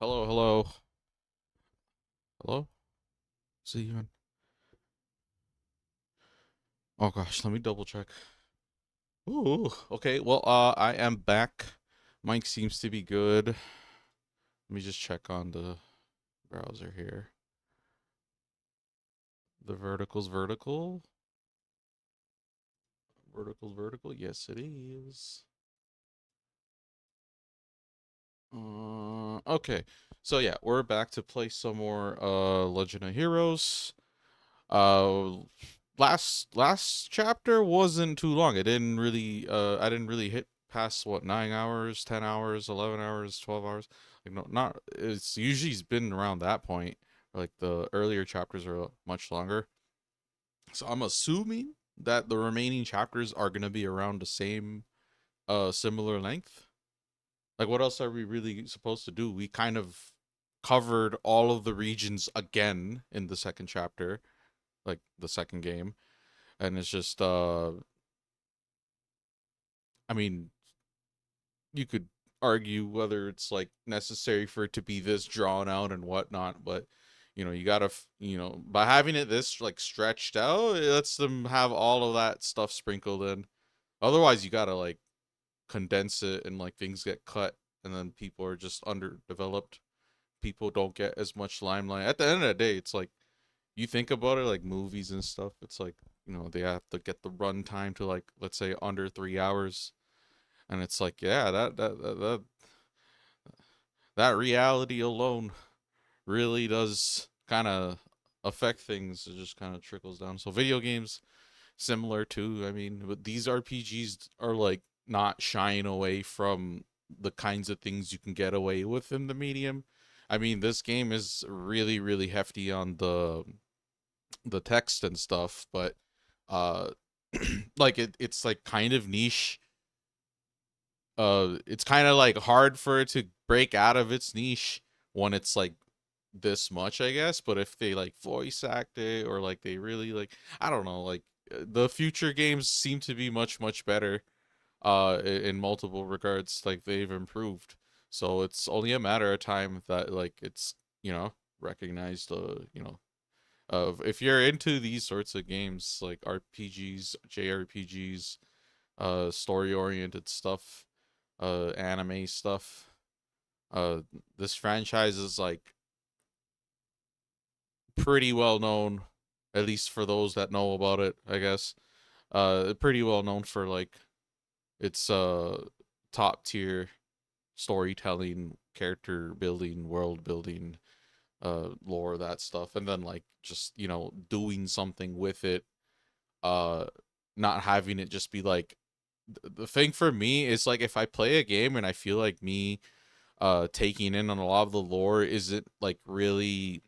Hello, hello, hello. See you in. Oh gosh, let me double check. Ooh, okay. Well, I am back. Mic seems to be good. Let me just check on the browser here. The vertical's vertical. Vertical's vertical. Yes, it is. Okay. So yeah, we're back to play some more Legend of Heroes. Uh last chapter wasn't too long. It didn't really I didn't really hit past what 9 hours, 10 hours, 11 hours, 12 hours. Like no, not it's usually been around that point. Like the earlier chapters are much longer. So I'm assuming that the remaining chapters are going to be around the same similar length. Like what else are we really supposed to do? We kind of covered all of the regions again in the second chapter, like the second game. And it's just I mean, you could argue whether it's like necessary for it to be this drawn out and whatnot, but you gotta by having it this like stretched out, it lets them have all of that stuff sprinkled in. Otherwise you gotta like condense it and like things get cut and then people are just underdeveloped. People don't get as much limelight. At the end of the day, it's like you think about it like movies and stuff, it's like they have to get the run time to like let's say under 3 hours. And it's like, yeah, that reality alone really does kind of affect things. It just kind of trickles down. So video games similar too. I mean, but these RPGs are like not shying away from the kinds of things you can get away with in the medium. I mean, this game is really really hefty on the text and stuff, but uh like it's like kind of niche. It's kind of like hard for it to break out of its niche when it's like this much, I guess. But if they like voice act it or like they really like, I don't know, like the future games seem to be much better in multiple regards. Like they've improved, so it's only a matter of time that like it's recognized. Of if you're into these sorts of games like RPGs, JRPGs, story oriented stuff, anime stuff. This franchise is like pretty well known, at least for those that know about it, I guess. Pretty well known for like its top tier storytelling, character building, world building, lore, that stuff, and then like just doing something with it, uh, not having it just be like the thing for me is like if I play a game and I feel like me taking in on a lot of the lore isn't like really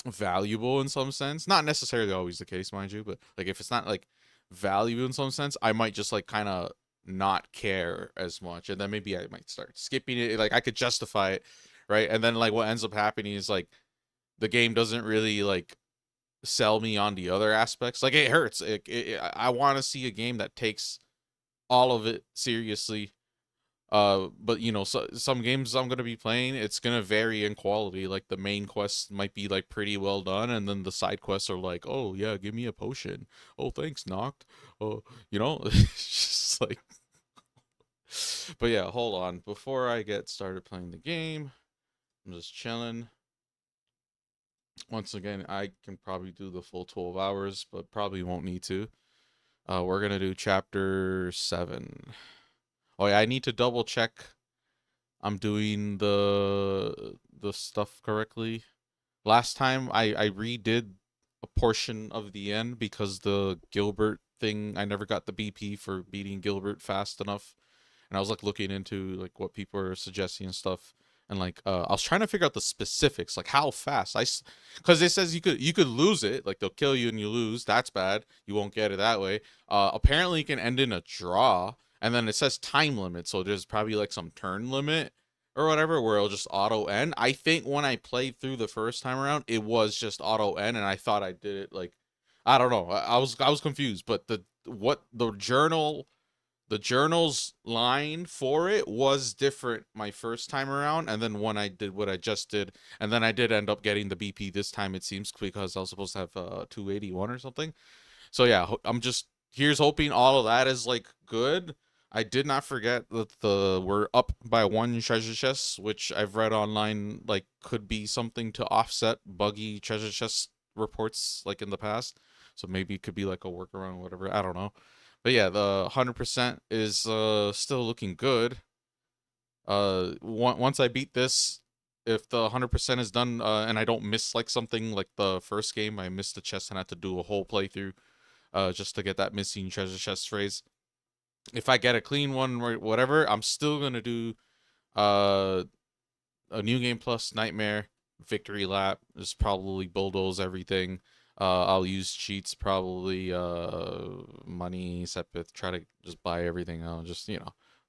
valuable in some sense, not necessarily always the case, mind you, but like if it's not like valuable in some sense, I might just like kind of not care as much, and then maybe I might start skipping it. Like I could justify it, right? And then like what ends up happening is like the game doesn't really like sell me on the other aspects. Like it hurts. I want to see a game that takes all of it seriously. But you know, some games I'm gonna be playing, it's gonna vary in quality. Like the main quests might be like pretty well done, and then the side quests are like, oh yeah, give me a potion. Oh thanks, Noct. Oh, you know, it's just like. But yeah, hold on. Before I get started playing the game, I'm just chilling. Once again, I can probably do the full 12 hours, but probably won't need to. We're gonna do chapter 7. Oh yeah, I need to double check I'm doing the stuff correctly. Last time I redid a portion of the end because the Gilbert thing, I never got the BP for beating Gilbert fast enough. And I was like looking into like what people are suggesting and stuff. And like I was trying to figure out the specifics, like how fast because it says you could lose it, like they'll kill you and you lose. That's bad. You won't get it that way. Apparently it can end in a draw, and then it says time limit, so there's probably like some turn limit or whatever where it'll just auto end. I think when I played through the first time around, it was just auto end, and I thought I did it like I don't know. I was confused, but the journal's line for it was different my first time around, and then when I did what I just did, and then I did end up getting the BP this time, it seems, because I was supposed to have 281 or something. So yeah, I'm just here's hoping all of that is like good. I did not forget that we're up by one treasure chest, which I've read online like could be something to offset buggy treasure chest reports like in the past. So maybe it could be like a workaround or whatever. I don't know. But yeah, the 100% is still looking good. Once I beat this, if the 100% is done and I don't miss like something like the first game, I missed the chest and had to do a whole playthrough just to get that missing treasure chest phrase. If I get a clean one or whatever, I'm still gonna do uh, a new game plus nightmare victory lap. Just probably bulldoze everything. I'll use cheats, probably money, Sepith, try to just buy everything. I'll just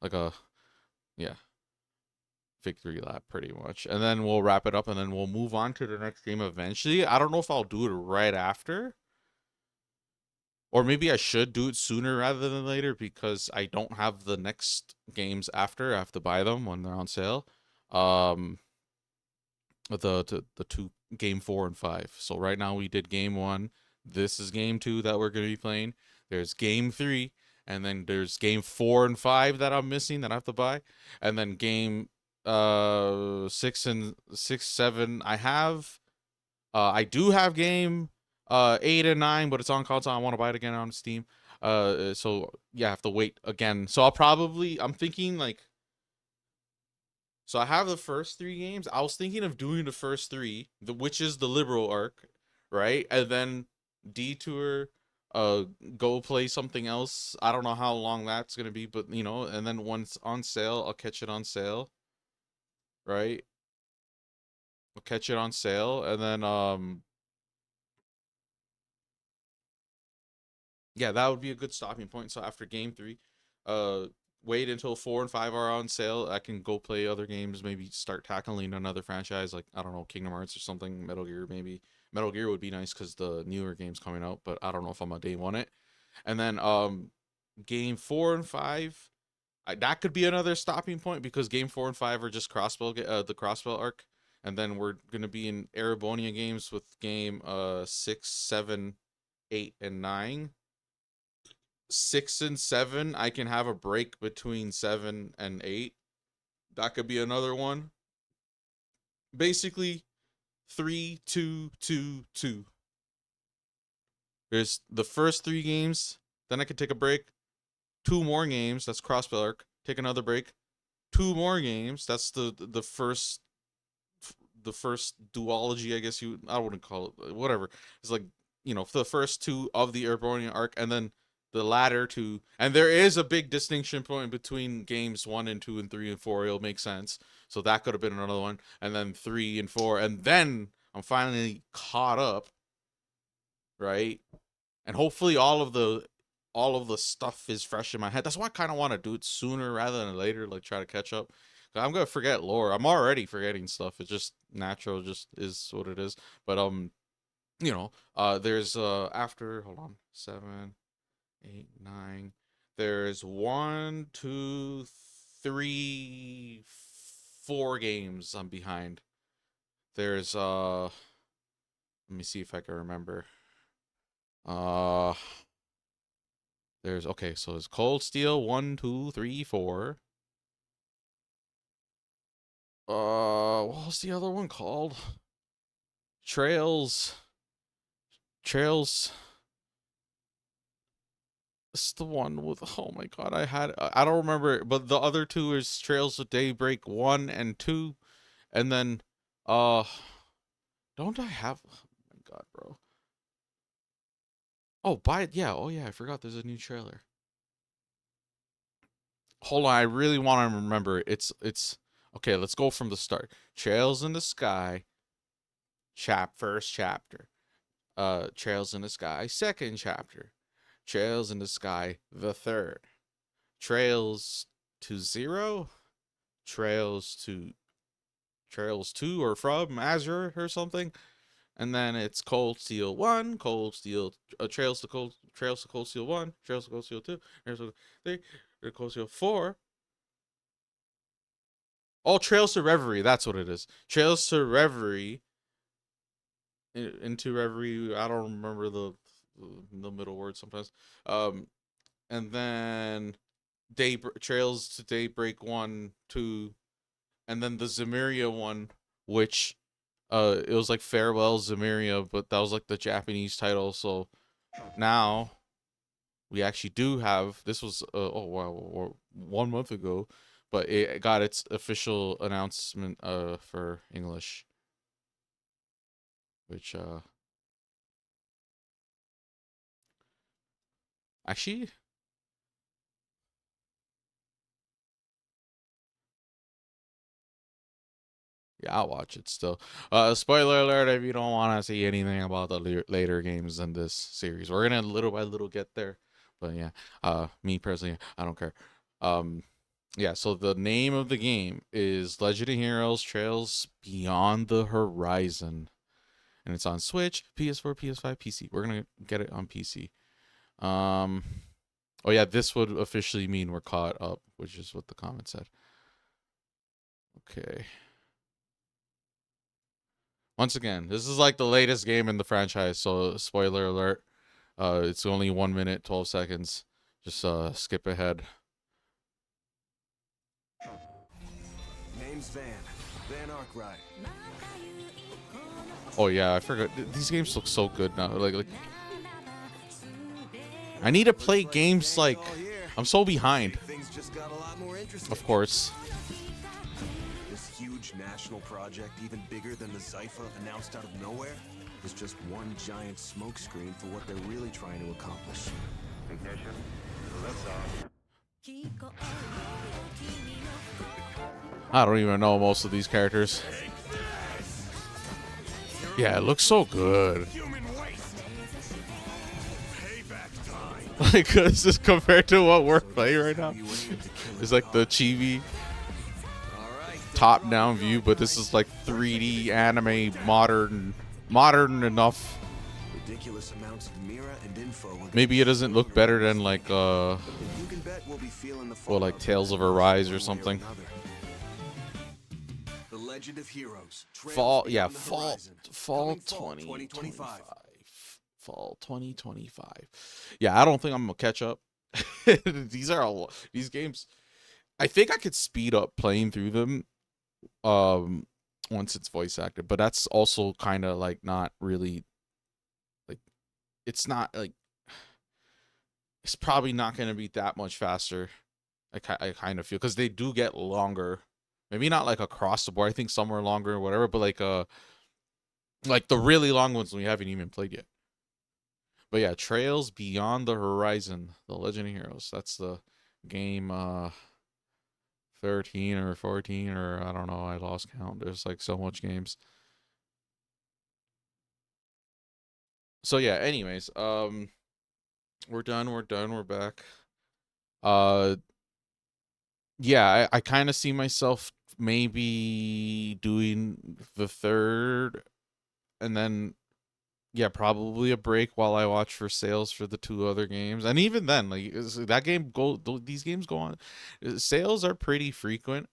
like a yeah victory lap pretty much, and then we'll wrap it up, and then we'll move on to the next game eventually. I don't know if I'll do it right after, or maybe I should do it sooner rather than later because I don't have the next games after. I have to buy them when they're on sale. Um, the two game 4 and 5. So right now we did game 1. This is game 2 that we're gonna be playing. There's game 3, and then there's game 4 and 5 that I'm missing that I have to buy, and then game 6 and 6 7 I have. I do have game 8 and 9, but it's on console. I want to buy it again on Steam. So yeah, I have to wait again. So I'm thinking like, so I have the first 3 games. I was thinking of doing the first 3, which is the liberal arc, right? And then detour, uh, go play something else. I don't know how long that's gonna be, but and then once on sale, I'll catch it on sale, right? I'll catch it on sale, and then yeah, that would be a good stopping point. So after game 3, uh, wait until 4 and 5 are on sale. I can go play other games, maybe start tackling another franchise like, I don't know, Kingdom Hearts or something, Metal Gear maybe. Metal Gear would be nice because the newer game's coming out, but I don't know if I'm a day one it. And then game 4 and 5, that could be another stopping point because game 4 and 5 are just the Crossbell arc. And then we're gonna be in Erebonia games with game 6, 7, 8, and 9. 6 and 7, I can have a break between 7 and 8. That could be another one. Basically, 3, 2, 2, 2. There's the first 3 games, then I could take a break. 2 more games, that's Crossbell arc. Take another break. 2 more games, that's the first duology, I guess I wouldn't call it, whatever. It's like, for the first 2 of the Erebonia arc, and then the latter two, and there is a big distinction point between games 1 and 2 and 3 and 4. It'll make sense. So that could have been another one, and then 3 and 4, and then I'm finally caught up, right? And hopefully all of the stuff is fresh in my head. That's why I kind of want to do it sooner rather than later, like try to catch up. I'm gonna forget lore. I'm already forgetting stuff. It's just natural, just is what it is. But you know, there's after, hold on, 7, 8, 9. There's 1, 2, 3, 4 games I'm behind. There's let me see if I can remember. There's, okay, so it's Cold Steel 1, 2, 3, 4. What was the other one called? Trails. It's the one with, oh my god, I don't remember, but the other two is Trails of Daybreak 1 and 2, and then don't I have, oh my god, bro. Oh, oh yeah, I forgot there's a new trailer. Hold on, I really want to remember. It's okay, let's go from the start. Trails in the Sky, first chapter. Trails in the Sky, second chapter. Trails in the Sky, the third. Trails to Zero, Trails 2 or from Azure or something. And then it's Cold Steel 1, Cold Steel, Trails to Cold Steel 1, Trails to Cold Steel 2, Trails to 3, Cold Steel 4. Oh, Trails to Reverie, that's what it is. Trails to Reverie, into Reverie. I don't remember the middle word sometimes. And then Trails to Daybreak 1, 2, and then the Zemiria one, which it was like Farewell Zemiria, but that was like the Japanese title. So now we actually do have, this was oh wow, 1 month ago, but it got its official announcement for English, which actually, yeah, I'll watch it still. Spoiler alert if you don't want to see anything about the later games in this series. We're gonna little by little get there. But yeah, me personally, I don't care. Yeah, so the name of the game is Legend of Heroes Trails Beyond the Horizon. And it's on Switch, PS4, PS5, PC. We're gonna get it on PC. Oh yeah, this would officially mean we're caught up, which is what the comment said. Okay. Once again, this is like the latest game in the franchise, so spoiler alert. It's only 1 minute, 12 seconds. Just skip ahead. Name's Van Arkwright. Oh yeah, I forgot. These games look so good now. Like I need to play games like, I'm so behind. Things just got a lot more interesting. Of course. This huge national project, even bigger than the Zypha announced out of nowhere, is just one giant smokescreen for what they're really trying to accomplish. Ignition. Lifts off. I don't even know most of these characters. Yeah, it looks so good. Like, this is compared to what we're playing right now. It's like the chibi top-down view, but this is like 3D anime, modern enough. Ridiculous amounts of Mira and info. Maybe it doesn't look better than like You can bet we'll be feeling the or like Tales of Arise or something. The Legend of Heroes. Fall 2025. Fall 2025. Yeah, I don't think I'm gonna catch up. These games. I think I could speed up playing through them once it's voice acted, but that's also kind of like not really, like, it's not like, it's probably not going to be that much faster. I kind of feel, because they do get longer. Maybe not like across the board. I think some are longer or whatever, but like the really long ones we haven't even played yet. But yeah, Trails Beyond the Horizon, The Legend of Heroes. That's the game 13 or 14, or I don't know, I lost count. There's like so much games. So yeah, anyways, we're done, we're back. Uh yeah, I kind of see myself maybe doing the third, and then yeah, probably a break while I watch for sales for the two other games. And even then, like that game these games go on, sales are pretty frequent.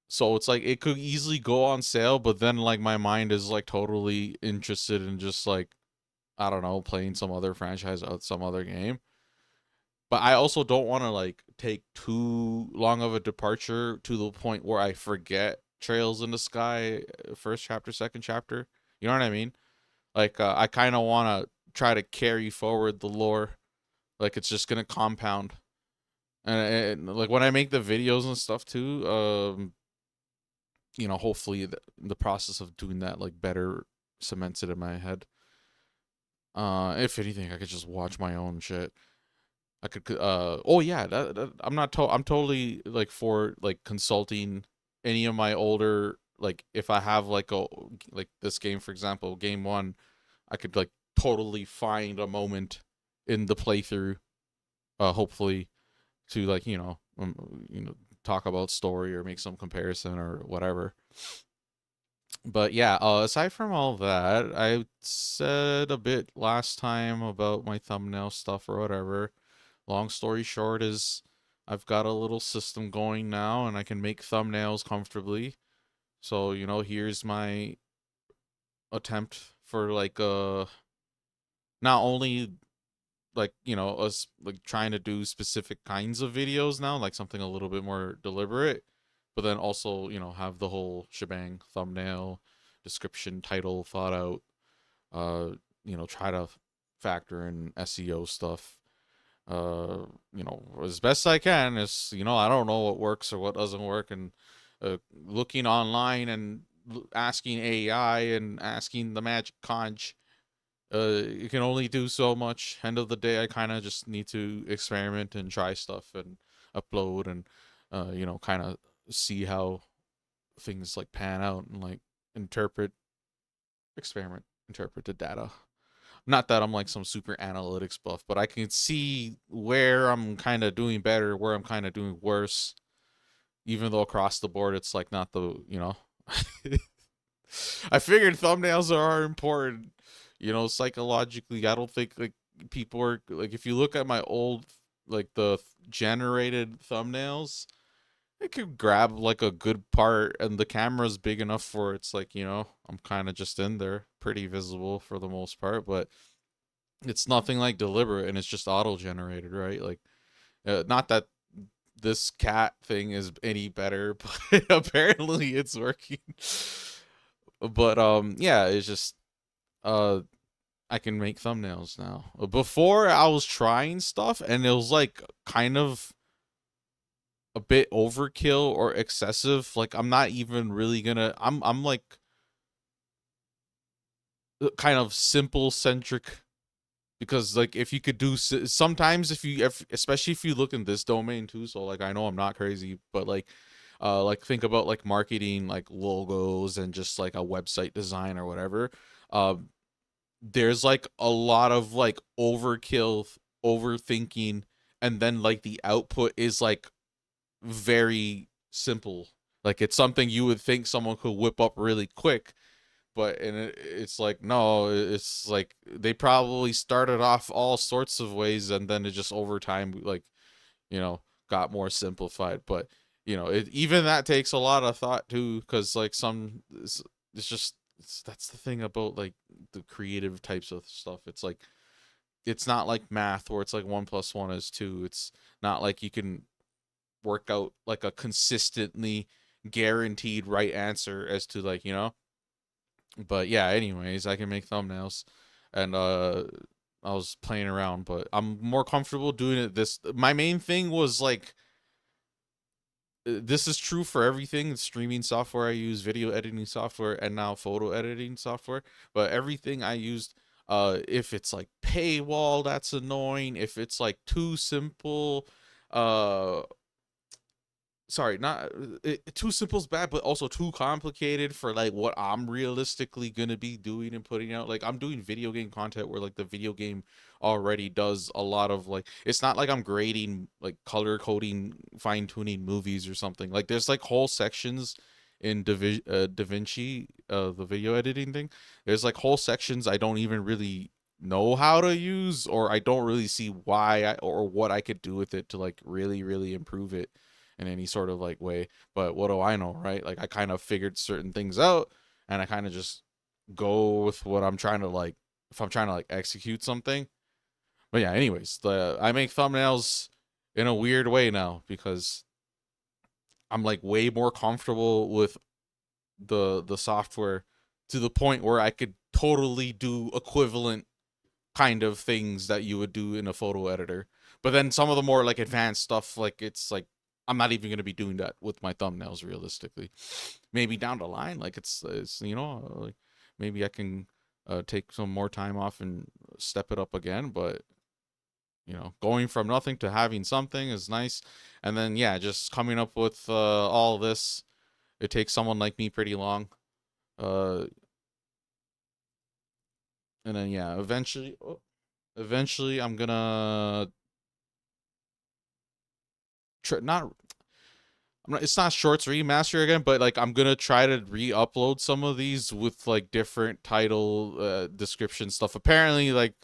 So it's like it could easily go on sale, but then like my mind is like totally interested in just like, I don't know, playing some other franchise or some other game. But I also don't want to like take too long of a departure to the point where I forget Trails in the Sky, first chapter, second chapter. You know what I mean? Like I kind of want to try to carry forward the lore, like it's just gonna compound. And like when I make the videos and stuff too, hopefully the process of doing that like better cements it in my head. If anything, I could just watch my own shit. I could oh yeah, I'm totally like for like consulting any of my older, like if I have like this game, for example, game 1, I could like totally find a moment in the playthrough, hopefully, to like talk about story or make some comparison or whatever. But yeah, aside from all that, I said a bit last time about my thumbnail stuff or whatever. Long story short is I've got a little system going now and I can make thumbnails comfortably. So, here's my attempt for like not only like, us like trying to do specific kinds of videos now, like something a little bit more deliberate, but then also, have the whole shebang, thumbnail, description, title thought out, try to factor in SEO stuff, as best I can. Is, I don't know what works or what doesn't work, and looking online and asking AI and asking the magic conch, you can only do so much. End of the day, I kind of just need to experiment and try stuff and upload and kind of see how things like pan out and like interpret, experiment, interpret the data. Not that I'm like some super analytics buff, but I can see where I'm kind of doing better, where I'm kind of doing worse, even though across the board it's like not the. I figured thumbnails are important, psychologically. I don't think like people are like, if you look at my old like the generated thumbnails, it could grab like a good part and the camera's big enough for it's like, I'm kind of just in there, pretty visible for the most part, but it's nothing like deliberate and it's just auto generated, right? Like not that this cat thing is any better, but apparently it's working. But yeah, it's just uh I can make thumbnails now. Before I was trying stuff and it was like kind of a bit overkill or excessive. Like I'm not even really gonna I'm like kind of simple centric, because like if you could do sometimes if especially if you look in this domain too, so like I know I'm not crazy, but like think about like marketing, like logos and just like a website design or whatever. There's like a lot of like overkill, overthinking, and then like the output is like very simple. Like it's something you would think someone could whip up really quick, but it's like no, it's like they probably started off all sorts of ways and then it just over time like got more simplified. But even that takes a lot of thought too, because like it's just that's the thing about like the creative types of stuff. It's like it's not like math where it's like 1+1 is 2. It's not like you can work out like a consistently guaranteed right answer as to like but yeah, anyways, I can make thumbnails, and I was playing around, but I'm more comfortable doing it this. My main thing was like this is true for everything: streaming software I use, video editing software, and now photo editing software. But everything I used If it's like paywall, that's annoying. If it's like too simple, uh sorry, not too simple is bad, but also too complicated for like what I'm realistically gonna be doing and putting out. Like I'm doing video game content where like the video game already does a lot of like, it's not like I'm grading, like color coding, fine tuning movies or something. Like there's like whole sections in DaVinci, the video editing thing. There's like whole sections I don't even really know how to use, or I don't really see why or what I could do with it to like really improve it in any sort of like way. But what do I know, right? Like I kind of figured certain things out, and I kind of just go with what I'm trying to like, if I'm trying to like execute something. But yeah, anyways, I make thumbnails in a weird way now because I'm like way more comfortable with the software to the point where I could totally do equivalent kind of things that you would do in a photo editor. But then some of the more like advanced stuff, like it's like I'm not even gonna be doing that with my thumbnails realistically. Maybe down the line, like it's like maybe I can take some more time off and step it up again. But going from nothing to having something is nice. And then yeah, just coming up with all this, it takes someone like me pretty long. Uh, and then yeah, eventually I'm gonna not. It's not shorts remaster again, but like I'm gonna try to re-upload some of these with like different title, description stuff. Apparently, like,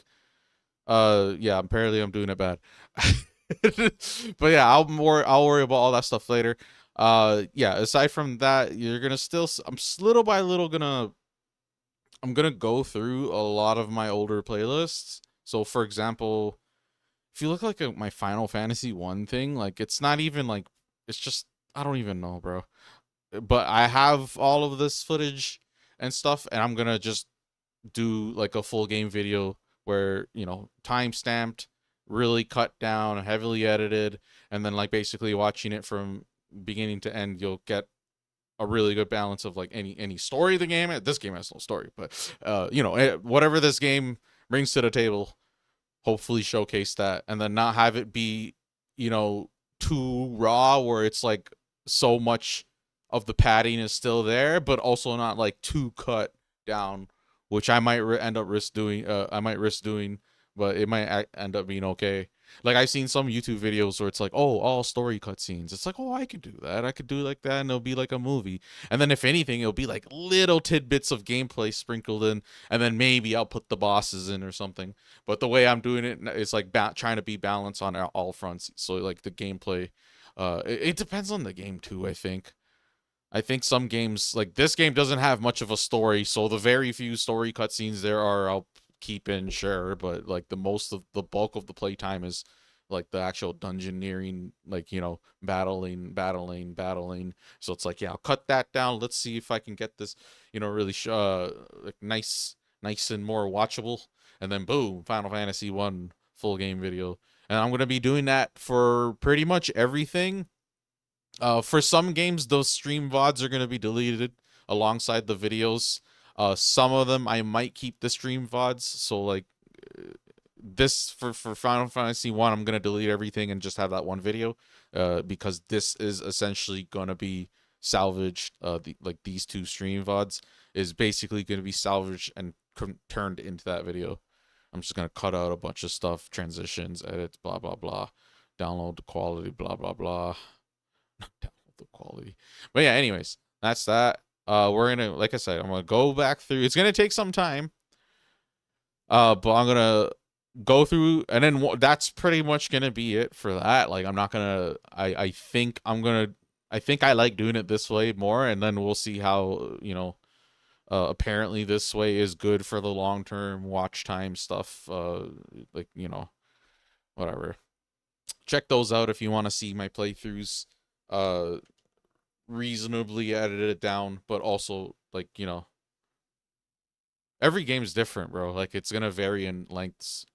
yeah, apparently I'm doing it bad. But yeah, I'll worry about all that stuff later. Yeah. Aside from that, you're gonna still. Little by little I'm gonna go through a lot of my older playlists. So, for example, if you look like my Final Fantasy 1 thing, like it's not even like, it's just, I don't even know, bro. But I have all of this footage and stuff, and I'm gonna just do like a full game video where, time stamped, really cut down, heavily edited, and then like basically watching it from beginning to end, you'll get a really good balance of like any story of the game. This game has no story, but whatever this game brings to the table, hopefully showcase that, and then not have it be, too raw where it's like so much of the padding is still there, but also not like too cut down, which I might end up risk doing. I might risk doing, but it might end up being okay. Like I've seen some YouTube videos where it's like, oh, all story cutscenes. It's like, oh, I could do that. I could do like that, and it'll be like a movie. And then if anything, it'll be like little tidbits of gameplay sprinkled in, and then maybe I'll put the bosses in or something. But the way I'm doing it is like trying to be balanced on all fronts. So like the gameplay, it depends on the game too. I think some games, like this game, doesn't have much of a story, so the very few story cutscenes there are, I'll keep in, sure, but like the bulk of the playtime is like the actual dungeoneering, like battling. So it's like, yeah, I'll cut that down. Let's see if I can get this, really like nice and more watchable, and then boom, Final Fantasy 1 full game video. And I'm gonna be doing that for pretty much everything. For some games, those stream VODs are gonna be deleted alongside the videos. Some of them I might keep the stream VODs. So like this for Final Fantasy 1, I'm gonna delete everything and just have that one video. Because this is essentially gonna be salvaged. These two stream VODs is basically gonna be salvaged and turned into that video. I'm just gonna cut out a bunch of stuff, transitions, edits, blah blah blah, download the quality, blah blah blah. Download the quality. But yeah, anyways, that's that. We're gonna, like I said, I'm gonna go back through. It's gonna take some time. But I'm gonna go through, and then that's pretty much gonna be it for that. Like I'm not gonna. I think I like doing it this way more, and then we'll see how apparently this way is good for the long term watch time stuff. Like whatever. Check those out if you want to see my playthroughs. Reasonably edited down, but also like every game is different, bro. Like it's gonna vary in lengths.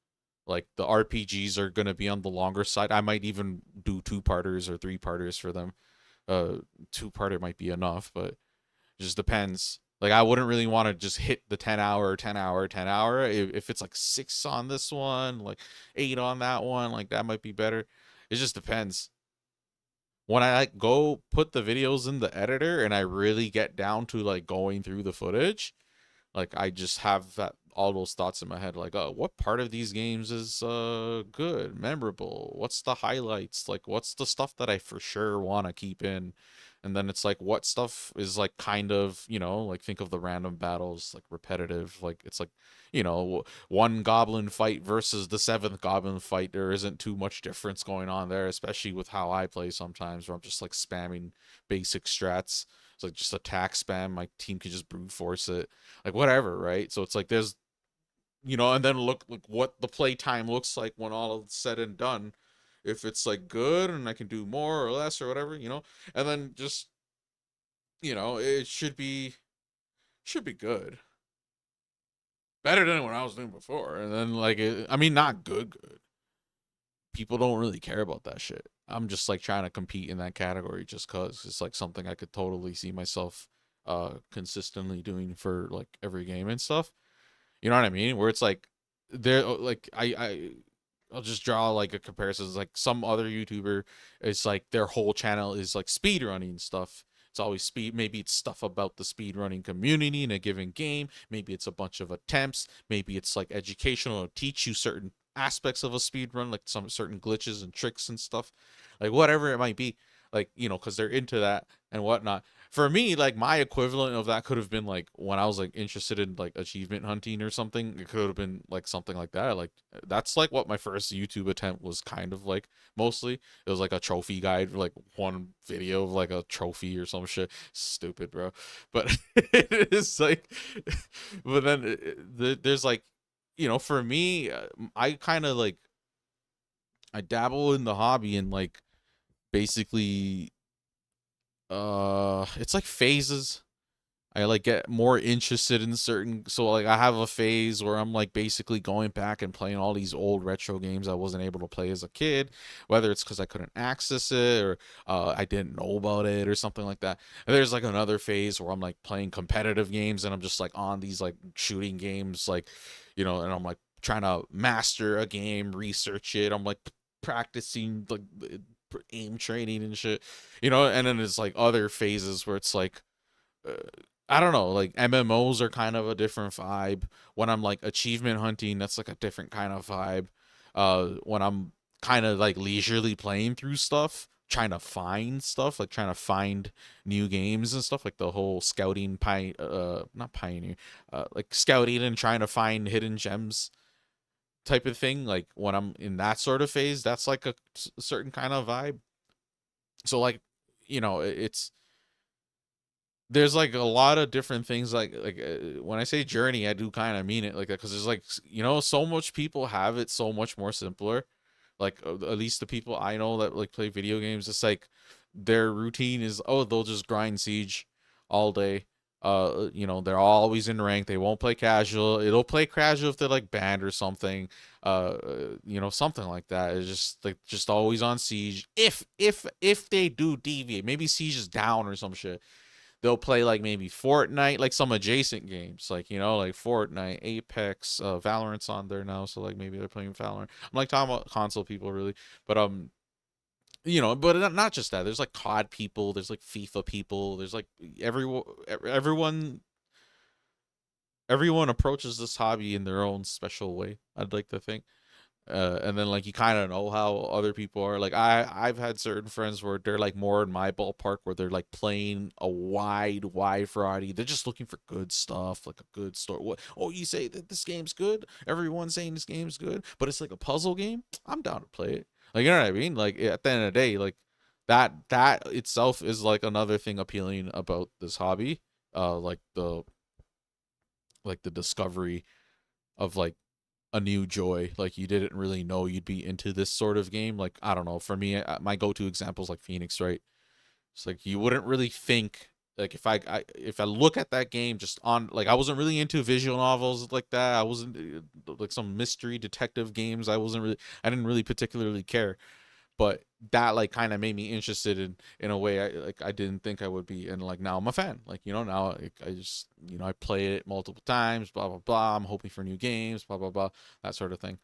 Like the RPGs are gonna be on the longer side. I might even do 2-parters or 3-parters for them. 2-parter might be enough, but it just depends. Like I wouldn't really want to just hit the 10 hour, 10 hour, 10 hour. If it's like 6 on this one, like 8 on that one, like that might be better. It just depends. When I like go put the videos in the editor and I really get down to like going through the footage, like I just have that all those thoughts in my head, like, oh, what part of these games is good, memorable? What's the highlights? Like, what's the stuff that I for sure want to keep in? And then it's like, what stuff is like kind of, like think of the random battles, like repetitive. Like it's like, one goblin fight versus the seventh goblin fight. There isn't too much difference going on there, especially with how I play sometimes, where I'm just like spamming basic strats. It's like just attack spam. My team can just brute force it, like whatever, right? So it's like there's, and then look what the play time looks like when all is said and done. If it's like good and I can do more or less or whatever, and then just, it should be good, better than what I was doing before. And then like, I mean, not good. People don't really care about that shit. I'm just like trying to compete in that category just cause it's like something I could totally see myself consistently doing for like every game and stuff. You know what I mean? Where it's like there, like I'll just draw like a comparison. It's like some other YouTuber, it's like their whole channel is like speed running stuff. It's always speed. Maybe it's stuff about the speed running community in a given game. Maybe it's a bunch of attempts. Maybe it's like educational to teach you certain aspects of a speed run, like some certain glitches and tricks and stuff, like whatever it might be. Like, because they're into that and whatnot. For me, like my equivalent of that could have been like when I was like interested in like achievement hunting or something. It could have been like something like that. Like that's like what my first YouTube attempt was kind of like. Mostly it was like a trophy guide, like one video of like a trophy or some shit. Stupid, bro. But it's like, but then there's like, for me, I kind of like I dabble in the hobby and like basically it's like phases. I like get more interested in certain, so like I have a phase where I'm like basically going back and playing all these old retro games I wasn't able to play as a kid, whether it's because I couldn't access it or I didn't know about it or something like that. And there's like another phase where I'm like playing competitive games and I'm just like on these like shooting games, like, and I'm like trying to master a game, research it. I'm like practicing like aim training and shit, and then there's like other phases where it's like, uh, I don't know, like MMOs are kind of a different vibe. When I'm like achievement hunting, that's like a different kind of vibe. When I'm kind of like leisurely playing through stuff, trying to find stuff, like trying to find new games and stuff, like the whole scouting not pioneer, like scouting and trying to find hidden gems type of thing. Like when I'm in that sort of phase, that's like a certain kind of vibe. So like, it's there's like a lot of different things, like when I say journey, I do kind of mean it like that, because there's like, so much people have it so much more simpler. Like at least the people I know that like play video games, it's like their routine is, oh, they'll just grind Siege all day. They're always in rank. They won't play casual. It'll play casual if they're like banned or something. Something like that. It's just like just always on Siege. If they do deviate, maybe Siege is down or some shit, they'll play like maybe Fortnite, like some adjacent games, like like Fortnite, Apex, Valorant's on there now, so like maybe they're playing Valorant. I'm like talking about console people really, but but not just that. There's like COD people, there's like FIFA people, there's like everyone approaches this hobby in their own special way, I'd like to think. And then like you kind of know how other people are. Like I've had certain friends where they're like more in my ballpark, where they're like playing a wide variety. They're just looking for good stuff, like a good story. What? Oh, you say that this game's good? Everyone's saying this game's good, but it's like a puzzle game. I'm down to play it. Like, you know what I mean? Like at the end of the day, like that itself is like another thing appealing about this hobby. Like the discovery of like a new joy. Like you didn't really know you'd be into this sort of game. Like I don't know, for me, my go-to example is like Phoenix, right? It's like you wouldn't really think, like if I look at that game just on, like I wasn't really into visual novels like that. I wasn't like some mystery detective games. I didn't really particularly care. But that like kind of made me interested in a way I didn't think I would be, and like now I'm a fan. Like, you know, now like, I just, you know, I play it multiple times, blah blah blah. I'm hoping for new games, blah blah blah, that sort of thing.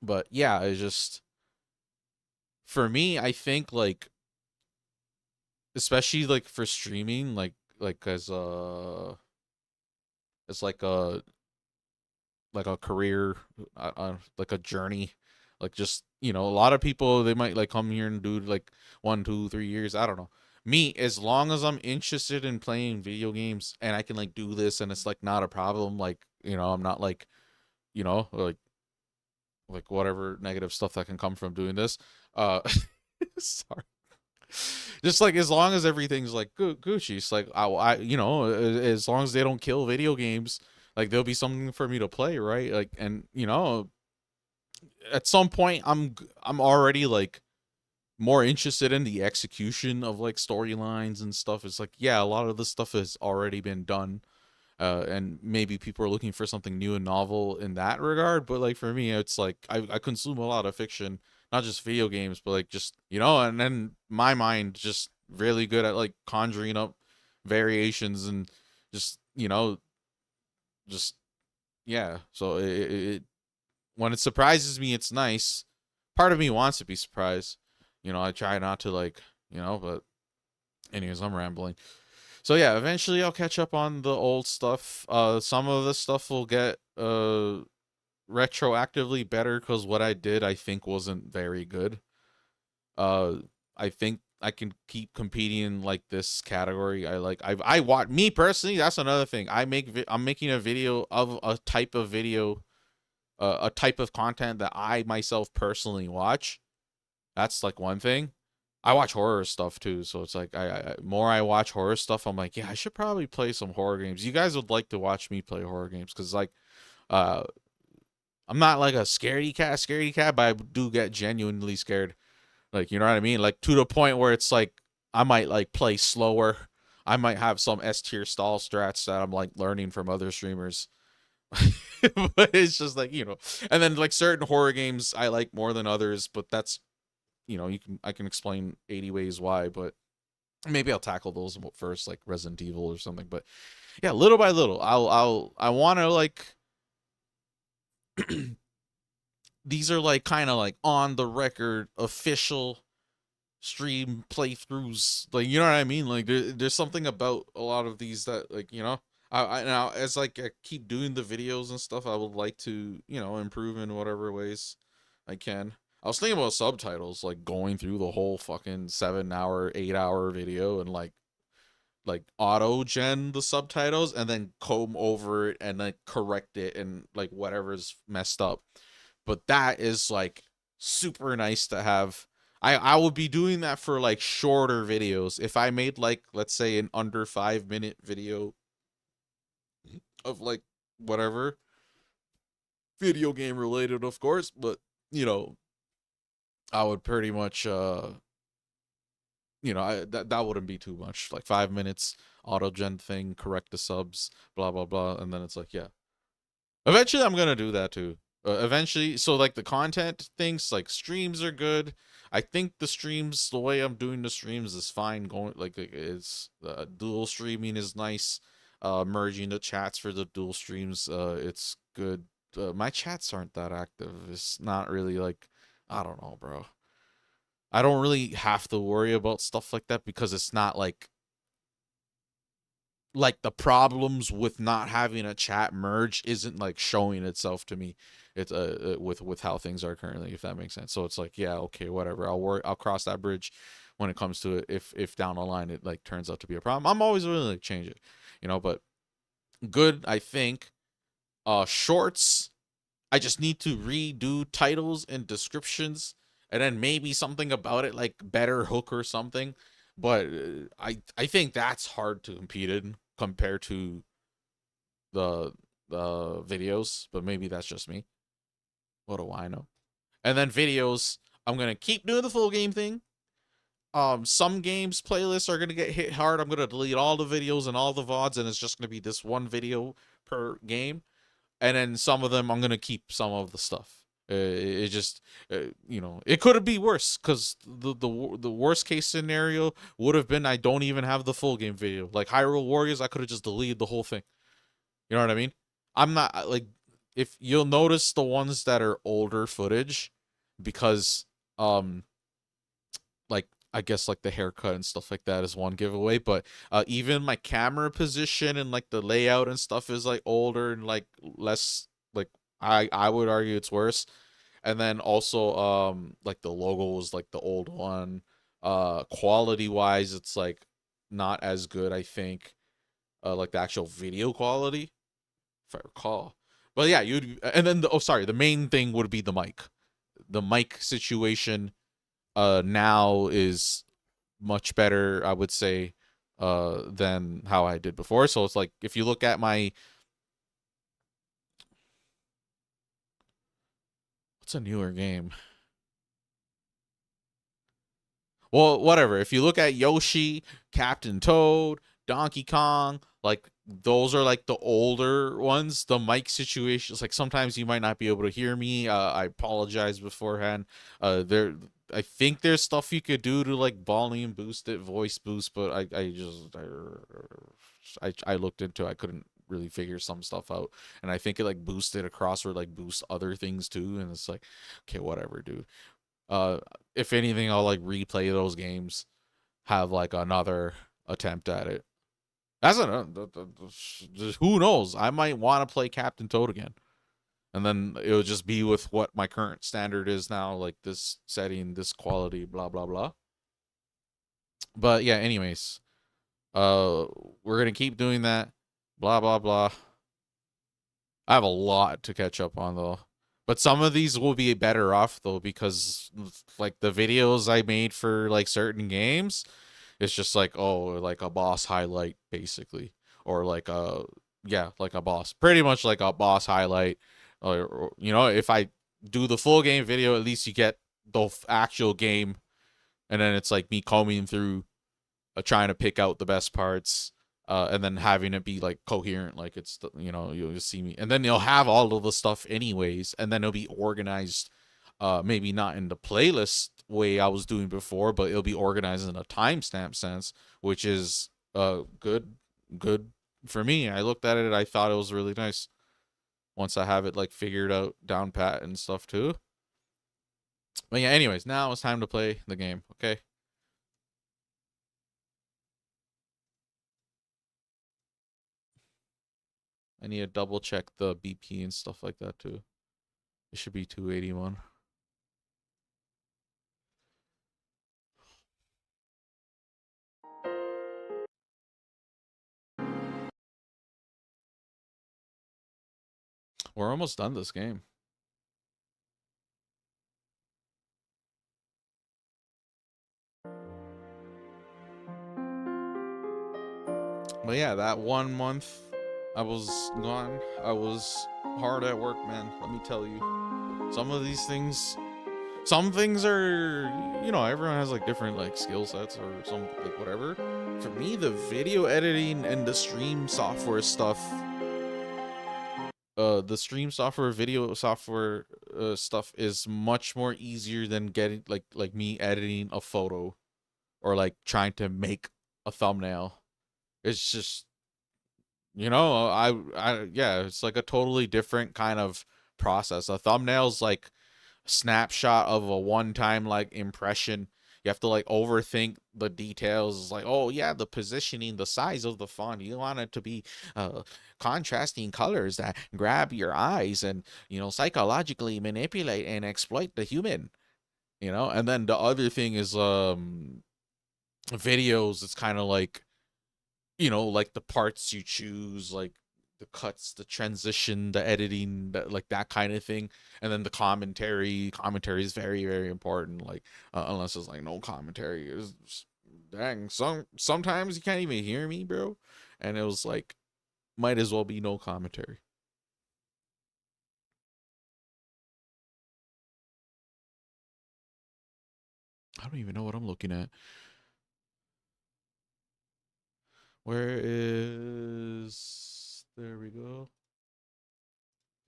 But yeah, it's just, for me, I think like, especially like for streaming, like as like a career, like a journey, like just, you know, a lot of people, they might like come here and do like 1, 2, 3 years, I don't know. Me, as long as I'm interested in playing video games and I can like do this and it's like not a problem, like, you know, I'm not like, you know, like whatever negative stuff that can come from doing this, uh sorry, just like as long as everything's like Gucci, it's like you know, as long as they don't kill video games, like there'll be something for me to play, right? Like, and you know, at some point, I'm already like more interested in the execution of like storylines and stuff. It's like, yeah, a lot of this stuff has already been done, and maybe people are looking for something new and novel in that regard. But like for me, it's like I consume a lot of fiction, not just video games, but like just, you know, and then my mind just really good at like conjuring up variations and just, you know, just, yeah. So it when it surprises me, it's nice. Part of me wants to be surprised. You know, I try not to like, you know, but anyways, I'm rambling. So yeah, eventually I'll catch up on the old stuff. Some of the stuff will get retroactively better because what I did I think wasn't very good. Uh, I think I can keep competing in like this category. I watch, me personally. That's another thing. I'm making a video of a type of video, a type of content that I myself personally watch. That's like one thing. I watch horror stuff too, so it's like more I watch horror stuff, I'm like, yeah, I should probably play some horror games. You guys would like to watch me play horror games because like, uh, I'm not like a scaredy cat, but I do get genuinely scared. Like, you know what I mean? Like to the point where it's like I might like play slower. I might have some S tier stall strats that I'm like learning from other streamers. But it's just like, you know, and then like certain horror games I like more than others, but that's, you know, I can explain 80 ways why, but maybe I'll tackle those first, like Resident Evil or something. But yeah, little by little, I want to like these are like kind of like on the record official stream playthroughs, like, you know what I mean? Like there's something about a lot of these that, like, you know, I now as like I keep doing the videos and stuff, I would like to, you know, improve in whatever ways I can. I was thinking about subtitles, like going through the whole fucking 7 hour 8 hour video and like auto gen the subtitles and then comb over it and like correct it and like whatever's messed up. But that is like super nice to have. I would be doing that for like shorter videos. If I made like, let's say, an under 5 minute video of like whatever, video game related, of course, but you know, I would pretty much you know, that wouldn't be too much. Like 5 minutes, auto gen thing, correct the subs, blah blah blah, and then it's like, yeah. Eventually, I'm gonna do that too. Eventually, so like the content things, like streams are good. I think the streams, the way I'm doing the streams is fine. Going like it's dual streaming is nice. Merging the chats for the dual streams, it's good. My chats aren't that active. It's not really like, I don't know, bro. I don't really have to worry about stuff like that because it's not like the problems with not having a chat merge isn't like showing itself to me. It's with how things are currently, if that makes sense. So it's like, yeah, okay, whatever. I'll cross that bridge when it comes to it, if down the line it like turns out to be a problem. I'm always willing to change it, you know, but good, I think. Shorts, I just need to redo titles and descriptions, and then maybe something about it, like better hook or something. But I think that's hard to compete in compared to the videos. But maybe that's just me. What do I know? And then videos, I'm gonna keep doing the full game thing. Some games playlists are gonna get hit hard. I'm gonna delete all the videos and all the VODs, and it's just gonna be this one video per game. And then some of them I'm gonna keep some of the stuff. It just, it could be worse because the worst case scenario would have been I don't even have the full game video. Like Hyrule Warriors, I could have just deleted the whole thing. You know what I mean? I'm not like, if you'll notice the ones that are older footage, because like I guess like the haircut and stuff like that is one giveaway, but even my camera position and like the layout and stuff is like older and like less, like I would argue it's worse. And then also like the logo was like the old one. Quality wise it's like not as good, I think. Like the actual video quality, if I recall. But yeah, you'd, and then the main thing would be the mic. The mic situation now is much better, I would say, than how I did before. So it's like if you look at my, what's a newer game? Well, whatever. If you look at Yoshi, Captain Toad, Donkey Kong, like those are like the older ones. The mic situations, like sometimes you might not be able to hear me. I apologize beforehand. There, I think there's stuff you could do to like volume boost it, voice boost, but I looked into it. I couldn't really figure some stuff out, and I think it like boosted across or like boost other things too, and it's like, okay, whatever, dude. uh if anything, I'll like replay those games, have like another attempt at it. That's who knows, I might want to play Captain Toad again, and then it would just be with what my current standard is now, like this setting, this quality, blah blah blah. But yeah, anyways, uh we're gonna keep doing that, blah blah blah. I have a lot to catch up on though. But some of these will be better off though, because like the videos I made for like certain games, it's just like, oh, like a boss highlight basically, or like a, yeah, like a boss, pretty much like a boss highlight. Or if I do the full game video, at least you get the actual game, and then it's like me combing through, trying to pick out the best parts, and then having it be like coherent, like it's you'll just see me, and then you'll have all of the stuff anyways, and then it'll be organized, maybe not in the playlist way I was doing before, but it'll be organized in a timestamp sense, which is good for me. I looked at it, I thought it was really nice once I have it like figured out down pat and stuff too. But yeah, anyways, now it's time to play the game. Okay. I need to double check the BP and stuff like that too. It should be 281. We're almost done this game. But yeah, that 1 month I was gone, I was hard at work, man. Let me tell you. Some of these things, some things are, everyone has like different like skill sets or some like whatever. For me, the video editing and the stream software stuff, the stream software, video software stuff is much more easier than getting like me editing a photo or like trying to make a thumbnail. It's just, yeah, it's like a totally different kind of process. A thumbnail's like snapshot of a one-time like impression. You have to like overthink the details. It's like, oh yeah, the positioning, the size of the font, you want it to be contrasting colors that grab your eyes and psychologically manipulate and exploit the human. And then the other thing is videos. It's kind of like, like the parts you choose, like the cuts, the transition, the editing, like that kind of thing. And then the commentary is very, very important. Like, unless it's like no commentary, is dang. Sometimes you can't even hear me, bro. And it was like, might as well be no commentary. I don't even know what I'm looking at. Where is, there we go.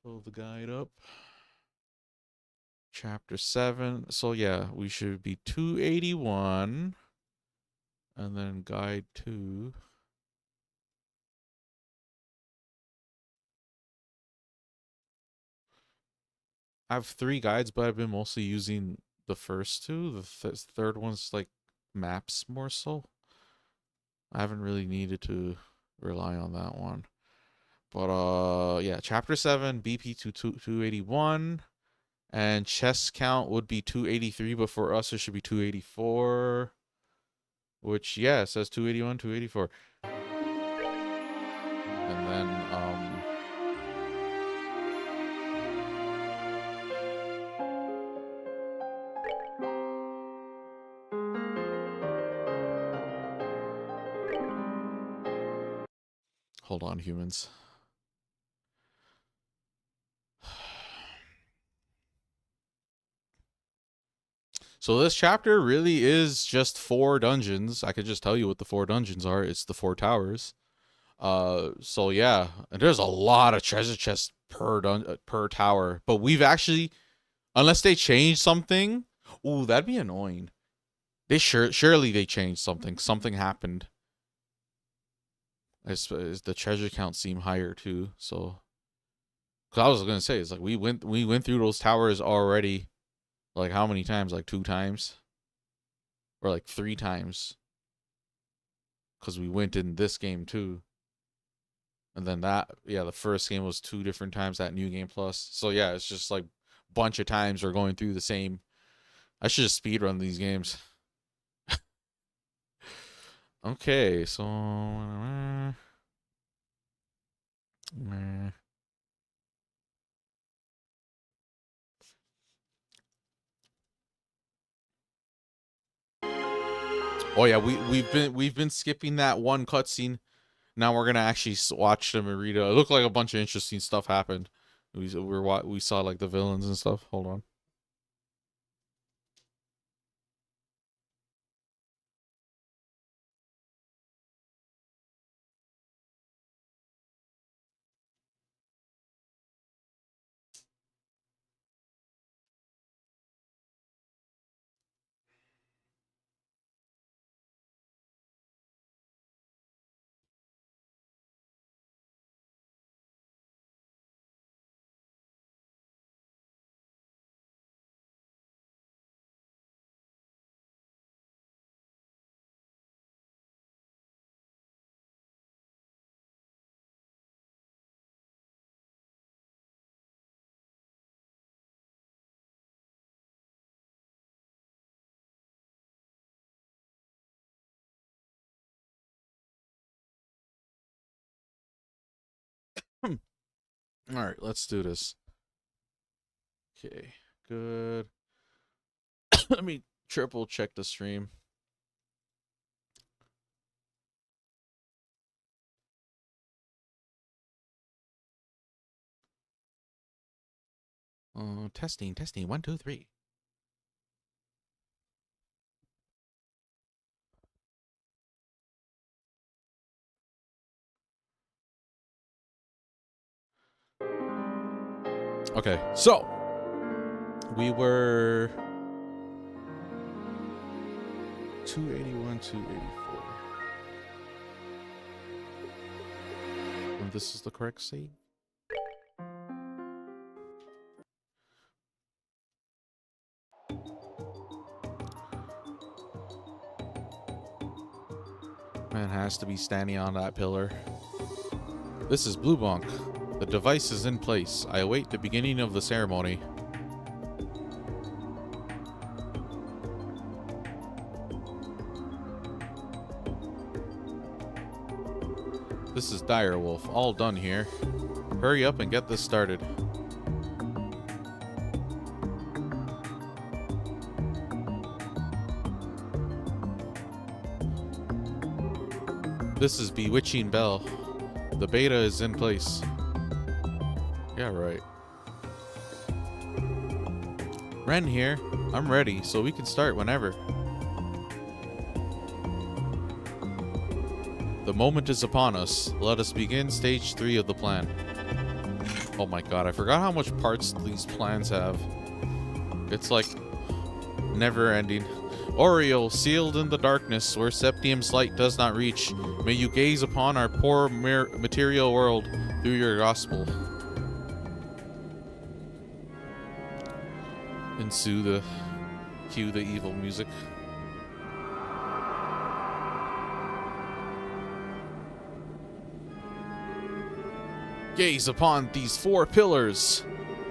Pull the guide up. Chapter 7. So yeah, we should be 281. And then guide 2. I have 3 guides, but I've been mostly using the first 2. The third one's like maps more so. I haven't really needed to rely on that one. But yeah, chapter 7, BP 281. And chest count would be 283, but for us it should be 284. Which, yeah, it says 281, 284. And then hold on, humans. So this chapter really is just 4 dungeons. I could just tell you what the 4 dungeons are. It's the 4 towers. So yeah, and there's a lot of treasure chests per tower. But we've actually, unless they change something, ooh, that'd be annoying. They surely they changed something. Something happened. As the treasure count seem higher too. So, cause I was gonna say, it's like we went through those towers already. Like how many times? Like 2 times? Or like 3 times? Because we went in this game too. And then that, yeah, the first game was 2 different times, that New Game Plus. So yeah, it's just like a bunch of times we're going through the same. I should just speedrun these games. Okay, so oh yeah, we've been skipping that one cutscene. Now we're gonna actually watch the Merida. It looked like a bunch of interesting stuff happened. We saw like the villains and stuff. Hold on. All right, let's do this. Okay, good. Let me triple check the stream. Testing, 1, 2, 3. Okay, so we were 281, 284. And this is the correct save. Man has to be standing on that pillar. This is Blue Bonk. The device is in place. I await the beginning of the ceremony. This is Direwolf. All done here. Hurry up and get this started. This is Bewitching Bell. The beta is in place. Yeah, right. Ren here. I'm ready, so we can start whenever. The moment is upon us. Let us begin stage 3 of the plan. Oh my god, I forgot how much parts these plans have. It's like never ending. Oriel, sealed in the darkness where Septium's light does not reach, may you gaze upon our poor material world through your gospel. Cue the evil music. Gaze upon these 4 pillars.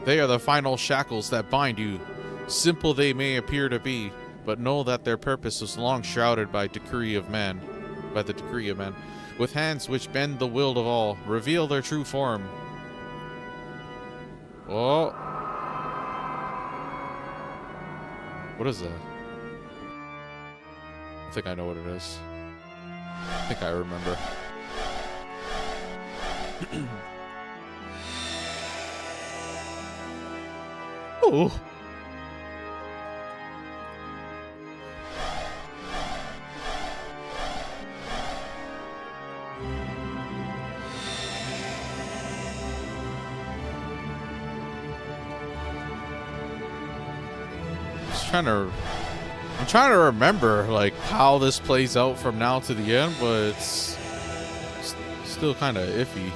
They are the final shackles that bind you. Simple they may appear to be, but know that their purpose is long shrouded by the decree of man. With hands which bend the will of all, reveal their true form. Oh. What is that? I think I know what it is. I think I remember. Oh. I'm trying to remember like how this plays out from now to the end, but it's still kind of iffy.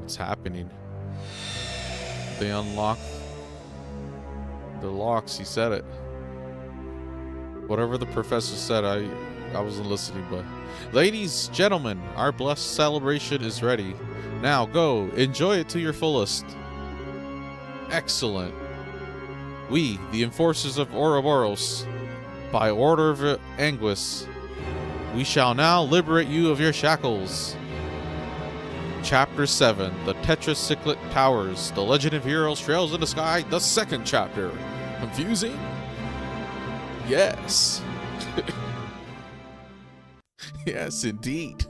What's happening? They unlock the locks. He said it. Whatever the professor said, I wasn't listening, but ladies, gentlemen, our blessed celebration is ready. Now go, enjoy it to your fullest. Excellent. We, the enforcers of Ouroboros, by order of Anguis, we shall now liberate you of your shackles. Chapter 7, The Tetracyclic Towers, The Legend of Heroes Trails in the Sky, the 2nd chapter. Confusing? Yes. Yes, indeed.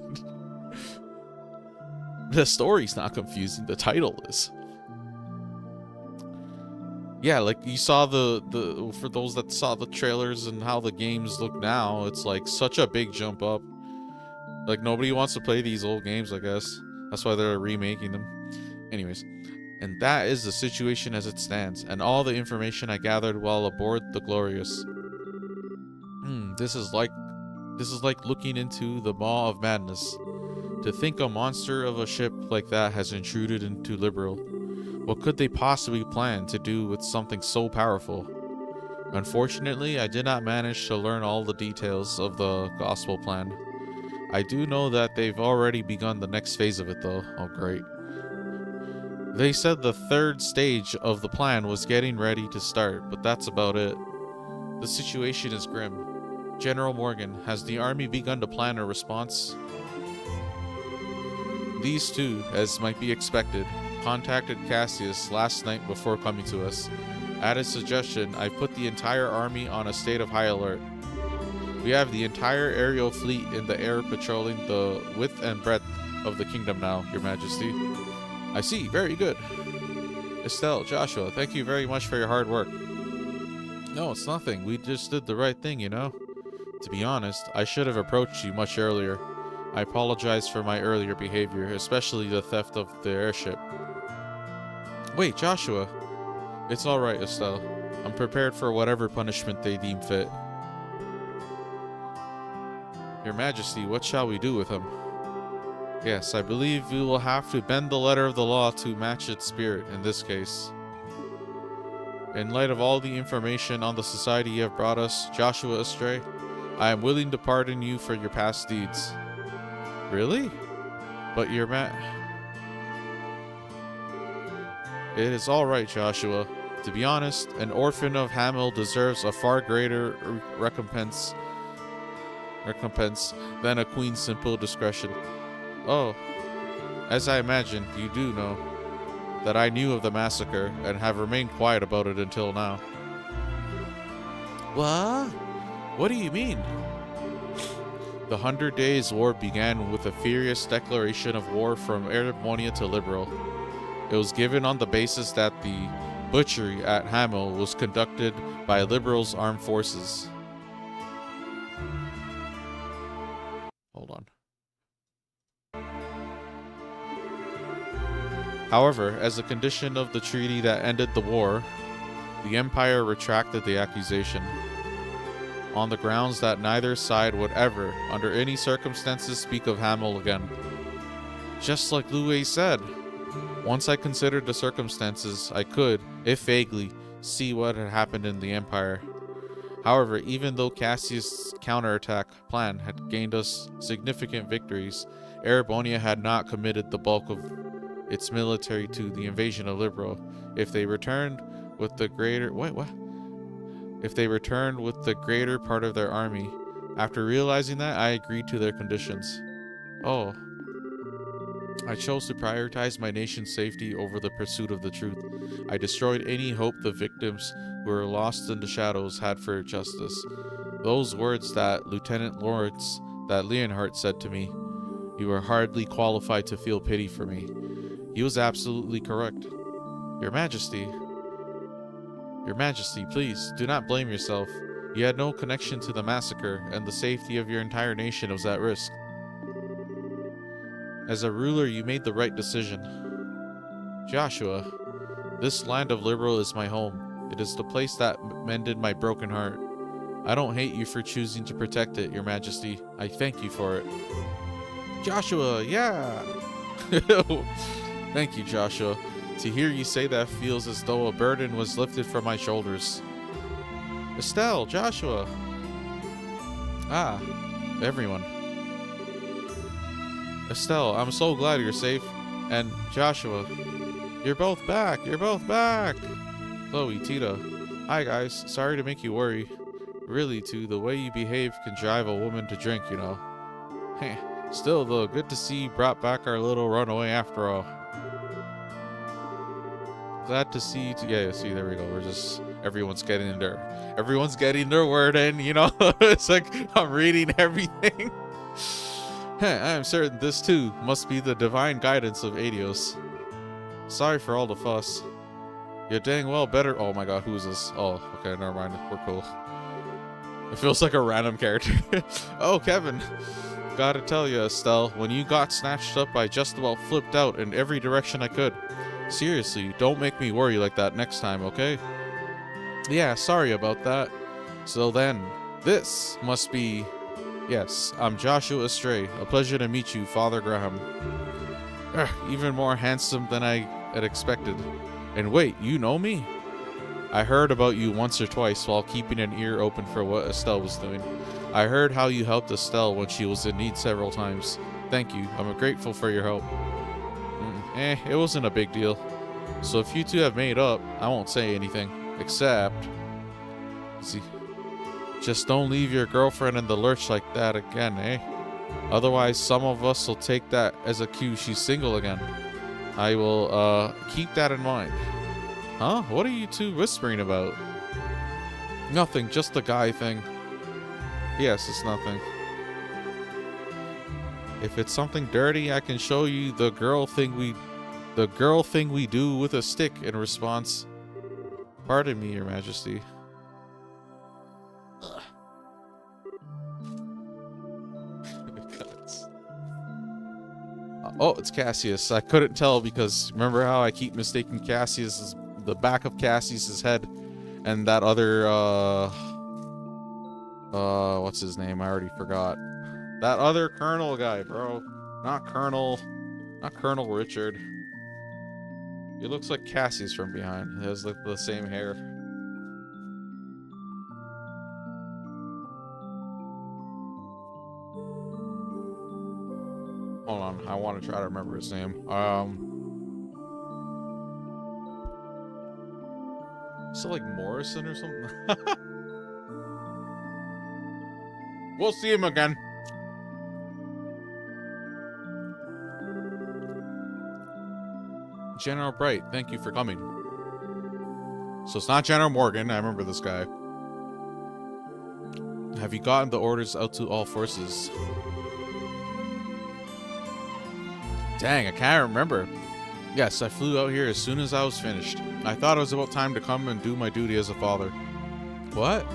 The story's not confusing, the title is. Yeah, like you saw the for those that saw the trailers and how the games look now, it's like such a big jump up. Like nobody wants to play these old games, I guess. That's why they're remaking them. Anyways, and that is the situation as it stands, and all the information I gathered while aboard the Glorious. This is like looking into the maw of madness. To think a monster of a ship like that has intruded into Liberal. What could they possibly plan to do with something so powerful? Unfortunately, I did not manage to learn all the details of the gospel plan. I do know that they've already begun the next phase of it though. Oh great. They said the 3rd stage of the plan was getting ready to start, but that's about it. The situation is grim. General Morgan, has the army begun to plan a response? These two, as might be expected, contacted Cassius last night before coming to us. At his suggestion, I put the entire army on a state of high alert. We have the entire aerial fleet in the air patrolling the width and breadth of the kingdom now, Your Majesty. I see, very good. Estelle, Joshua, thank you very much for your hard work. No, it's nothing. We just did the right thing, you know? To be honest, I should have approached you much earlier. I apologize for my earlier behavior, especially the theft of the airship. Wait, Joshua. It's alright, Estelle. I'm prepared for whatever punishment they deem fit. Your Majesty, what shall we do with him? Yes, I believe we will have to bend the letter of the law to match its spirit in this case. In light of all the information on the society you have brought us, Joshua Estray, I am willing to pardon you for your past deeds. Really? But Your It is alright, Joshua. To be honest, an orphan of Hamel deserves a far greater recompense than a queen's simple discretion. Oh, as I imagined, you do know that I knew of the massacre and have remained quiet about it until now. What? What do you mean? The 100 Days War began with a furious declaration of war from Erebonia to Liberal. It was given on the basis that the butchery at Hamel was conducted by Liberal's armed forces. Hold on. However, as a condition of the treaty that ended the war, the Empire retracted the accusation, on the grounds that neither side would ever, under any circumstances, speak of Hamel again. Just like Liu Wei said, once I considered the circumstances, I could, if vaguely, see what had happened in the Empire. However, even though Cassius' counterattack plan had gained us significant victories, Erebonia had not committed the bulk of its military to the invasion of Libro. If they returned with the greater If they returned with the greater part of their army. After realizing that, I agreed to their conditions. Oh. I chose to prioritize my nation's safety over the pursuit of the truth. I destroyed any hope the victims who were lost in the shadows had for justice. Those words that Lieutenant Lawrence, that Leonhardt said to me, "You are hardly qualified to feel pity for me." He was absolutely correct. Your Majesty, please, do not blame yourself. You had no connection to the massacre, and the safety of your entire nation was at risk. As a ruler, you made the right decision. Joshua, this land of Liberal is my home. It is the place that mended my broken heart. I don't hate you for choosing to protect it, Your Majesty. I thank you for it. Joshua, yeah! Thank you, Joshua. To hear you say that feels as though a burden was lifted from my shoulders. Estelle, Joshua. Ah, everyone. Estelle, I'm so glad you're safe. And Joshua, you're both back. Chloe, Tita. Hi guys, sorry to make you worry. Really, too, the way you behave can drive a woman to drink, you know. Heh. Still, though, good to see you brought back our little runaway after all. Glad to see you yeah, see, there we go. Everyone's getting their word in, you know. It's like I'm reading everything. I am certain this too must be the divine guidance of Adios. Sorry for all the fuss. You're dang well better. Oh my god, who's this? Oh, okay, never mind. We're cool. It feels like a random character. Oh, Kevin. Gotta tell you, Estelle, when you got snatched up, I just about flipped out in every direction I could. Seriously, don't make me worry like that next time, okay? Yeah, sorry about that. So then, this must be... Yes, I'm Joshua Estray. A pleasure to meet you, Father Graham. Even more handsome than I had expected. And wait, you know me? I heard about you once or twice while keeping an ear open for what Estelle was doing. I heard how you helped Estelle when she was in need several times. Thank you. I'm grateful for your help. It wasn't a big deal. So if you two have made up, I won't say anything. Except... See... Just don't leave your girlfriend in the lurch like that again, eh? Otherwise, some of us will take that as a cue she's single again. I will, keep that in mind. Huh? What are you two whispering about? Nothing, just the guy thing. Yes, it's nothing. If it's something dirty, I can show you the girl thing we do with a stick in response. Pardon me, Your Majesty. Oh, it's Cassius. I couldn't tell because remember how I keep mistaking Cassius, the back of Cassius's head, and that other, what's his name? I already forgot. That other Colonel guy, bro. Not Colonel Richard. He looks like Cassius from behind. He has like the same hair. Hold on, I want to try to remember his name. Is it like Morrison or something? We'll see him again. General Bright, thank you for coming. So it's not General Morgan, I remember this guy. Have you gotten the orders out to all forces? Dang, I can't remember. Yes, I flew out here as soon as I was finished. I thought it was about time to come and do my duty as a father. What?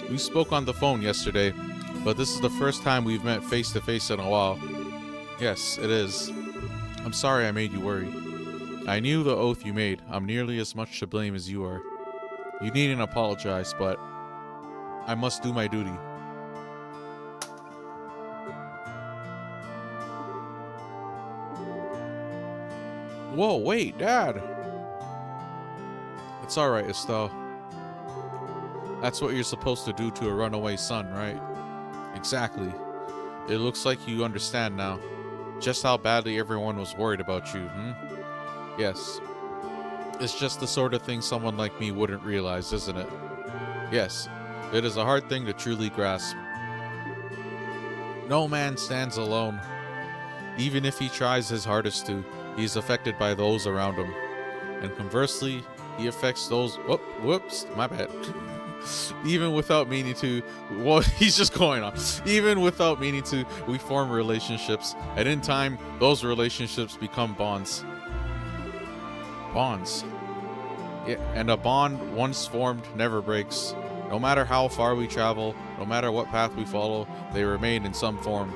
We spoke on the phone yesterday, but this is the first time we've met face to face in a while. Yes, it is. I'm sorry I made you worry. I knew the oath you made. I'm nearly as much to blame as you are. You needn't apologize, but I must do my duty. Whoa, wait, Dad! It's alright, Estelle. That's what you're supposed to do to a runaway son, right? Exactly. It looks like you understand now. Just how badly everyone was worried about you, Yes. It's just the sort of thing someone like me wouldn't realize, isn't it? Yes. It is a hard thing to truly grasp. No man stands alone. Even if he tries his hardest to, he is affected by those around him. And conversely, he affects those... Whoops, my bad. Even without meaning to... Well, he's just going on. Even without meaning to, we form relationships. And in time, those relationships become bonds. Bonds. Yeah, and a bond once formed never breaks. No matter how far we travel, no matter what path we follow, they remain in some form.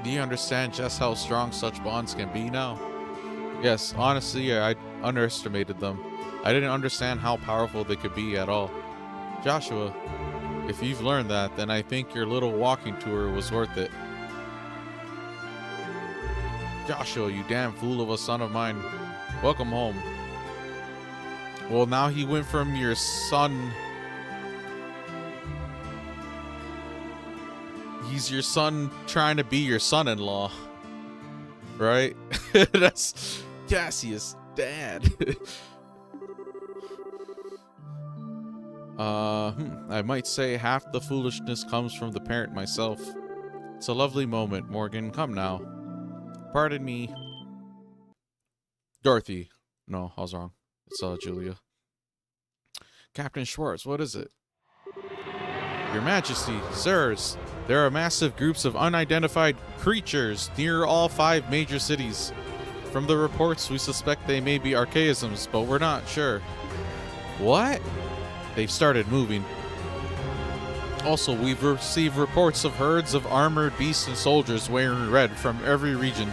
Do you understand just how strong such bonds can be now? Yes, honestly, I underestimated them. I didn't understand how powerful they could be at all. Joshua, if you've learned that, then I think your little walking tour was worth it. Joshua, you damn fool of a son of mine. Welcome home. Well, now he went from your son... He's your son trying to be your son-in-law. Right? That's Cassius' dad. I might say half the foolishness comes from the parent myself. It's a lovely moment, Morgan. Come now. Pardon me. Dorothy. No, I was wrong. It's Julia. Captain Schwartz, what is it? Your Majesty, sirs, there are massive groups of unidentified creatures near all 5 major cities. From the reports, we suspect they may be archaisms, but we're not sure. What? They've started moving. Also, we've received reports of herds of armored beasts and soldiers wearing red from every region.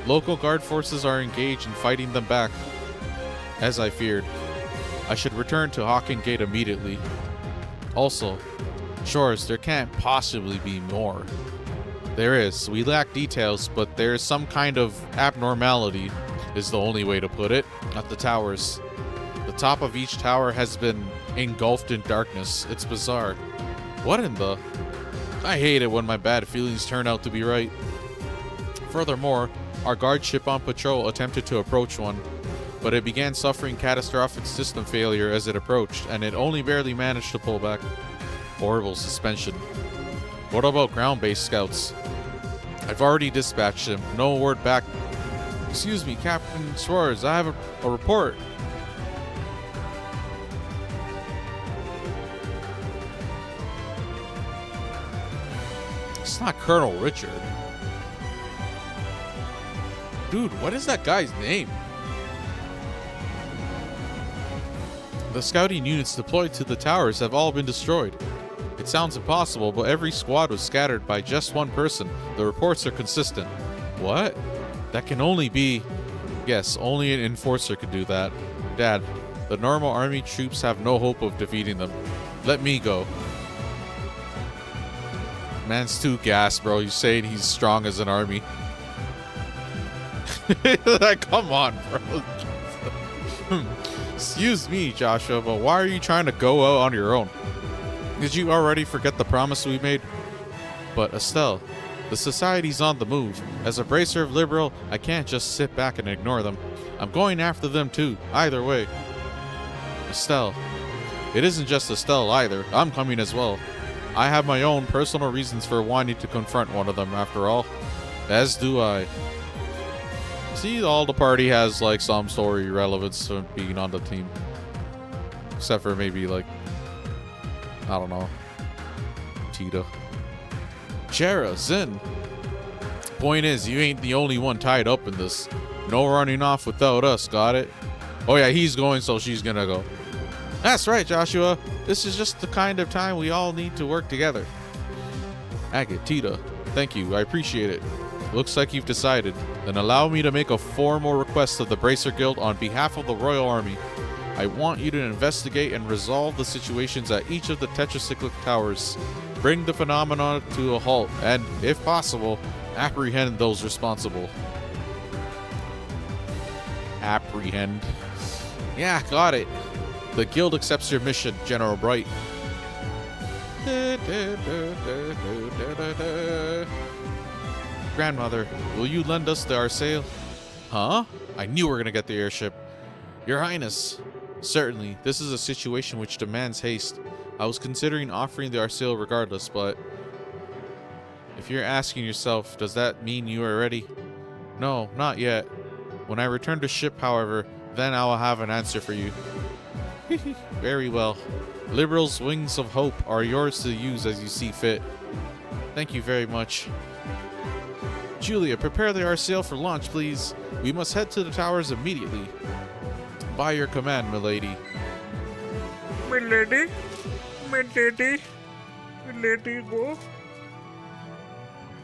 Local guard forces are engaged in fighting them back. As I feared. I should return to Hawking Gate immediately. Also, Shores, there can't possibly be more. There is. We lack details, but there is some kind of abnormality, is the only way to put it, at the towers. The top of each tower has been engulfed in darkness. It's bizarre. What in the... I hate it when my bad feelings turn out to be right. Furthermore, our guard ship on patrol attempted to approach one, but it began suffering catastrophic system failure as it approached, and it only barely managed to pull back. Horrible suspension. What about ground-based scouts? I've already dispatched them. No word back. Excuse me, Captain Schwartz, I have a report. It's not Colonel Richard. Dude, what is that guy's name? The scouting units deployed to the towers have all been destroyed. It sounds impossible, but every squad was scattered by just one person. The reports are consistent. What? That can only be... Yes, only an enforcer could do that. Dad, the normal army troops have no hope of defeating them. Let me go. Man's too gassed, bro. He's saying he's strong as an army. Like, come on, bro. Excuse me, Joshua, but why are you trying to go out on your own? Did you already forget the promise we made? But Estelle, the society's on the move. As a bracer of liberal, I can't just sit back and ignore them. I'm going after them too, either way. Estelle. It isn't just Estelle either. I'm coming as well. I have my own personal reasons for wanting to confront one of them, after all. As do I. See, all the party has, like, some story relevance to being on the team. Except for maybe, like, I don't know, Tita. Jera, Zin. Point is, you ain't the only one tied up in this. No running off without us, got it? Oh yeah, he's going, so she's gonna go. That's right, Joshua. This is just the kind of time we all need to work together. Agate, Tita, thank you. I appreciate it. Looks like you've decided. Then allow me to make a formal request of the Bracer Guild on behalf of the Royal Army. I want you to investigate and resolve the situations at each of the tetracyclic towers. Bring the phenomenon to a halt and, if possible, apprehend those responsible. Apprehend. Yeah, got it. The guild accepts your mission, General Bright. Grandmother, will you lend us the Arsail? Huh? I knew we were gonna get the airship. Your Highness. Certainly, this is a situation which demands haste. I was considering offering the Arsail regardless, but if you're asking yourself, does that mean you are ready? No, not yet. When I return to ship, however, then I will have an answer for you. Very well. Liberal's wings of hope are yours to use as you see fit. Thank you very much. Julia, prepare the Arsail for launch, please. We must head to the towers immediately. By your command, milady. Milady? Milady? Milady, go.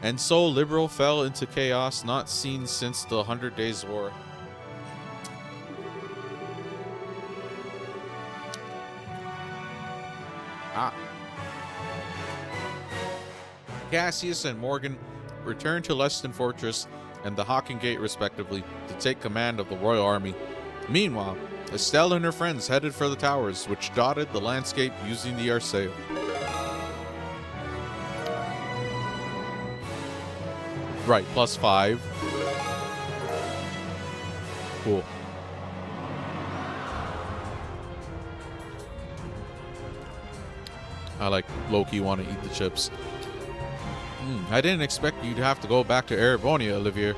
And so Liberal fell into chaos not seen since the 100 Days War. Cassius and Morgan returned to Leston Fortress and the Hawking Gate respectively to take command of the Royal Army. Meanwhile, Estelle and her friends headed for the towers, which dotted the landscape using the Arsail. Right, +5. Cool. I like low-key want to eat the chips. I didn't expect you to have to go back to Erebonia, Olivier.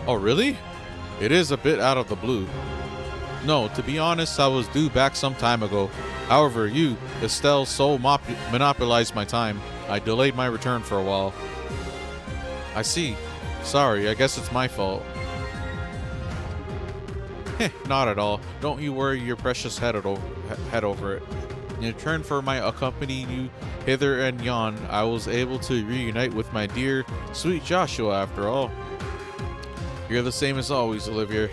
Oh, really? It is a bit out of the blue. No, to be honest, I was due back some time ago. However, you, Estelle, so monopolized my time. I delayed my return for a while. I see. Sorry, I guess it's my fault. Not at all. Don't you worry your precious head over it. In return for my accompanying you hither and yon, I was able to reunite with my dear, sweet Joshua after all. You're the same as always, Olivier.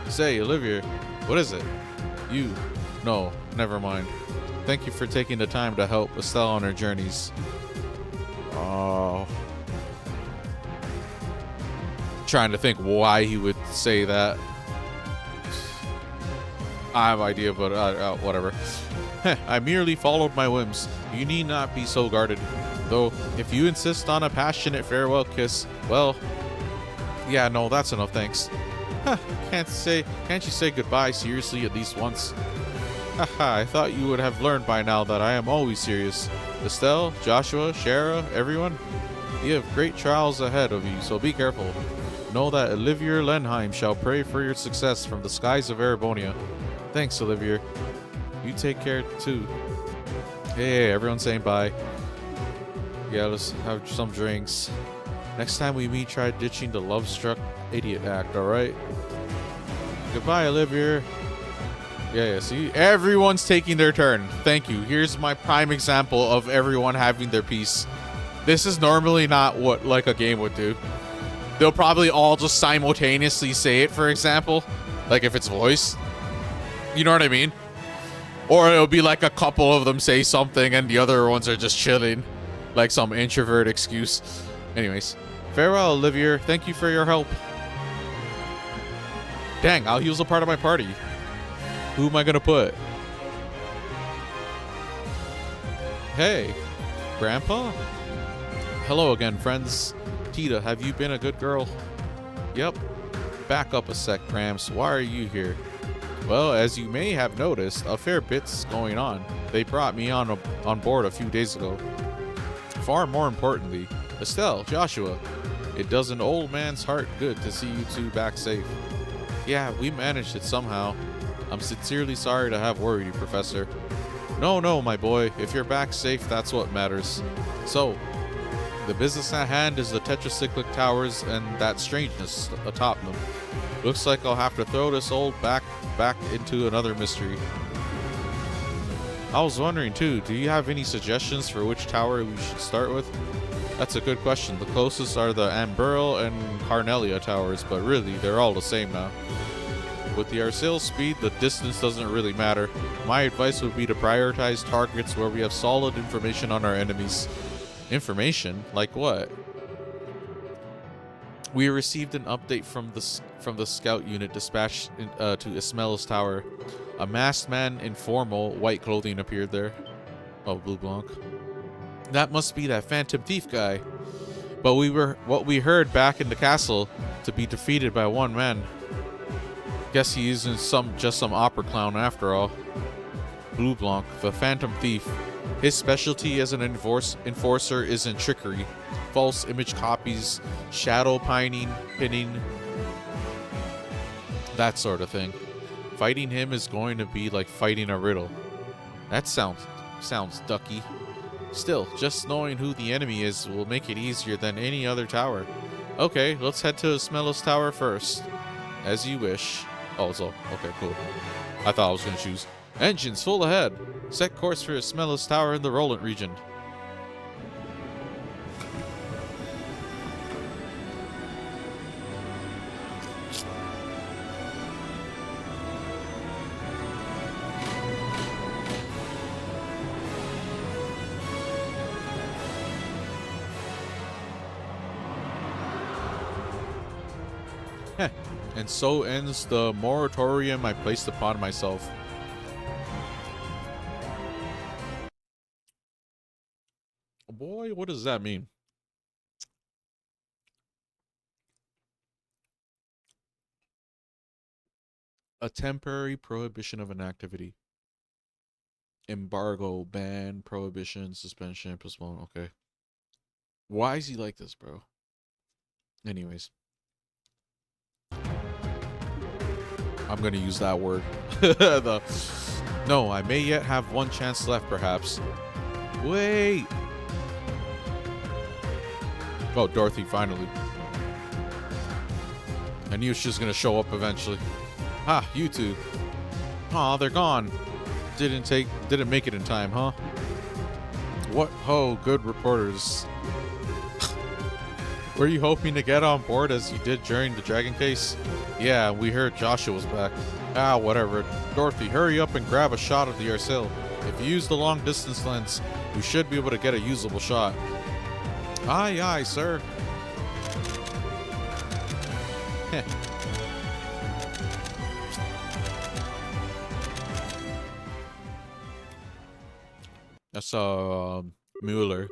Say, Olivier, what is it? You. No, never mind. Thank you for taking the time to help Estelle on her journeys. Oh. Trying to think why he would say that. I have idea, but whatever. I merely followed my whims. You need not be so guarded. Though, if you insist on a passionate farewell kiss, well, yeah, no, that's enough, thanks. Can't you say goodbye seriously at least once? Haha, I thought you would have learned by now that I am always serious. Estelle, Joshua, Shara, everyone, you have great trials ahead of you, so be careful. Know that Olivier Lenheim shall pray for your success from the skies of Erebonia. Thanks, Olivier. You take care too. Hey, everyone's saying bye. Yeah, let's have some drinks. Next time we meet, try ditching the love-struck idiot act, alright? Goodbye, Olivier. Yeah, see? Everyone's taking their turn. Thank you. Here's my prime example of everyone having their piece. This is normally not what, like, a game would do. They'll probably all just simultaneously say it, for example. Like, if it's voice. You know what I mean? Or it'll be like a couple of them say something and the other ones are just chilling. Like some introvert excuse. Anyways. Farewell, Olivier. Thank you for your help. Dang, Al-Heel's a part of my party. Who am I gonna put? Hey, Grandpa? Hello again, friends. Tita, have you been a good girl? Yep. Back up a sec, Gramps. Why are you here? Well, as you may have noticed, a fair bit's going on. They brought me on board a few days ago. Far more importantly, Estelle, Joshua, it does an old man's heart good to see you two back safe. Yeah, we managed it somehow. I'm sincerely sorry to have worried you, Professor. No, my boy. If you're back safe, that's what matters. So, the business at hand is the tetracyclic towers and that strangeness atop them. Looks like I'll have to throw this old back into another mystery. I was wondering too, do you have any suggestions for which tower we should start with? That's a good question. The closest are the Amberl and Carnelia towers, but really, they're all the same now. With the Arsail speed, the distance doesn't really matter. My advice would be to prioritize targets where we have solid information on our enemies. Information? Like what? We received an update from the scout unit dispatched to Ismail's tower. A masked man in formal white clothing appeared there. Oh, Blue Blanc. That must be that phantom thief guy. But what we heard back in the castle to be defeated by one man. Guess he isn't just some opera clown after all. Blue Blanc, the phantom thief. His specialty as an enforcer is in trickery, false image copies, shadow pinning, that sort of thing. Fighting him is going to be like fighting a riddle. That sounds ducky. Still, just knowing who the enemy is will make it easier than any other tower. Okay, let's head to Ismail's tower first. As you wish. Oh, so, okay, cool. I thought I was going to choose. Engines full ahead. Set course for Ismail's tower in the Roland region. Heh. And so ends the moratorium I placed upon myself. Boy, what does that mean? A temporary prohibition of an activity. Embargo, ban, prohibition, suspension, postpone. Okay. Why is he like this, bro? Anyways. I'm gonna use that word. No, I may yet have one chance left, perhaps. Wait! Oh, Dorothy, finally. I knew she was gonna show up eventually. Ah, you two. Aw, they're gone. Didn't make it in time, huh? What ho, good reporters. Were you hoping to get on board as you did during the Dragon case? Yeah, we heard Joshua was back. Ah, whatever. Dorothy, hurry up and grab a shot of the Arsail. If you use the long distance lens, we should be able to get a usable shot. Aye, aye, sir. Heh. That's Mueller.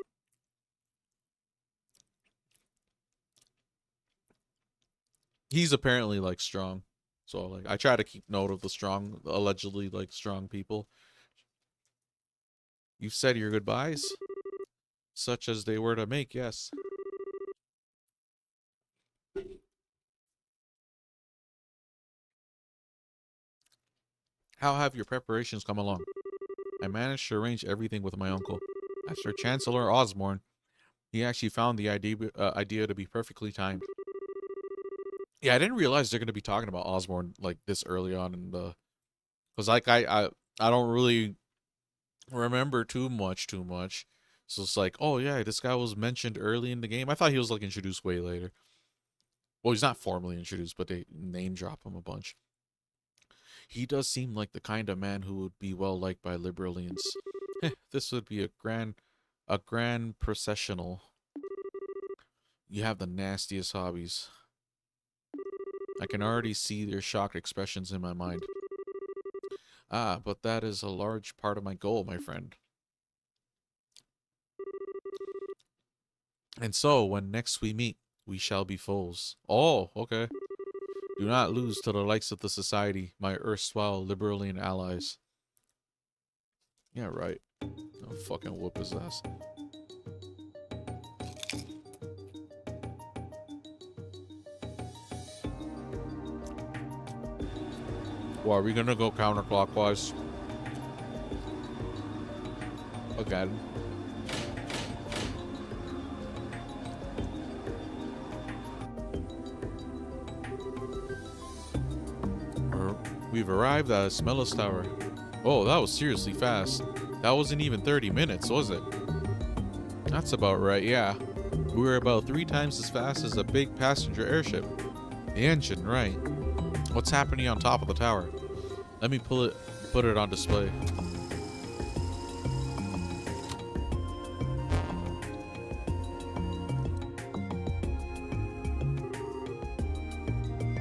He's apparently like strong, so like I try to keep note of the strong, allegedly like strong people. You said your goodbyes, such as they were to make. Yes. How have your preparations come along? I managed to arrange everything with my uncle. As for Chancellor Osborne, he actually found the idea to be perfectly timed. Yeah, I didn't realize they're going to be talking about Osborne like this early on in the, because like I don't really remember too much. So it's like, oh yeah, this guy was mentioned early in the game. I thought he was like introduced way later. Well, he's not formally introduced, but they name drop him a bunch. He does seem like the kind of man who would be well liked by Liberalians. This would be a grand processional. You have the nastiest hobbies. I can already see their shocked expressions in my mind. Ah, but that is a large part of my goal, my friend. And so, when next we meet, we shall be foes. Oh, okay. Do not lose to the likes of the society, my erstwhile Liberalian allies. Yeah, right. I'll fucking whoop his ass. Well, are we gonna go counterclockwise? Again. We've arrived at Ismail's Tower. Oh, that was seriously fast. That wasn't even 30 minutes, was it? That's about right, yeah. We were about 3 times as fast as a big passenger airship. The engine, right. What's happening on top of the tower? Let me put it on display.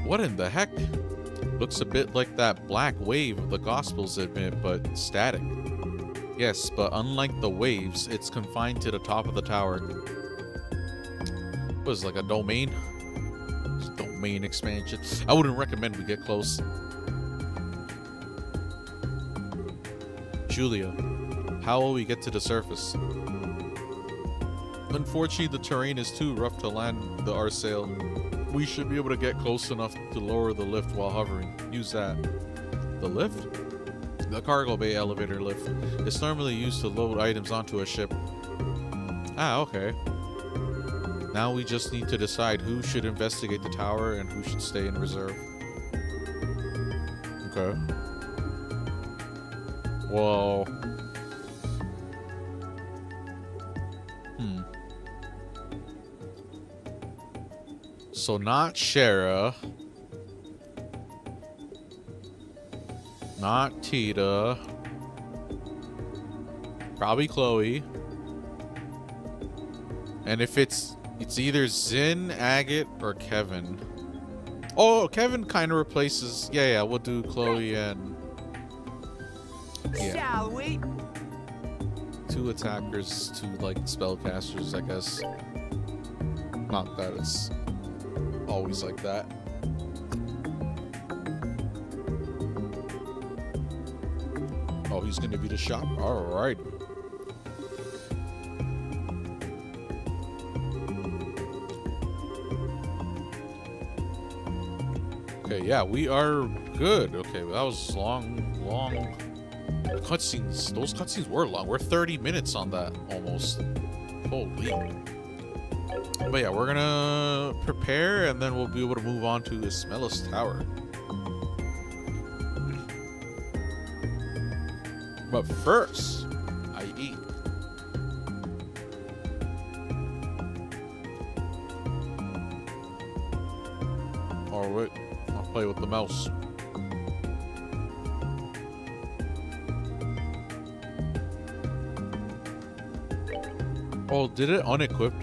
What in the heck? Looks a bit like that black wave the Gospels admit, but static. Yes, but unlike the waves, it's confined to the top of the tower. What is it, like a domain? Domain expansion. I wouldn't recommend we get close. Julia, how will we get to the surface? Unfortunately, the terrain is too rough to land our sail. We should be able to get close enough to lower the lift while hovering. Use that. The lift? The cargo bay elevator lift. It's normally used to load items onto a ship. Ah, okay. Now we just need to decide who should investigate the tower and who should stay in reserve. Okay. Well... So not Shara. Not Tita. Probably Chloe. And if it's either Zin, Agate, or Kevin. Oh, Kevin kind of replaces... Yeah, we'll do Chloe and... Yeah. Shall we? 2 attackers, 2 like spellcasters, I guess. Not that it's always like that. Oh, he's gonna be the shop. All right. Okay, yeah, we are good. Okay, that was long. The cutscenes, those cutscenes were long. We're 30 minutes on that almost. Holy. But yeah, we're gonna prepare and then we'll be able to move on to Ismelis Tower. But first, I eat. Alright, I'll play with the mouse. Oh, did it unequipped?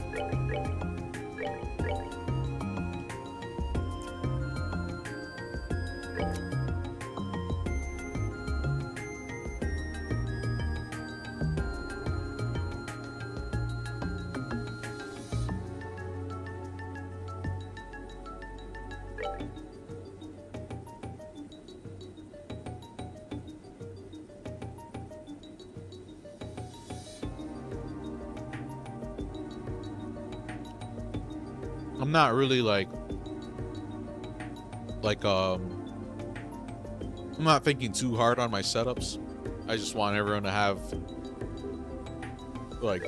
I'm not really I'm not thinking too hard on my setups. I just want everyone to have like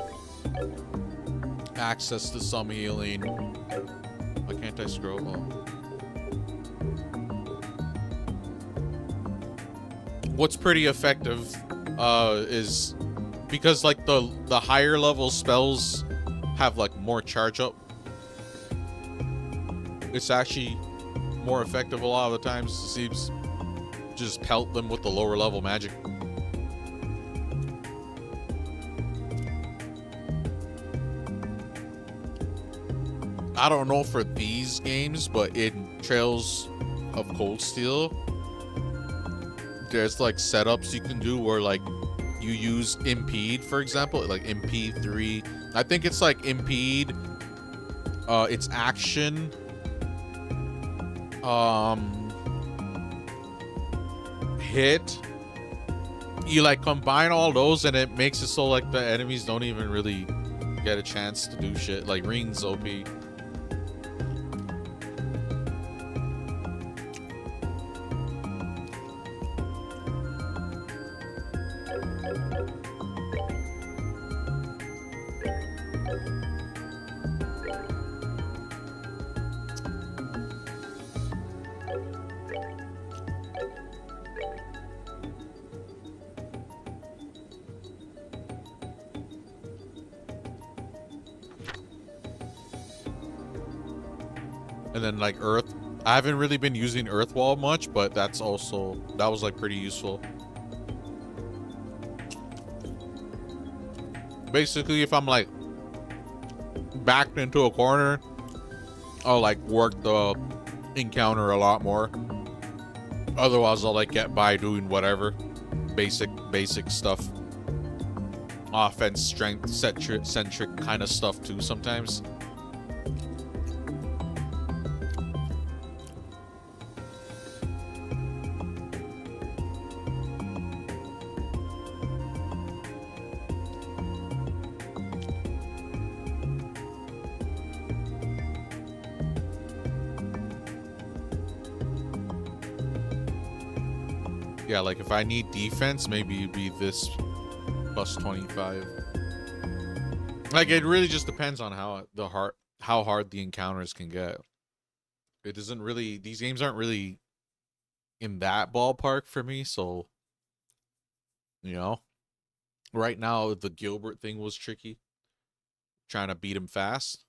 access to some healing. Why can't I scroll? Oh. What's pretty effective is because like the higher level spells have like more charge up. It's actually more effective a lot of the times. It seems just pelt them with the lower level magic. I don't know for these games, but in Trails of Cold Steel, there's like setups you can do where like you use Impede, for example, like Impede 3. I think it's like Impede, it's action, hit. You like combine all those and it makes it so like the enemies don't even really get a chance to do shit. Like Ring's OP. And then like Earth. I haven't really been using Earth Wall much, but that was like pretty useful. Basically, if I'm like backed into a corner, I'll like work the encounter a lot more. Otherwise, I'll like get by doing whatever basic stuff. Offense, strength, centric kind of stuff too sometimes. Yeah, like if I need defense, maybe it'd be this plus 25. Like it really just depends on how hard the encounters can get. It doesn't really, these games aren't really in that ballpark for me, so you know. Right now the Gilbert thing was tricky. Trying to beat him fast.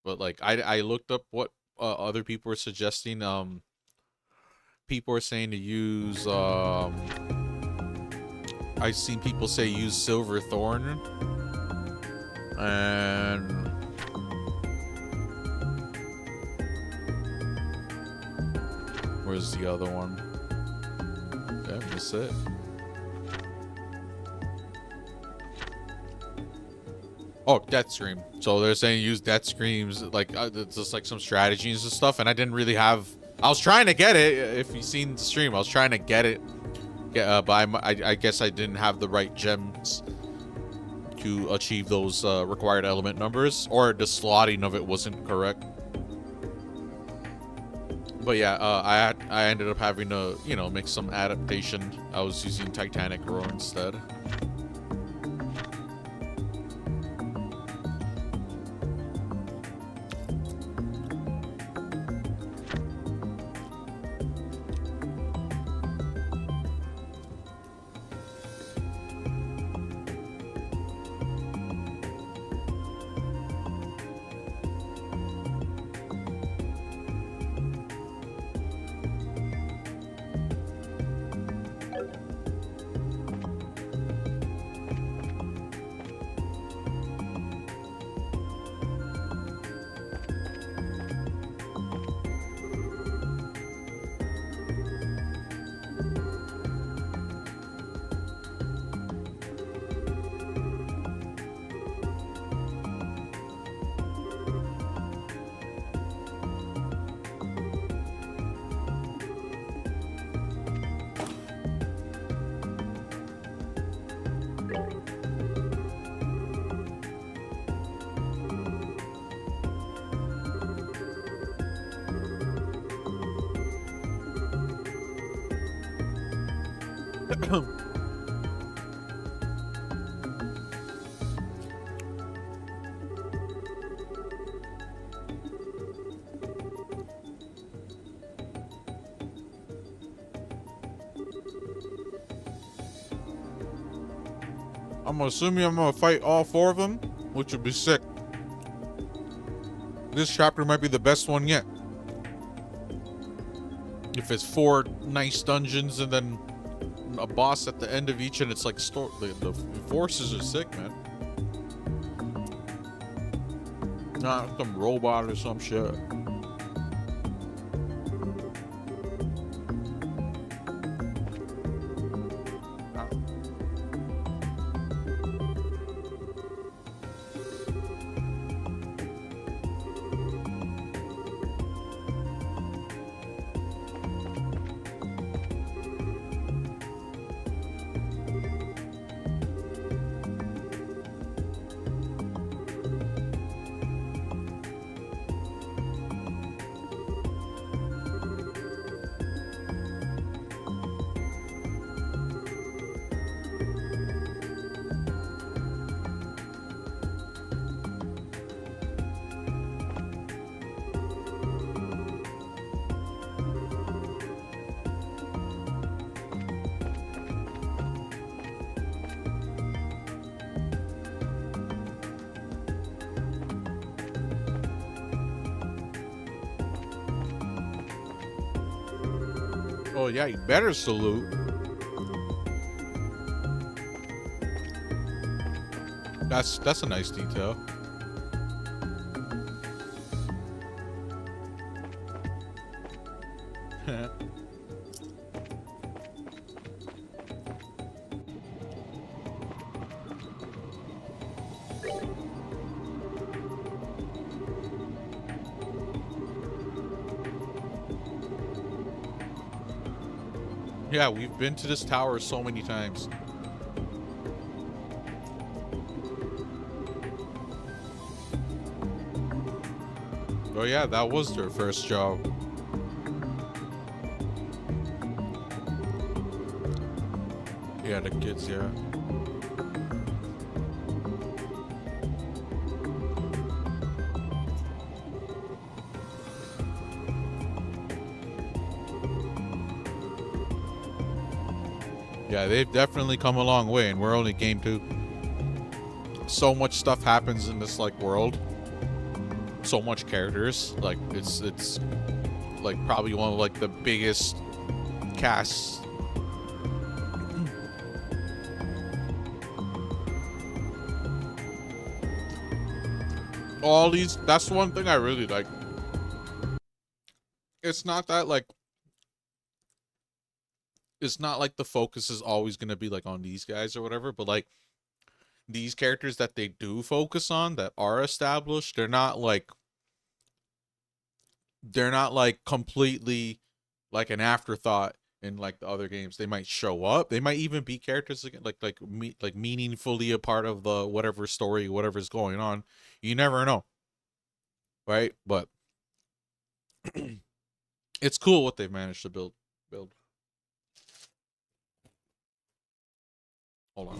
But like I looked up what other people were suggesting. People are saying to use I've seen people say use Silver Thorn, and where's the other one? Yeah, that's it. Oh, Death Scream. So they're saying use Death Screams, like it's just like some strategies and stuff, and I didn't really have. I was trying to get it. If you've seen the stream, I was trying to get it. But I guess I didn't have the right gems to achieve those required element numbers, or the slotting of it wasn't correct. But yeah, I ended up having to, you know, make some adaptation. I was using Titanic Roar instead. I'm assuming I'm gonna fight all 4 of them, which would be sick. This chapter might be the best one yet. If it's 4 nice dungeons and then a boss at the end of each, and it's like the forces are sick, man. Not some robot or some shit. Oh yeah, you better salute. That's a nice detail. Yeah, we've been to this tower so many times. Oh yeah, that was their first job. Yeah, the kids, yeah. Yeah, they've definitely come a long way, and we're only game 2. So much stuff happens in this like world. So much characters. Like it's like probably one of like the biggest casts. All these, that's one thing I really like. It's not that like it's not like the focus is always going to be like on these guys or whatever, but like these characters that they do focus on that are established, they're not like completely like an afterthought in like the other games. They might show up, they might even be characters again, like meaningfully a part of the whatever story, whatever's going on. You never know, right? But it's cool what they've managed to build. Hold on.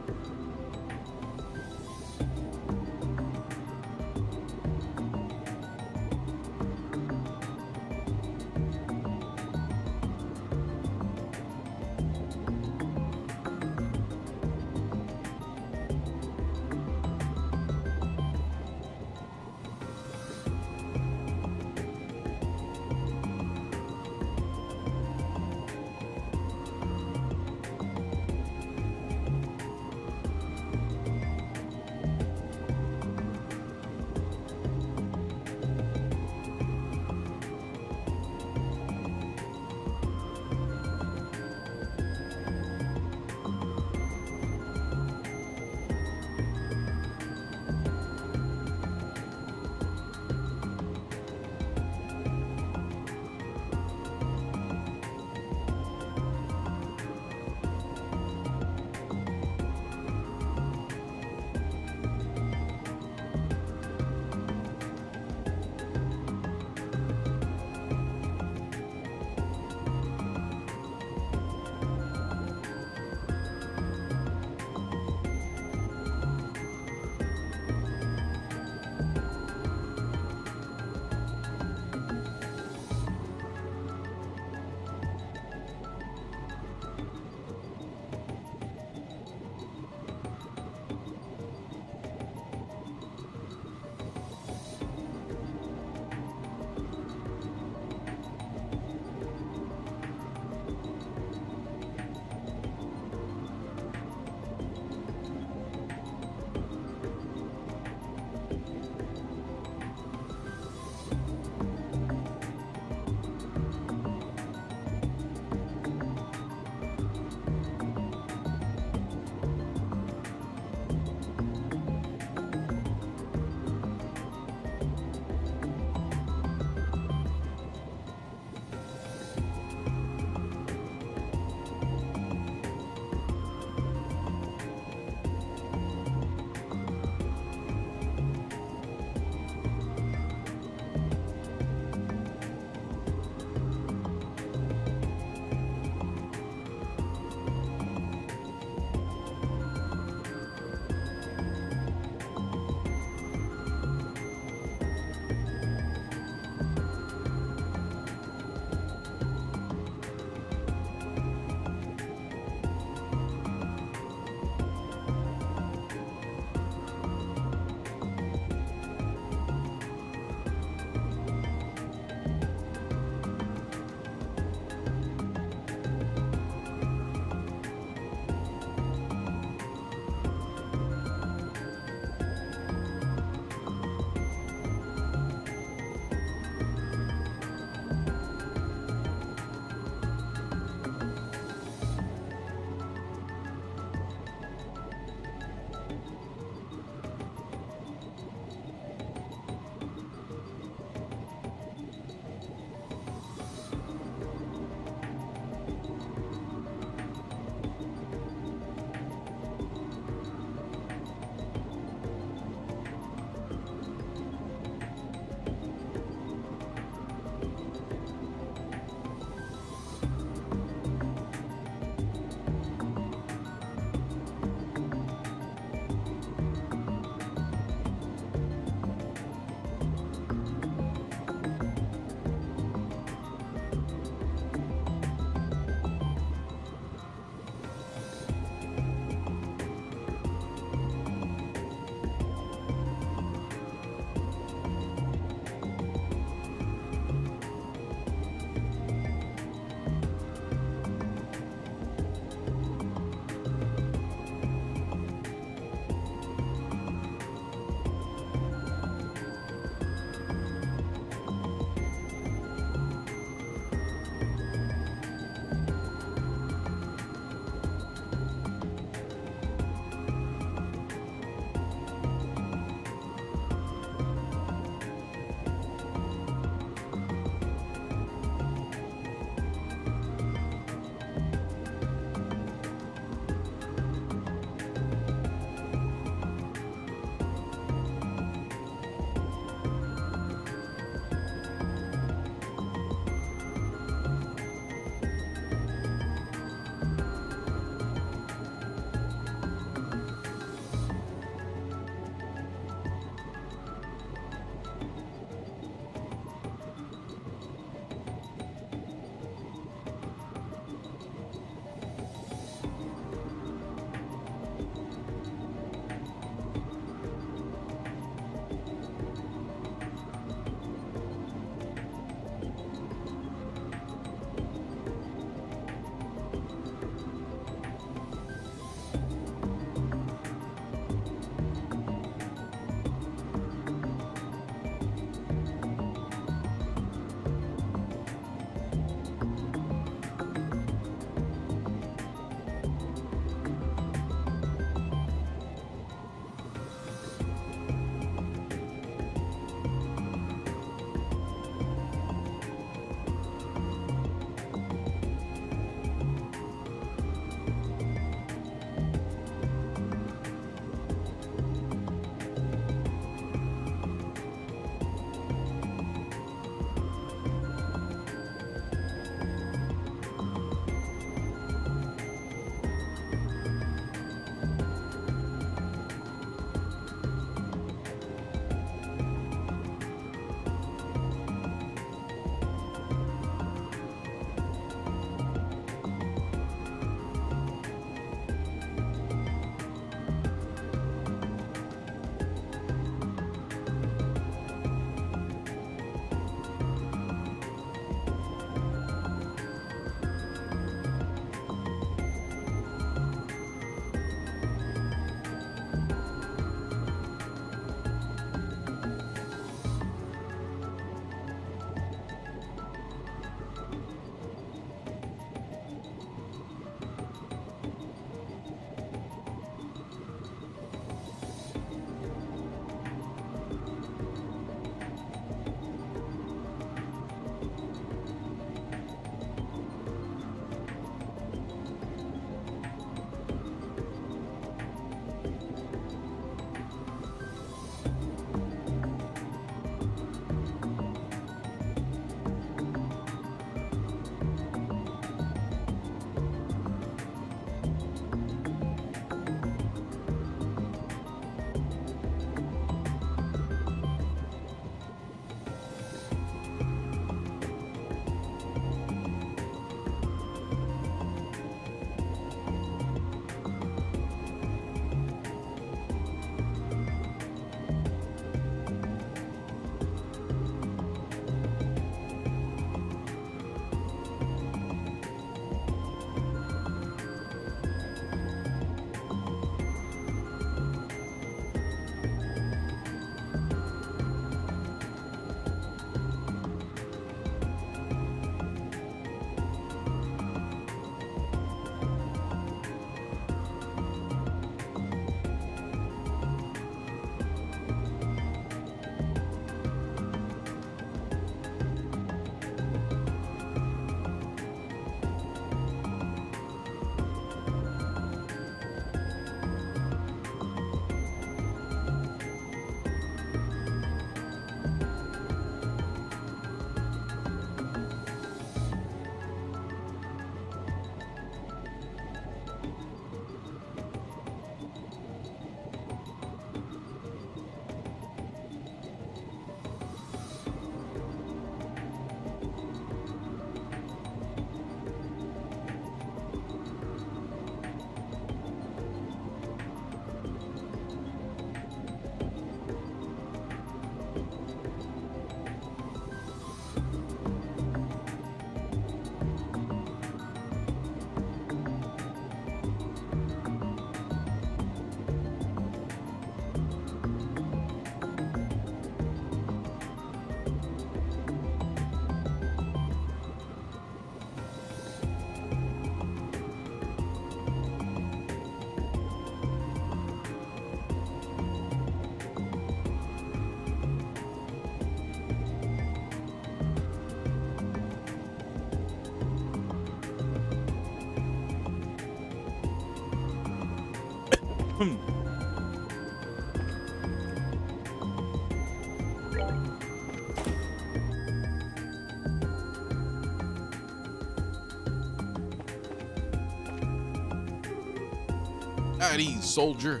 At ease, soldier.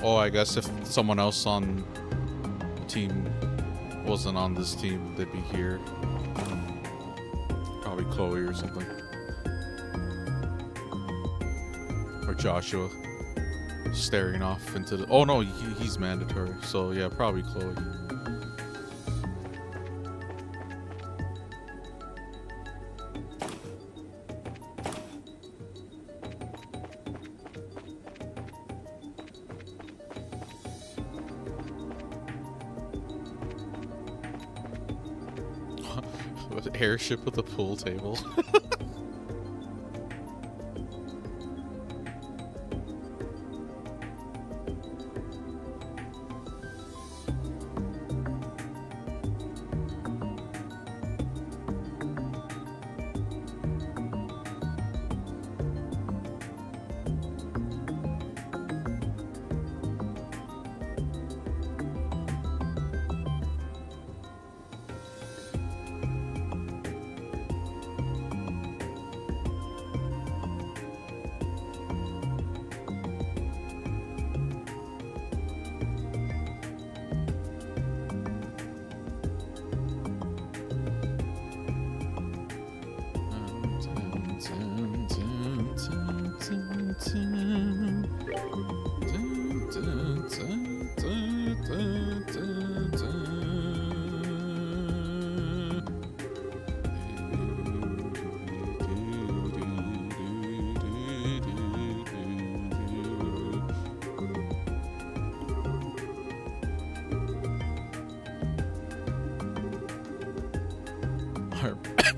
Oh, I guess if someone else on the team wasn't on this team, they'd be here. Probably Chloe or something. Or Joshua. Staring off into the... Oh no, he's mandatory. So yeah, probably Chloe. Airship with a pool table.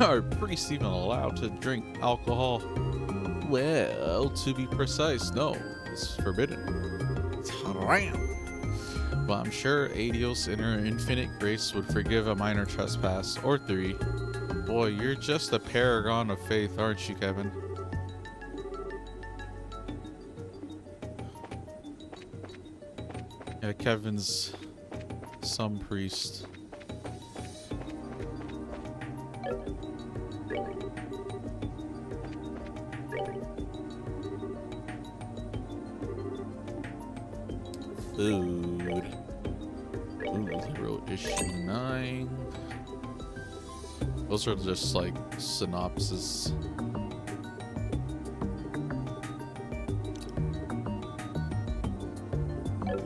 Are priests even allowed to drink alcohol? Well, to be precise, no. It's forbidden. It's haram. But I'm sure Adios in her infinite grace would forgive a minor trespass, or 3. Boy, you're just a paragon of faith, aren't you, Kevin? Yeah, Kevin's some priest. Food. Ooh, he wrote issue 9. Those are just like synopsis.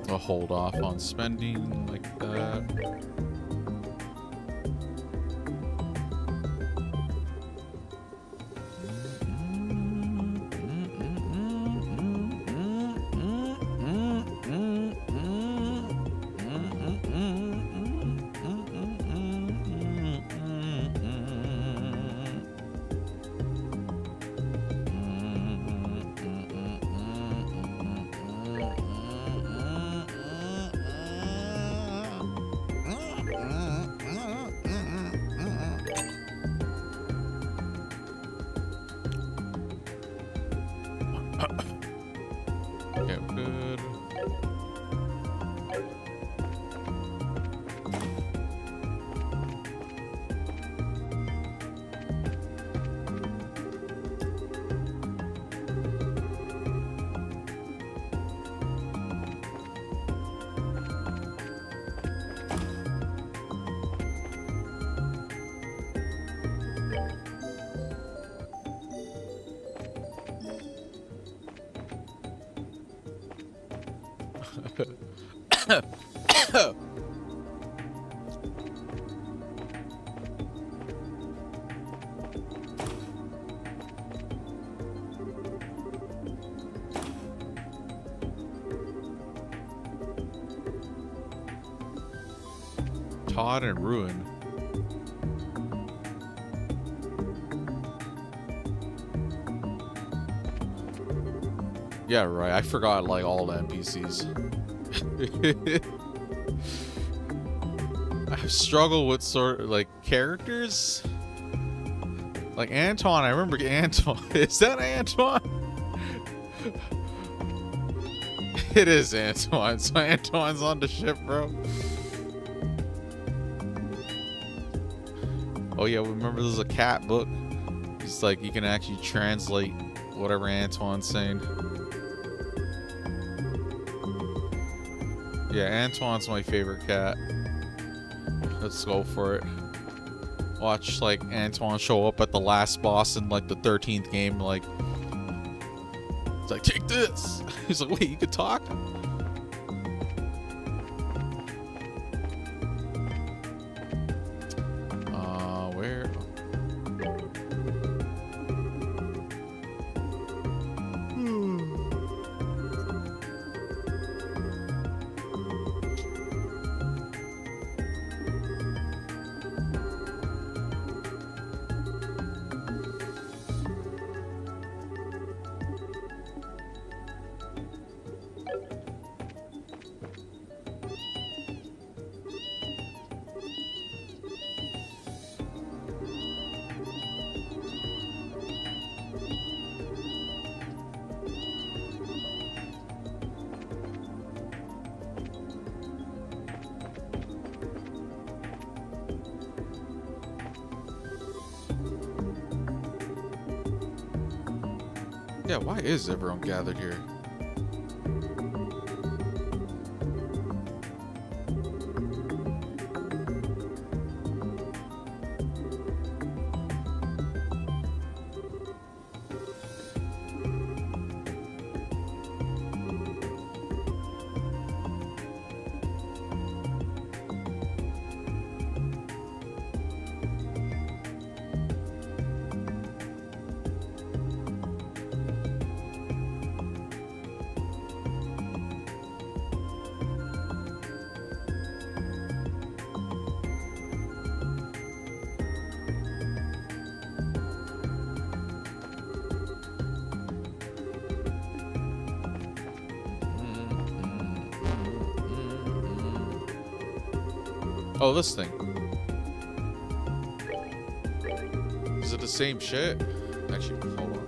A hold off on spending like that. Okay, good. Todd and Ruin. Yeah, right. I forgot like all the NPCs. struggle with sort of like characters. Like Antoine, I remember Antoine. Is that Antoine? It is Antoine. So Antoine's on the ship, bro. Oh yeah, remember there's a cat book. It's like you can actually translate whatever Antoine's saying. Yeah, Antoine's my favorite cat. Let's go for it. Watch like Antoine show up at the last boss in like the 13th game, like it's like, take this. He's like, wait, you could talk? Where? Yeah, why is everyone gathered here? Oh, this thing. Is it the same shit? Actually, hold on.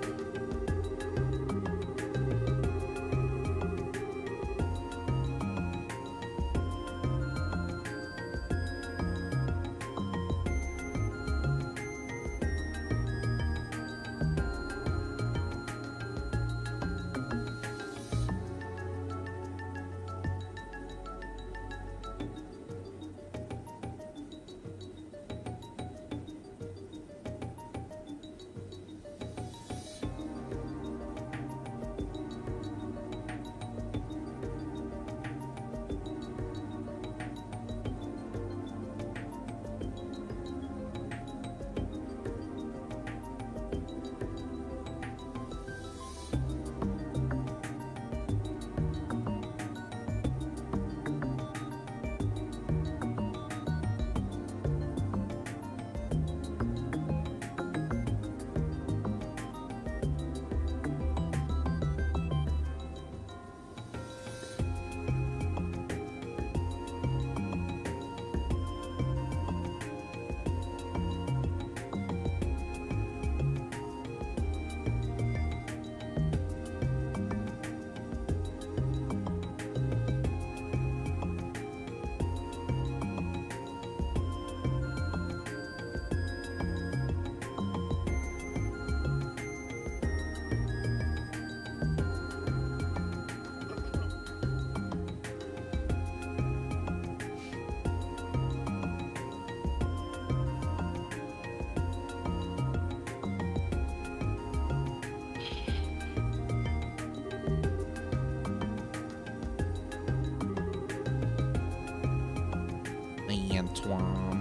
Antoine.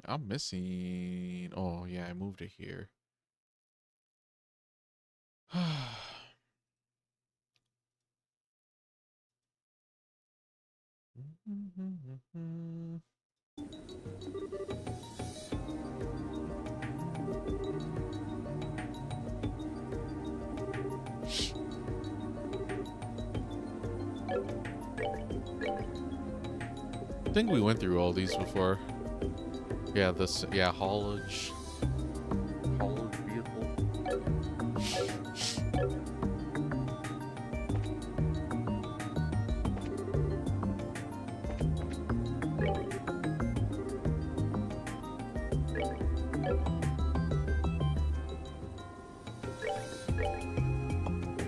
I'm missing. Oh, yeah, I moved it here. I think we went through all these before. Yeah, this, yeah, haulage vehicle.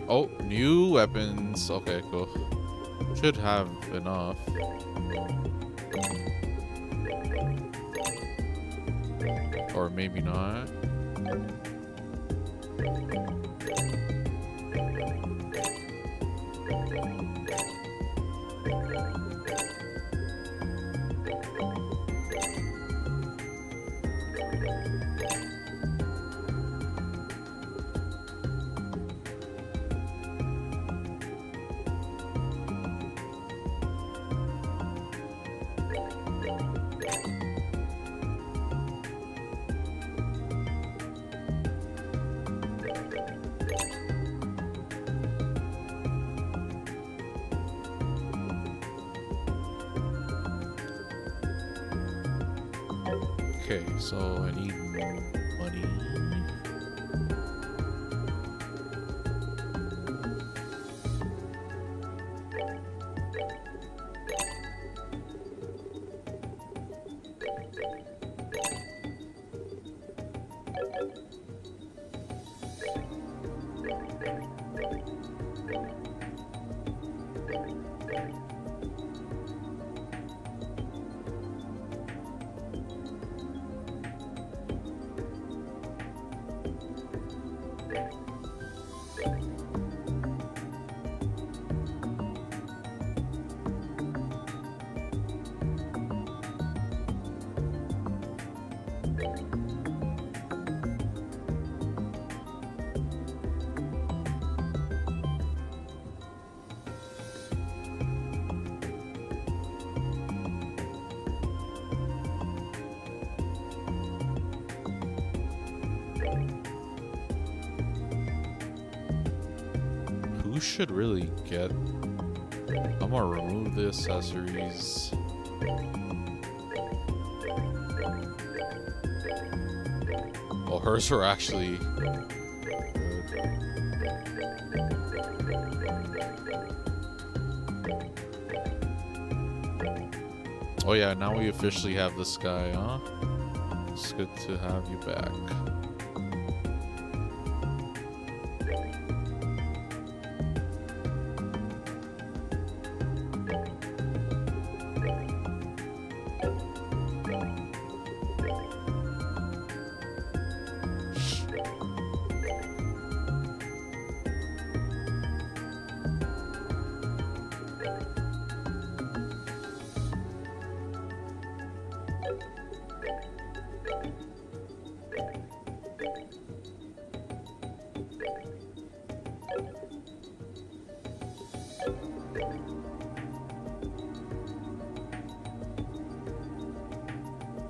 Oh, new weapons. Okay, cool. Should have enough. Or maybe not. Okay, so I need money. Who should really get? I'm gonna remove the accessories. Well, hers are actually good. Oh yeah, now we officially have this guy, huh? It's good to have you back.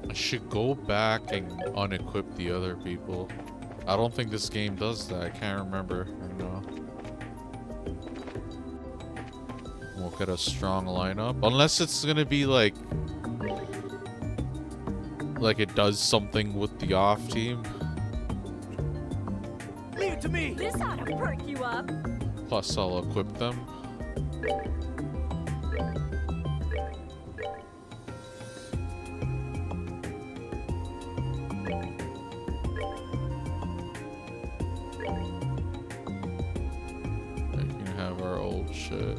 I should go back and unequip the other people. I don't think this game does that. I can't remember right now. We'll get a strong lineup. Unless it's gonna be like it does something with the off team. Leave it to me! This ought to perk you up. Plus I'll equip them. You can have our old shit.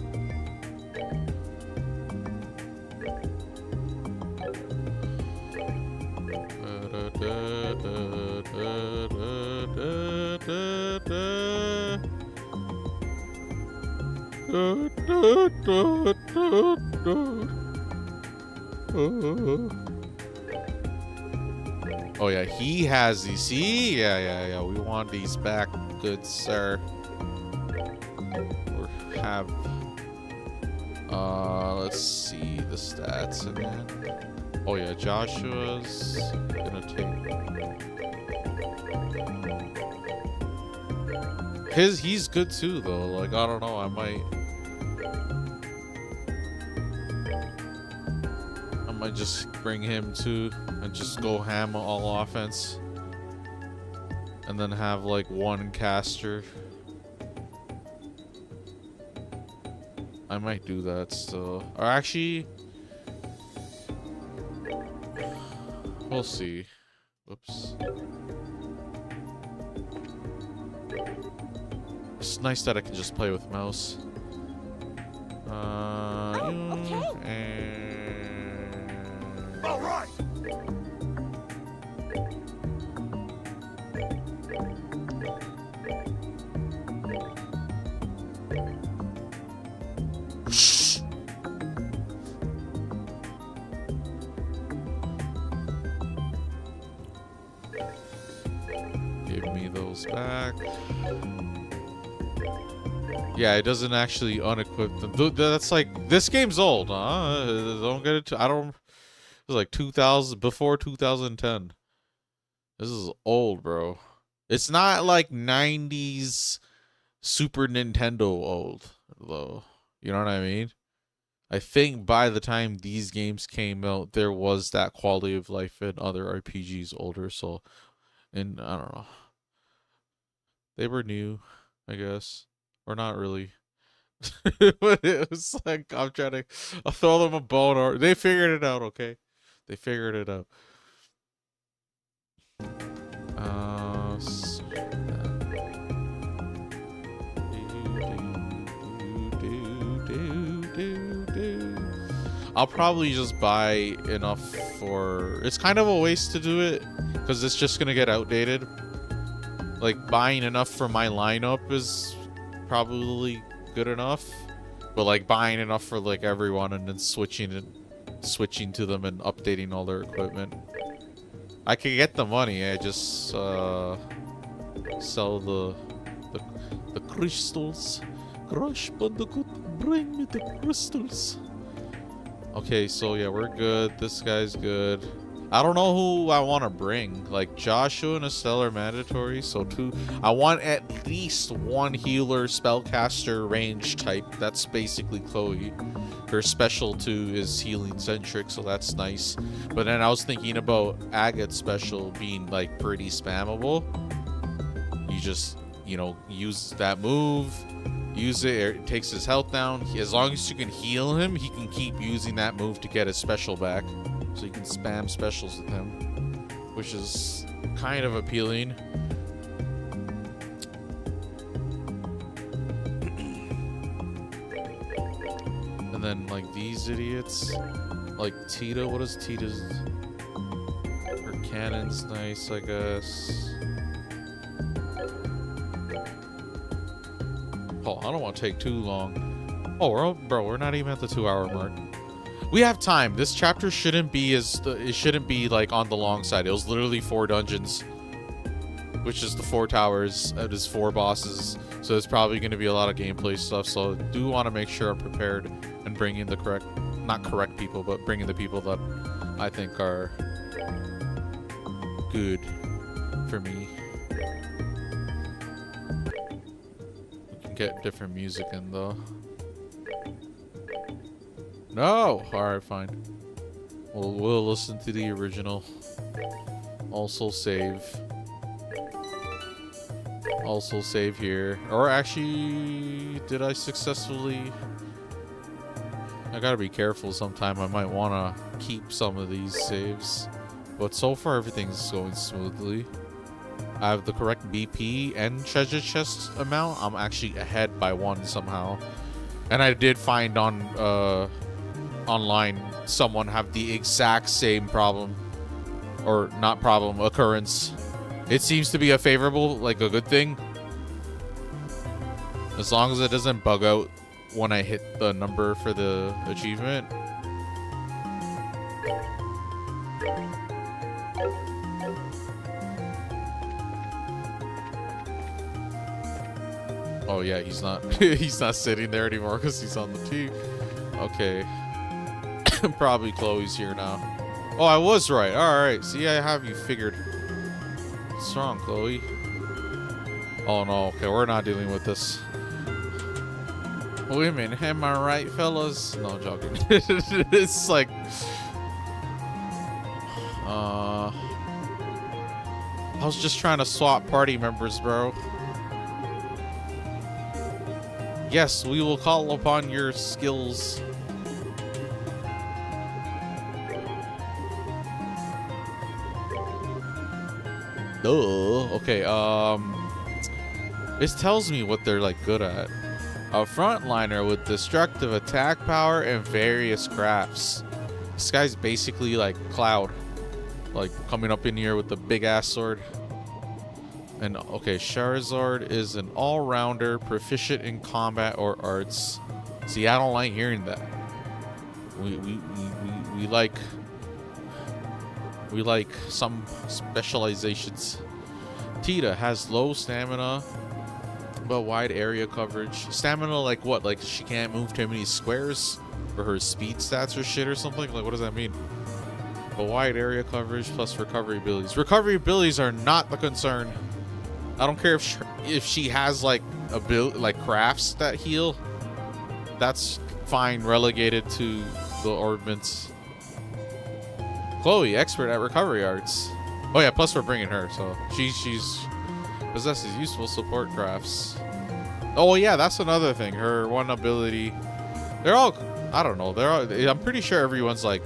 Oh yeah, he has these. See? Yeah. We want these back, good sir. Or have. Let's see the stats again. Oh yeah, Joshua's gonna take. He's good too though. Like I don't know, I might. might just bring him too and just go ham all offense. And then have like one caster. I might do that still. Or actually, we'll see. Whoops. It's nice that I can just play with mouse. And... All right. Give me those back. Yeah, it doesn't actually unequip them. That's like, this game's old, huh? Don't get it to, I don't, it was like 2000, before 2010. This is old, bro. It's not like 90s Super Nintendo old, though. You know what I mean? I think by the time these games came out, there was that quality of life in other RPGs older, so, and I don't know. They were new, I guess. Or not really. But it was like, I'm trying to, I'll throw them a bone, or they figured it out, okay? They figured it out. I'll probably just buy enough for, it's kind of a waste to do it because it's just gonna get outdated. Like, buying enough for my lineup is probably good enough, but like buying enough for like everyone and then switching to them and updating all their equipment. I could get the money. I just sell the crystals. Crush Bandicoot, bring me the crystals. Okay, so yeah, we're good. This guy's good. I don't know who I want to bring. Like, Joshua and Estelle are mandatory, so I want at least one healer, spellcaster, range type. That's basically Chloe. Her special 2 is healing centric, so that's nice. But then I was thinking about Agate's special being like pretty spammable. You just, you know, use that move, use it, it takes his health down. As long as you can heal him, he can keep using that move to get his special back. So you can spam specials with him, which is kind of appealing. And then like these idiots, like Tita. What is Tita's? Her cannon's nice, I guess. Oh, I don't want to take too long. Oh, we're not even at the 2-hour mark. We have time. This chapter shouldn't be it shouldn't be like on the long side. It was literally 4 dungeons, which is the 4 towers. It is 4 bosses, so it's probably going to be a lot of gameplay stuff. So I do want to make sure I'm prepared and bring in the not correct people, but bring in the people that I think are good for me. We can get different music in though. No! Alright, fine. We'll listen to the original. Also save. Also save here. Or actually, did I successfully... I gotta be careful sometime. I might want to keep some of these saves. But so far, everything's going smoothly. I have the correct BP and treasure chest amount. I'm actually ahead by 1 somehow. And I did find on... online someone have the exact same problem, or not problem, occurrence. It seems to be a favorable, like a good thing, as long as it doesn't bug out when I hit the number for the achievement. Oh yeah, he's not he's not sitting there anymore because he's on the team. Okay. Probably Chloe's here now. Oh, I was right. Alright, see, I have you figured. What's wrong, Chloe? Oh no, okay, we're not dealing with this. Women, am I right, fellas? No, I'm joking. It's like... I was just trying to swap party members, bro. Yes, we will call upon your skills. Duh. Okay, this tells me what they're like good at. A frontliner with destructive attack power and various crafts. This guy's basically like Cloud. Like coming up in here with the big ass sword. And okay, Charizard is an all-rounder, proficient in combat or arts. See, I don't like hearing that. We like some specializations. Tita has low stamina, but wide area coverage. Stamina like what? Like she can't move too many squares? Or her speed stats or shit or something? Like what does that mean? But wide area coverage plus recovery abilities. Recovery abilities are not the concern. I don't care if she has like crafts that heal. That's fine, relegated to the ordnance. Chloe, expert at recovery arts. Oh yeah, plus we're bringing her, so she's possesses useful support crafts. Oh yeah, that's another thing. Her one ability. They're all, I don't know. They're all, I'm pretty sure everyone's like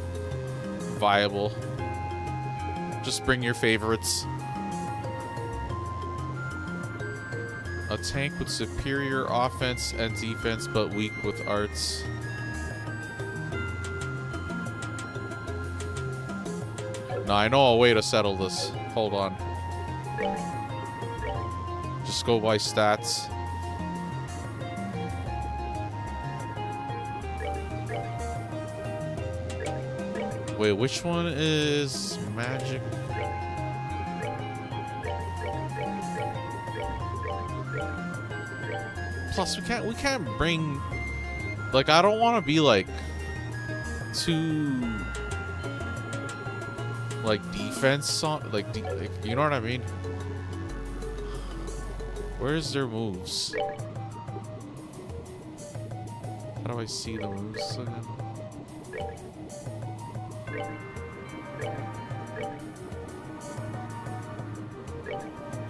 viable. Just bring your favorites. A tank with superior offense and defense, but weak with arts. Now I know a way to settle this. Hold on. Just go by stats. Wait, which one is magic? Plus, we can't bring, like, I don't want to be like too like defense on, like, you know what I mean? Where's their moves? How do I see the moves again?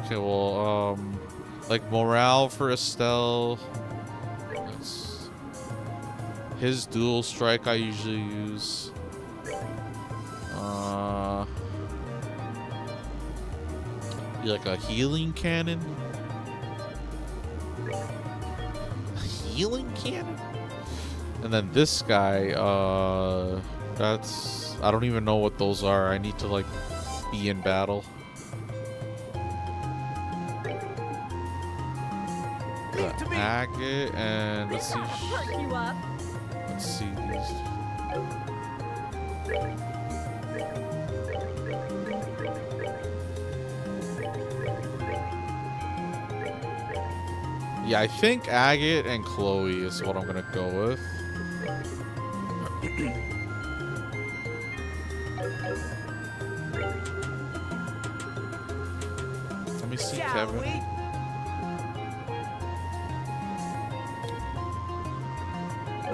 Okay, well, like morale for Estelle. That's his dual strike I usually use. Like a healing cannon. A healing cannon? And then this guy, that's, I don't even know what those are. I need to like be in battle. Agate and let's see. Let's see these. Yeah, I think Agate and Chloe is what I'm gonna go with. Let me see Kevin.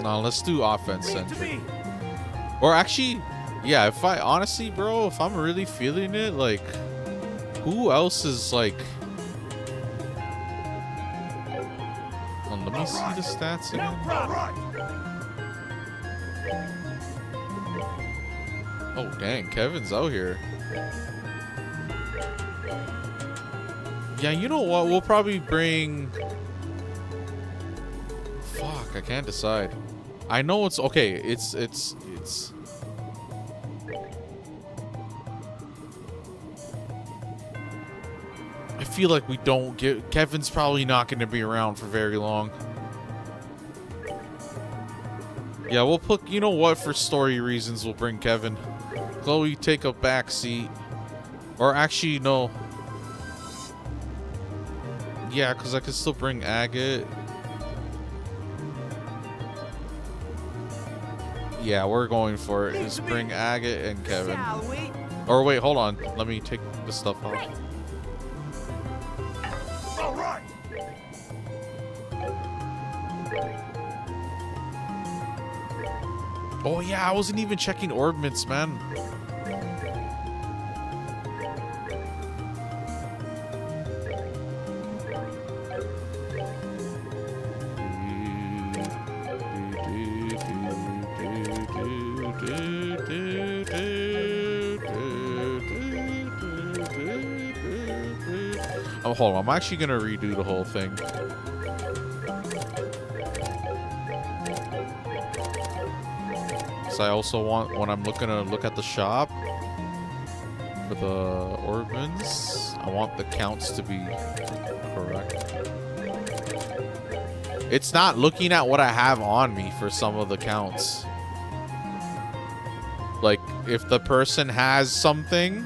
No, let's do offense centric. Or actually, yeah, if I honestly, bro, if I'm really feeling it, like, who else is like? Let me see the stats again. Oh dang, Kevin's out here. Yeah, you know what? We'll probably bring. Fuck, I can't decide. I know it's okay. It's. I feel like we don't get. Kevin's probably not going to be around for very long. Yeah, we'll put. You know what? For story reasons, we'll bring Kevin. Chloe, take a back seat. Or actually, no. Yeah, because I could still bring Agate. Yeah, we're going for it. Just bring Agate and Kevin. Or wait, hold on. Let me take the stuff off. All right. Oh yeah, I wasn't even checking ordnance, man. hold on. I'm actually gonna redo the whole thing. So I also want, when I'm looking to look at the shop for the organs, I want the counts to be correct. It's not looking at what I have on me for some of the counts. Like, if the person has something,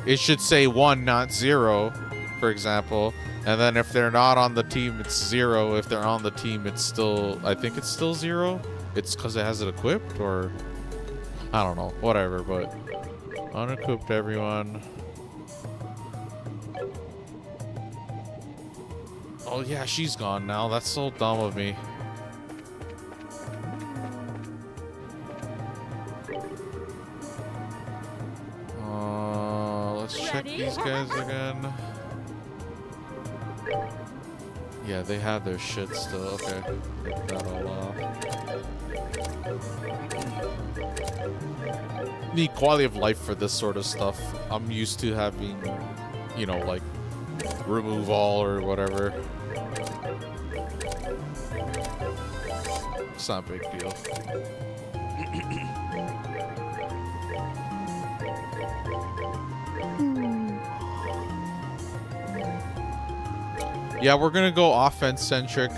it should say 1, not 0, for example. And then if they're not on the team, it's 0. If they're on the team, it's still... I think it's still 0. It's because it has it equipped, or... I don't know. Whatever, but... Unequipped, everyone. Oh, yeah, she's gone now. That's so dumb of me. Let's check these guys again. Yeah, they have their shit still. Okay. Take that all off. Need quality of life for this sort of stuff. I'm used to having, you know, like, remove all or whatever. It's not a big deal. Yeah, we're gonna go offense-centric.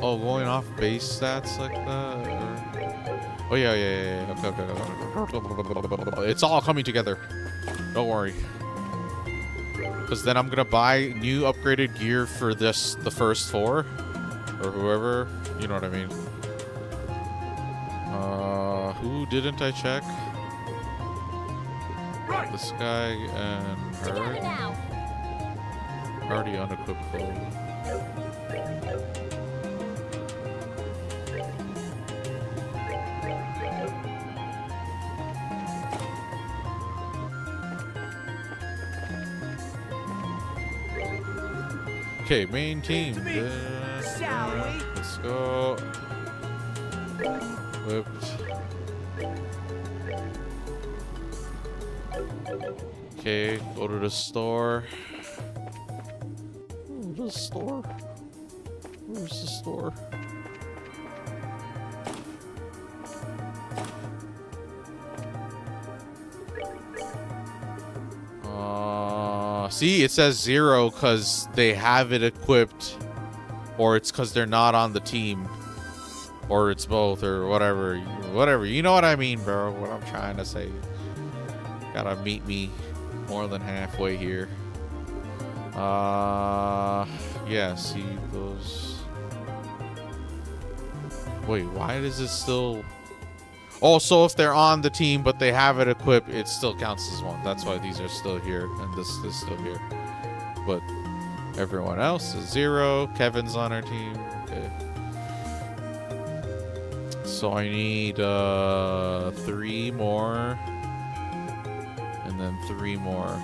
Oh, going off base stats like that? Or... Oh, yeah. Okay. It's all coming together. Don't worry. Because then I'm gonna buy new upgraded gear for the first 4. Or whoever. You know what I mean. Who didn't I check? This guy and her. Already unequipped though. Okay, main team. Let's go. Whipped. Okay, go to the store. The store? Where's the store? See, it says 0 because they have it equipped, or it's because they're not on the team, or it's both, or whatever. Whatever. You know what I mean, bro? What I'm trying to say. Gotta meet me more than halfway here. Yeah, see those. Wait, why does it still... Oh, so if they're on the team but they have it equipped, it still counts as 1. That's why these are still here and this is still here. But everyone else is 0. Kevin's on our team. Okay. So I need 3 more. And then 3 more.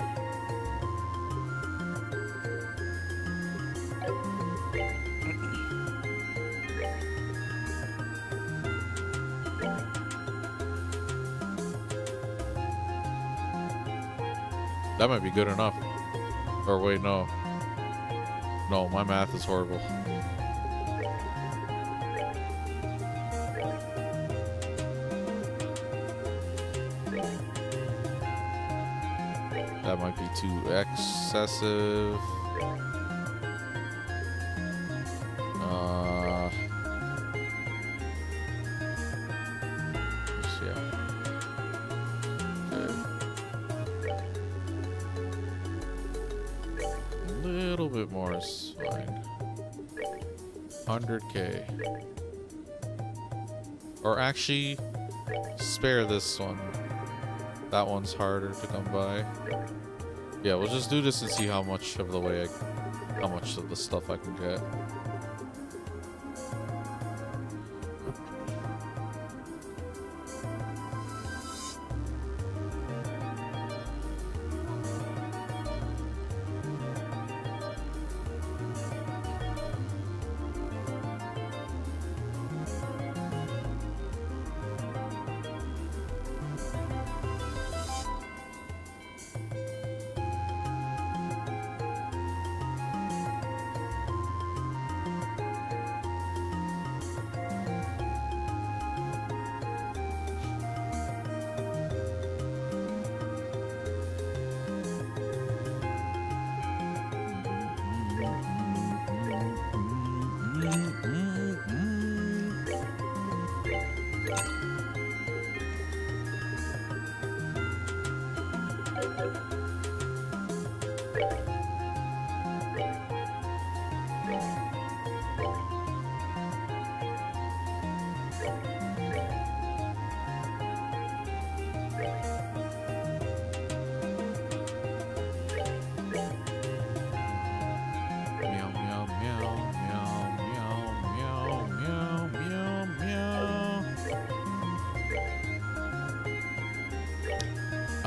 That might be good enough. Or wait, no. No, my math is horrible. That might be too excessive. Bit more is fine. 100K. Or actually, spare this one. That one's harder to come by. Yeah, we'll just do this and see how much of the way how much of the stuff I can get.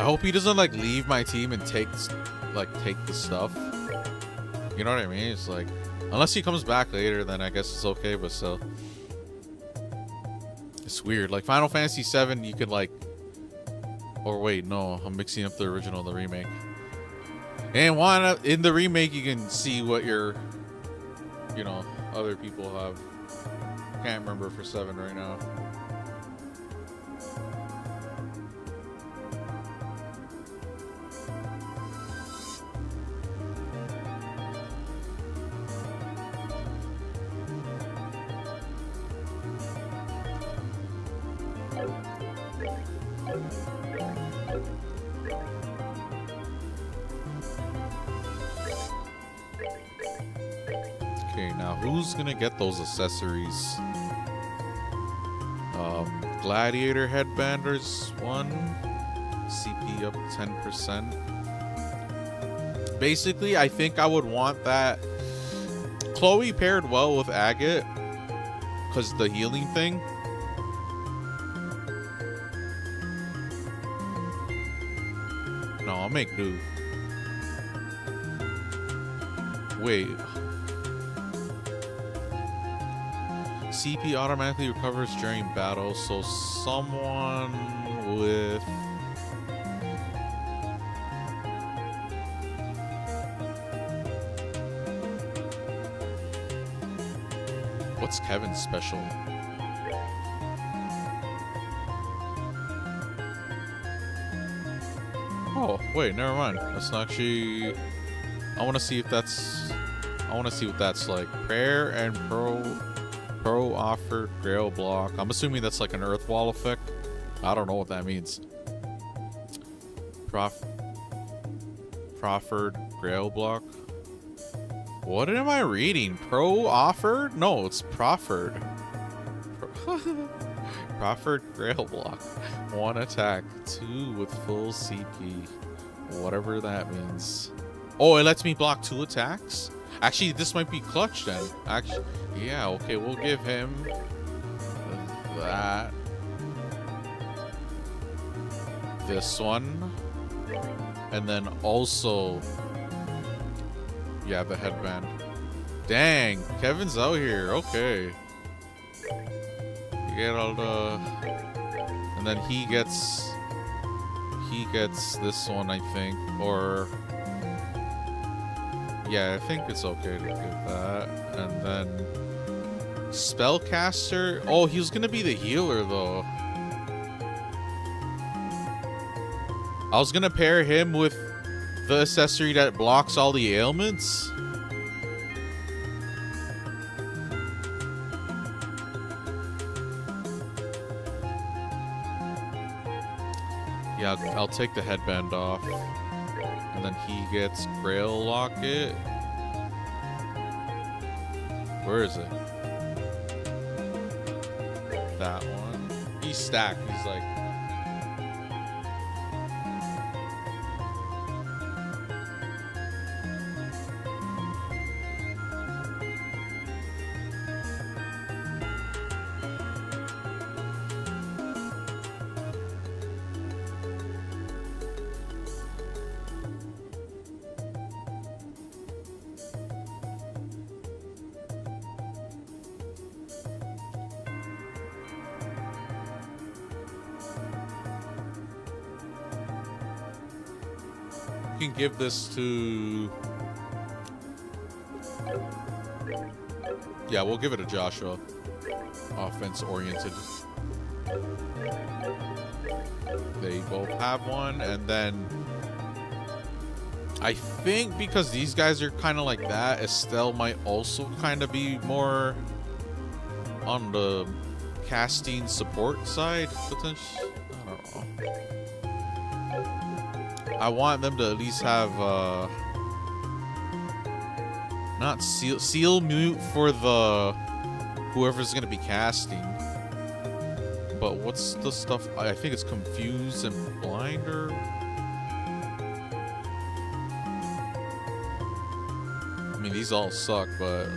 I hope he doesn't like leave my team and take the stuff. You know what I mean? It's like, unless he comes back later, then I guess it's okay. But still, it's weird. Like Final Fantasy VII, you could like, or wait, no, I'm mixing up the original and the remake. And in the remake, you can see what your, you know, other people have. Can't remember for 7 right now. Okay, now who's gonna get those accessories? Gladiator headbanders 1, CP up 10%. Basically, I think I would want that. Chloe paired well with Agate because the healing thing. No, I'll make do. Wait. CP automatically recovers during battle, so someone with what's Kevin's special? Oh, wait, never mind. That's not actually. I want to see if that's. I want to see what that's like. Prayer and Pro offered Grail block. I'm assuming that's like an earth wall effect. I don't know what that means. Proffered Grail block. What am I reading? Pro offered? No, it's proffered. Proffered Grail block. 1 attack, 2 with full CP. Whatever that means. Oh, it lets me block 2 attacks? Actually, this might be clutch then. Actually, yeah, okay, we'll give him that. This one. And then also, yeah, the headband. Dang, Kevin's out here. Okay. You get all the... And then he gets this one, I think. Or... Yeah, I think it's okay to give that. And then Spellcaster. Oh, he was gonna be the healer though. I was gonna pair him with the accessory that blocks all the ailments. Yeah, I'll take the headband off. And then he gets Grail Locket. Where is it? That one. He's stacked. He's like... Can give this to... Yeah, we'll give it to Joshua. Offense oriented. They both have one, and then I think because these guys are kind of like that, Estelle might also kind of be more on the casting support side, potentially. I don't know. I want them to at least have not seal mute for the whoever's gonna be casting. But what's the stuff? I think it's confused and blinder. I mean, these all suck, but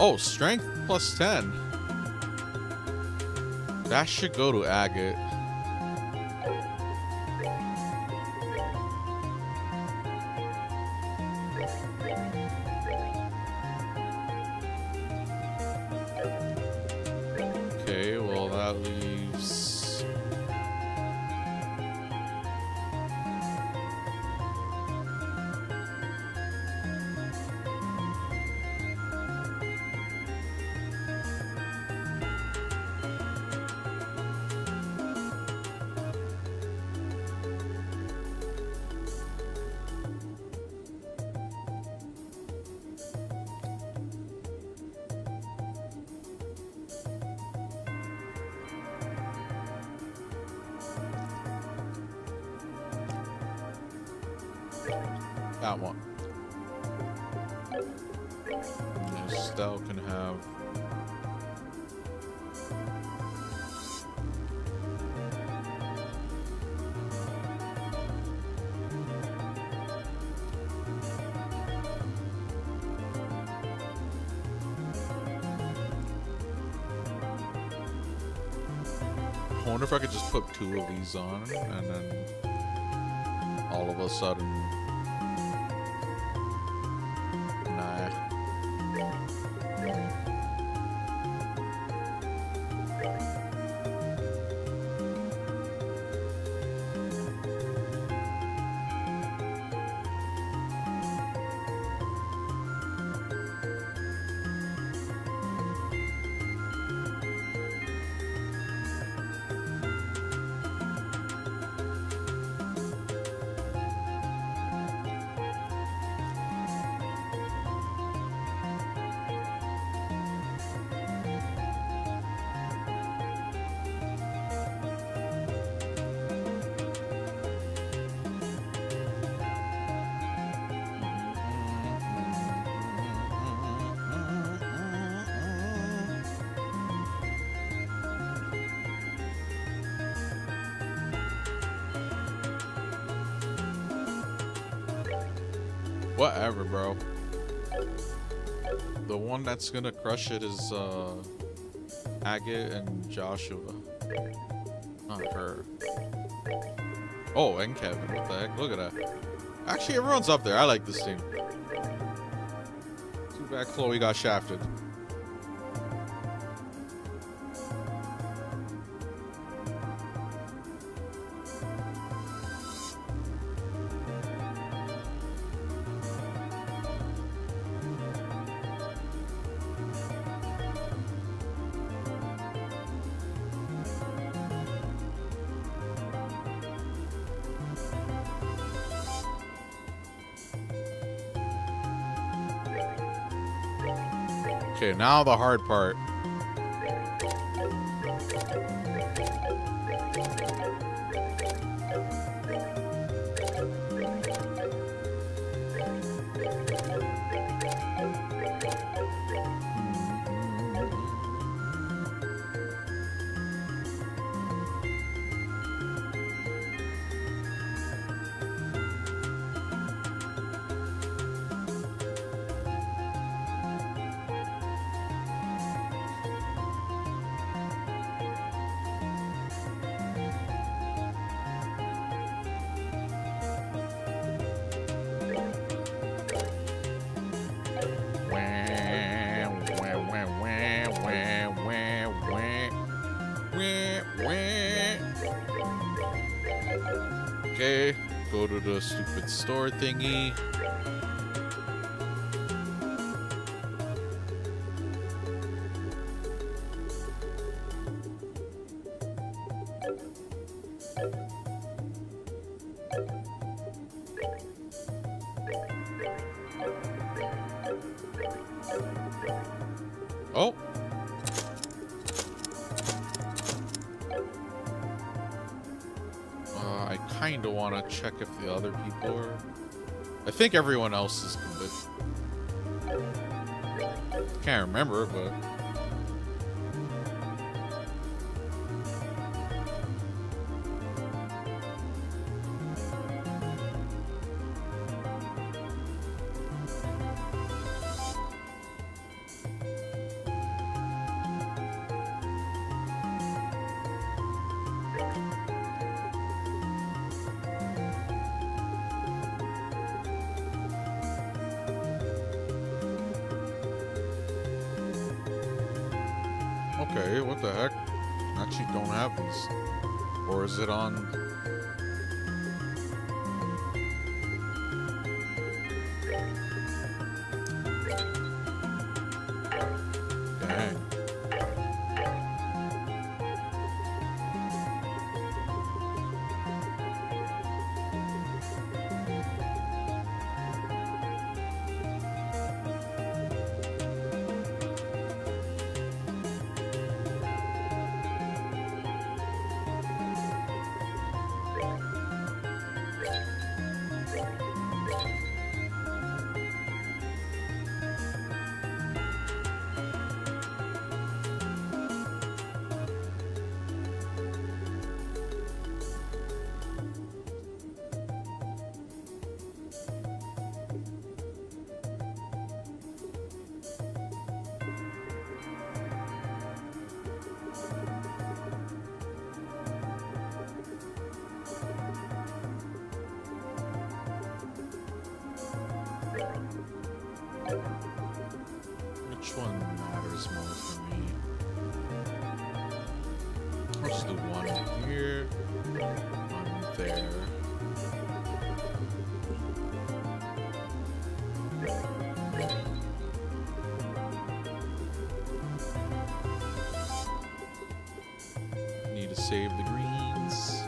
oh, strength plus 10. That should go to Agate. Okay, well that leaves... that one. Estelle can have... I wonder if I could just put 2 of these on, and then all of a sudden... Nah. Whatever, bro. The one that's gonna crush it is Agate and Joshua. Not her. Oh, and Kevin. What the heck? Look at that. Actually, everyone's up there. I like this team. Too bad Chloe got shafted. Okay, now the hard part. Okay, go to the stupid store thingy. Oh. I kind of want to check if the other people are... I think everyone else is good. Can't remember, but... Okay, what the heck? Actually don't have these. Or is it on... Dang. Which one matters more for me? I'll just do one here, one there. Need to save the greens.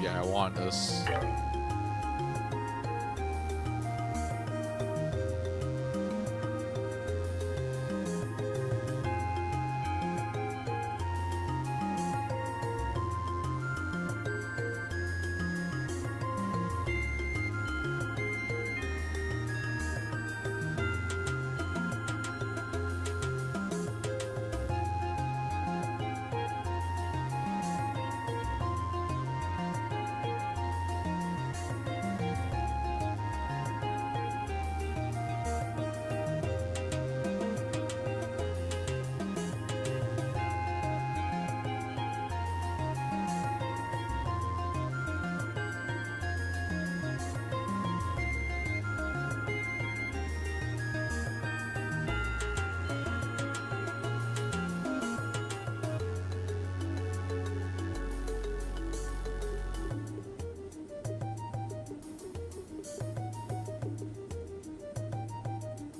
Yeah, I want this.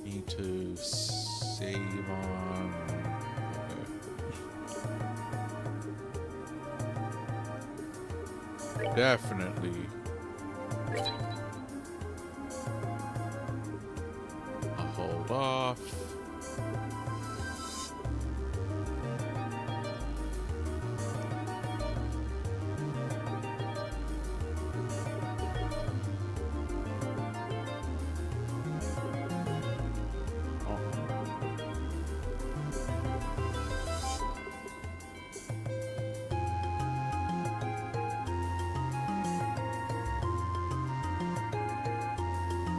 Need to save on. Okay. Definitely. I'll hold off.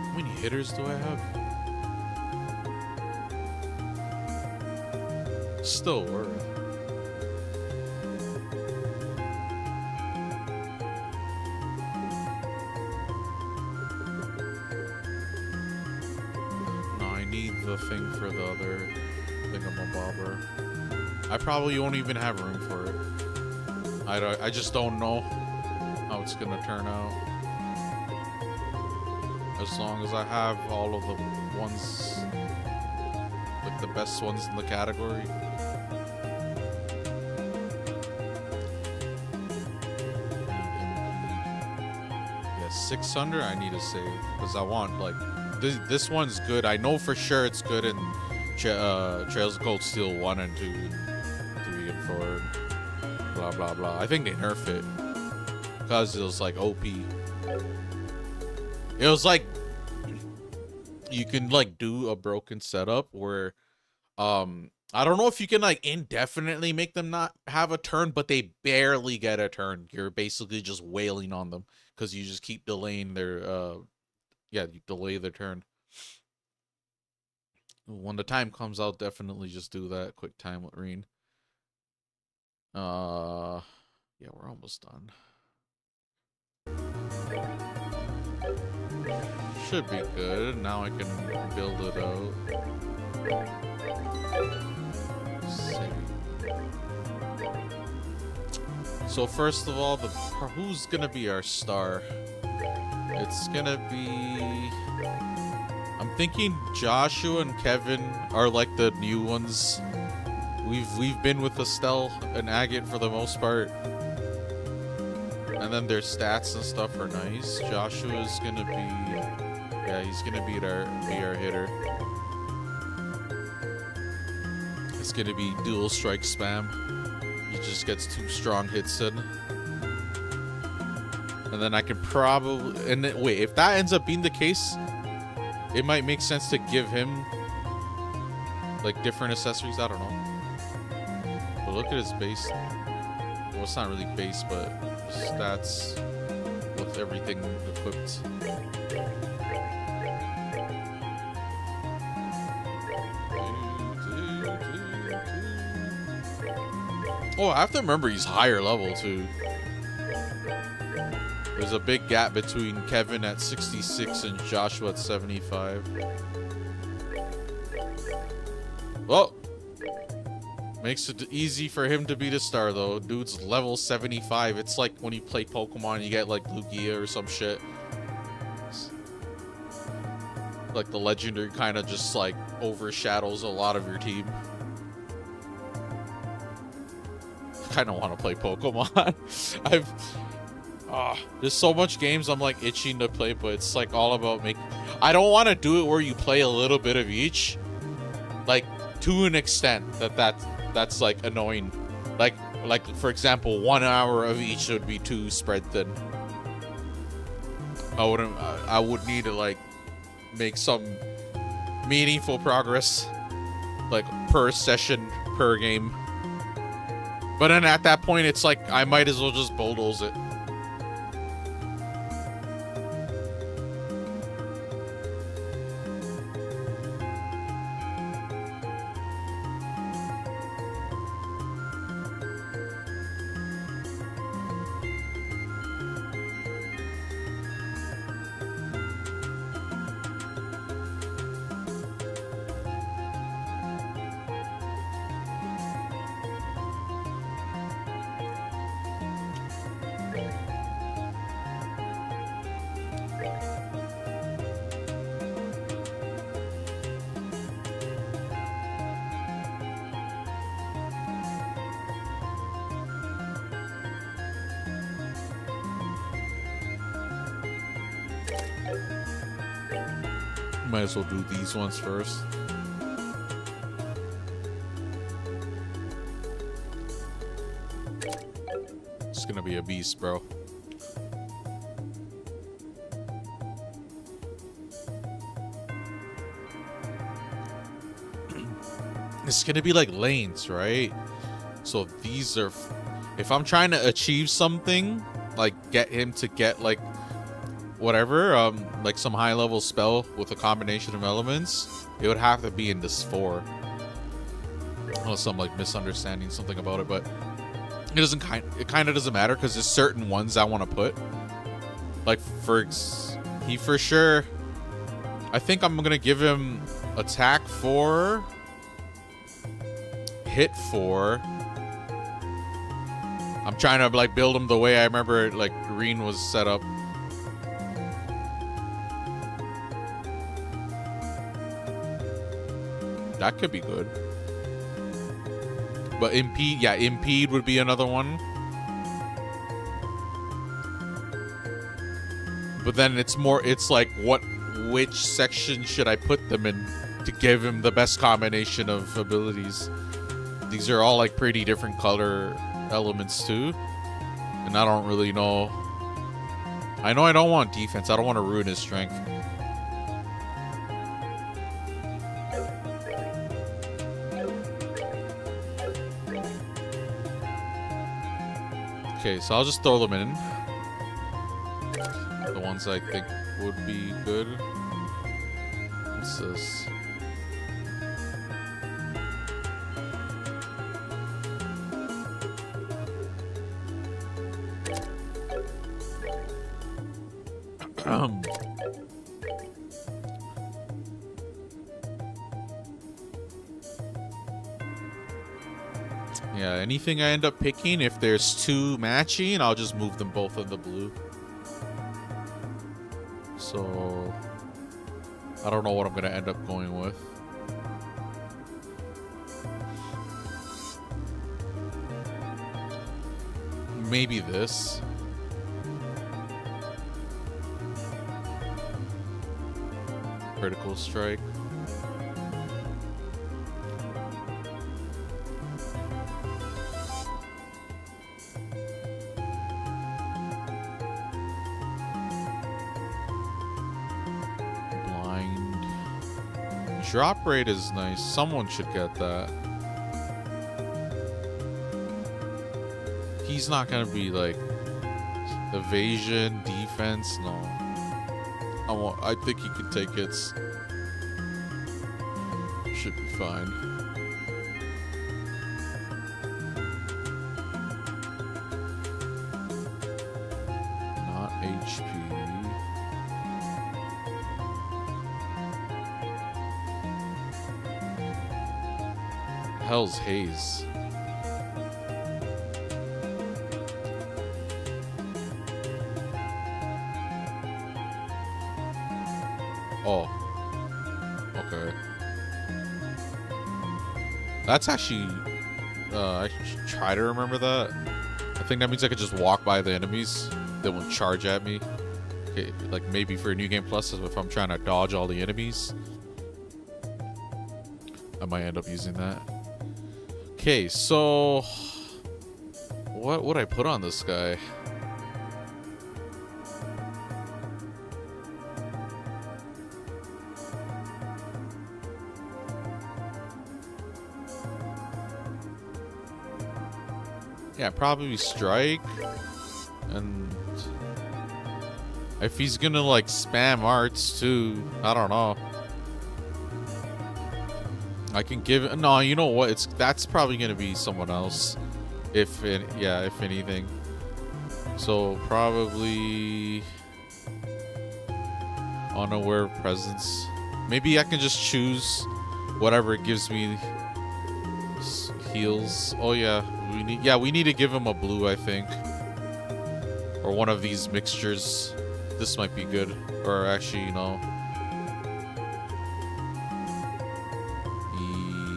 How many hitters do I have? Still worth. No, I need the thing for the other thingamabobber. I probably won't even have room for it. I just don't know how it's gonna turn out. As long as I have all of the ones, like the best ones in the category. Yeah, 600 I need to save because I want like this one's good. I know for sure it's good in Trails of Cold Steel 1 and 2 and 3 and 4. Blah blah blah. I think they nerfed it because it was like OP. It was like you can like do a broken setup where I don't know if you can like indefinitely make them not have a turn, but they barely get a turn. You're basically just wailing on them because you just keep delaying their you delay their turn. When the time comes, I'll definitely just do that quick time with Reen. Yeah, we're almost done. should be good. Now I can build it out. Let's see. So first of all, who's gonna be our star? It's gonna be... I'm thinking Joshua and Kevin are like the new ones. We've been with Estelle and Agate for the most part. And then their stats and stuff are nice. Joshua's gonna be... Yeah, he's gonna be our hitter. It's gonna be dual strike spam. He just gets 2 strong hits in. And then I can probably... And then, wait, if that ends up being the case, it might make sense to give him like different accessories. I don't know. But look at his base. Well, it's not really base, but stats with everything equipped. Oh, I have to remember he's higher level too. There's a big gap between Kevin at 66 and Joshua at 75. Well, makes it easy for him to be the star though. Dude's level 75. It's like when you play Pokemon, you get like Lugia or some shit. Like the legendary kind of just like overshadows a lot of your team. I kind of want to play Pokemon. There's so much games I'm like itching to play, but it's like all about making... I don't want to do it where you play a little bit of each. Like, to an extent that's like annoying. Like for example, 1 hour of each would be too spread thin. I would need to like make some meaningful progress, like per session, per game. But then at that point, it's like I might as well just bulldoze it. Might as well do these ones first. It's gonna be a beast, bro. It's gonna be like lanes, right? So these are... If I'm trying to achieve something, like get him to get like whatever, like some high level spell with a combination of elements, it would have to be in this 4. Unless I'm like misunderstanding something about it, but it kind of doesn't matter because there's certain ones I want to put. Like he for sure, I think I'm gonna give him attack 4, hit 4. I'm trying to like build him the way I remember like green was set up. That could be good. But impede, yeah, impede would be another one. But then it's like which section should I put them in to give him the best combination of abilities? These are all like pretty different color elements too. And I don't really know. I know I don't want defense. I don't want to ruin his strength. Okay, so I'll just throw them in. The ones I think would be good. What's this? Yeah, anything I end up picking, if there's two matching, I'll just move them both in the blue. So I don't know what I'm gonna end up going with. Maybe this. Critical strike. Blind. Drop rate is nice. Someone should get that. He's not gonna be like evasion, defense. No, I think he can take hits. Should be fine. Not HP. Hell's Haze. Oh. Okay. That's actually... I should try to remember that. I think that means I could just walk by the enemies. They won't charge at me. Okay, like maybe for New Game Plus, if I'm trying to dodge all the enemies. I might end up using that. Okay, so... what would I put on this guy? Yeah, probably strike. And if he's gonna like spam arts too, I don't know. I can give it. No, you know what? That's probably gonna be someone else. If anything. So probably unaware presence. Maybe I can just choose whatever it gives me. Heals. Oh yeah, we need to give him a blue, I think, or one of these mixtures. This might be good, or actually, no.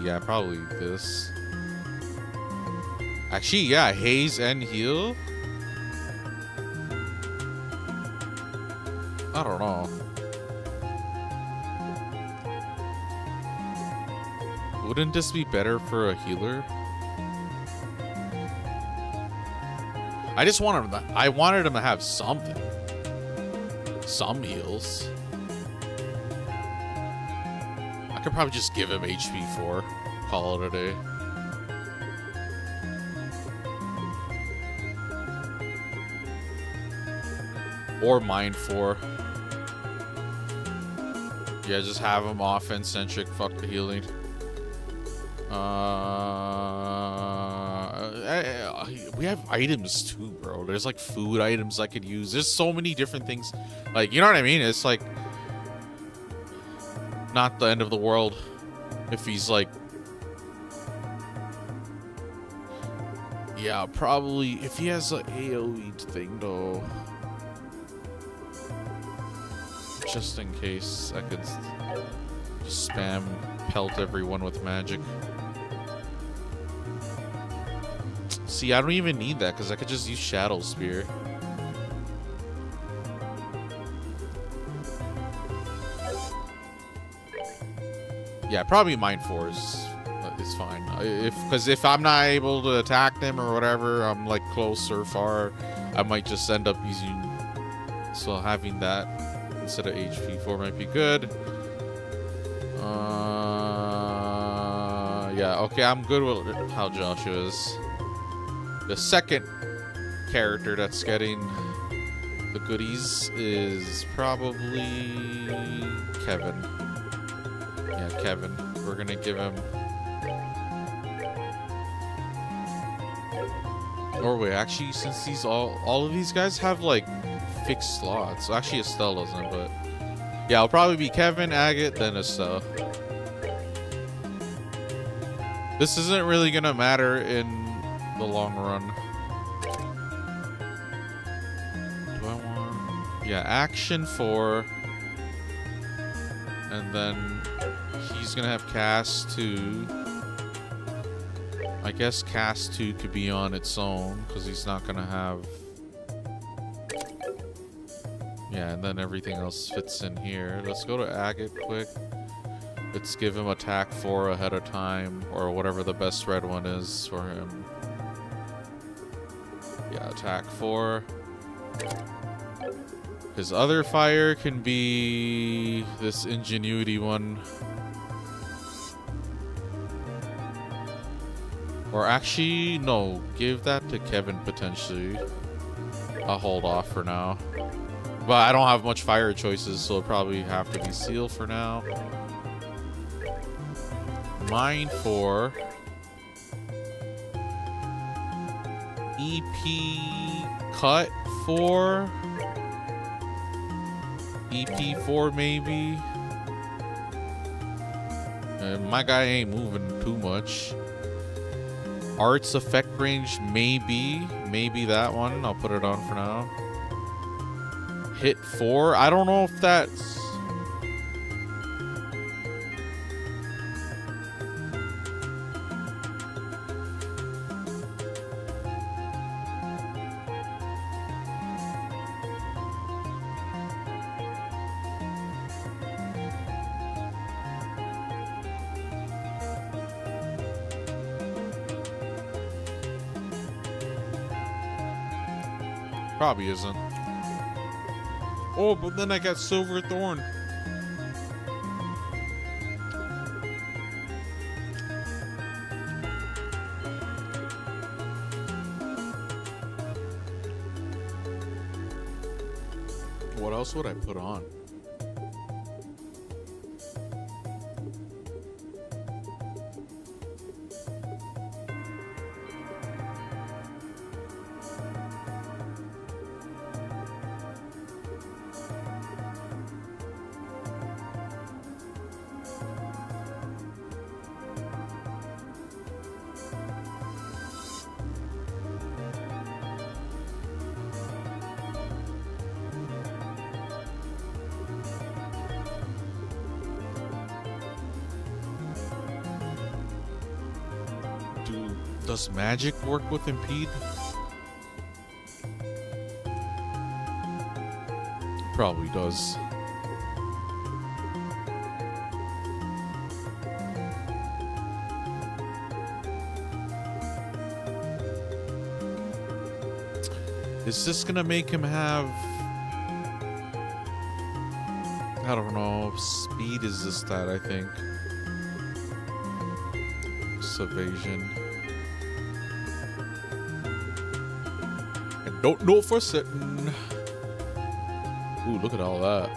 Yeah, probably this. Actually, yeah, haze and heal. I don't know. Wouldn't this be better for a healer? I just wanted him to, I wanted him to have something. Some heals. I could probably just give him HP 4. Call it a day. Or Mind 4. Yeah, just have him offense centric. Fuck the healing. We have items too, bro. There's like food items I could use. There's so many different things. Like, you know what I mean? It's like not the end of the world if he's like, yeah, probably if he has an AoE thing though, just in case I could just spam pelt everyone with magic. See, I don't even need that because I could just use Shadow Spear. Yeah, probably Mind 4 is fine. Because if I'm not able to attack them or whatever, I'm like close or far, I might just end up using. So having that instead of HP 4 might be good. Yeah, okay, I'm good with how Joshua is. The second character that's getting the goodies is probably Kevin. Yeah, Kevin. We're gonna give him... Or wait, actually, since these all of these guys have like fixed slots. Actually, Estelle doesn't, but yeah, it'll probably be Kevin, Agate, then Estelle. This isn't really gonna matter in the long run. Do I want... Yeah, action 4. And then he's gonna have cast 2. I guess cast 2 could be on its own, because he's not gonna have... Yeah, and then everything else fits in here. Let's go to Agate quick. Let's give him attack 4 ahead of time, or whatever the best red one is for him. Yeah, attack 4. His other fire can be this ingenuity one. Or actually, no, give that to Kevin potentially. I'll hold off for now. But I don't have much fire choices, so it'll probably have to be Seal for now. Mine 4. EP cut 4. EP 4 maybe. And my guy ain't moving too much. Arts effect range maybe. Maybe that one. I'll put it on for now. Hit 4. I don't know if that's... Probably isn't. Oh, but then I got Silver Thorn. What else would I put on? Does magic work with impede? Probably does. Is this gonna make him have... I don't know. Speed is this stat, I think. Evasion. I don't know for certain. Ooh, look at all that.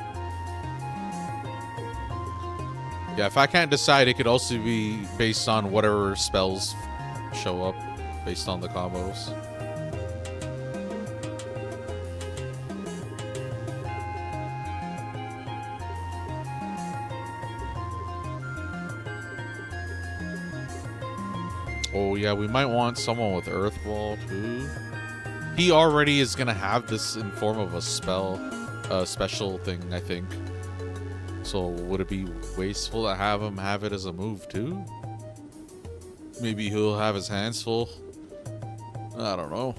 Yeah, if I can't decide, it could also be based on whatever spells show up based on the combos. Oh yeah, we might want someone with Earth Ball too. He already is gonna have this in form of a spell, special thing, I think. So would it be wasteful to have him have it as a move too? Maybe he'll have his hands full. I don't know.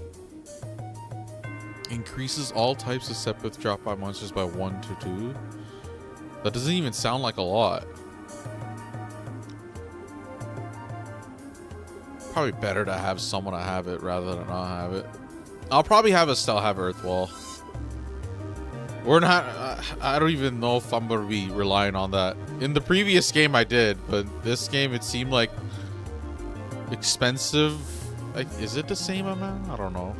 Increases all types of Sepith drop by monsters by 1 to 2. That doesn't even sound like a lot. Probably better to have someone to have it rather than not have it. I'll probably have Estelle have Earth Wall. We're not... I don't even know if I'm going to be relying on that. In the previous game I did, but this game it seemed like expensive. Like, is it the same amount? I don't know.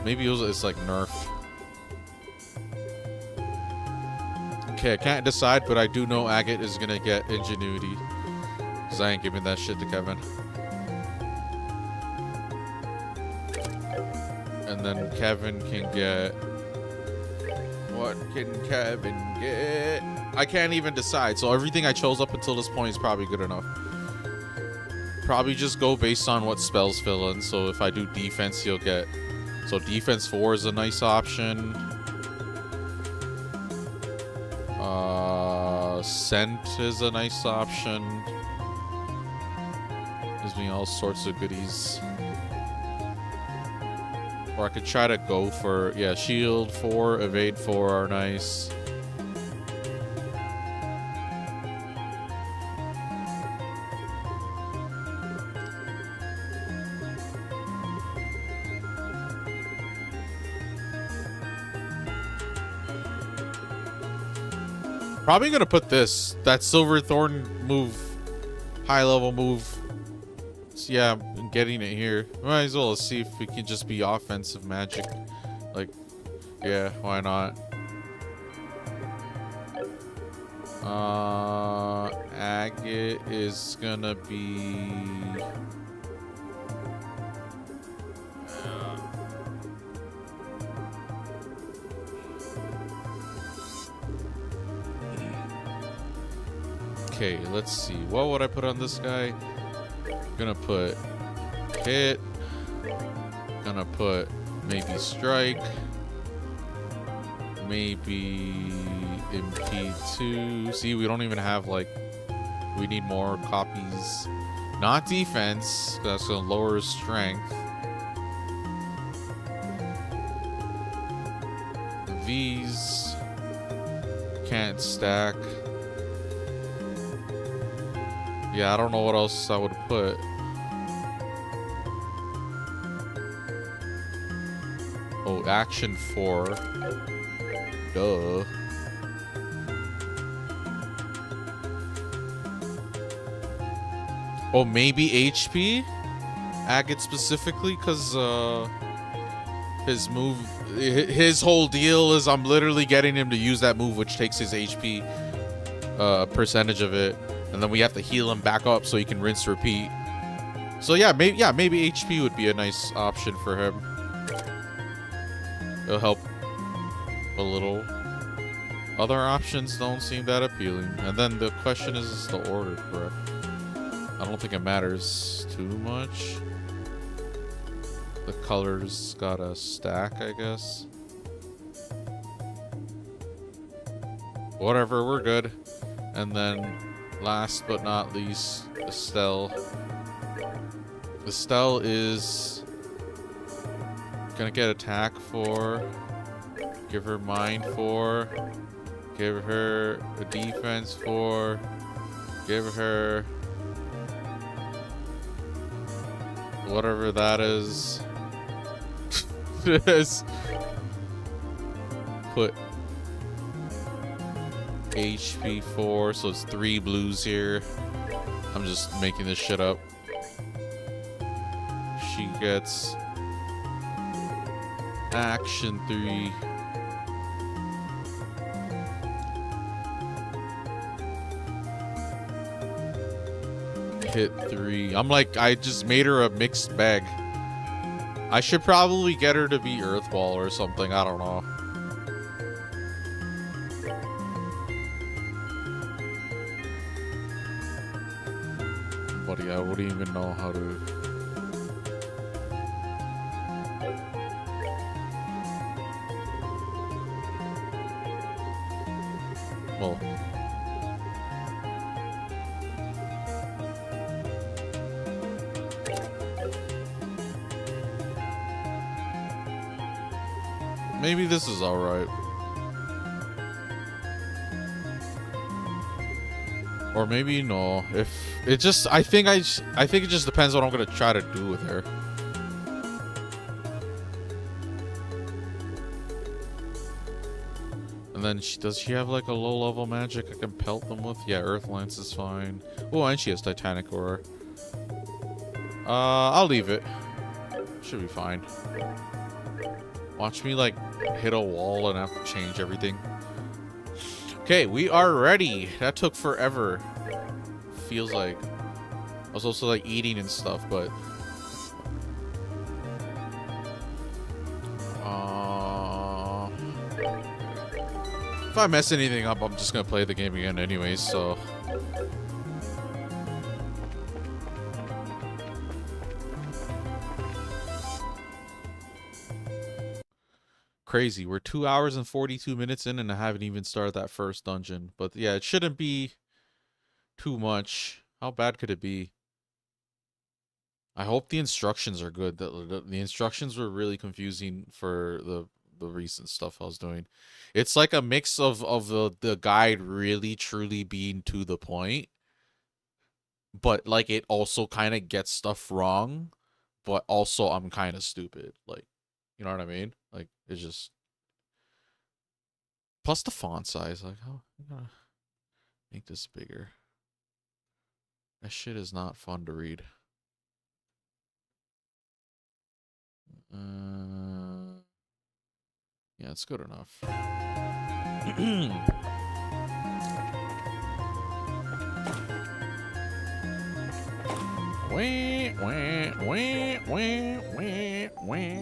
Maybe it's like nerf. Okay, I can't decide, but I do know Agate is going to get Ingenuity. Because I ain't giving that shit to Kevin. And then Kevin can get... What can Kevin get? I can't even decide. So everything I chose up until this point is probably good enough. probably just go based on what spells fill in. So if I do defense, he'll get... So defense 4 is a nice option. Scent is a nice option. Gives me all sorts of goodies. Or I could try to go for... Yeah, shield 4, evade 4 are nice. Probably gonna put that Silverthorn move, high level move. So yeah, I'm getting it here. Might as well see if it can just be offensive magic. Like, yeah, why not? Agate is gonna be. Okay, let's see. What would I put on this guy? Gonna put hit. Gonna put maybe strike. Maybe impede 2. See, we don't even have like... We need more copies. Not defense. That's gonna lower his strength. These can't stack. Yeah, I don't know what else I would put. Oh, action 4. Duh. Oh, maybe HP? Agate specifically, because his move, his whole deal is I'm literally getting him to use that move, which takes his HP percentage of it. And then we have to heal him back up so he can rinse repeat. So yeah, maybe HP would be a nice option for him. It'll help a little. Other options don't seem that appealing. And then the question is the order correct? I don't think it matters too much. The colors got a stack, I guess. Whatever, we're good. And then last but not least, Estelle. Estelle is gonna get attack 4, give her mind 4, give her a defense 4, give her whatever that is. Put HP 4, so it's 3 blues here. I'm just making this shit up. She gets action 3. Hit 3. I'm like, I just made her a mixed bag. I should probably get her to be Earthball or something. I don't know. But yeah, I wouldn't even know how to. Well. Maybe this is alright. Or maybe no. If it just, I think it just depends what I'm gonna try to do with her. And then does she have like a low level magic I can pelt them with? Yeah, Earth Lance is fine. Oh, and she has Titanic Aura. I'll leave it. Should be fine. Watch me like hit a wall and have to change everything. Okay, we are ready. That took forever. Feels like. I was also like eating and stuff, but if I mess anything up, I'm just gonna play the game again anyways, so Crazy. We're 2 hours and 42 minutes in and I haven't even started that first dungeon. But yeah, it shouldn't be too much. How bad could it be? I hope the instructions are good. The instructions were really confusing for the recent stuff I was doing. It's like a mix of the guide really truly being to the point, but like it also kind of gets stuff wrong, but also I'm kind of stupid. Like, you know what I mean? Like it's just plus the font size. Like, how I'm gonna make this bigger? That shit is not fun to read. Yeah, it's good enough. Wah, wah, wah, wah, wah, wah.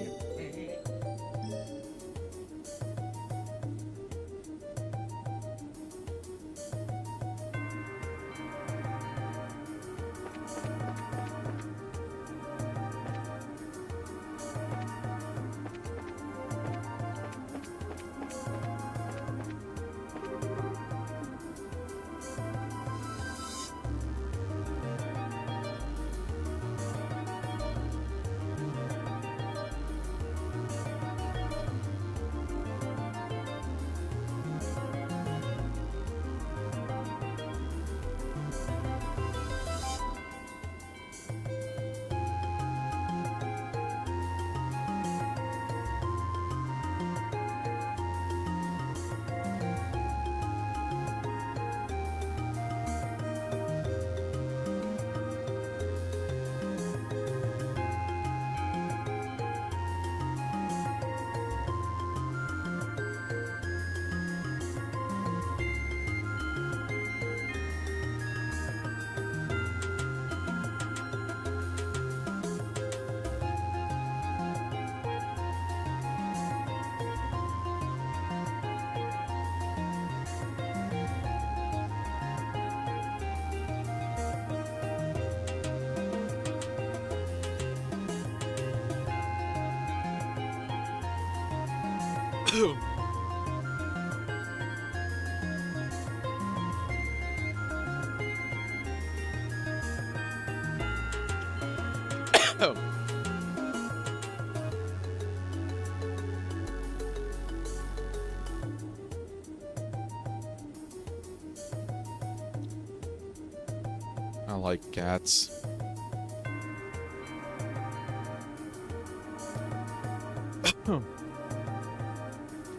I like cats.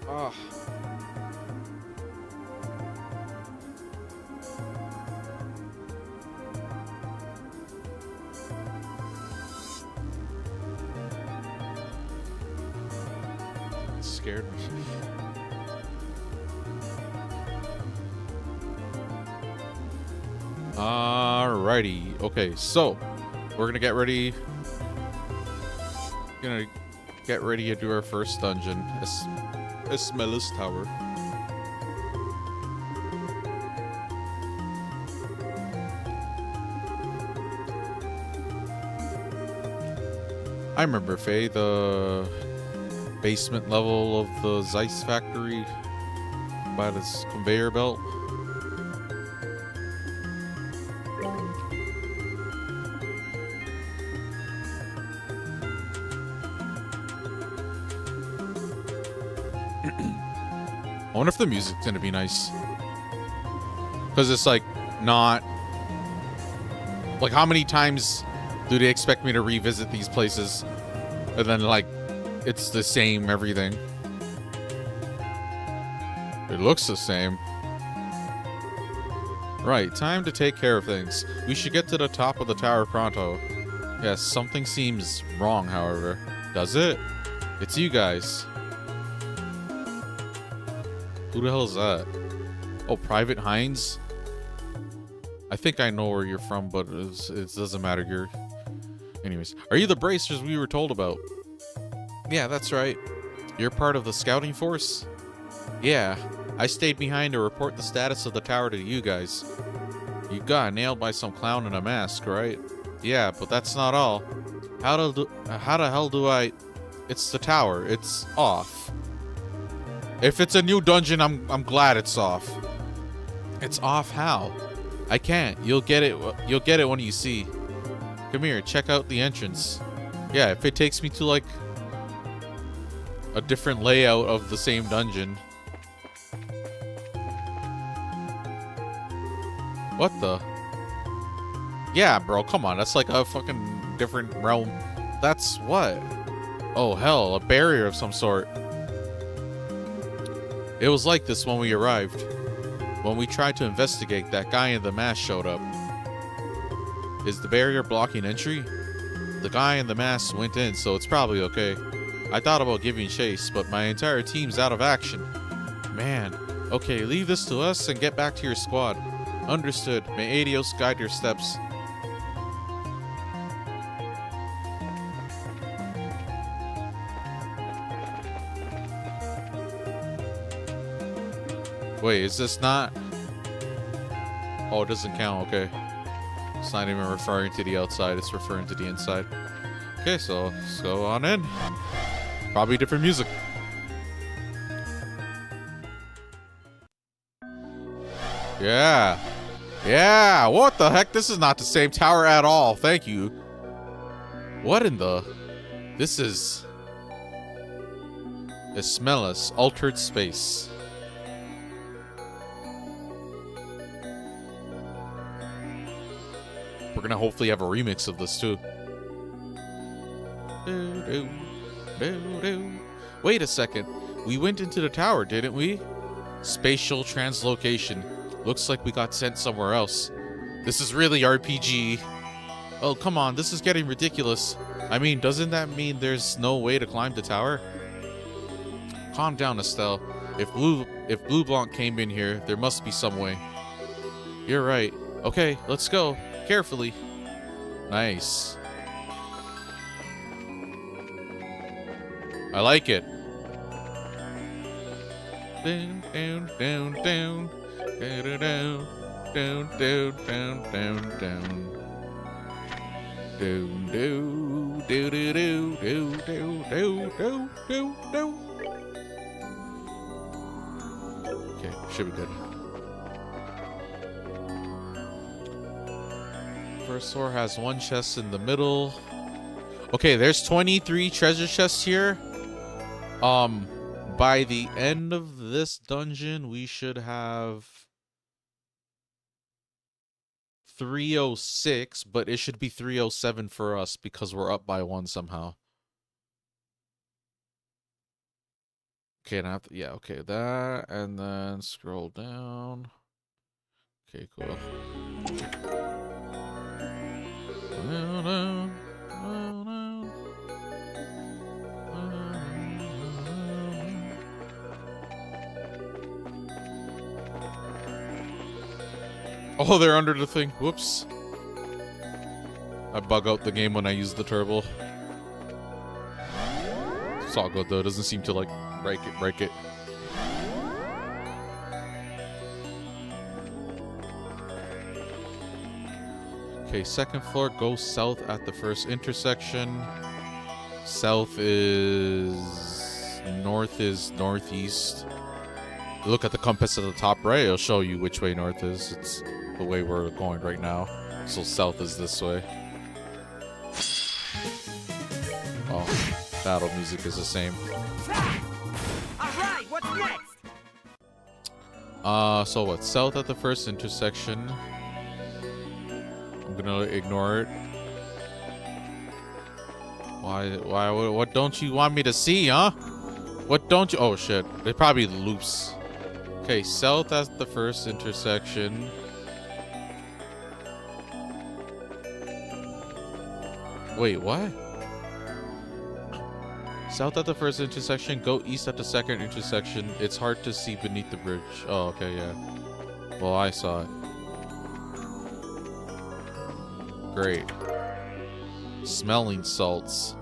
Ah. It scared me. Alrighty. Okay, so we're gonna get ready. Gonna get ready to do our first dungeon. Ismail's Tower. I remember, Faye, the basement level of the Zeiss factory by this conveyor belt. I wonder if the music's gonna be nice. Because it's like not... Like how many times do they expect me to revisit these places? And then like, it's the same everything. It looks the same. Right, time to take care of things. We should get to the top of the tower pronto. Yes, something seems wrong, however. Does it? It's you guys. Who the hell is that? Oh, Private Hines? I think I know where you're from, but it doesn't matter. You're... Anyways. Are you the bracers we were told about? Yeah, that's right. You're part of the scouting force? Yeah. I stayed behind to report the status of the tower to you guys. You got nailed by some clown in a mask, right? Yeah, but that's not all. How the hell do I... It's the tower. It's off. If it's a new dungeon, I'm glad it's off. It's off how? I can't. You'll get it when you see. Come here, check out the entrance. Yeah, if it takes me to like a different layout of the same dungeon. What the? Yeah, bro, come on. That's like a fucking different realm. That's what? Oh, hell, a barrier of some sort. It was like this when we arrived. When we tried to investigate, that guy in the mask showed up. Is the barrier blocking entry? The guy in the mask went in, so it's probably okay. I thought about giving chase, but my entire team's out of action. Man. Okay, leave this to us and get back to your squad. Understood. May Adios guide your steps. Wait, is this not... Oh, it doesn't count, okay. It's not even referring to the outside, it's referring to the inside. Okay, so let's go on in. Probably different music. Yeah. Yeah, what the heck? This is not the same tower at all. Thank you. What in the... This is... Ismelis, Altered Space. We're gonna hopefully have a remix of this too. Wait a second. We went into the tower, didn't we? Spatial translocation. Looks like we got sent somewhere else. This is really RPG. Oh, come on. This is getting ridiculous. I mean, doesn't that mean there's no way to climb the tower? Calm down, Estelle. If Blue Blanc came in here, there must be some way. You're right. Okay, let's go. Carefully. Nice. I like it. Down, down, down, down. Down, down, down, down, down, down. Do do do do do do do do do do. Okay, should be good. First floor has one chest in the middle. Okay, there's 23 treasure chests here. By the end of this dungeon, we should have 306, but it should be 307 for us because we're up by one somehow. Okay, now yeah, okay, that, and then scroll down. Okay, cool. Oh, they're under the thing. Whoops. I bug out the game when I use the turbo. It's all good though. It doesn't seem to like break it. Okay, second floor, go south at the first intersection. South is... North is northeast. Look at the compass at the top right, it'll show you which way north is. It's the way we're going right now. So south is this way. Oh, battle music is the same. Alright, what's next? So what? South at the first intersection. I'm gonna ignore it. Why, what don't you want me to see, huh? What don't you? Oh shit, it probably loops. Okay, south at the first intersection. Wait, what? South at the first intersection, go east at the second intersection. It's hard to see beneath the bridge. Oh, okay, yeah. Well, I saw it. Great. Smelling salts.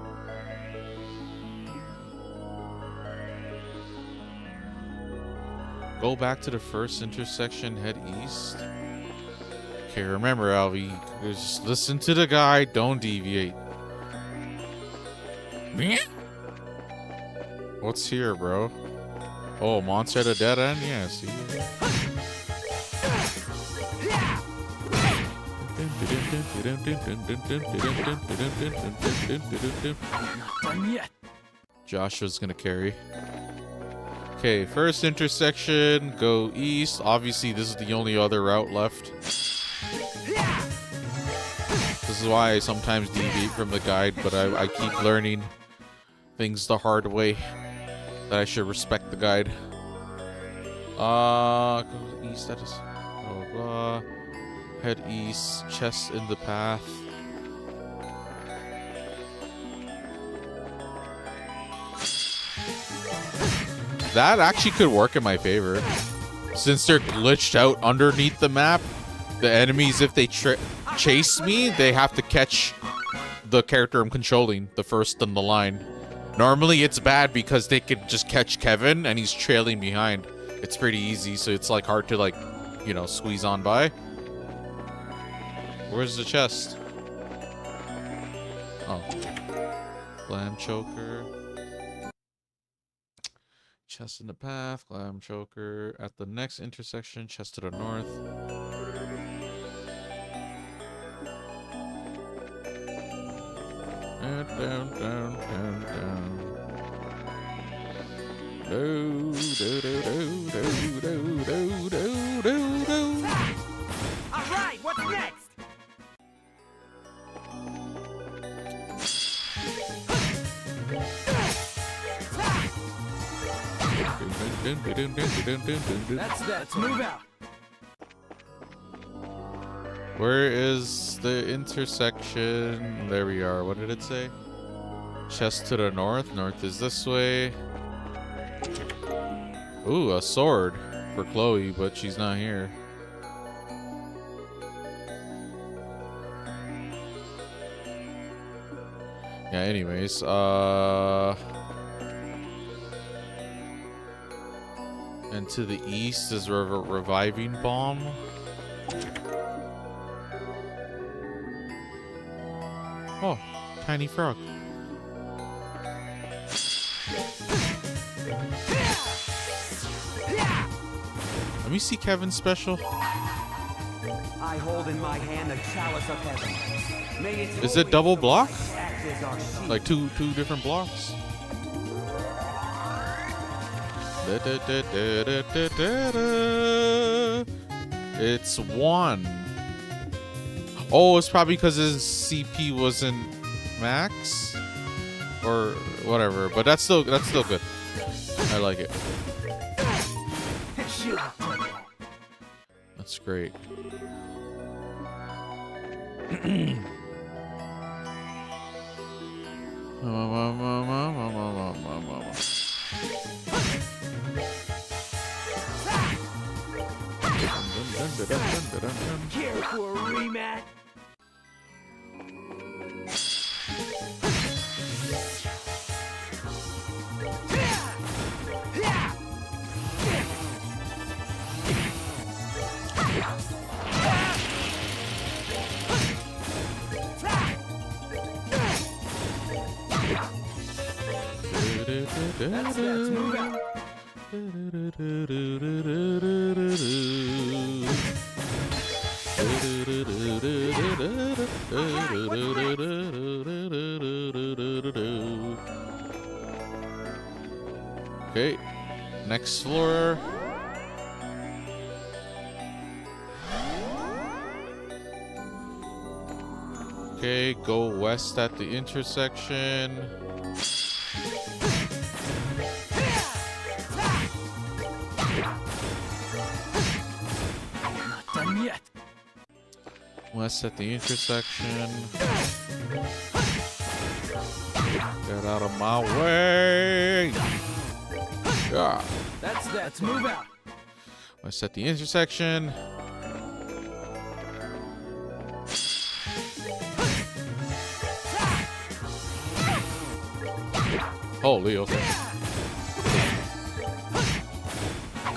Go back to the first intersection, head east. Okay, remember, Alvi, just listen to the guide, don't deviate. What's here, bro? Oh, monster at a dead end? Yeah, see. Done yet. Joshua's gonna carry. Okay, first intersection, go east. Obviously, this is the only other route left. This is why I sometimes deviate from the guide, but I keep learning things the hard way. That I should respect the guide. Go east, that is... Blah, blah. Head east, chest in the path. That actually could work in my favor. Since they're glitched out underneath the map, the enemies, if they chase me, they have to catch the character I'm controlling, the first in the line. Normally it's bad because they could just catch Kevin and he's trailing behind. It's pretty easy, so it's like hard to like, you know, squeeze on by. Where's the chest? Oh. Glam choker. Chest in the path, glam choker. At the next intersection, chest to the north. Down, down, down, down, down. Do, do, do, do, do, do, do, do, do, do. All right, what's next? That's that. Move out. Where is the intersection? There we are. What did it say? Chest to the north. North is this way. Ooh, a sword for Chloe, but she's not here. Yeah, anyways, and to the east is reviving bomb. Oh, tiny frog. Let me see Kevin's special. I hold in my hand the chalice of heaven. May its Is it double block? act as our shield. Like two different blocks? It's one. Oh, it's probably because his CP wasn't max or whatever, but that's still good. I like it. That's great. Care for a rematch? That's that. Move out. Okay, next floor. Okay, go west at the intersection. Not done yet. West at the intersection. Get out of my way. Yeah. That's that. Let's move out. West at the intersection. Holy, okay.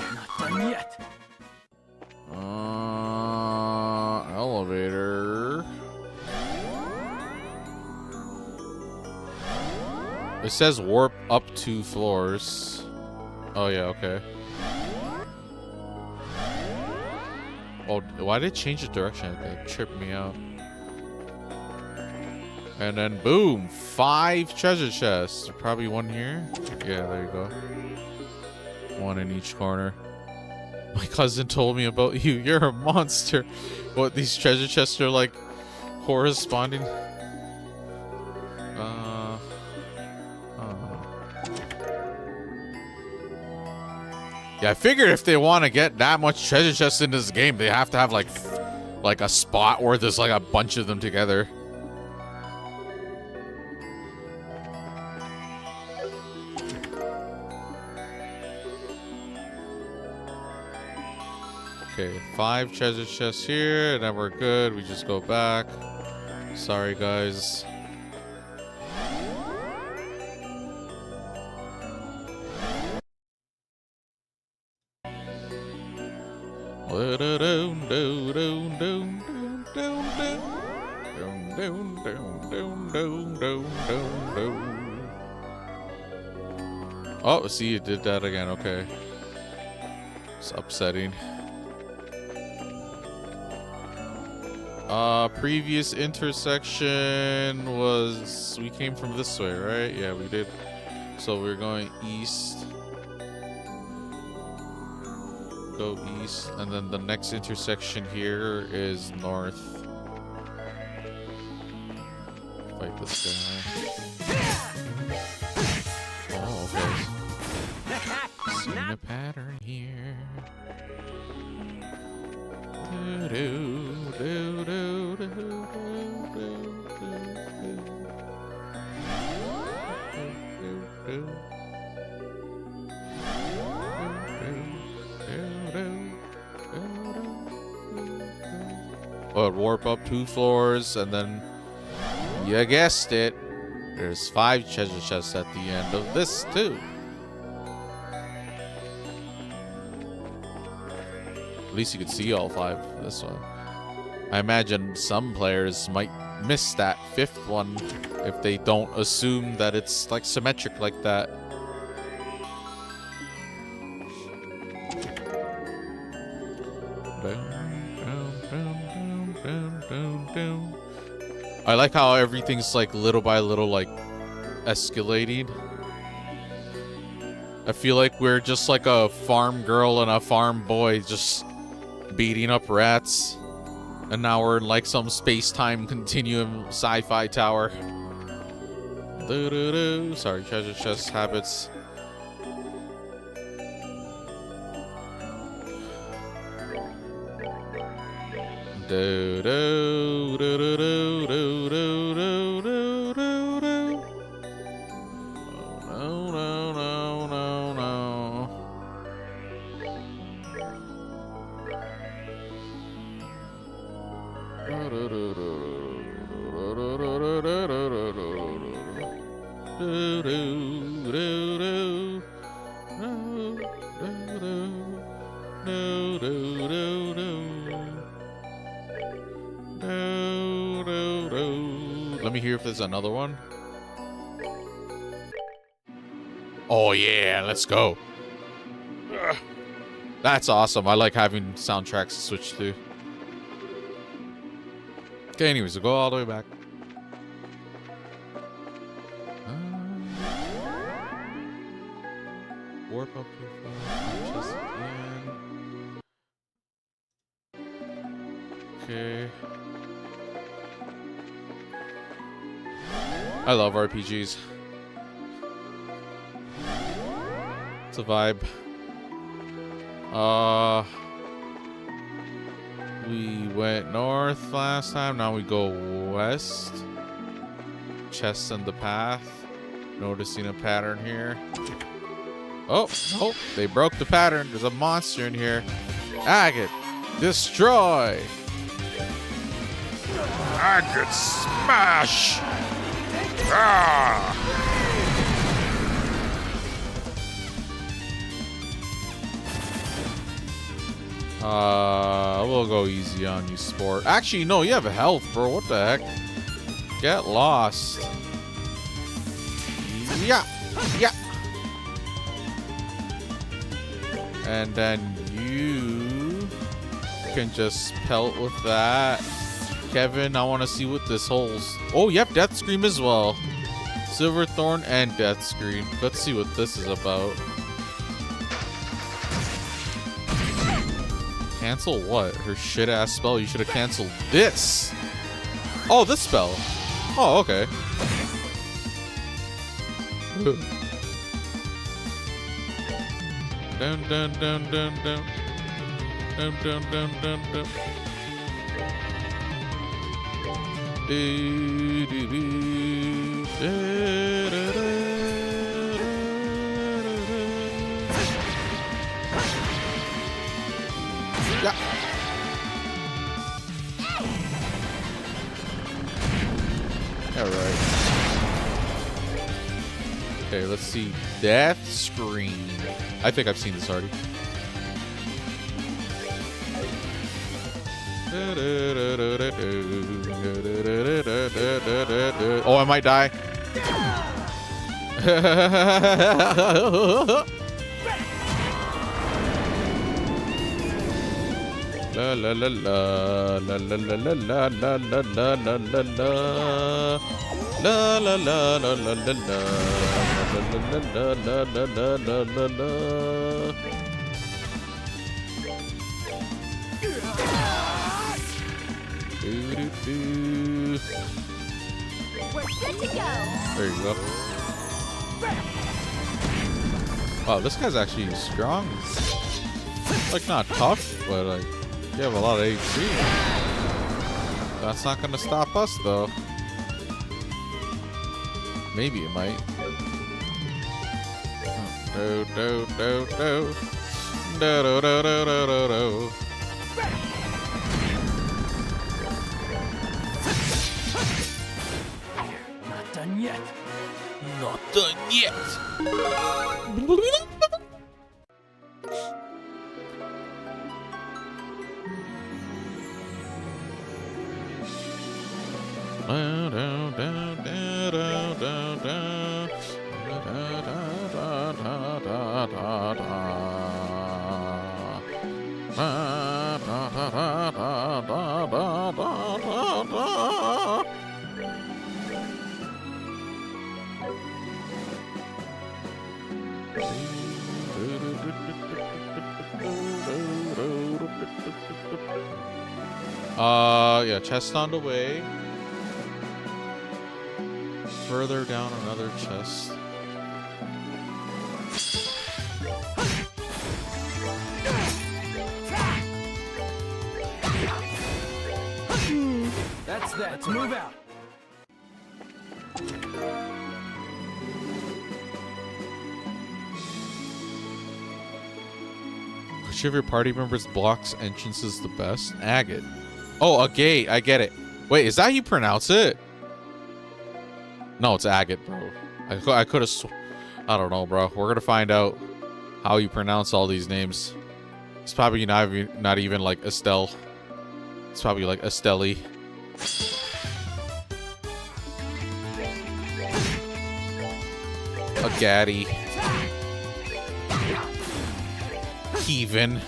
Not done yet. Elevator. It says warp up 2 floors. Oh yeah, okay. Oh, why did it change the direction? That tripped me out. And then boom, 5 treasure chests. Probably one here. Yeah, there you go. One in each corner. My cousin told me about you. You're a monster. What, these treasure chests are like corresponding? Yeah, I figured if they want to get that much treasure chests in this game, they have to have like a spot where there's like a bunch of them together. Okay, 5 treasure chests here, and then we're good. We just go back. Sorry, guys. Oh, see, you did that again. Okay. It's upsetting. Previous intersection was... We came from this way, right? Yeah, we did. So we're going east. Go east. And then the next intersection here is north. Fight this guy. Oh, okay. Seen a pattern here. Well, warp up 2 floors, and then you guessed it, there's 5 treasure chests at the end of this too. At least you could see all 5 this one. I imagine some players might miss that 5th one if they don't assume that it's like symmetric like that. I like how everything's like little by little like escalating. I feel like we're just like a farm girl and a farm boy just beating up rats. And now we're in like some space-time continuum sci-fi tower. Sorry, treasure chest habits. Do do do do do do do do do do. Oh, no, no, no, no. Do do do do do do do do do do do do. Let me hear if there's another one. Oh yeah, let's go. That's awesome. I like having soundtracks to switch to. Okay, anyways, we'll go all the way back. Warp up too far. Just again. Okay. I love RPGs. It's a vibe. We went north last time, now we go west. Chests in the path. Noticing a pattern here. Oh, oh, they broke the pattern. There's a monster in here. Agate, destroy. Agate, smash. Ah. We'll go easy on you, sport. Actually, no, you have health, bro. What the heck? Get lost. Yeah, yeah. And then you can just pelt with that. Kevin, I want to see what this holds. Oh, yep, Death Scream as well. Silverthorn and Death Scream. Let's see what this is about. Cancel what? Her shit ass spell. You should have canceled this. Oh, this spell. Oh, okay. Dun dun dun dun dun. Dun dun dun dun dun. Do, do, do, da, da, da, yeah. All right. Okay, let's see. Death Scream. I think I've seen this already. Oh, I might die. La la la la la la la la la la la la la la la. La la la la la la la la la la la la la. We're good to go. There you go. Wow, this guy's actually strong. Like, not tough, but like, you have a lot of HP. That's not gonna stop us, though. Maybe it might. Do do do do do do do do do do. Not done yet. Not done yet. Yeah, chest on the way. Further down, another chest. That's that. Let's move out. Which of your party members blocks entrances the best? Agate. Oh, a gate. I get it. Wait, is that how you pronounce it? No, it's agate, bro. I could have... I don't know, bro. We're gonna find out how you pronounce all these names. It's probably not even like Estelle. It's probably like Estelle. Agati. Kevin.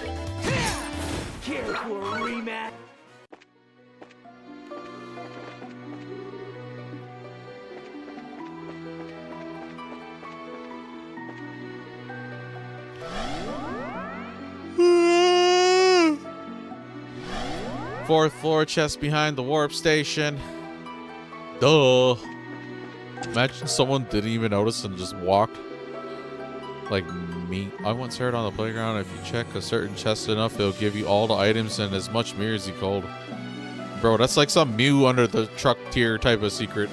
Care for a rematch? Fourth floor chest behind the warp station. Duh. Imagine someone didn't even notice and just walked. Like me. I once heard on the playground, if you check a certain chest enough, it'll give you all the items and as much mirror as you cold. Bro, that's like some Mew under the truck tier type of secret.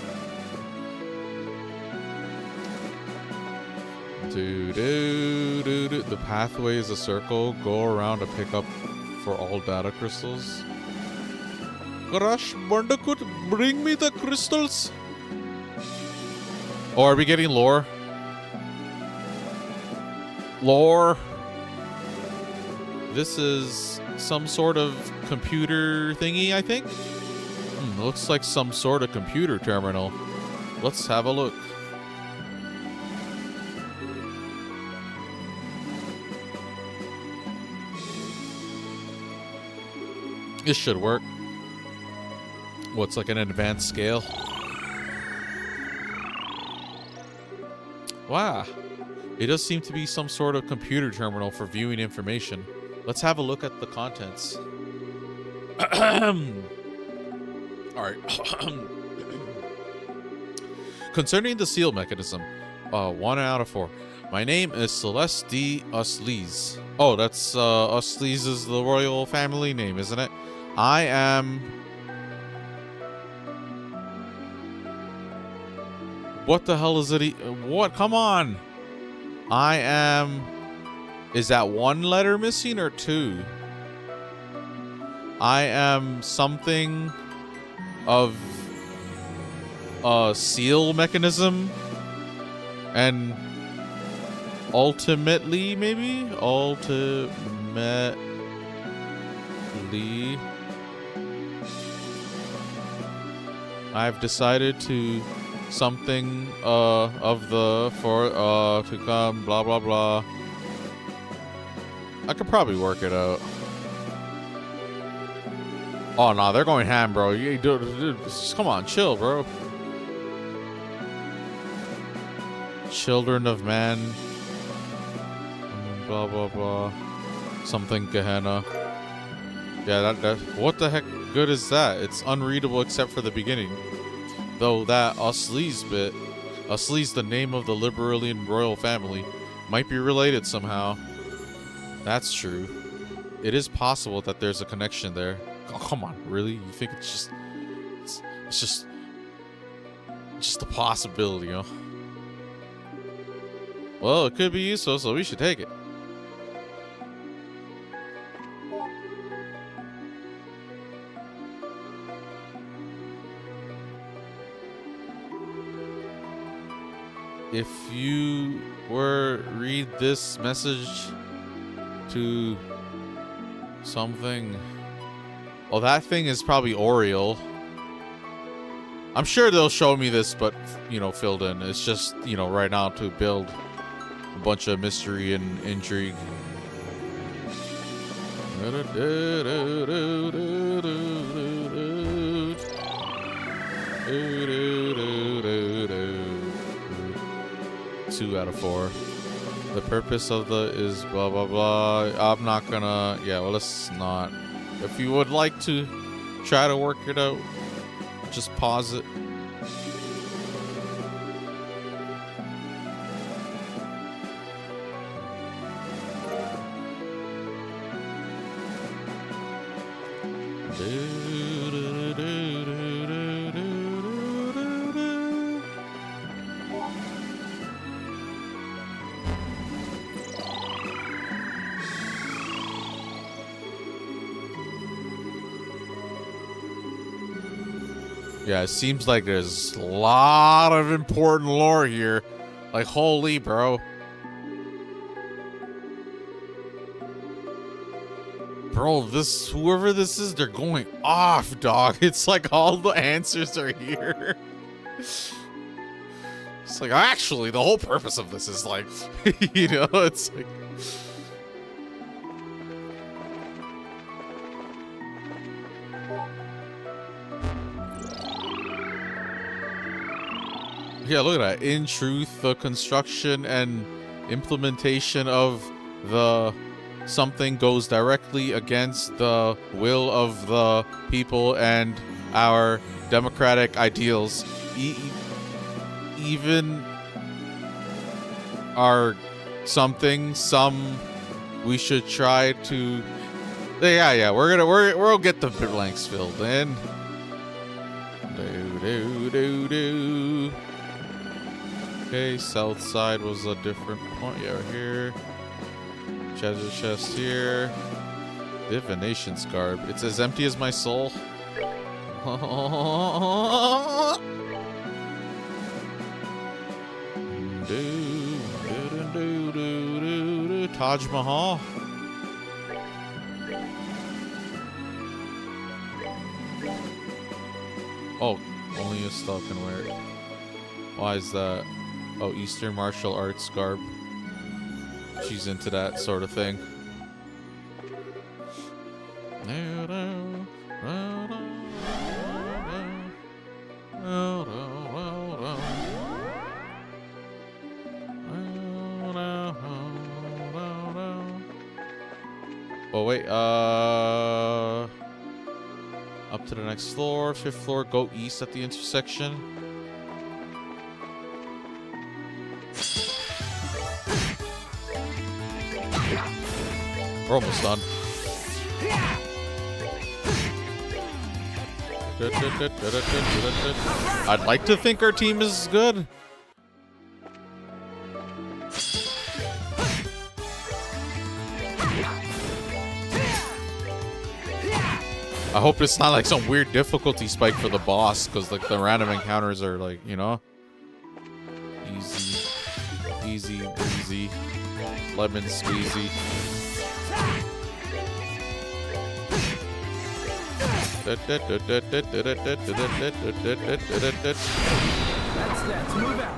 The pathway is a circle. Go around to pick up for all data crystals. Crash Bandicoot, bring me the crystals. Oh, are we getting lore? Lore. This is some sort of computer thingy, I think. Looks like some sort of computer terminal. Let's have a look. This should work. What's like an advanced scale? Wow. It does seem to be some sort of computer terminal for viewing information. Let's have a look at the contents. Alright. Concerning the seal mechanism, 1 out of 4. My name is Celeste D. Uslees. Oh, that's Uslees is the royal family name, isn't it? I am... What the hell is it? What? Come on! I am... Is that 1 letter missing or 2? I am something of a seal mechanism, and ultimately, maybe? Ultimately, I've decided to something of the to come, blah blah blah. I could probably work it out. Oh no, they're going ham, bro. You dude, come on, chill, bro. Children of man, blah blah blah, something Gehenna. Yeah, that what the heck good is that? It's unreadable except for the beginning. Though that Uslees bit, Uslees, the name of the Liberalian royal family, might be related somehow. That's true. It is possible that there's a connection there. Oh, come on, really? You think it's just a possibility, huh? Well, it could be useful, so we should take it. If you were read this message to something... Oh, that thing is probably Oriole. I'm sure they'll show me this, but, you know, filled in. It's just, you know, right now to build a bunch of mystery and intrigue. Two out of 4. The purpose of the is blah blah blah. I'm not gonna... Yeah, well, let's not. If you would like to try to work it out, just pause it. Yeah, it seems like there's a lot of important lore here. Like, holy, bro. Bro, whoever this is, they're going off, dog. It's like all the answers are here. It's like, actually, the whole purpose of this is like, you know, it's like... Yeah, look at that. In truth, the construction and implementation of the something goes directly against the will of the people and our democratic ideals. Even our some we should try to... Yeah, we'll get the blanks filled in. Do. Okay, south side was a different point. Yeah, here. Treasure chest here. Divination scarab. It's as empty as my soul. Taj Mahal. Oh, only a stuff can wear it. Why is that? Oh, Eastern martial arts garb. She's into that sort of thing. to the next floor. 5th floor, go east at the intersection. We're almost done. I'd like to think our team is good. I hope it's not like some weird difficulty spike for the boss, because like the random encounters are like, you know, easy, easy, easy, lemon squeezy. That's move out.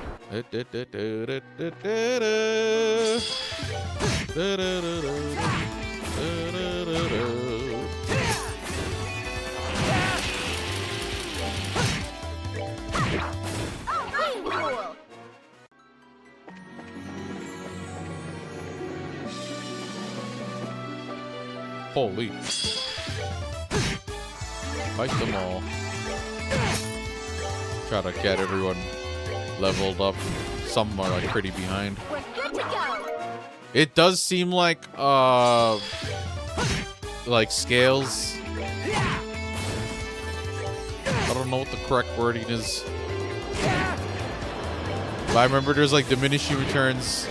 Cool. Holy. Fight them all. Try to get everyone leveled up. Some are like pretty behind. We're good to go. It does seem like scales. I don't know what the correct wording is. But I remember there's like diminishing returns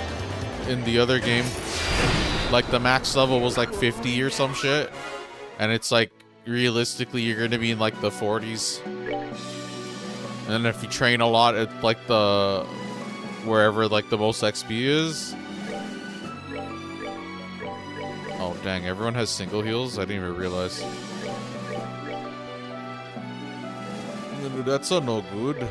in the other game. Like the max level was like 50 or some shit. And it's like realistically you're gonna be in like the 40s. And then if you train a lot at like the wherever like the most XP is. Oh dang, everyone has single heals? I didn't even realize. That's a no good.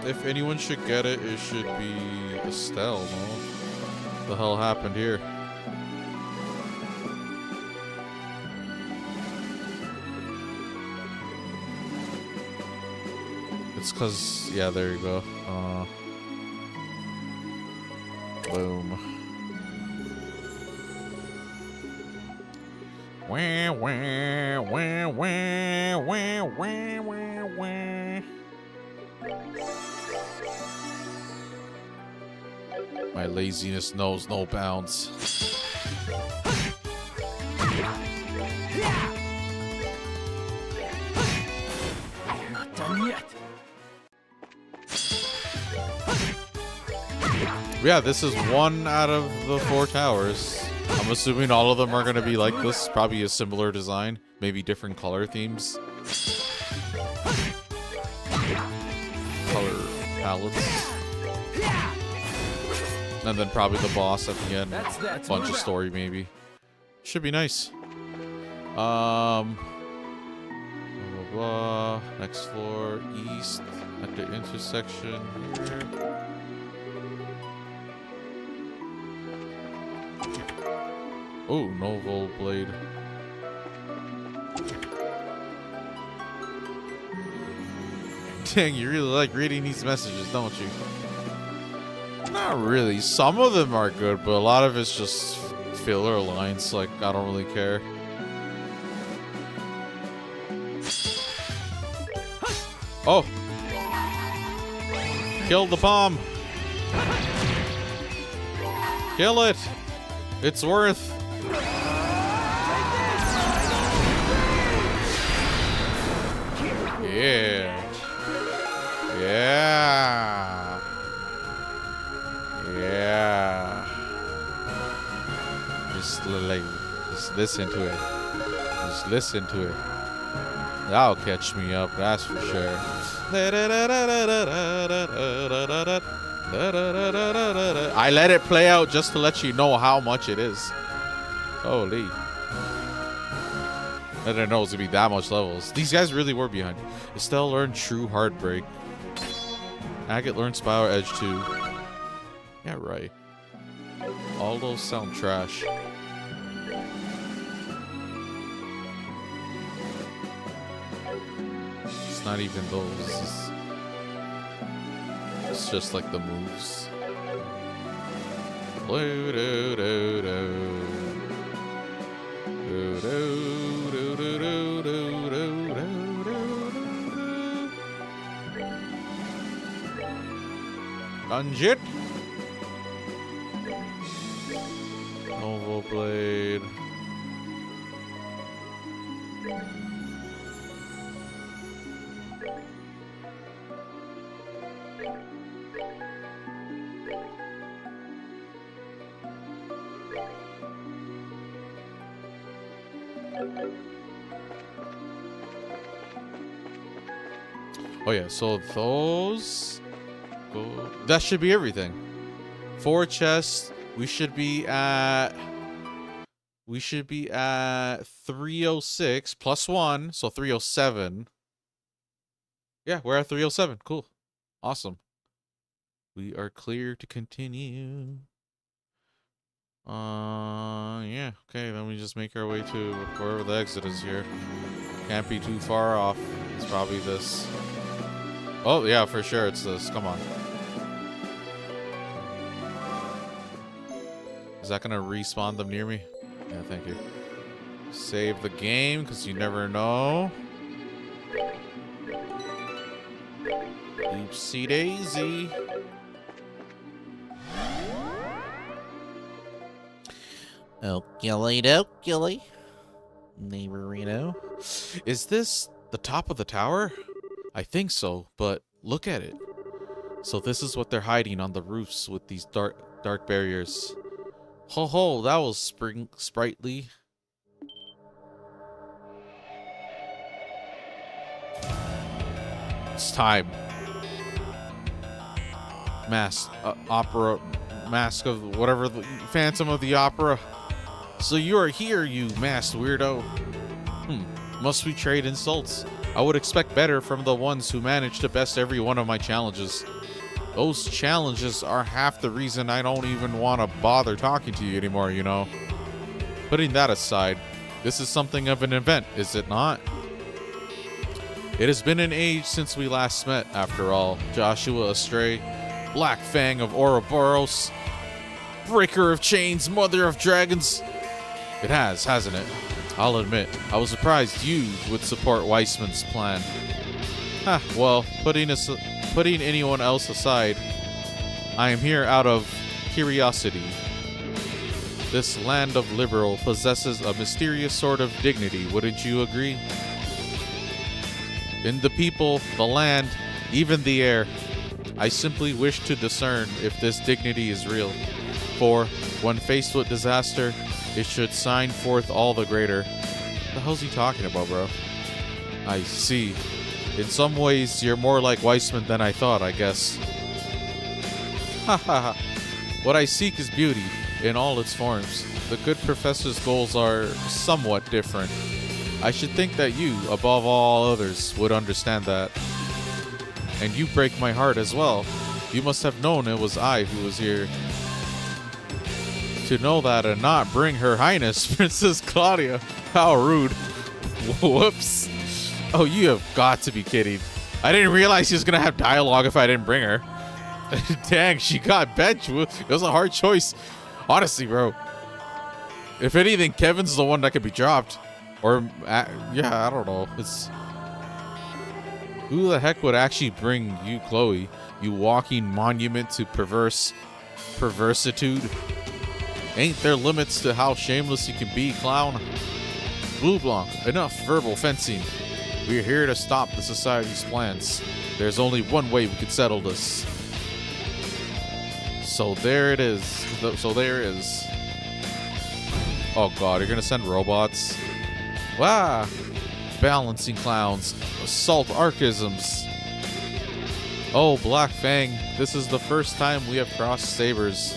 If anyone should get it, it should be Estelle, no? What the hell happened here? It's cause, yeah, there you go. Boom. Wah, wah, wah, wah, wah, wah, wah, wah. My laziness knows no bounds. I'm not done yet. Yeah, this is one out of the 4 towers. I'm assuming all of them are going to be like this. Probably a similar design. Maybe different color themes. Color palettes. And then probably the boss at the end. That's Bunch move of out. story maybe. Should be nice. Blah, blah, blah. Next floor, east. At the intersection here. Oh, Novel Blade. Dang, you really like reading these messages, don't you? Not really. Some of them are good, but a lot of it's just filler lines. Like, I don't really care. Oh! Kill the bomb! Kill it! It's worth. Yeah. Yeah. Yeah. Just listen to it. Just listen to it. That'll catch me up, that's for sure. I let it play out just to let you know how much it is. Holy. I didn't know it was gonna be that much levels. These guys really were behind. Estelle learned True Heartbreak. Agate learned Spiral Edge 2. Yeah, right. All those sound trash. It's not even those. It's just like the moves. Do, do, do, do. Do, do, do, Gunjit. Novo Blade. Oh yeah, so those go, that should be everything. 4 chests. We should be at 306 plus 1, so 307. Yeah, we're at 307. Cool. Awesome. We are clear to continue. Yeah, okay, then we just make our way to wherever the exit is here. Can't be too far off. It's probably this. Oh, yeah, for sure it's this. Come on. Is that gonna respawn them near me? Yeah, thank you. Save the game, because you never know. Oopsie daisy. Okily dokily. Neighborino. Is this the top of the tower? I think so, but look at it. So this is what they're hiding on the roofs with these dark barriers. Ho ho, that was sprightly. It's time. Opera, mask of whatever, the Phantom of the Opera. So you are here, you masked weirdo. Must we trade insults? I would expect better from the ones who managed to best every one of my challenges. Those challenges are half the reason I don't even want to bother talking to you anymore, you know. Putting that aside, this is something of an event, is it not? It has been an age since we last met, after all. Joshua Astray, Black Fang of Ouroboros, Breaker of Chains, Mother of Dragons. It has, hasn't it? I'll admit, I was surprised you would support Weissman's plan. Well, putting anyone else aside, I am here out of curiosity. This land of Liberal possesses a mysterious sort of dignity, wouldn't you agree? In the people, the land, even the air, I simply wish to discern if this dignity is real. For, when faced with disaster, it should shine forth all the greater. What the hell's he talking about, bro? I see. In some ways, you're more like Weissman than I thought, I guess. Ha ha ha. What I seek is beauty, in all its forms. The good professor's goals are somewhat different. I should think that you, above all others, would understand that. And you break my heart as well. You must have known it was I who was here. To know that and not bring Her Highness, Princess Claudia. How rude. Whoops. Oh, you have got to be kidding. I didn't realize she was going to have dialogue if I didn't bring her. Dang, she got benched. It was a hard choice. Honestly, bro. If anything, Kevin's the one that could be dropped. Or, yeah, I don't know. It's... Who the heck would actually bring you, Chloe? You walking monument to perversitude? Ain't there limits to how shameless you can be, clown? Blue Blanc, enough verbal fencing. We're here to stop the society's plans. There's only one way we can settle this. So there it is. So there it is. Oh god, you're gonna send robots? Wow! Balancing clowns. Assault archisms. Oh, Black Fang, this is the first time we have crossed sabers.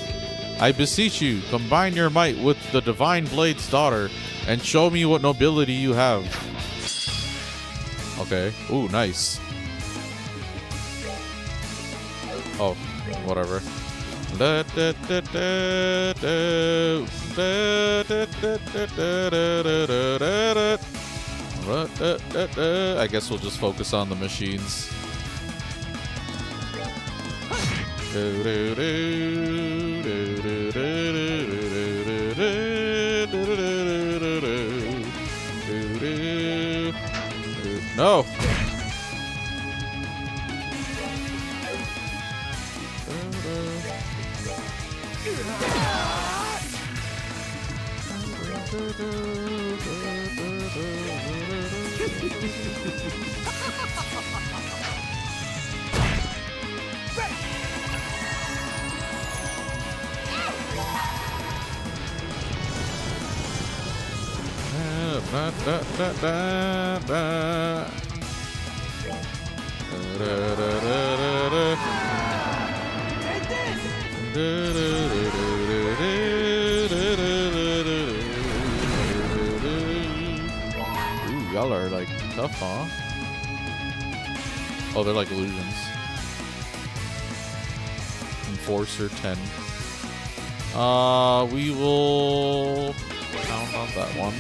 I beseech you, combine your might with the Divine Blade's daughter, and show me what nobility you have. Okay. Ooh, nice. Oh, whatever. I guess we'll just focus on the machines. No. Ooh, y'all are like tough, huh? Oh, they're like illusions. Enforcer 10. We will count on that one.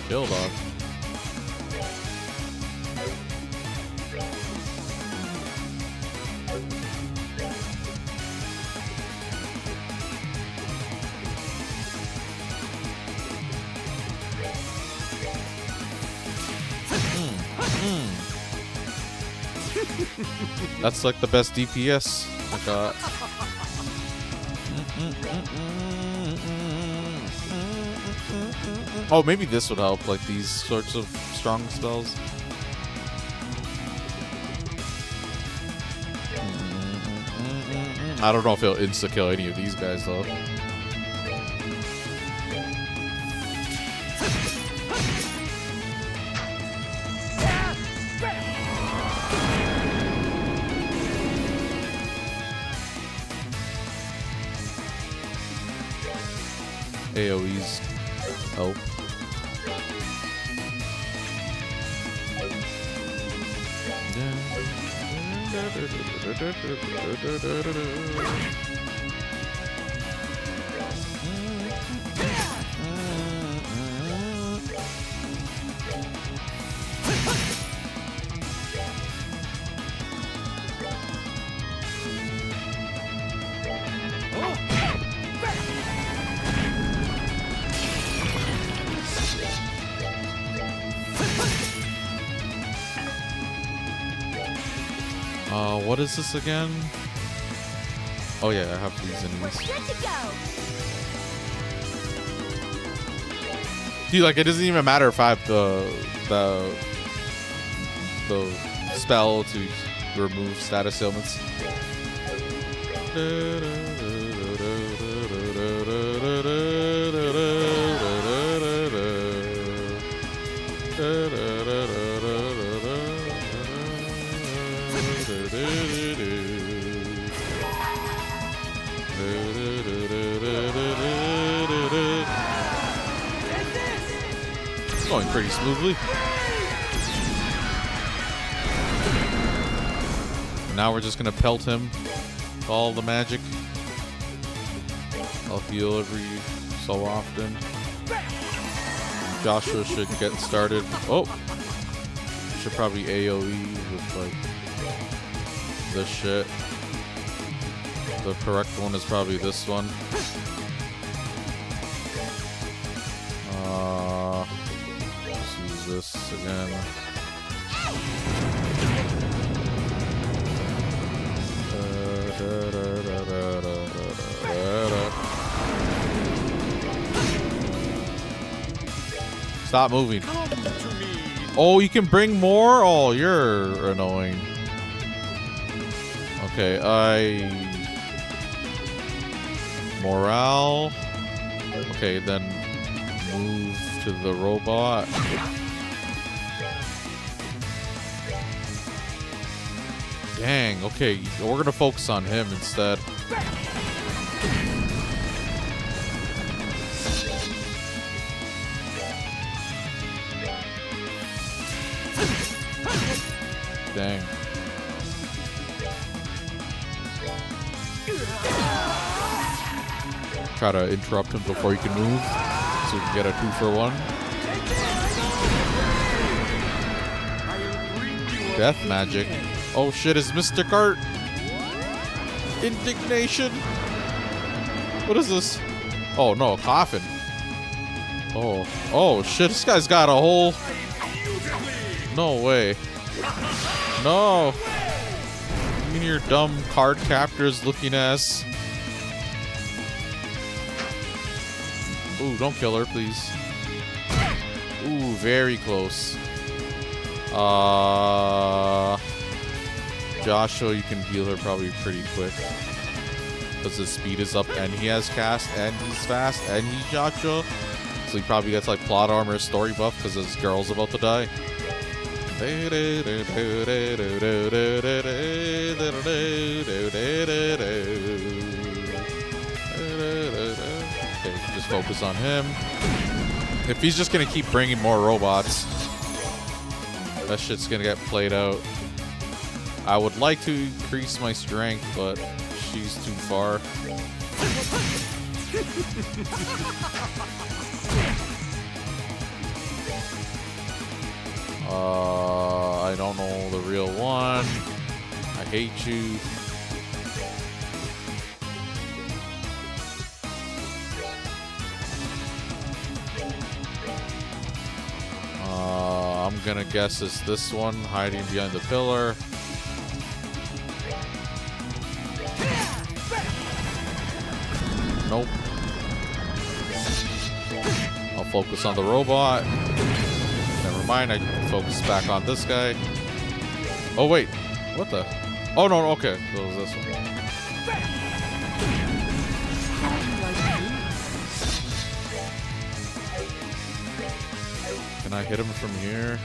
Kill dog. That's like the best DPS I got. Oh, maybe this would help, like these sorts of strong spells. I don't know if it'll insta-kill any of these guys, though. AoE's help. What is this again? Oh yeah, I have these We're enemies. good to go. Dude, like it doesn't even matter if I have the spell to remove status ailments. It's going pretty smoothly. Now we're just gonna pelt him with all the magic. I'll heal every so often. Joshua should get started. Oh, should probably AoE with like this shit. The correct one is probably this one. Let's use this again. Stop moving. Oh, you can bring more? Oh, you're annoying. Okay, morale. Okay, then move to the robot. Dang, okay, we're gonna focus on him instead. Dang. try to interrupt him before he can move, so we can get a 2-for-1. Death magic. Oh shit, is Mr. Cart? Indignation. What is this? Oh no, a coffin. Oh shit, this guy's got a whole... No way. No. You mean your dumb card captors looking ass? Ooh, don't kill her, please. Ooh, very close. Joshua, you can heal her probably pretty quick. Because his speed is up and he has cast and he's fast and he's Joshua. So he probably gets like plot armor story buff because his girl's about to die. Okay, just focus on him. If he's just gonna keep bringing more robots, that shit's gonna get played out. I would like to increase my strength, but she's too far. I don't know the real one. I hate you. I'm gonna guess it's this one, hiding behind the pillar. Nope. I'll focus on the robot. Never mind, I can focus back on this guy. Oh wait, what the? Oh no, okay, so it was this one. Can I hit him from here?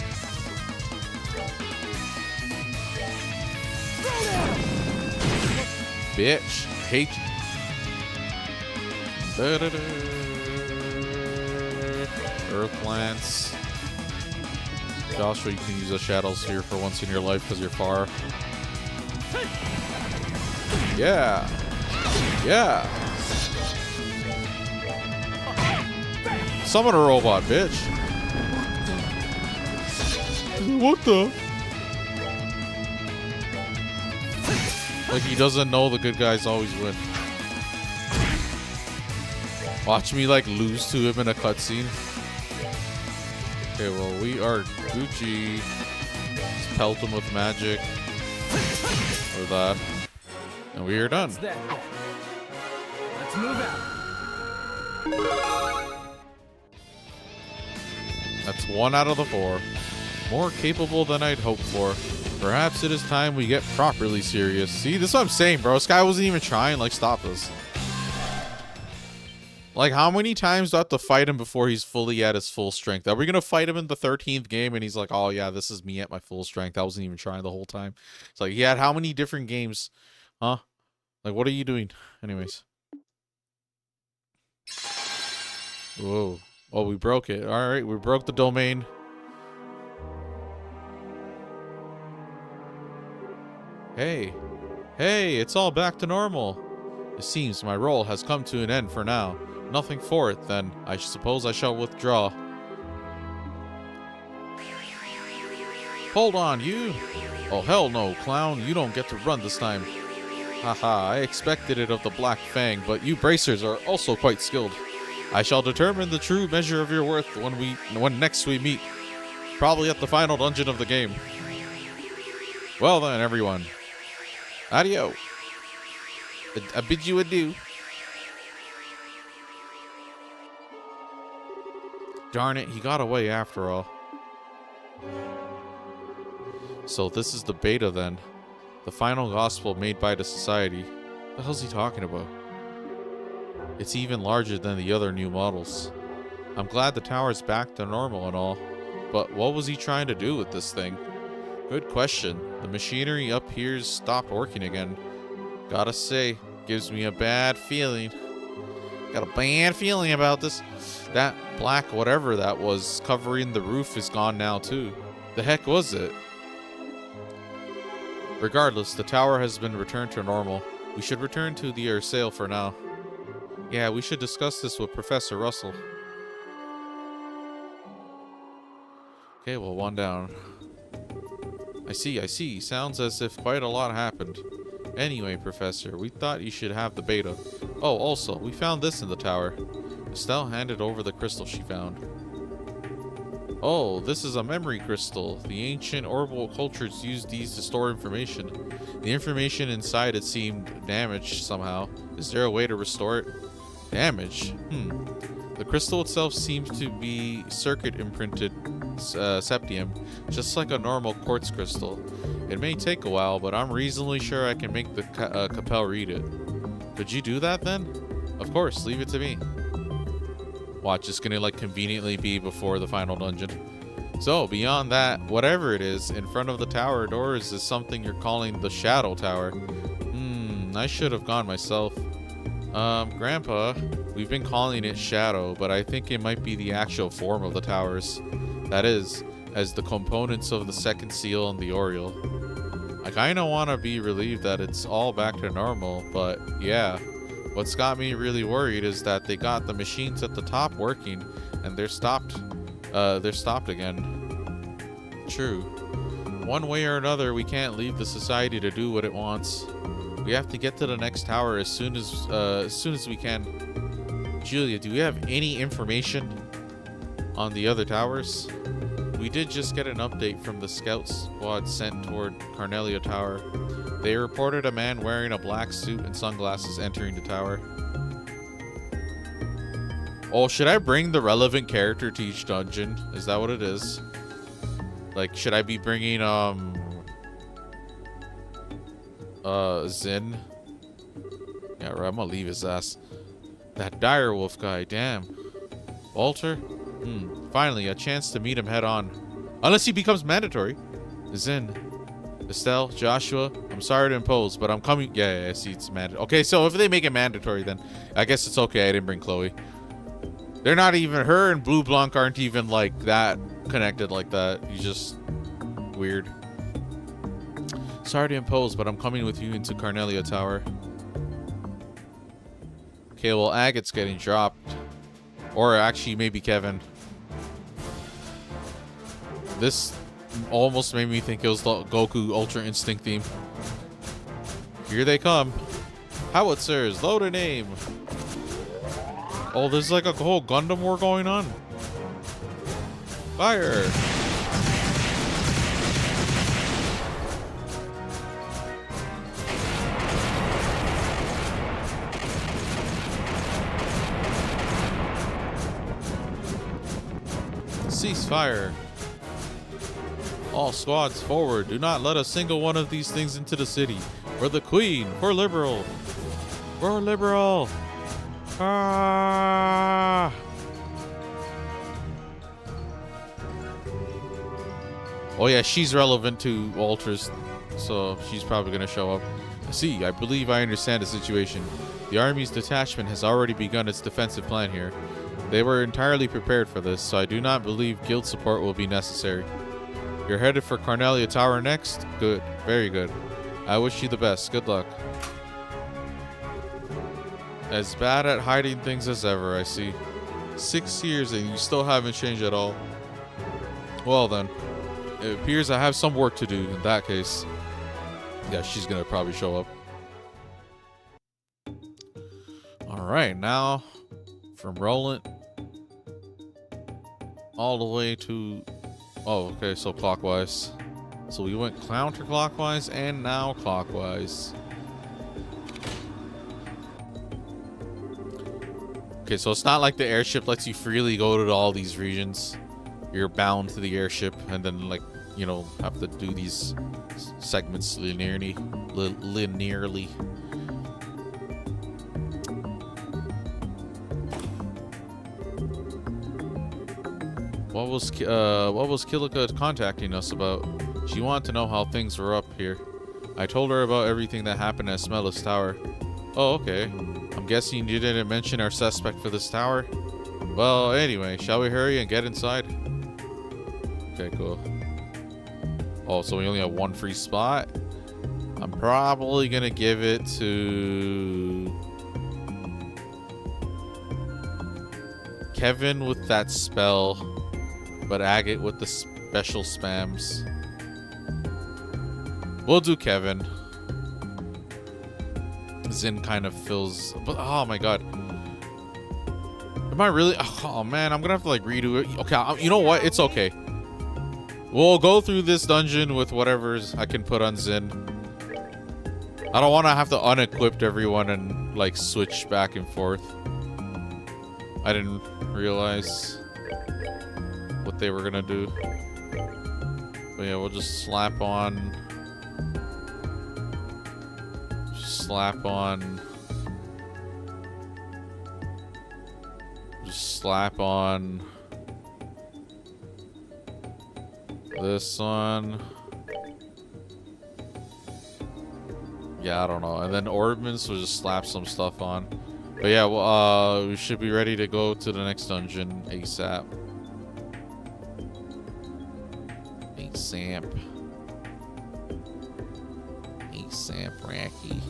Bitch, hate you. Earth Lance. Joshua, you can use a Shadow Sphere for once in your life because you're far. Yeah. Yeah. Summon a robot, bitch. What the? Like he doesn't know the good guys always win. Watch me like lose to him in a cutscene. Okay, well we are Gucci. Just pelt him with magic. Or that. And we are done. That's that. Let's move out. That's 1 out of the 4. More capable than I'd hoped for. Perhaps it is time we get properly serious. See, this is what I'm saying, bro. This guy wasn't even trying. Like, stop this. Like, how many times do I have to fight him before he's fully at his full strength? Are we going to fight him in the 13th game and he's like, oh, yeah, this is me at my full strength. I wasn't even trying the whole time. It's like, he had how many different games? Huh? Like, what are you doing? Anyways. Whoa. Oh, we broke it. All right, we broke the domain. Hey. Hey, it's all back to normal. It seems my role has come to an end for now. Nothing for it, then. I suppose I shall withdraw. Hold on, you! Oh, hell no, clown. You don't get to run this time. Haha, I expected it of the Black Fang, but you bracers are also quite skilled. I shall determine the true measure of your worth when next we meet. Probably at the final dungeon of the game. Well then, everyone. Adio. I bid you adieu. Darn it, he got away after all. So this is the beta then. The final gospel made by the society. What the hell's he talking about? It's even larger than the other new models. I'm glad the tower's back to normal and all. But what was he trying to do with this thing? Good question. The machinery up here's stopped working again. Gotta say, gives me a bad feeling. Got a bad feeling about this. That black whatever that was covering the roof is gone now too. The heck was it? Regardless, the tower has been returned to normal. We should return to the Ursail for now. Yeah, we should discuss this with Professor Russell. Okay, well, one down. I see. Sounds as if quite a lot happened. Anyway, Professor, we thought you should have the beta. Oh, also, we found this in the tower. Estelle handed over the crystal she found. Oh, this is a memory crystal. The ancient orbital cultures used these to store information. The information inside it seemed damaged somehow. Is there a way to restore it? Damage? The crystal itself seems to be circuit imprinted septium, just like a normal quartz crystal. It may take a while, but I'm reasonably sure I can make the Capel read it. Could you do that then? Of course, leave it to me. Watch, it's gonna like conveniently be before the final dungeon. So, beyond that, whatever it is, in front of the tower doors is something you're calling the Shadow Tower. I should have gone myself. Grandpa, we've been calling it Shadow, but I think it might be the actual form of the towers. That is, as the components of the second seal and the Oriole. I kinda wanna be relieved that it's all back to normal, but yeah. What's got me really worried is that they got the machines at the top working, and they're stopped again. True. One way or another, we can't leave the society to do what it wants. We have to get to the next tower as soon as we can. Julia, do we have any information on the other towers? We did just get an update from the scout squad sent toward Carnelia Tower. They reported a man wearing a black suit and sunglasses entering the tower. Oh, should I bring the relevant character to each dungeon? Is that what it is? Like, should I be bringing, Zin? Yeah, right, I'm gonna leave his ass. That direwolf guy, damn. Walter? Finally, a chance to meet him head on. Unless he becomes mandatory. Zin. Estelle, Joshua, I'm sorry to impose, but I'm coming. Yeah, see, it's mandatory. Okay, so if they make it mandatory, then I guess it's okay. I didn't bring Chloe. They're not even, her and Blue Blanc aren't even like that connected like that. You just weird. Sorry to impose, but I'm coming with you into Carnelia Tower. Okay, well, Agate's getting dropped. Or actually, maybe Kevin. This almost made me think it was the Goku Ultra Instinct theme. Here they come. Howitzers, load a name. Oh, there's like a whole Gundam war going on. Fire. Cease fire. All squads forward. Do not let a single one of these things into the city. For the Queen. For liberal. For liberal. Ah. Oh yeah, she's relevant to Walters, so she's probably gonna show up. See, I believe I understand the situation. The army's detachment has already begun its defensive plan here. They were entirely prepared for this, so I do not believe guild support will be necessary. You're headed for Carnelia Tower next? Good. Very good. I wish you the best. Good luck. As bad at hiding things as ever, I see. 6 years and you still haven't changed at all. Well then, it appears I have some work to do in that case. Yeah, she's gonna probably show up. Alright, now from Roland all the way to... Oh, okay, so clockwise. So we went counterclockwise and now clockwise. Okay, so it's not like the airship lets you freely go to all these regions. You're bound to the airship and then, like, you know, have to do these segments linearly. What was Kilika contacting us about? She wanted to know how things were up here. I told her about everything that happened at Smellis Tower. Oh, okay. I'm guessing you didn't mention our suspect for this tower? Well, anyway, shall we hurry and get inside? Okay, cool. Oh, so we only have one free spot? I'm probably gonna give it to... Kevin with that spell, but Agate with the special spams. We'll do Kevin. Zin kind of fills, but oh my god. Am I really? Oh man, I'm gonna have to like redo it. Okay, you know what? It's okay. We'll go through this dungeon with whatever's I can put on Zin. I don't want to have to unequip everyone and like switch back and forth. I didn't realize what they were gonna do. But yeah, we'll just slap on. Just slap on this one. Yeah, I don't know. And then Ordmans will just slap some stuff on. But yeah, well, we should be ready to go to the next dungeon ASAP. ASAP. ASAP, Racky.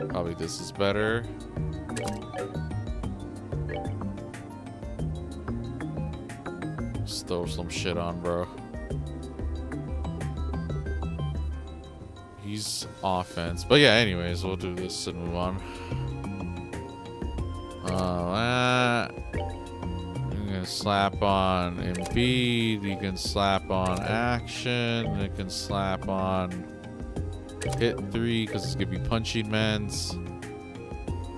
Probably this is better. Just throw some shit on, bro. He's offense. But yeah, anyways, we'll do this and move on. You can slap on Embiid. You can slap on Action. You can slap on Hit 3 because it's gonna be punching mans.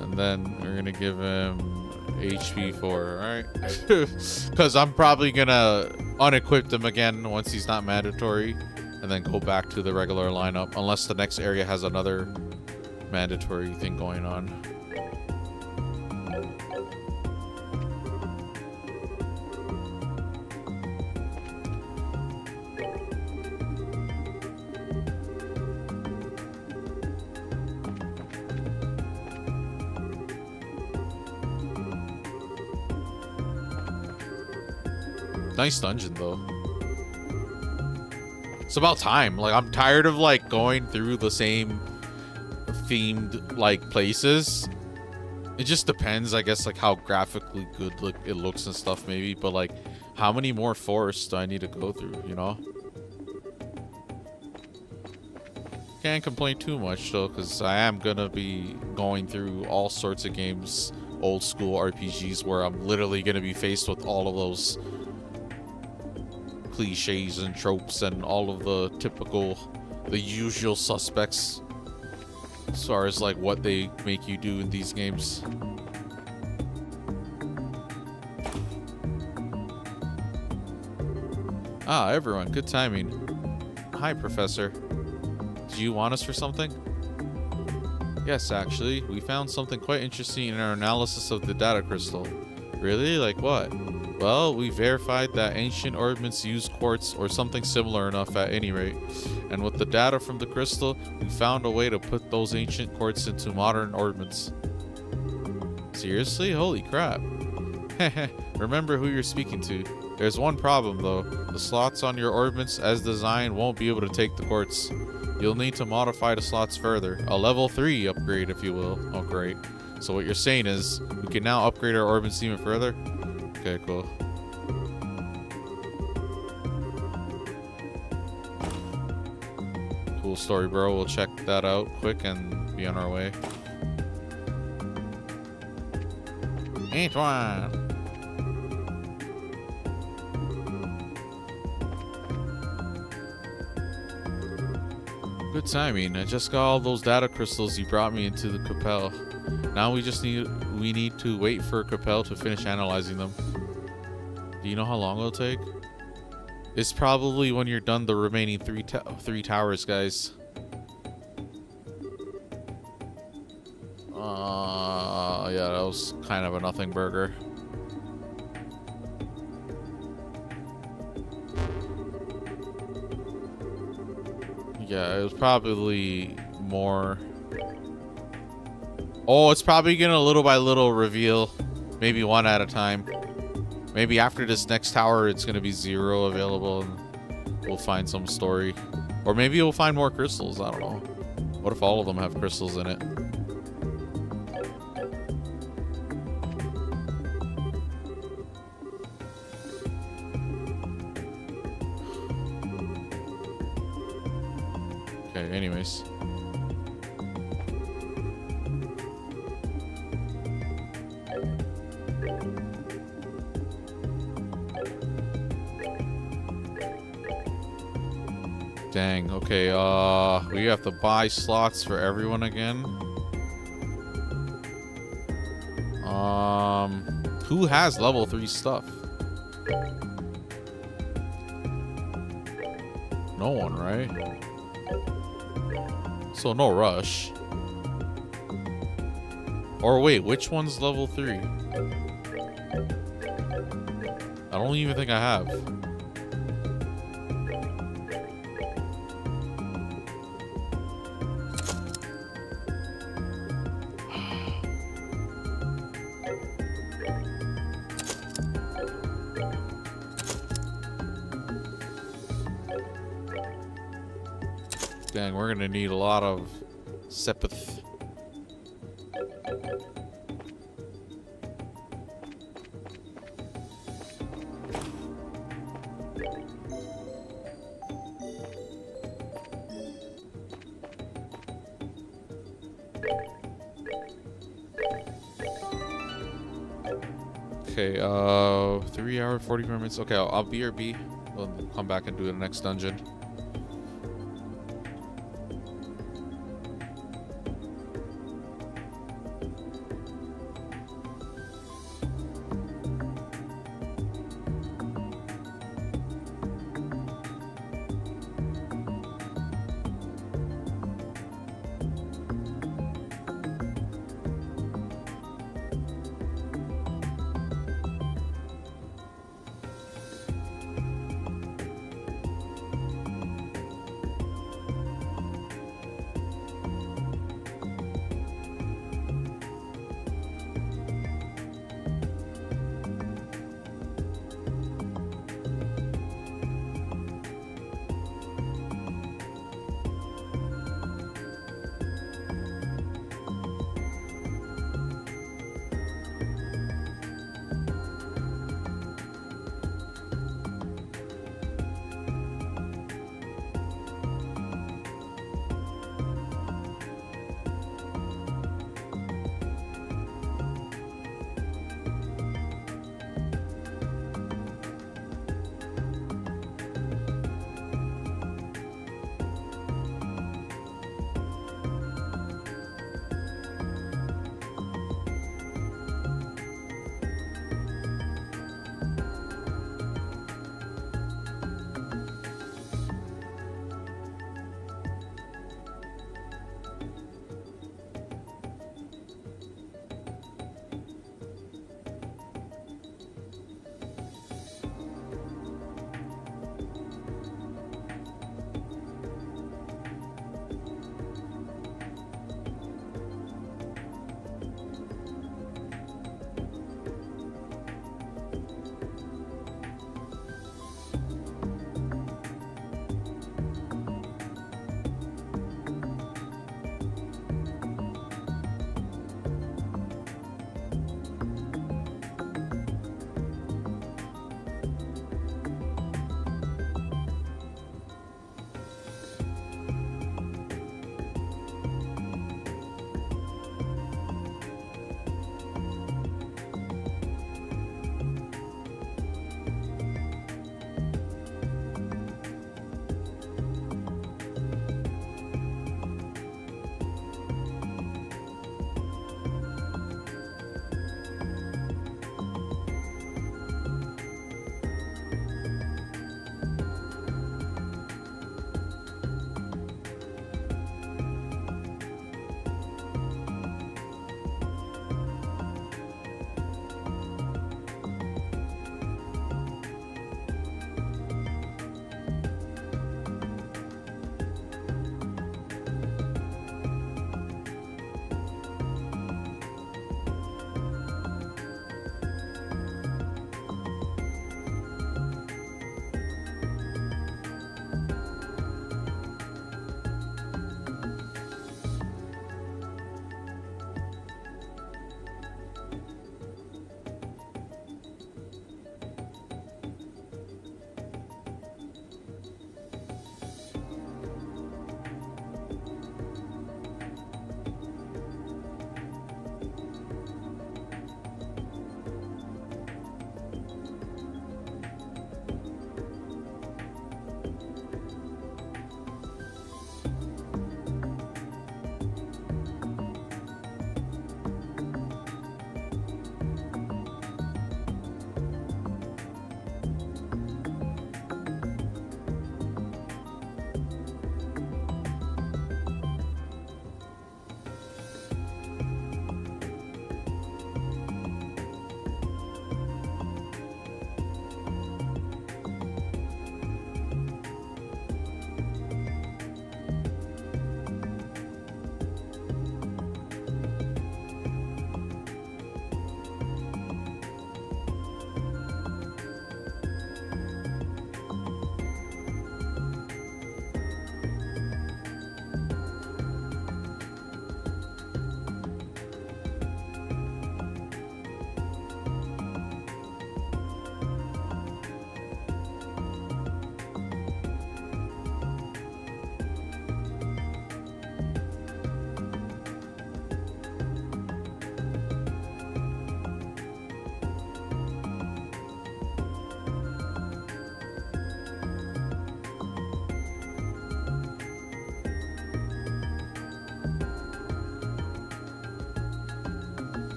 And then we're gonna give him HP 4, alright? Because I'm probably gonna unequip him again once he's not mandatory. And then go back to the regular lineup. Unless the next area has another mandatory thing going on. Nice dungeon though. It's about time. Like, I'm tired of like going through the same themed like places. It just depends, I guess, like how graphically good it looks and stuff maybe, but like how many more forests do I need to go through, you know? Can't complain too much though, because I am gonna be going through all sorts of games, old school RPGs, where I'm literally gonna be faced with all of those cliches and tropes and all of the usual suspects as far as like what they make you do in these games. Ah, everyone, good timing. Hi, Professor. Do you want us for something? Yes, actually, we found something quite interesting in our analysis of the data crystal. Really? Like what? Well, we verified that ancient ordnance used quartz or something similar enough at any rate. And with the data from the crystal, we found a way to put those ancient quartz into modern ordnance. Seriously? Holy crap. Remember who you're speaking to. There's one problem though. The slots on your ordnance as designed won't be able to take the quartz. You'll need to modify the slots further. A level 3 upgrade, if you will. Oh, great. So what you're saying is we can now upgrade our ordnance even further? Okay, cool. Cool story, bro. We'll check that out quick and be on our way. Antoine! Good timing. I just got all those data crystals you brought me into the Capel. Now we need to wait for Capel to finish analyzing them. Do you know how long it'll take? It's probably when you're done the remaining three towers, guys. Yeah, that was kind of a nothing burger. Yeah, it was probably more. Oh, it's probably gonna little by little reveal. Maybe one at a time. Maybe after this next tower, it's gonna be 0 available and we'll find some story. Or maybe we'll find more crystals, I don't know. What if all of them have crystals in it? Okay, anyways. Dang, okay, we have to buy slots for everyone again. Who has level 3 stuff? No one, right? So no rush. Or wait, which one's level 3? I don't even think I have. Dang, we're gonna need a lot of Sepith. Okay, 3 hour, 40 minutes. Okay, I'll BRB. We'll come back and do the next dungeon.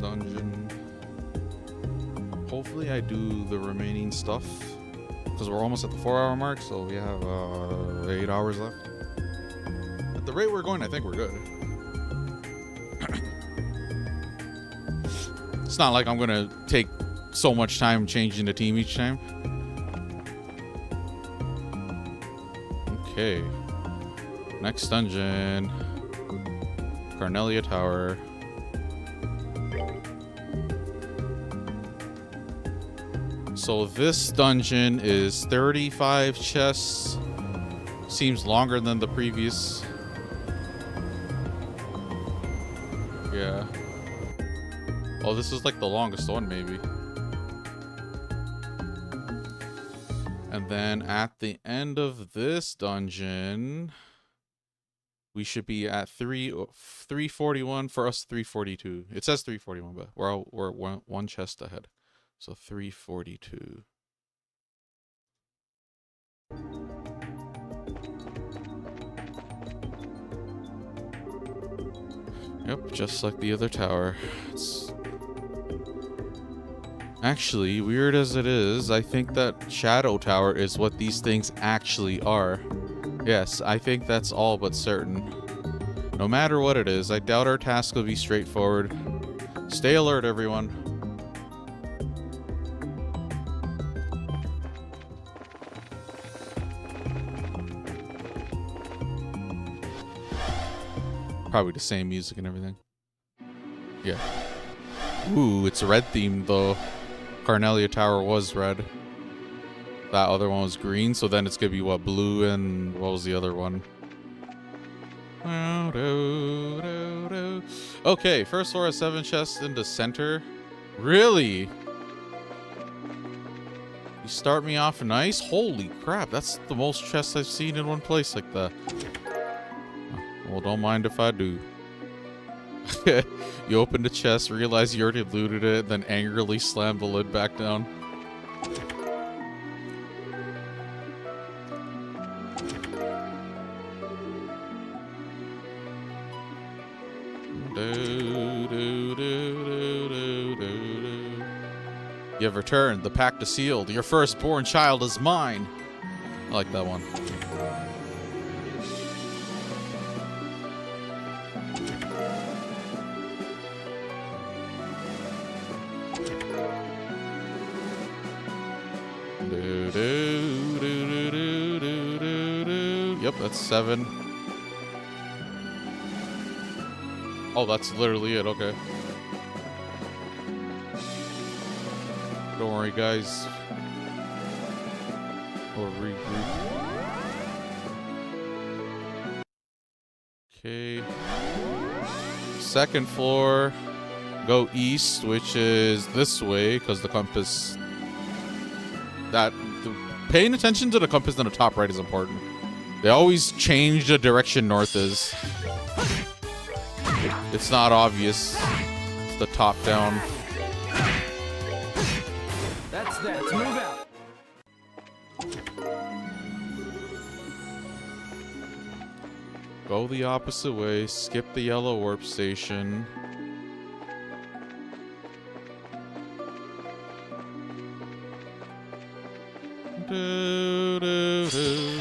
dungeon. Hopefully I do the remaining stuff, because we're almost at the 4-hour mark, so we have 8 hours left. At the rate we're going, I think we're good. It's not like I'm gonna take so much time changing the team each time. Okay. Next dungeon. Carnelia Tower. So this dungeon is 35 chests. Seems longer than the previous. Yeah. Oh, this is like the longest one, maybe. And then at the end of this dungeon, we should be at 341. For us, 342. It says 341, but we're one chest ahead. So 342. Yep, just like the other tower. It's actually, weird as it is, I think that Shadow Tower is what these things actually are. Yes, I think that's all but certain. No matter what it is, I doubt our task will be straightforward. Stay alert, everyone. Probably the same music and everything. Yeah. Ooh, it's red themed though. Carnelia Tower was red. That other one was green, so then it's gonna be what, blue, and what was the other one? Okay, first floor has 7 chests in the center. Really? You start me off nice? Holy crap, that's the most chests I've seen in one place like that. Well, don't mind if I do. You open the chest, realize you already looted it, then angrily slam the lid back down. You have returned. The pact is sealed. Your firstborn child is mine. I like that one. Yep, that's 7. Oh, that's literally it. Okay. Don't worry, guys. Or regroup. Okay. Second floor. Go east, which is this way, because the compass. Paying attention to the compass in the top right is important. They always change the direction north is. It's not obvious. It's the top down. That's that. Let's move out. Go the opposite way. Skip the yellow warp station. Do, do, do.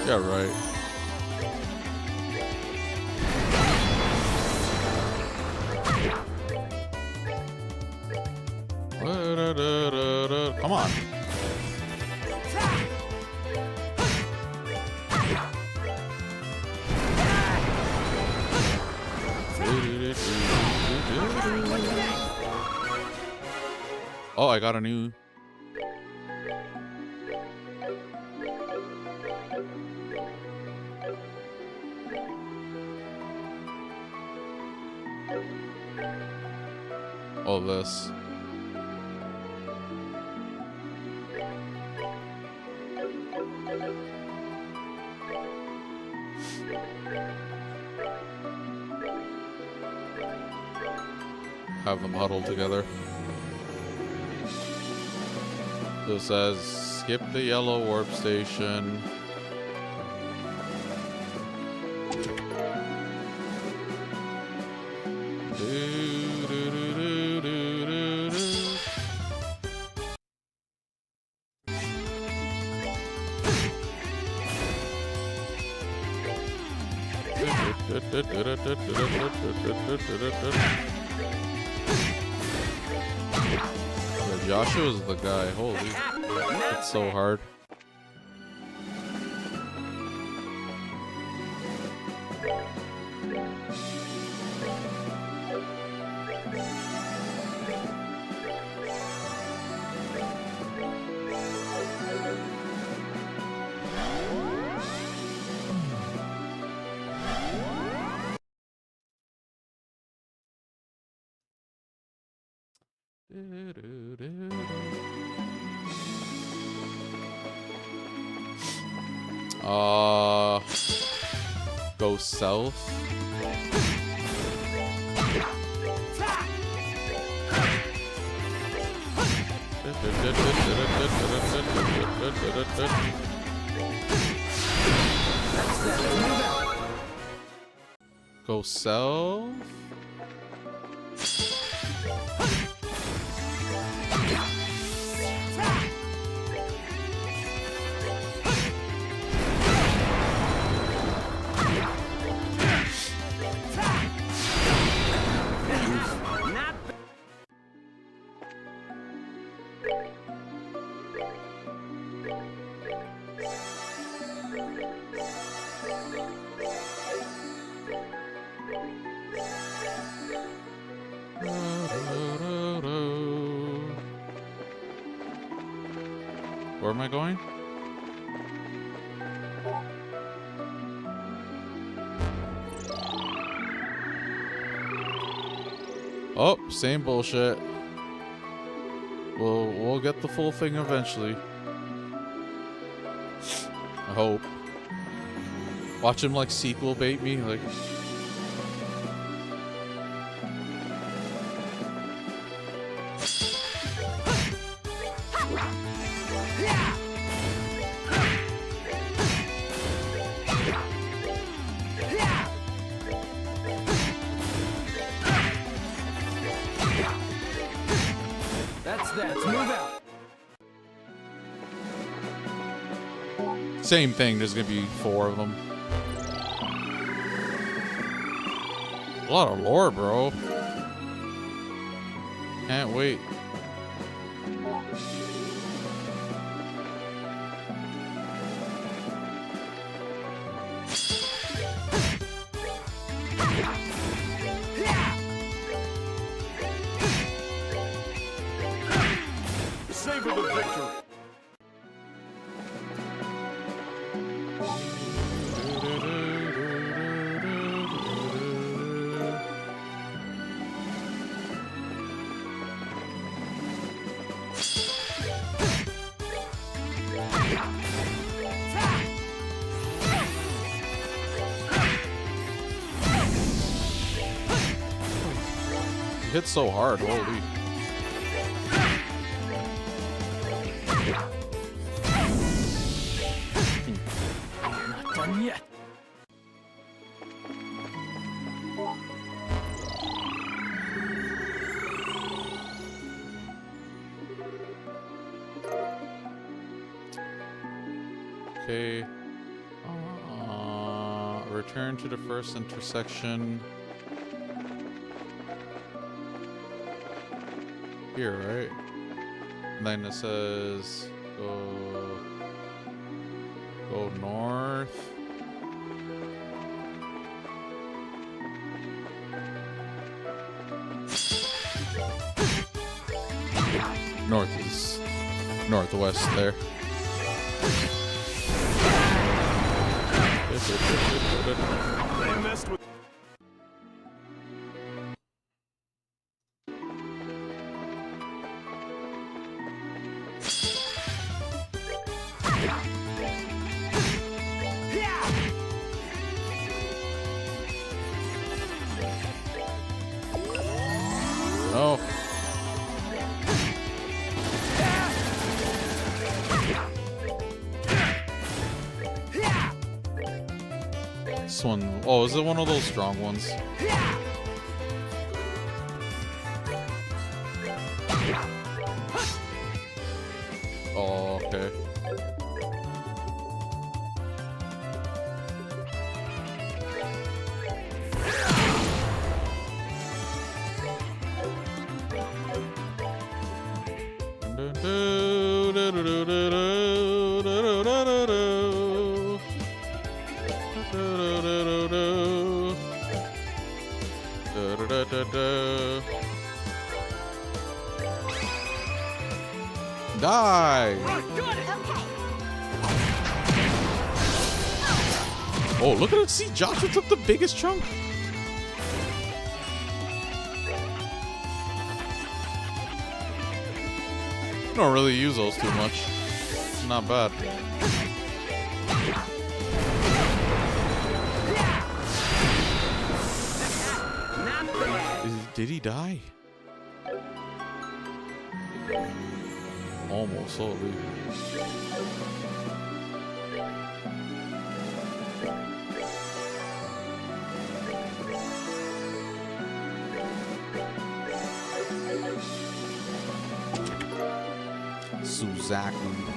Yeah, right. Come on. Oh, I got a new. All this. Have them huddled together. So it says Skip the yellow warp station. Yeah, Joshua's the guy. Holy, it's so hard. Go south. Go south. Where am I going? Oh, same bullshit. We'll get the full thing eventually. I hope. Watch him like sequel bait me, like. Let's move out. Same thing, there's gonna be 4 of them. A lot of lore, bro. Can't wait. Savor the victory. It hits so hard, holy. Not done yet. Okay. Return to the first intersection. Here, right? And then it says go north. North is northwest there. They messed with. Oh. this one? Oh, is it one of those strong ones? Oh, okay. Die! Oh, look at it. See, Joshua took the biggest chunk. Don't really use those too much. Not bad. Did he die? Almost, holy. Suzaku.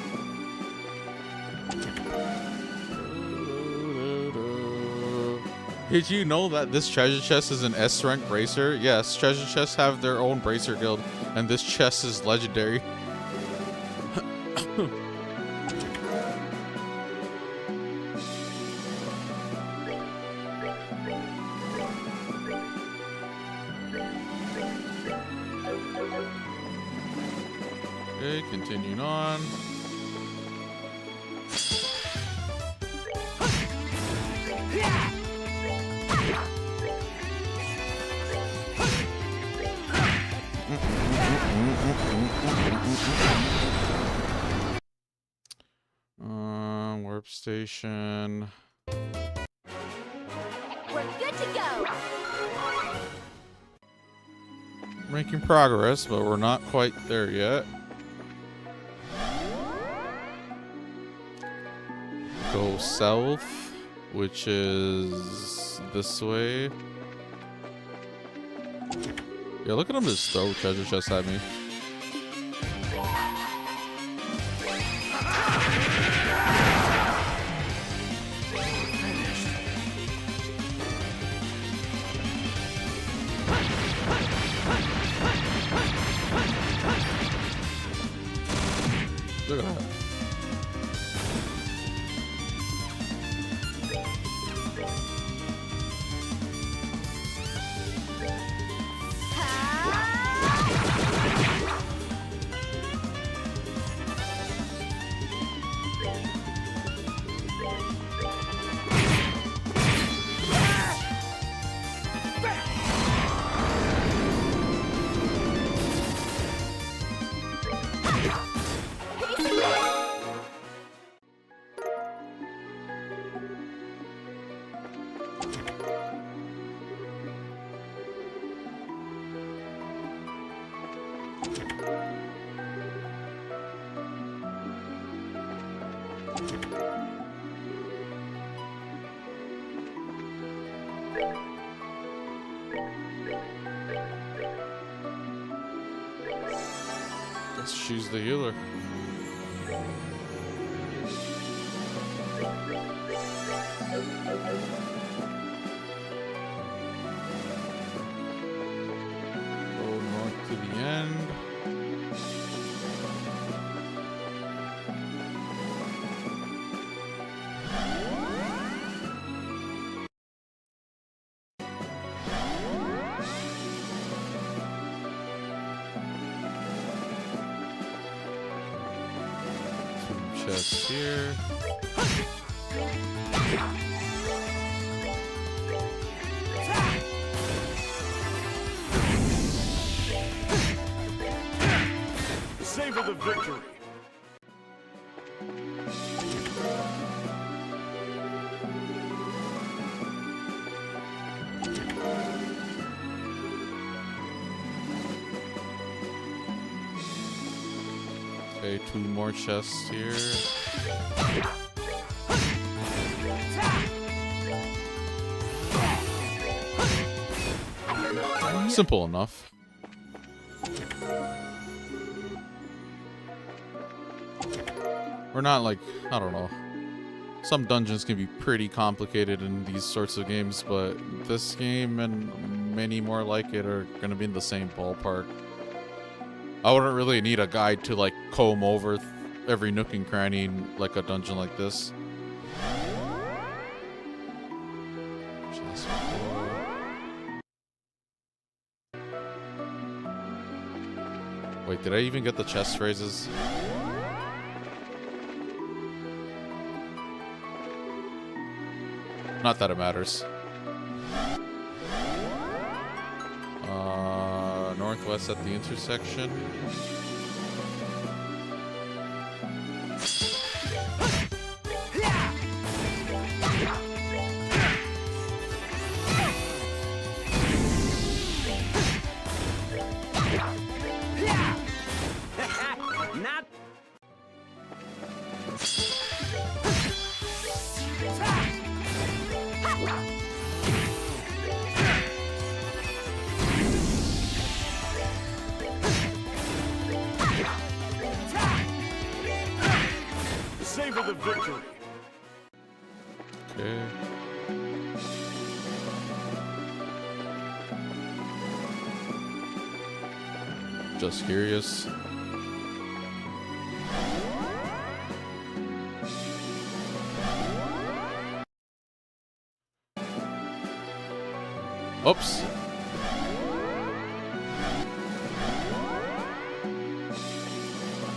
Did you know that this treasure chest is an S rank bracer? Yes, treasure chests have their own bracer guild, and this chest is legendary. Okay, continuing on. Warp station. We're good to go. Making progress, but we're not quite there yet. Go south, which is this way. Yeah, look at him just throw treasure chests at me. Look at that. Let's choose the healer. Go north to the end. Chest here. Savor the victory. Okay, 2 more chests here. yet. Simple enough. We're not like, I don't know. Some dungeons can be pretty complicated in these sorts of games, but this game and many more like it are gonna be in the same ballpark. I wouldn't really need a guide to like comb over every nook and cranny in like a dungeon like this. Chest floor. Wait, did I even get the chest phrases? Not that it matters. Northwest at the intersection. Not. Savor the victory. Okay. Just curious. Oops.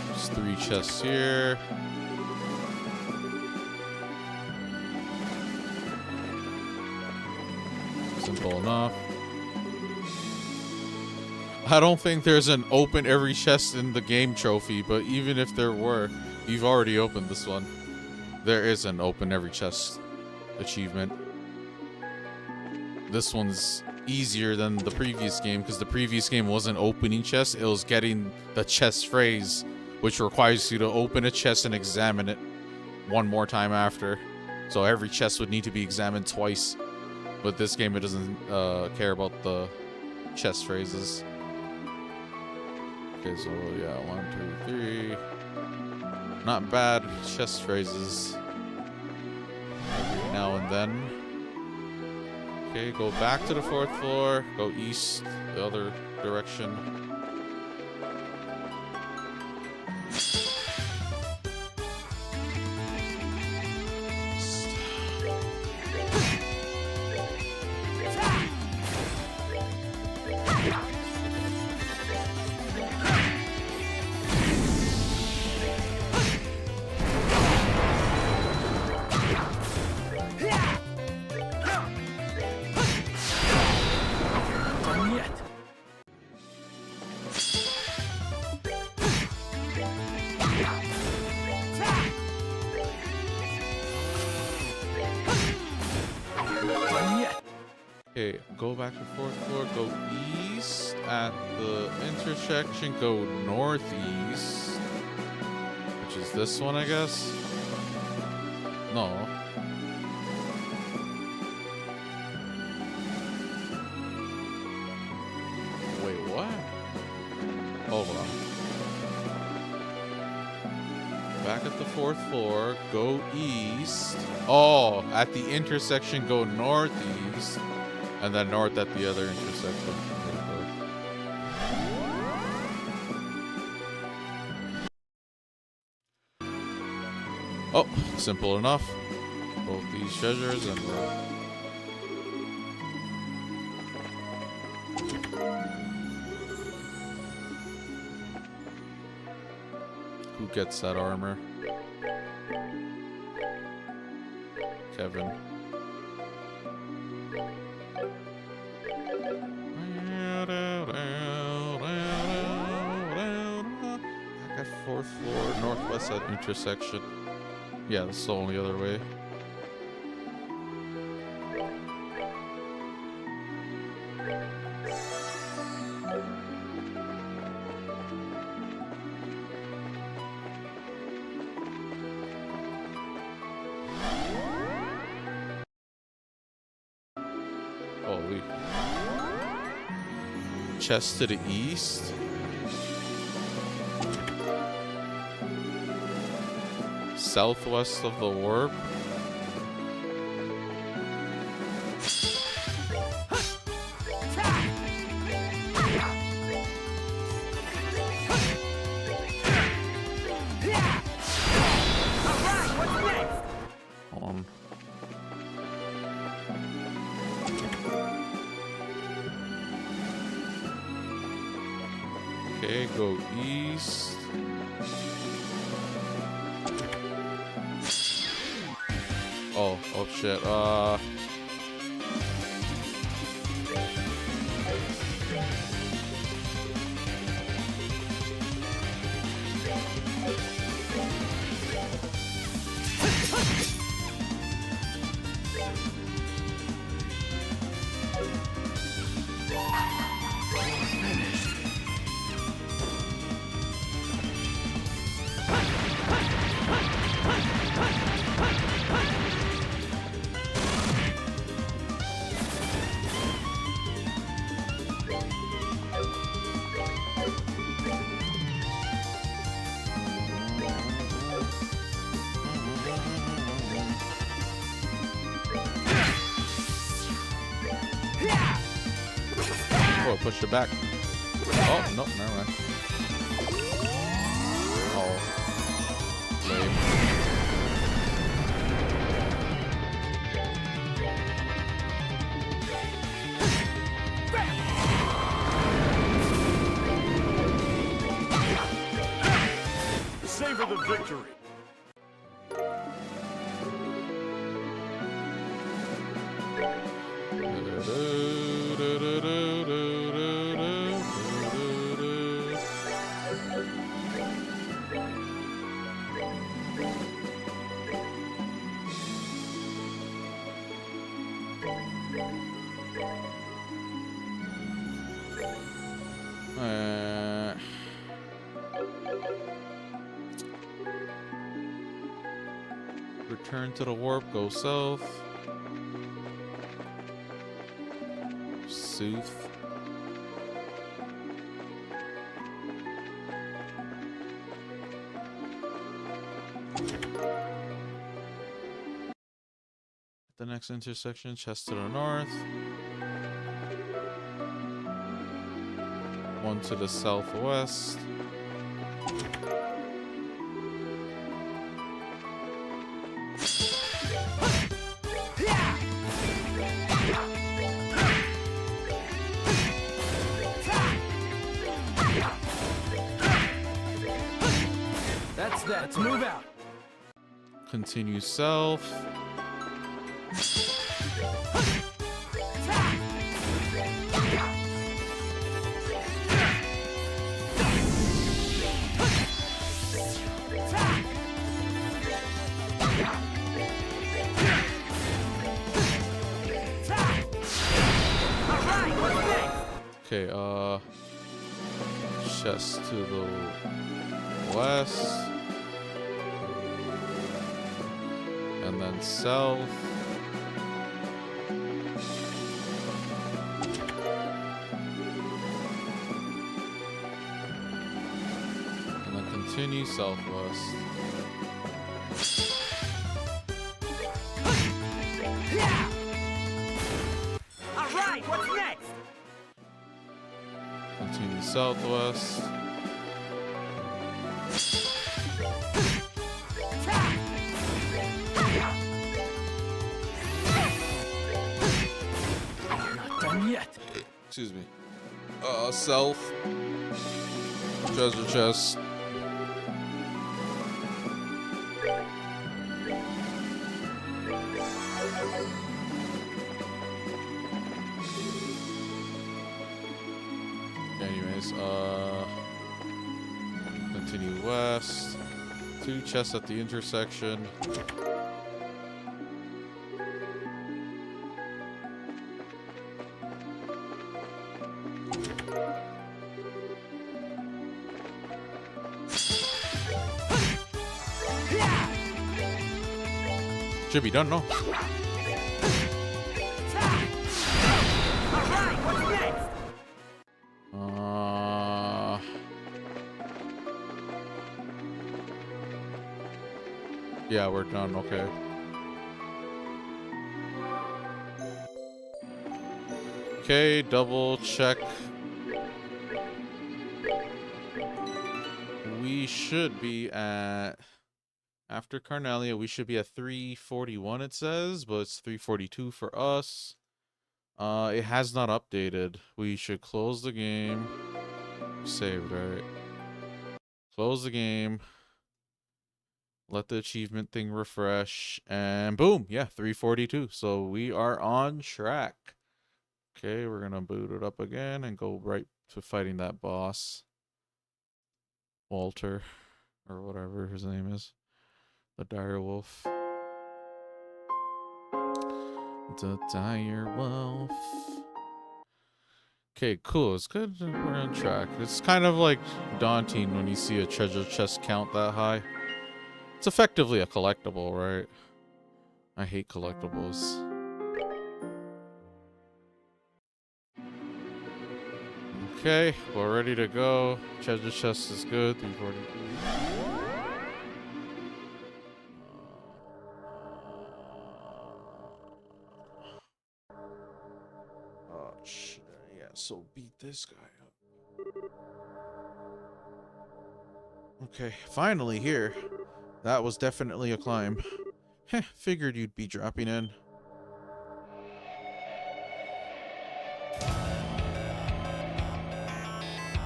There's 3 chests here. Simple enough. I don't think there's an open every chest in the game trophy, but even if there were, you've already opened this one. There is an open every chest achievement. This one's easier than the previous game because the previous game wasn't opening chests, it was getting the chest phrase, which requires you to open a chest and examine it one more time after. So every chest would need to be examined twice. But this game, it doesn't care about the chest phrases. Okay, so yeah, 1, 2, 3. Not bad chest phrases. Every now and then. Okay, go back to the 4th floor. Go east, the other direction. Done yet. Done yet. Okay, go back to 4th floor, go east at the intersection, go northeast, which is this one, I guess. No. Wait, what? Hold on. Back at the 4th floor, go east. Oh, at the intersection, go northeast. And then north at the other intersection. Oh, simple enough. Both these treasures and who gets that armor? Kevin. Back at 4th floor, northwest at intersection. Yeah, that's the only other way. Holy. Chest to the east. Southwest of the warp. Hold on. Okay, go east. Oh shit. Oh, push it back. Oh, no, never mind. Oh. Lame. Savor the victory. Return to the warp, go south. Sooth. The next intersection, chest to the north. One to the southwest. That's that. Let's move out. Continue south. Okay, chest to the west. And then south. And then continue southwest. All right, what's next? Continue southwest. Not done yet. Excuse me. South. Treasure chest. Anyways, continue west. 2 chests at the intersection. Should be done, no? All right, what's next? Yeah, we're done. Okay. Okay, double check. We should be at, after Carnelia, we should be at 341 it says, but it's 342 for us. It has not updated. We should close the game. Saved, right? Close the game. Let the achievement thing refresh. And boom, yeah, 342. So we are on track. Okay, we're gonna boot it up again and go right to fighting that boss. Walter, or whatever his name is. The dire wolf. The dire wolf. Okay, cool. It's good. We're on track. It's kind of like daunting when you see a treasure chest count that high. It's effectively a collectible, right? I hate collectibles. Okay, we're ready to go. Treasure chest is good. 342. Oh shit! Yeah, so beat this guy up. Okay, finally here. That was definitely a climb. Heh, figured you'd be dropping in.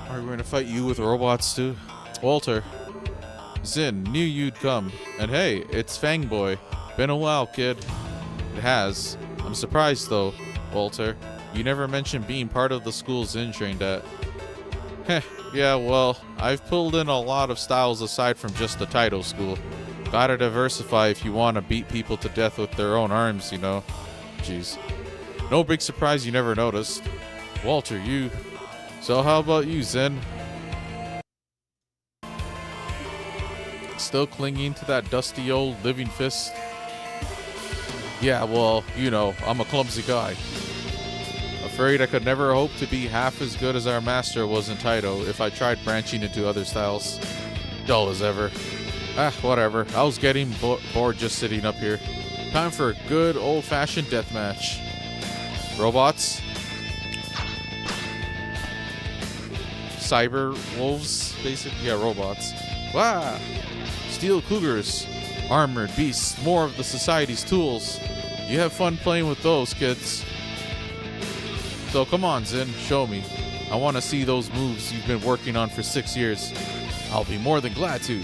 Are we going to fight you with robots too? Walter. Zin, knew you'd come. And hey, it's Fangboy. Been a while, kid. It has. I'm surprised though, Walter. You never mentioned being part of the school Zin trained at. Heh, yeah, well, I've pulled in a lot of styles aside from just the Taito school. Gotta diversify if you want to beat people to death with their own arms, you know. Jeez. No big surprise you never noticed. Walter, you... So how about you, Zen? Still clinging to that dusty old living fist? Yeah, well, you know, I'm a clumsy guy. Afraid I could never hope to be half as good as our master was in Taito if I tried branching into other styles. Dull as ever. Ah, whatever. I was getting bored just sitting up here. Time for a good old-fashioned deathmatch. Robots? Cyber wolves, basically. Yeah, robots. Wow! Steel cougars. Armored beasts. More of the society's tools. You have fun playing with those, kids. So come on, Zin, show me. I want to see those moves you've been working on for 6 years. I'll be more than glad to.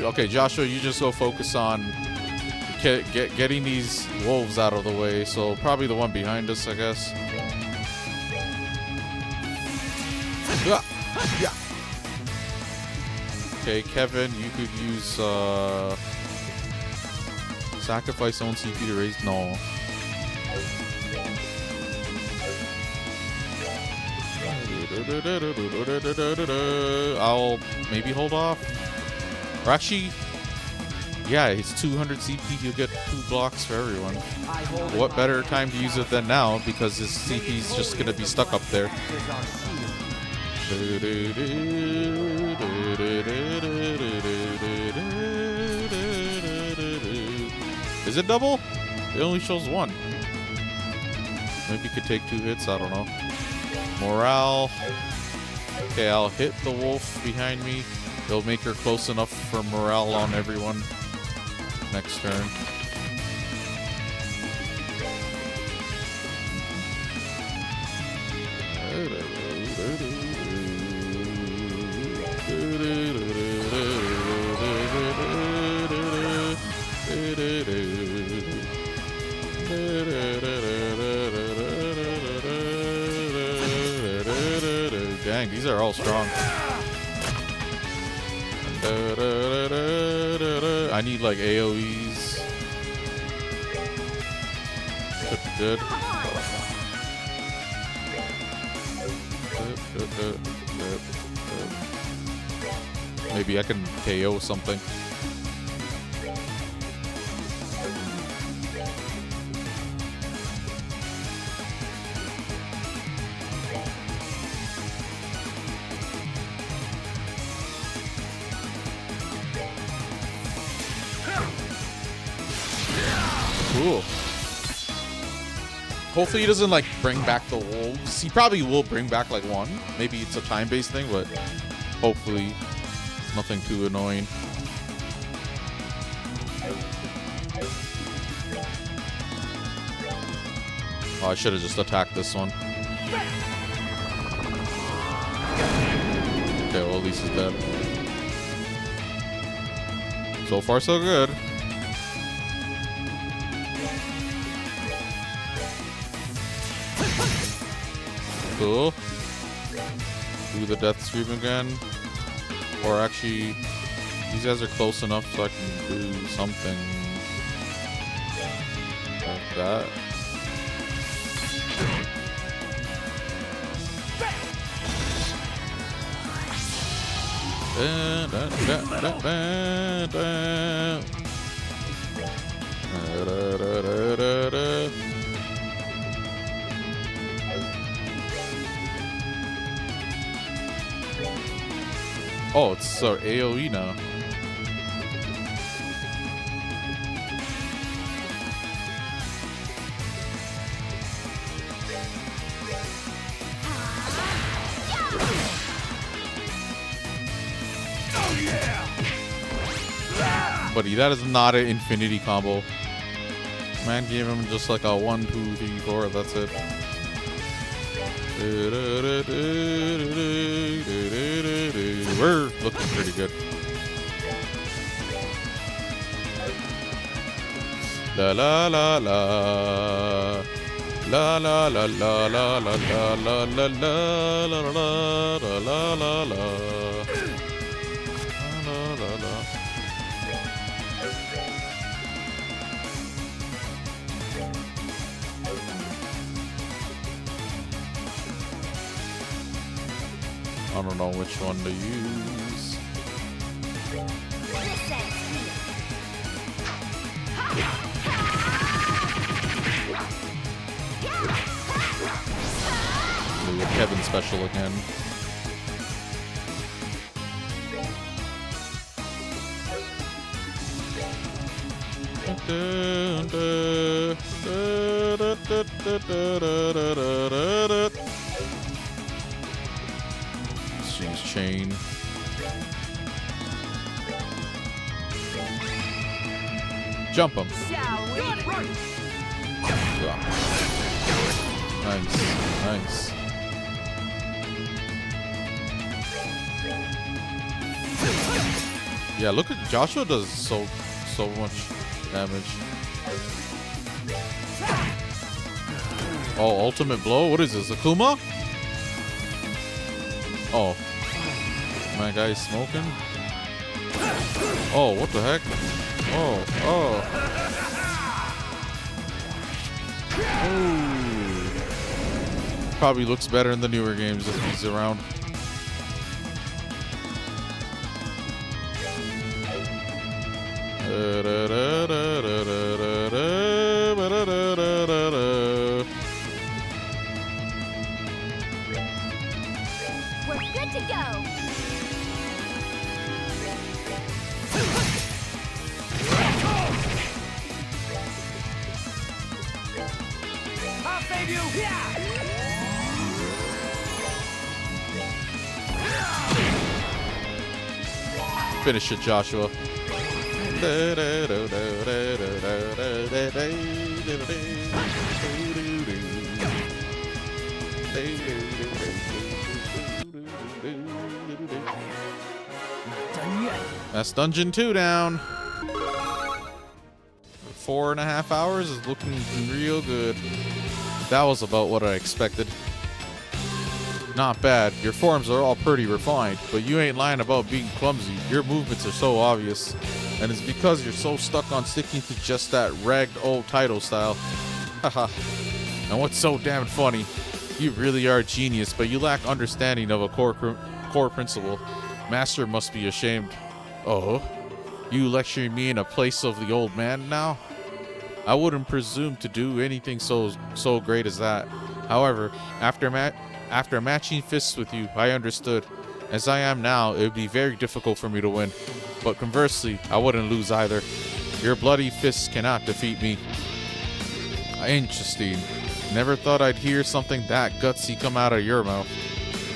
Okay, Joshua, you just go focus on getting these wolves out of the way. So probably the one behind us, I guess. Yeah. Okay, Kevin, you could use sacrifice own CP to raise. No. I'll maybe hold off. Or actually, yeah, it's 200 CP. You'll get 2 blocks for everyone. What better time to use it than now, because his CP is just gonna be stuck up there. Is it double? It only shows 1. Maybe you could take 2 hits. I don't know. Morale. Okay, I'll hit the wolf behind me. They'll make her close enough for morale on everyone. Next turn. Dang, these are all strong. I need like AoEs. Could be good. Maybe I can KO something. Cool. Hopefully he doesn't like bring back the wolves. He probably will bring back like one. Maybe it's a time-based thing, but hopefully it's nothing too annoying. Oh, I should have just attacked this one. Okay, well at least he's dead. So far so good. Cool. Do the death stream again. Or actually, these guys are close enough so I can do something like that. Oh, it's AoE now. Buddy, that is not an infinity combo. Man gave him just like a 1, 2, 3, 4. That's it. We're looking pretty good. La la la la. La la la la la la la la la la la la la la la. I don't know which one to use. Ooh, Kevin special again. Use chain. Jump him. Yeah. Nice, nice. Yeah, look at Joshua does so much damage. Oh, ultimate blow. What is this? Akuma? Oh, my guy's smoking. Oh, what the heck? Oh. Probably looks better in the newer games if he's around. We're good to go. I'll save you! Finish it, Joshua. That's Dungeon 2 down. 4.5 hours is looking real good. That was about what I expected. Not bad. Your forms are all pretty refined, but you ain't lying about being clumsy. Your movements are so obvious, and it's because you're so stuck on sticking to just that ragged old title style. Haha. And what's so damn funny You really are a genius, but you lack understanding of a core principle. Master must be ashamed. Oh, you lecturing me in a place of the old man now? I wouldn't presume to do anything so great as that. However, after matching fists with you, I understood. As I am now, it would be very difficult for me to win. But conversely, I wouldn't lose either. Your bloody fists cannot defeat me. Interesting. Never thought I'd hear something that gutsy come out of your mouth.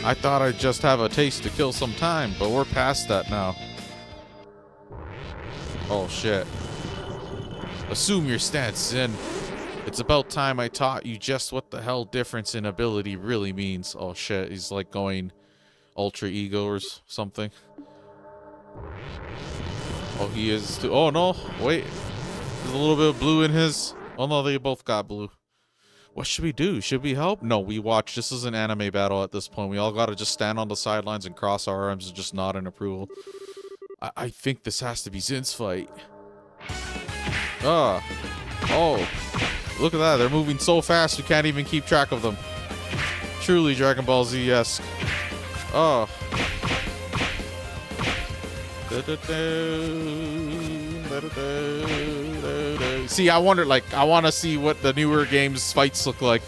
I thought I'd just have a taste to kill some time, but we're past that now. Oh shit. Assume your stance, Zen. It's about time I taught you just what the hell difference in ability really means. Oh shit, he's like going ultra ego or something. Oh, he is too. Oh no, wait. There's a little bit of blue in his. Oh no, they both got blue. What should we do? Should we help? No, we watch. This is an anime battle at this point. We all gotta just stand on the sidelines and cross our arms and just nod in approval. I think this has to be Zin's fight. Oh, look at that. They're moving so fast we can't even keep track of them. Truly Dragon Ball Z-esque. Oh. See, I wonder, like, I want to see what the newer games fights look like.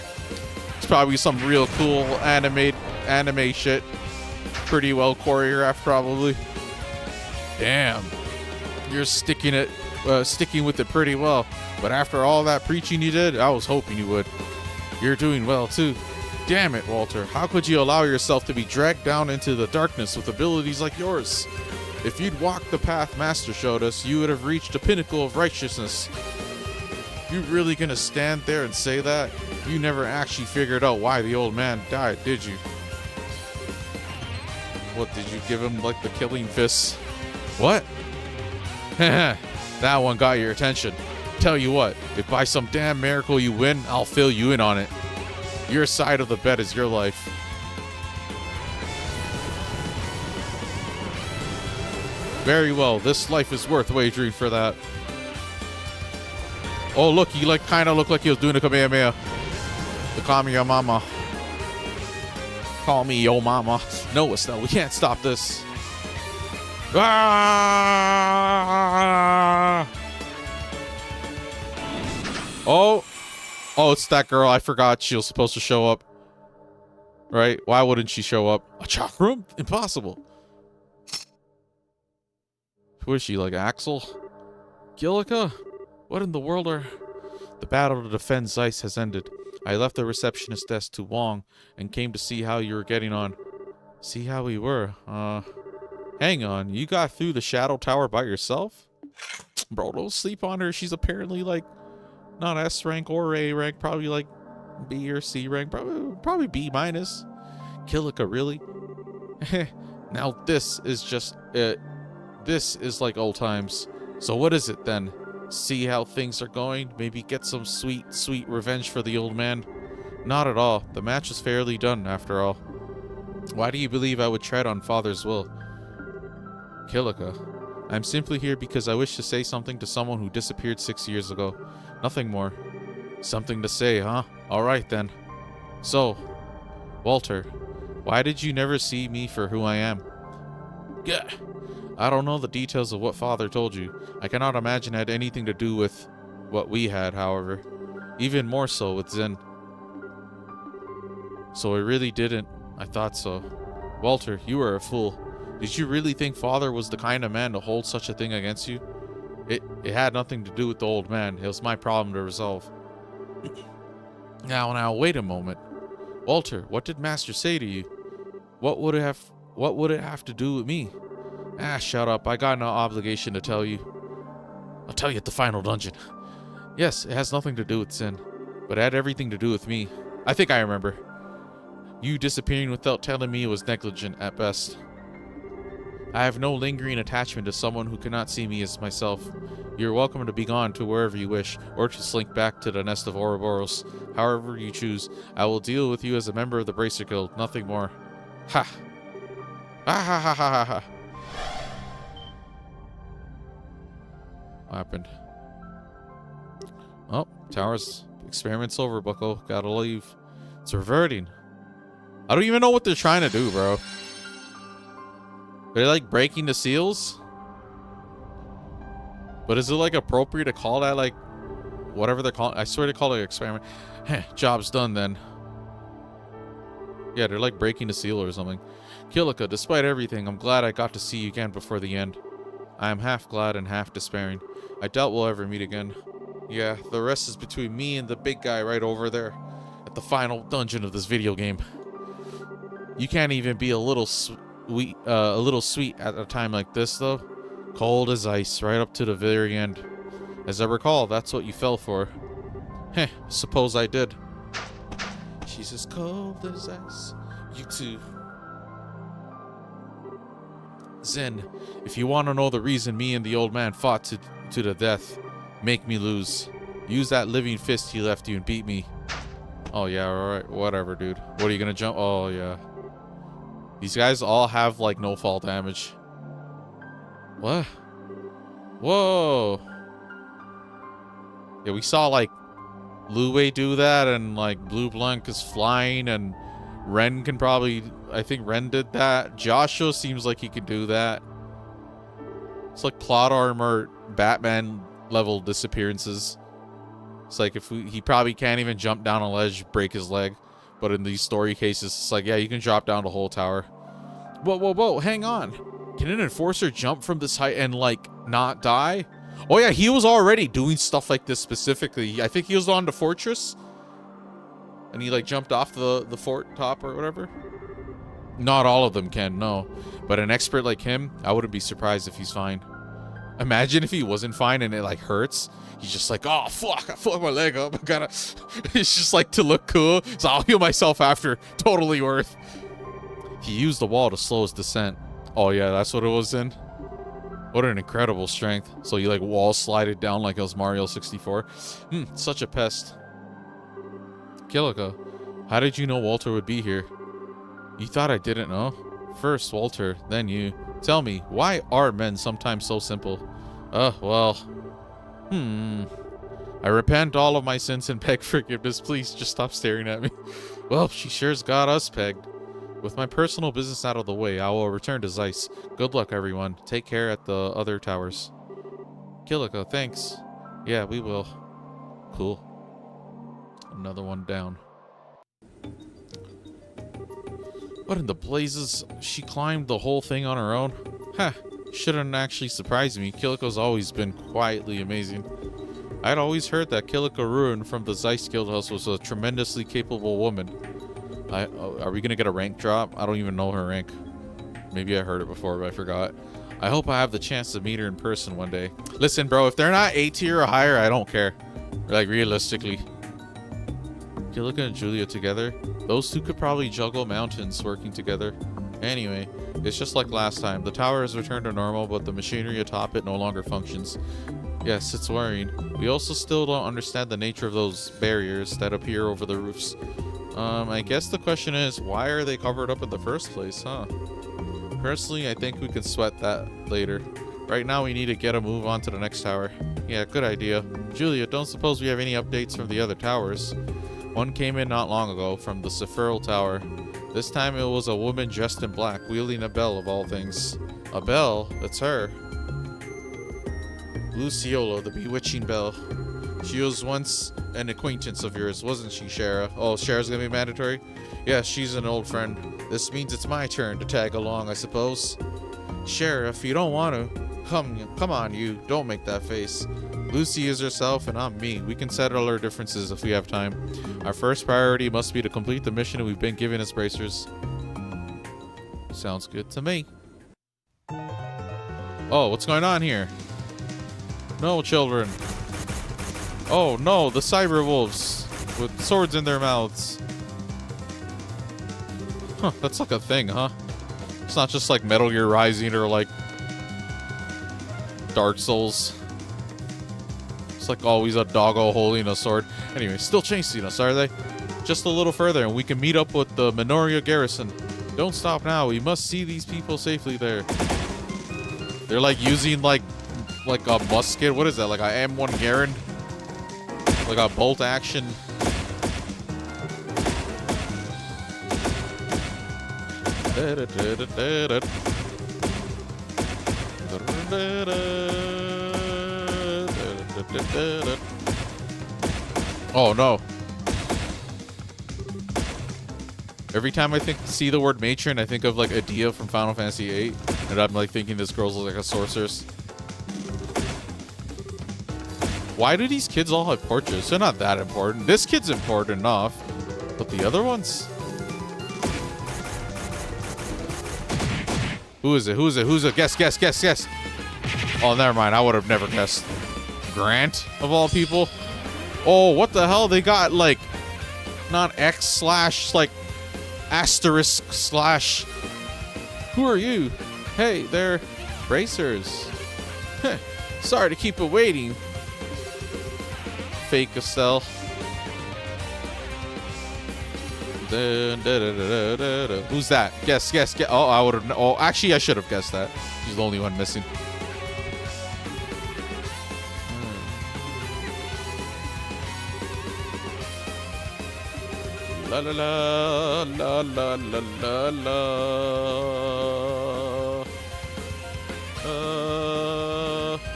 It's probably some real cool anime shit. Pretty well choreographed, probably. Damn, you're sticking with it pretty well. But after all that preaching you did, I was hoping you would. You're doing well too. Damn it, Walter. How could you allow yourself to be dragged down into the darkness with abilities like yours? If you'd walked the path Master showed us, you would have reached the pinnacle of righteousness. You really gonna stand there and say that? You never actually figured out why the old man died, did you? What, did you give him like the killing fists? What? That one got your attention. Tell you what, if by some damn miracle you win, I'll fill you in on it. Your side of the bet is your life. Very well, this life is worth wagering for that. Oh look, he like kind of looked like he was doing a Kamehameha. The Kamiya Mama. Call me yo mama. No, Estelle, we can't stop this. Ah! Oh, it's that girl. I forgot she was supposed to show up. Right? Why wouldn't she show up? A chakra? Impossible. Who is she, like Axel? Gillica? What in the world are... The battle to defend Zeiss has ended. I left the receptionist desk to Wong and came to see how you were getting on. See how we were? Hang on. You got through the Shadow Tower by yourself? Bro, don't sleep on her. She's apparently, like, not S rank or A rank. Probably, like, B or C rank. Probably B minus. Gillica, really? Now this is just... This is like old times. So what is it then? See how things are going? Maybe get some sweet, sweet revenge for the old man? Not at all. The match is fairly done, after all. Why do you believe I would tread on Father's will? Gillica, I'm simply here because I wish to say something to someone who disappeared 6 years ago. Nothing more. Something to say, huh? Alright then. So, Walter, why did you never see me for who I am? Gah! I don't know the details of what Father told you. I cannot imagine it had anything to do with what we had, however. Even more so with Zen. So it really didn't. I thought so. Walter, you are a fool. Did you really think Father was the kind of man to hold such a thing against you? It had nothing to do with the old man. It was my problem to resolve. Now, wait a moment. Walter, what did Master say to you? What would it have to do with me? Ah, shut up. I got no obligation to tell you. I'll tell you at the final dungeon. Yes, it has nothing to do with Sin, but it had everything to do with me. I think I remember. You disappearing without telling me was negligent at best. I have no lingering attachment to someone who cannot see me as myself. You're welcome to be gone to wherever you wish, or to slink back to the nest of Ouroboros. However you choose, I will deal with you as a member of the Bracer Guild, nothing more. Ha! Ha ha ha ha ha ha! What happened? Oh, Tower's experiment's over, bucko. Gotta leave. It's reverting. I don't even know what they're trying to do, bro. They're like breaking the seals. But is it like appropriate to call that like whatever they're calling? I swear to call it an experiment. Heh, job's done then. Yeah, they're like breaking the seal or something. Kilika, despite everything, I'm glad I got to see you again before the end. I am half glad and half despairing. I doubt we'll ever meet again. Yeah, the rest is between me and the big guy right over there at the final dungeon of this video game. You can't even be a little sweet at a time like this, though. Cold as ice, right up to the very end. As I recall, that's what you fell for. Heh, suppose I did. She's as cold as ice. You too. Zen, if you want to know the reason me and the old man fought to the death, make me lose. Use that living fist he left you and beat me. Oh yeah, alright, whatever, dude. What are you gonna jump? Oh yeah. These guys all have like no fall damage. What? Whoa. Yeah, we saw like Lu Wei do that, and like Blue Blanc is flying, and Ren can probably, I think Ren did that. Joshua seems like he could do that. It's like plot armor Batman level disappearances. It's like if he probably can't even jump down a ledge, break his leg. But in these story cases, it's like, yeah, you can drop down the whole tower. Whoa, whoa, whoa, hang on. Can an enforcer jump from this height and like not die? Oh yeah, he was already doing stuff like this specifically. I think he was on the fortress. And he like jumped off the fort top or whatever. Not all of them can, no. But an expert like him, I wouldn't be surprised if he's fine. Imagine if he wasn't fine and it like hurts. He's just like, oh fuck, I fucked my leg up. I gotta. It's just like to look cool. So I'll heal myself after. Totally worth. He used the wall to slow his descent. Oh yeah, that's what it was in. What an incredible strength. So you like wall slided down like it was Mario 64. Such a pest. Kilika, how did you know Walter would be here? You thought I didn't know? First Walter, then you. Tell me, why are men sometimes so simple? Well. I repent all of my sins and beg forgiveness. Please, just stop staring at me. Well, she sure's got us pegged. With my personal business out of the way, I will return to Zeiss. Good luck, everyone. Take care at the other towers. Kilika, thanks. Yeah, we will. Cool. Another one down. What in the blazes? She climbed the whole thing on her own? Huh. Shouldn't actually surprise me. Kilika's always been quietly amazing. I'd always heard that Kilika Ruin from the Zeiss Guildhouse was a tremendously capable woman. Are we gonna get a rank drop? I don't even know her rank. Maybe I heard it before, but I forgot. I hope I have the chance to meet her in person one day. Listen, bro, if they're not A tier or higher, I don't care. Like, realistically. Kilika and Julia together? Those two could probably juggle mountains working together. Anyway, it's just like last time. The tower has returned to normal, but the machinery atop it no longer functions. Yes, it's worrying. We also still don't understand the nature of those barriers that appear over the roofs. I guess the question is, why are they covered up in the first place, huh? Personally, I think we can sweat that later. Right now, we need to get a move on to the next tower. Yeah, good idea. Julia, don't suppose we have any updates from the other towers? One came in not long ago from the Sephiroth Tower. This time it was a woman dressed in black, wielding a bell of all things. A bell? It's her. Luciola, the bewitching bell. She was once an acquaintance of yours, wasn't she, Shara? Oh, Shara's gonna be mandatory? Yeah, she's an old friend. This means it's my turn to tag along, I suppose. Shara, if you don't want to, come on, you. Don't make that face. Lucy is herself and I'm me. We can settle our differences if we have time. Our first priority must be to complete the mission we've been given as bracers. Sounds good to me. Oh, what's going on here? No, children. Oh no, the cyber wolves with swords in their mouths. Huh, that's like a thing, huh? It's not just like Metal Gear Rising or like Dark Souls. It's like always a doggo holding a sword. Anyway, still chasing us, are they? Just a little further and we can meet up with the Minoria garrison. Don't stop now. We must see these people safely there. They're like using like a musket. What is that? Like a M1 Garand? Like a bolt action. Oh no. Every time I see the word matron, I think of like Adia from Final Fantasy VIII, and I'm like thinking this girl's like a sorceress. Why do these kids all have portraits? They're not that important. This kid's important enough, but the other ones? Who is it? Who is it? Who's it? Guess, guess, guess, guess. Oh, never mind. I would have never guessed. Grant, of all people. Oh, what the hell? They got like, not X slash, like, asterisk slash. Who are you? Hey, they're bracers. Heh, sorry to keep it waiting. Fake Estelle. Who's that? Guess, guess, guess. Oh, I would have. Oh, actually, I should have guessed that. She's the only one missing. La la la la la la la la.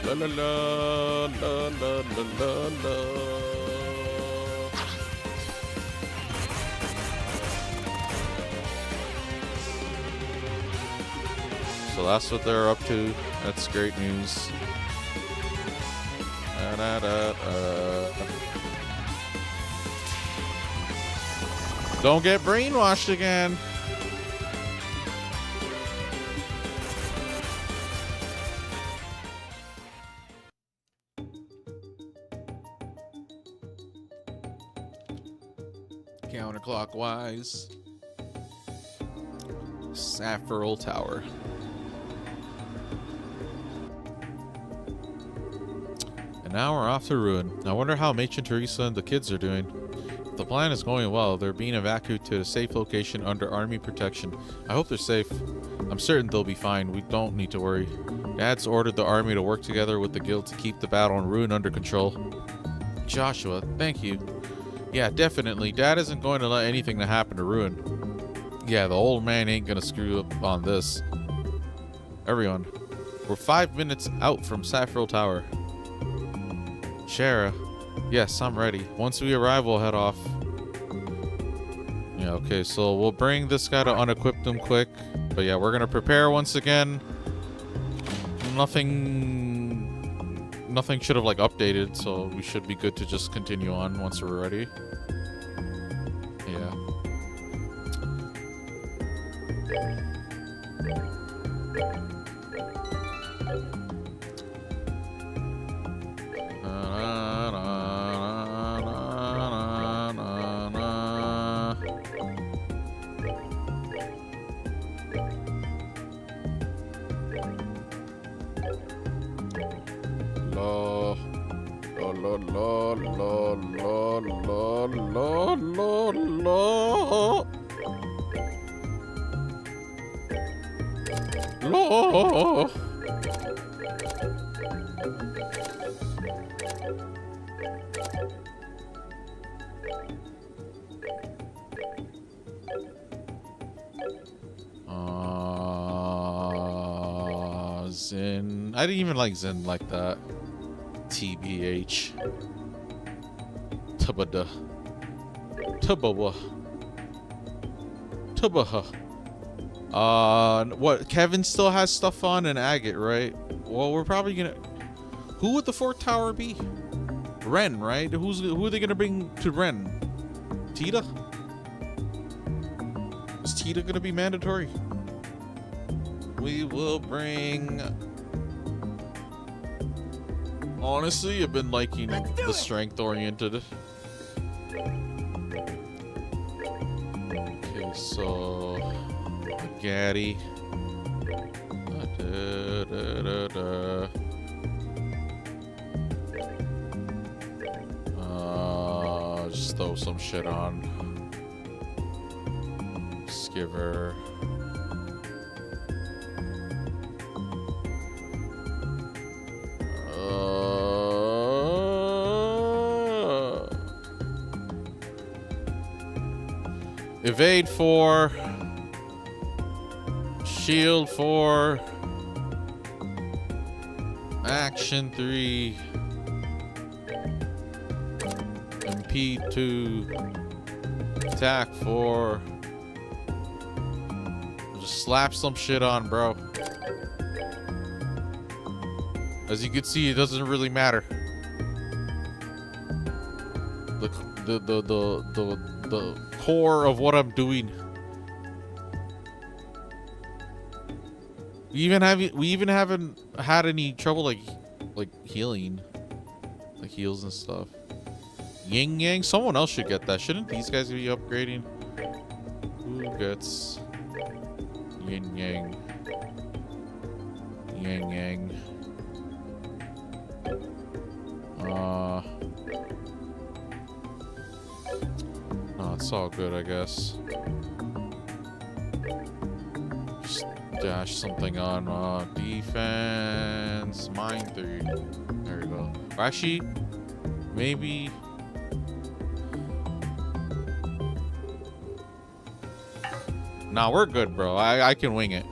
La la la la la la la. So that's what they're up to. That's great news. Don't get brainwashed again. Counterclockwise. Saffirel Tower. And now we're off to Ruin. I wonder how Matron Teresa and the kids are doing. If the plan is going well, they're being evacuated to a safe location under army protection. I hope they're safe. I'm certain they'll be fine. We don't need to worry. Dad's ordered the army to work together with the guild to keep the battle in Ruin under control. Joshua, thank you. Yeah, definitely. Dad isn't going to let anything that happen to Ruin. Yeah, the old man ain't gonna screw up on this. Everyone, we're 5 minutes out from Saffirel Tower. Shara, yes, I'm ready. Once we arrive, we'll head off. Yeah, okay, so we'll bring this guy to unequip him quick. But yeah, we're gonna prepare once again. Nothing should have like updated, so we should be good to just continue on once we're ready. Yeah. Zin. I didn't even like Zin like that. TBH. Tubada. Tubawa. Tubaha. What? Kevin still has stuff on and Agate, right? Well, we're probably gonna. Who would the fourth tower be? Ren, right? Who are they gonna bring to Ren? Tita? Is Tita gonna be mandatory? We will bring. Honestly, I've been liking the strength oriented. Okay, so Gaddy. Just throw some shit on. Skiver. Evade 4. Shield 4. Action 3. Impede 2. Attack 4. Just slap some shit on, bro. As you can see, it doesn't really matter. The core of what I'm doing. We even haven't had any trouble like healing, like heals and stuff. Yin Yang, someone else should get that. Shouldn't these guys be upgrading? Who gets Yin Yang? Yang Yang. No, it's all good, I guess. Just dash something on defense. Mine 3. There we go. Or actually, maybe. Nah, we're good, bro. I can wing it.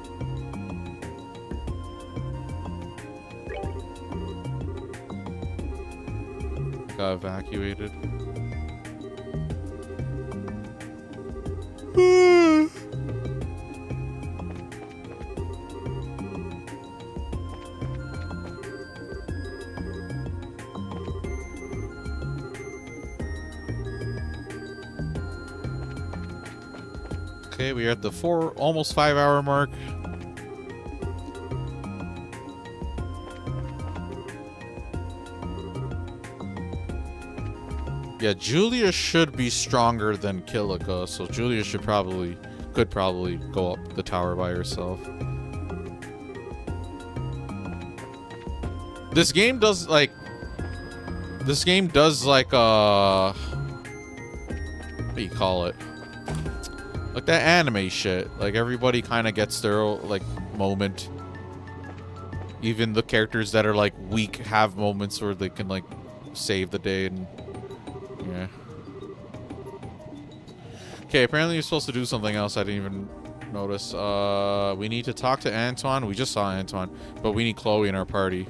Got evacuated. Okay, we are at the almost 5 hour mark. Yeah, Julia should be stronger than Kilika, so Julia could probably go up the tower by herself. This game does like what do you call it? Like that anime shit. Like everybody kind of gets their like moment. Even the characters that are like weak have moments where they can like save the day and yeah. Okay, apparently you're supposed to do something else I didn't even notice. We need to talk to Antoine. We just saw Antoine, but we need Chloe in our party.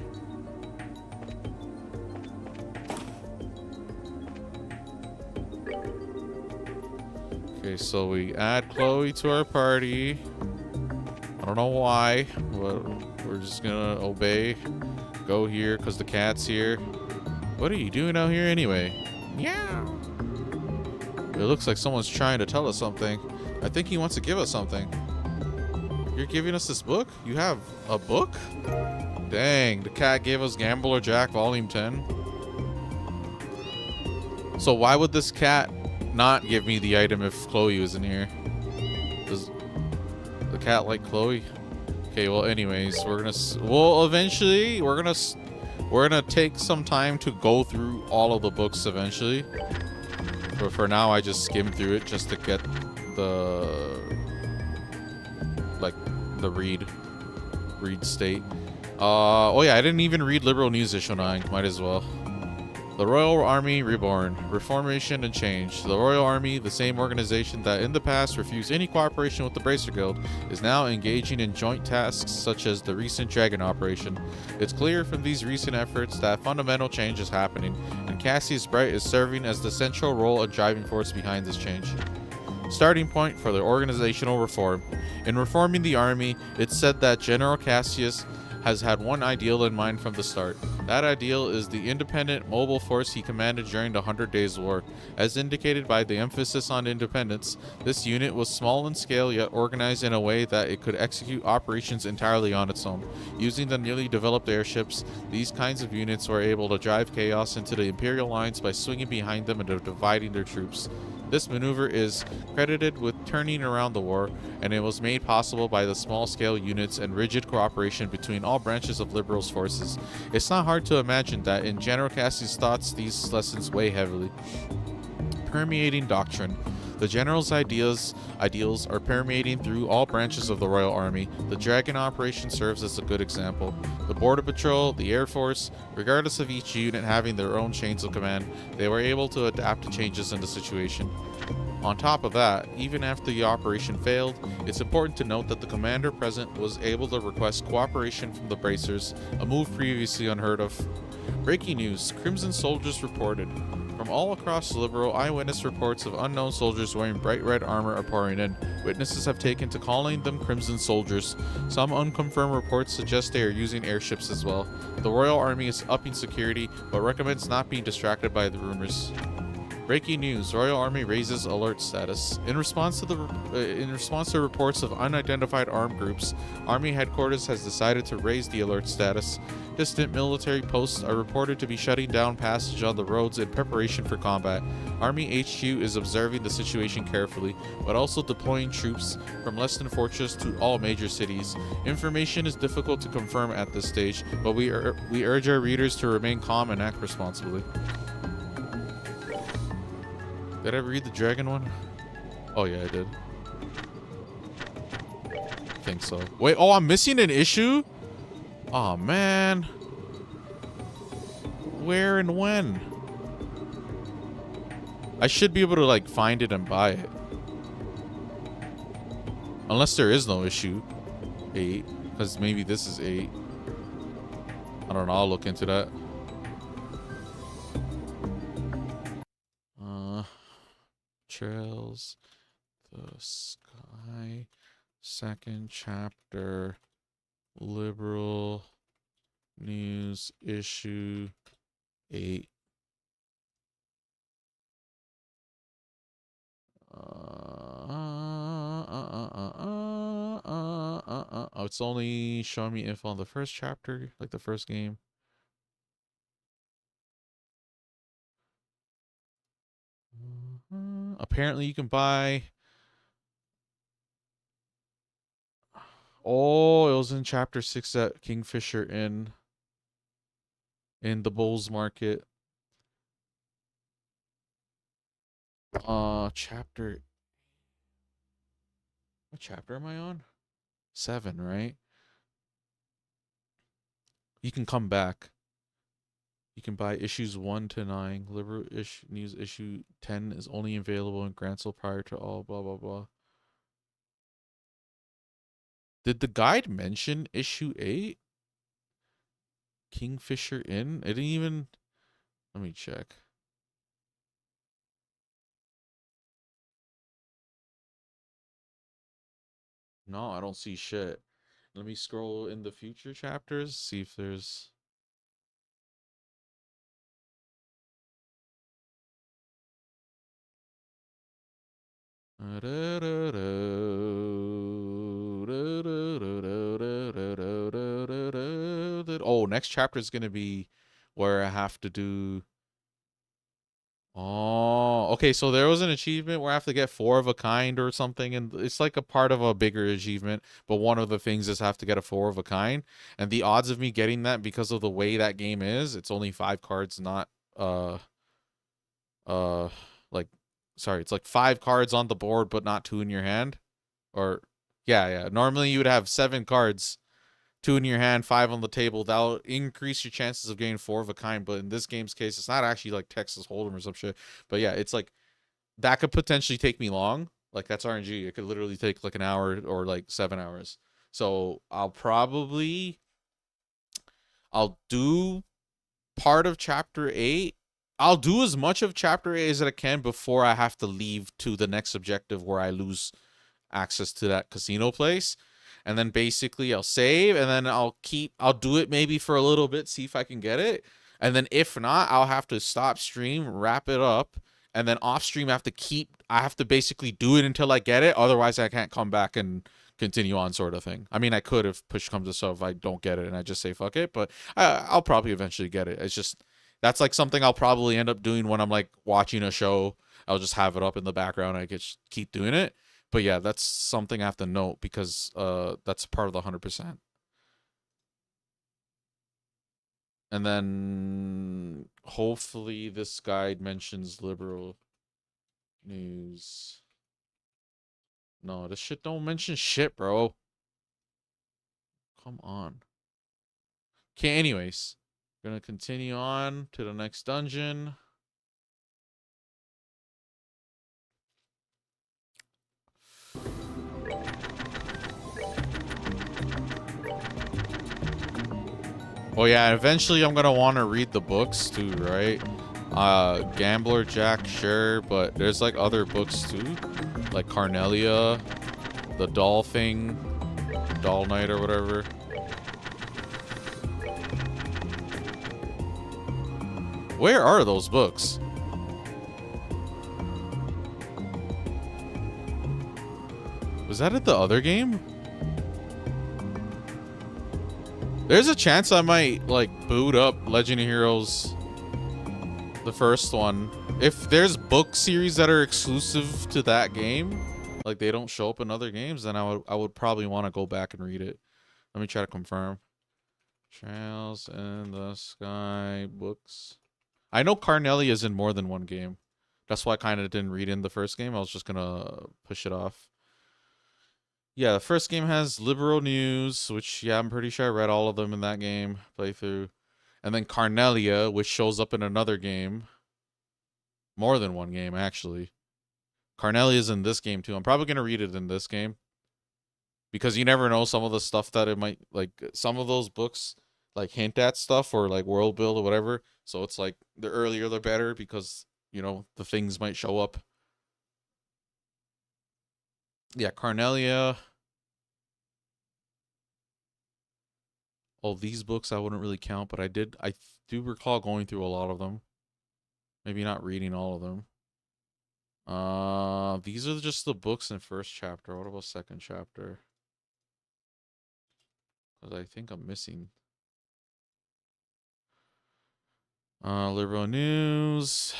Okay, so we add Chloe to our party. I don't know why, but we're just gonna obey. Go here because the cat's here. What are you doing out here anyway? Yeah. It looks like someone's trying to tell us something. I think he wants to give us something. You're giving us this book? You have a book? Dang, the cat gave us Gambler Jack Volume 10. So why would this cat not give me the item if Chloe was in here? Does the cat like Chloe? Okay, well anyways, we're gonna take some time to go through all of the books eventually. But for now, I just skimmed through it just to get the read state. Oh yeah, I didn't even read Liberal News Issue 9. Might as well. The Royal Army Reborn. Reformation and Change. The Royal Army, the same organization that in the past refused any cooperation with the Bracer Guild, is now engaging in joint tasks such as the recent Dragon operation. It's clear from these recent efforts that fundamental change is happening, and Cassius Bright is serving as the central role and driving force behind this change. Starting point for the organizational reform. In reforming the army, it's said that General Cassius has had one ideal in mind from the start. That ideal is the independent, mobile force he commanded during the 100 Days War. As indicated by the emphasis on independence, this unit was small in scale yet organized in a way that it could execute operations entirely on its own. Using the newly developed airships, these kinds of units were able to drive chaos into the Imperial lines by swinging behind them and dividing their troops. This maneuver is credited with turning around the war, and it was made possible by the small-scale units and rigid cooperation between all branches of Liberals' forces. It's not hard to imagine that in General Cassius' thoughts, these lessons weigh heavily. Permeating doctrine. The general's ideals are permeating through all branches of the Royal Army. The Dragon operation serves as a good example. The Border Patrol, the Air Force, regardless of each unit having their own chains of command, they were able to adapt to changes in the situation. On top of that, even after the operation failed, it's important to note that the commander present was able to request cooperation from the bracers, a move previously unheard of. Breaking news, Crimson soldiers reported. From all across Liberal, eyewitness reports of unknown soldiers wearing bright red armor are pouring in. Witnesses have taken to calling them Crimson soldiers. Some unconfirmed reports suggest they are using airships as well. The Royal Army is upping security, but recommends not being distracted by the rumors. Breaking news: Royal Army raises alert status. In response to reports of unidentified armed groups, Army headquarters has decided to raise the alert status. Distant military posts are reported to be shutting down passage on the roads in preparation for combat. Army HQ is observing the situation carefully, but also deploying troops from Leston Fortress to all major cities. Information is difficult to confirm at this stage, but we urge our readers to remain calm and act responsibly. Did I read the dragon one? Oh yeah, I did. I think so. Wait, oh, I'm missing an issue? Oh man. Where and when? I should be able to like find it and buy it. Unless there is no issue. 8. Because maybe this is 8. I don't know, I'll look into that. Trails the Sky, second chapter, Liberal News, issue 8. Oh, it's only showing me info on the first chapter, like the first game. Apparently you can buy. Oh, it was in chapter 6 at Kingfisher Inn in the Bulls Market. Chapter. What chapter am I on? 7, right? You can come back. You can buy issues 1 to 9. Liberal News issue 10 is only available in Grantsville prior to all blah blah blah. Did the guide mention issue 8? Kingfisher Inn? It didn't even. Let me check. No, I don't see shit. Let me scroll in the future chapters, see if there's. Oh, next chapter is gonna be where I have to do. Oh, okay. So there was an achievement where I have to get 4 of a kind or something, and it's like a part of a bigger achievement. But one of the things is I have to get a 4 of a kind, and the odds of me getting that because of the way that game is, it's only 5 cards, not like, sorry, it's like 5 cards on the board, but not 2 in your hand. Or yeah. Normally you would have 7 cards. 2 in your hand, 5 on the table. That'll increase your chances of getting 4 of a kind. But in this game's case, it's not actually like Texas Hold'em or some shit. But yeah, it's like that could potentially take me long. Like that's RNG. It could literally take like an hour or like 7 hours. So I'll do part of chapter 8. I'll do as much of chapter 8 as I can before I have to leave to the next objective where I lose access to that casino place. And then basically I'll save, and then I'll do it maybe for a little bit, see if I can get it. And then if not, I'll have to stop stream, wrap it up, and then off stream I have to basically do it until I get it. Otherwise I can't come back and continue on, sort of thing. I mean, I could if push comes to shove, if I don't get it and I just say fuck it, but I'll probably eventually get it. It's just, that's like something I'll probably end up doing when I'm like watching a show. I'll just have it up in the background. I could keep doing it. But yeah, that's something I have to note because that's part of the 100%. And then hopefully this guide mentions Liberal News No, this shit don't mention shit, bro. Come on. Okay, anyways. Gonna continue on to the next dungeon. Oh yeah, eventually I'm gonna want to read the books too, right? Gambler Jack, sure, but there's like other books too, like Carnelia, the doll thing, Doll Knight or whatever. Where are those books? Was that at the other game? There's a chance I might like boot up Legend of Heroes, the first one. If there's book series that are exclusive to that game, like they don't show up in other games, then I would probably want to go back and read it. Let me try to confirm. Trails in the Sky books. I know Carnelia is in more than one game. That's why I kind of didn't read in the first game. I was just gonna push it off. Yeah, the first game has Liberal News, which, yeah, I'm pretty sure I read all of them in that game playthrough. And then Carnelia, which shows up in another game. More than one game, actually. Carnelia is in this game, too. I'm probably going to read it in this game. Because you never know some of the stuff that it might, like, some of those books, like, hint at stuff or, like, world build or whatever. So it's, like, the earlier the better because, you know, the things might show up. Yeah, Carnelia. Oh, these books I wouldn't really count, but I do recall going through a lot of them. Maybe not reading all of them. These are just the books in first chapter. What about second chapter? Because I think I'm missing. Liberal News.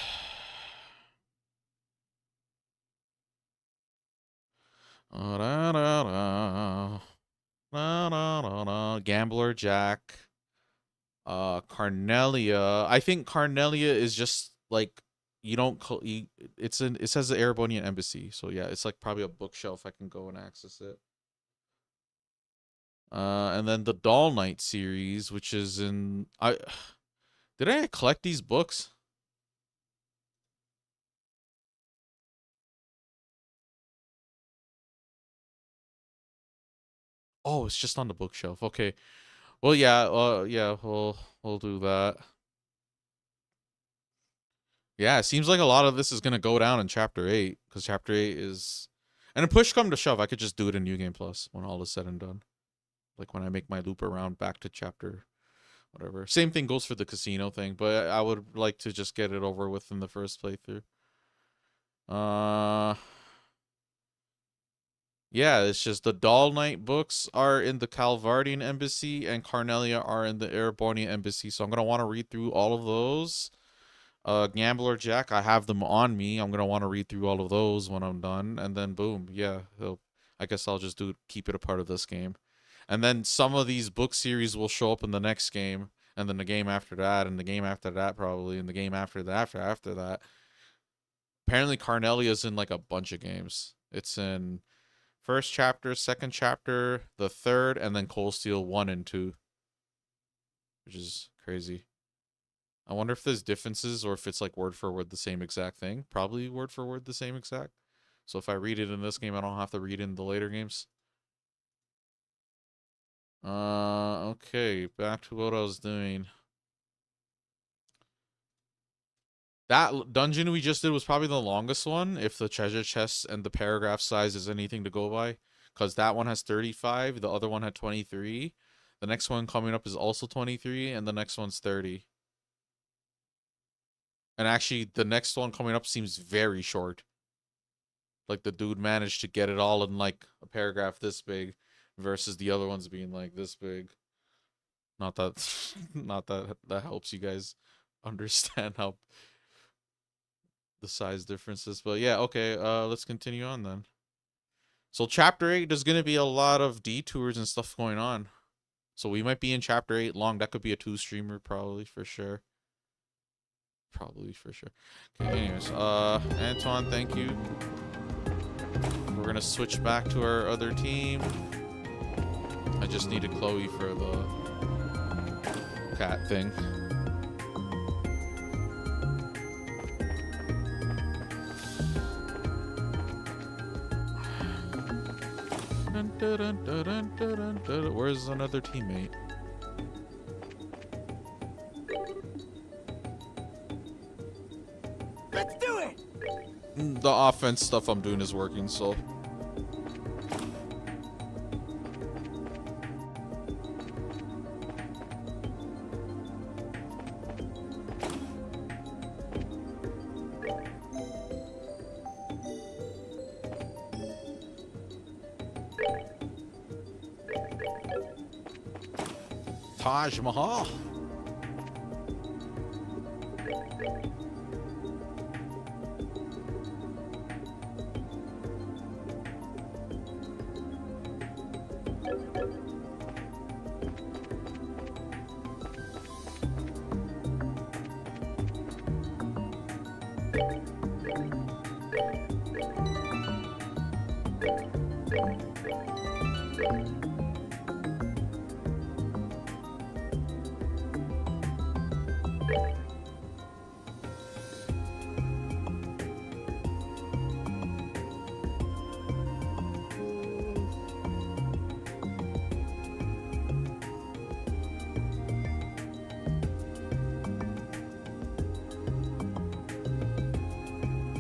Gambler Jack. Carnelia. I think Carnelia is just like you don't it says the Erebonian Embassy. So yeah, it's like probably a bookshelf I can go and access it. And then the Doll Knight series, which is in did I collect these books? Oh, it's just on the bookshelf. Okay. Well, yeah, yeah, we'll do that. Yeah, it seems like a lot of this is gonna go down in Chapter 8, because Chapter 8 is... And a push come to shove, I could just do it in New Game Plus when all is said and done. Like when I make my loop around back to Chapter... whatever. Same thing goes for the casino thing, but I would like to just get it over with in the first playthrough. Yeah, it's just the Doll Knight books are in the Calvardian Embassy and Carnelia are in the Erebonian Embassy. So I'm going to want to read through all of those. Gambler Jack, I have them on me. I'm going to want to read through all of those when I'm done. And then boom, yeah, I guess I'll just keep it a part of this game. And then some of these book series will show up in the next game. And then the game after that, and the game after that probably, and the game after that, after that. Apparently Carnelia's in like a bunch of games. It's in... first chapter, second chapter, the third, and then Cold Steel 1 and 2. Which is crazy. I wonder if there's differences or if it's like word for word the same exact thing. Probably word for word the same exact. So if I read it in this game, I don't have to read it in the later games. Okay, back to what I was doing. That dungeon we just did was probably the longest one, if the treasure chest and the paragraph size is anything to go by. Because that one has 35, the other one had 23. The next one coming up is also 23, and the next one's 30. And actually, the next one coming up seems very short. Like, the dude managed to get it all in, like, a paragraph this big, versus the other ones being, like, this big. Not that, not that helps you guys understand how... the size differences, but yeah, okay, let's continue on then. So chapter 8, there's gonna be a lot of detours and stuff going on, so we might be in chapter 8 long. That could be a 2-streamer probably, for sure. Okay, anyways, Anton, thank you for we're gonna switch back to our other team. I just needed Chloe for the cat thing. Where's another teammate? Let's do it! The offense stuff I'm doing is working, so. Taj Mahal.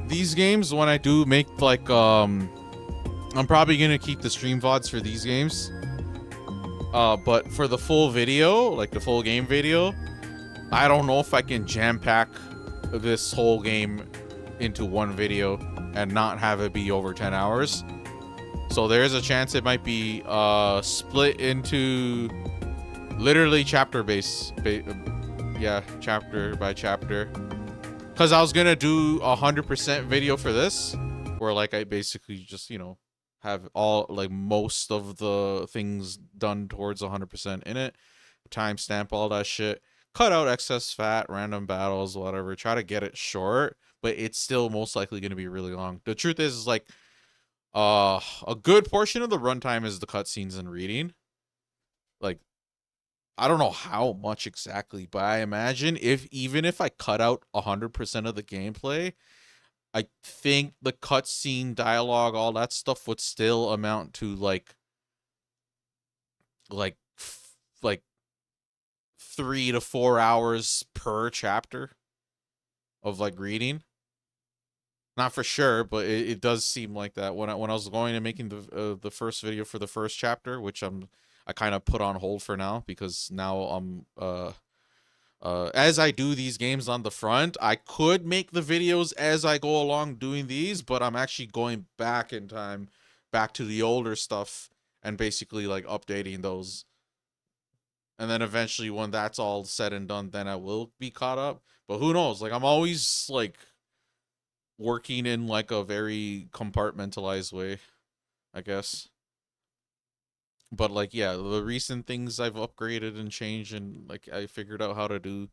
These games, when I do make like I'm probably gonna keep the stream VODs for these games, but for the full video, like the full game video, I don't know if I can jam pack this whole game into one video and not have it be over 10 hours. So there's a chance it might be split into literally chapter yeah, chapter by chapter. Because I was going to do 100% video for this, where like I basically just, you know, have all like most of the things done towards 100% in it, timestamp all that shit, cut out excess fat, random battles, whatever, try to get it short, but it's still most likely going to be really long. The truth is like a good portion of the runtime is the cutscenes and reading. Like, I don't know how much exactly, but I imagine even if I cut out 100% of the gameplay, I think the cutscene, dialogue, all that stuff would still amount to like 3 to 4 hours per chapter of like reading. Not for sure, but it does seem like that. When I was going and making the first video for the first chapter, which I kind of put on hold for now, because now I'm as I do these games on the front, I could make the videos as I go along doing these, but I'm actually going back in time, back to the older stuff, and basically like updating those. And then eventually when that's all said and done, then I will be caught up. But who knows? Like, I'm always like working in like a very compartmentalized way, I guess. But like, yeah, the recent things I've upgraded and changed and like I figured out how to do,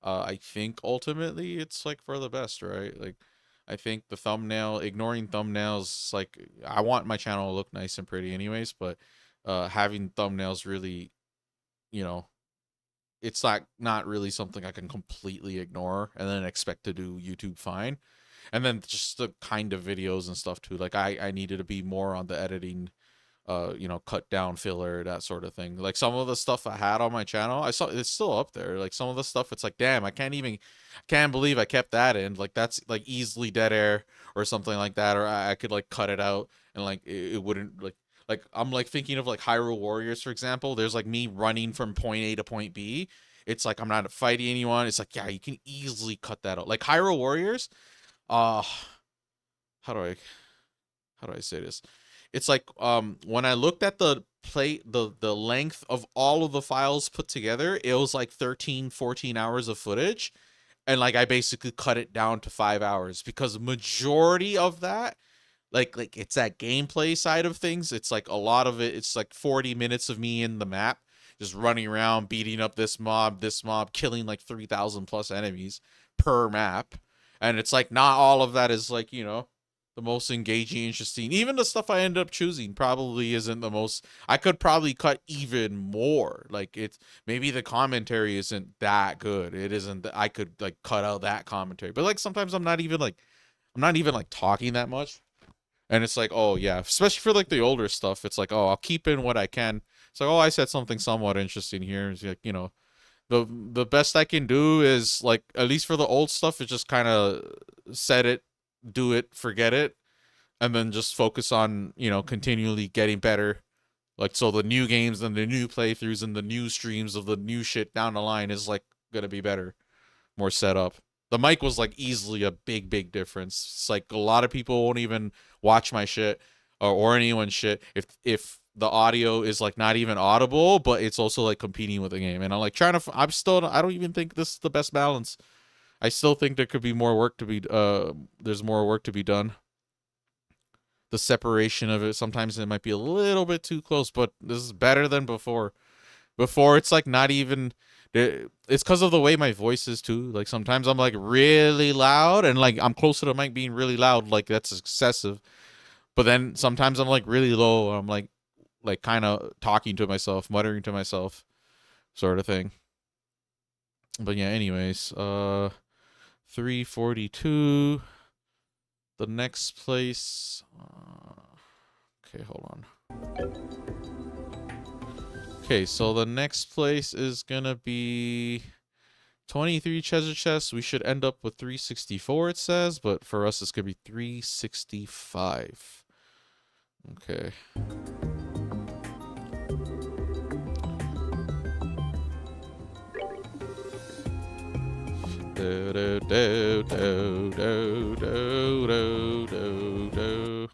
I think ultimately it's like for the best, right? Like, I think the thumbnail, ignoring thumbnails, like I want my channel to look nice and pretty anyways, but having thumbnails really, you know, it's not really something I can completely ignore and then expect to do YouTube fine. And then just the kind of videos and stuff too. Like I needed to be more on the editing, you know, cut down filler, that sort of thing. Like some of the stuff I had on my channel, I saw it's still up there. Like some of the stuff, it's like, damn, I can't believe I kept that in. Like that's like easily dead air or something like that. Or I could like cut it out and like it wouldn't like I'm like thinking of like Hyrule Warriors, for example. There's like me running from point A to point B. It's like I'm not fighting anyone. It's like, yeah, you can easily cut that out. Like Hyrule Warriors, how do I say this? It's like when I looked at the length of all of the files put together, it was like 13-14 hours of footage, and like I basically cut it down to 5 hours, because the majority of that, like it's that gameplay side of things. It's like a lot of it, it's like 40 minutes of me in the map just running around, beating up this mob, killing like 3,000 plus enemies per map. And it's like not all of that is like, you know, the most engaging, interesting. Even the stuff I end up choosing probably isn't the most. I could probably cut even more. Like it's maybe the commentary isn't that good. It isn't that I could like cut out that commentary. But like sometimes I'm not even like talking that much. And it's like, oh yeah, especially for like the older stuff, it's like, oh, I'll keep in what I can. It's like, oh, I said something somewhat interesting here. It's like, you know, the best I can do is like, at least for the old stuff, is just kind of set it, do it, forget it, and then just focus on, you know, continually getting better. Like, so the new games and the new playthroughs and the new streams of the new shit down the line is like gonna be better, more set up. The mic was like easily a big difference. It's like a lot of people won't even watch my shit or anyone's shit if the audio is like not even audible, but it's also like competing with the game. And I'm like I don't even think this is the best balance. I still think there could be more work to be there's more work to be done. The separation of it, sometimes it might be a little bit too close, but this is better than before. Before it's like not even, it's because of the way my voice is too. Like sometimes I'm like really loud and like I'm close to the mic being really loud, like that's excessive. But then sometimes I'm like really low. I'm like kind of talking to myself, muttering to myself, sort of thing. But yeah, anyways, 342. The next place. Okay, hold on. Okay, so the next place is gonna be 23 treasure chests. We should end up with 364, it says, but for us it's gonna be 365. Okay. Do, do, do, do, do, do, do, do,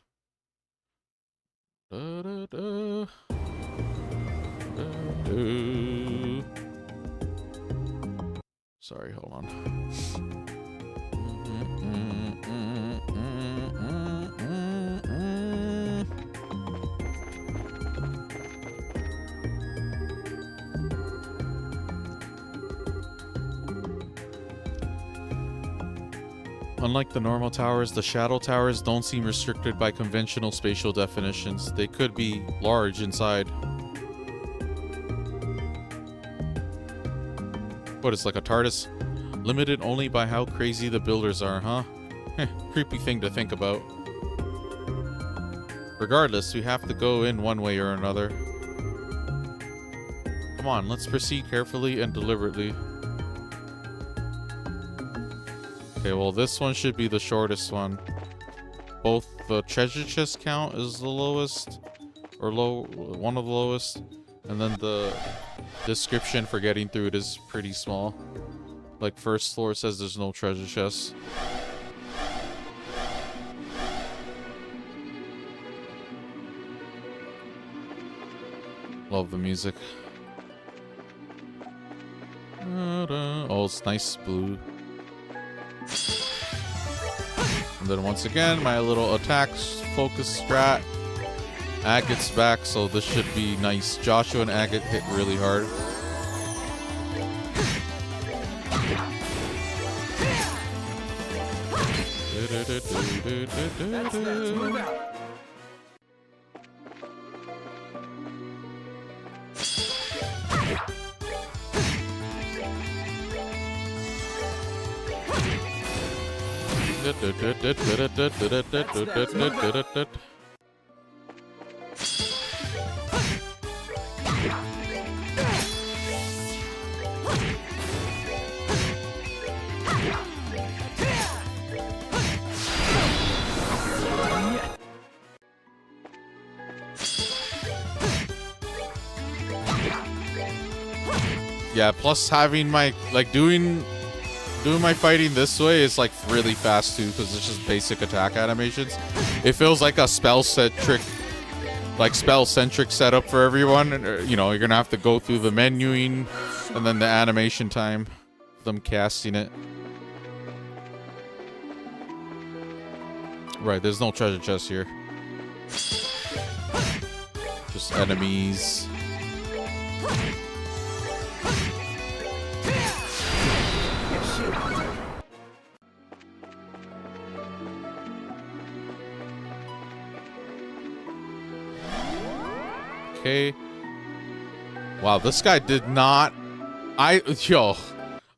do, do, do. Sorry, hold on. Unlike the normal towers, the shadow towers don't seem restricted by conventional spatial definitions. They could be large inside. What, it's like a TARDIS? Limited only by how crazy the builders are, huh? Creepy thing to think about. Regardless, we have to go in one way or another. Come on, let's proceed carefully and deliberately. Okay, well this one should be the shortest one. Both the treasure chest count is the lowest, or one of the lowest, and then the description for getting through it is pretty small. Like first floor says there's no treasure chests. Love the music. Oh, it's nice blue. And then once again, my little attacks focus strat. Agate's back, so this should be nice. Joshua and Agate hit really hard. Move out. Yeah, plus having my, like, doing my fighting this way is like really fast too, because it's just basic attack animations. It feels like a spell-centric setup for everyone. And, you know, you're gonna have to go through the menuing and then the animation time, them casting it. Right, there's no treasure chest here. Just enemies. Okay. Wow, this guy did not.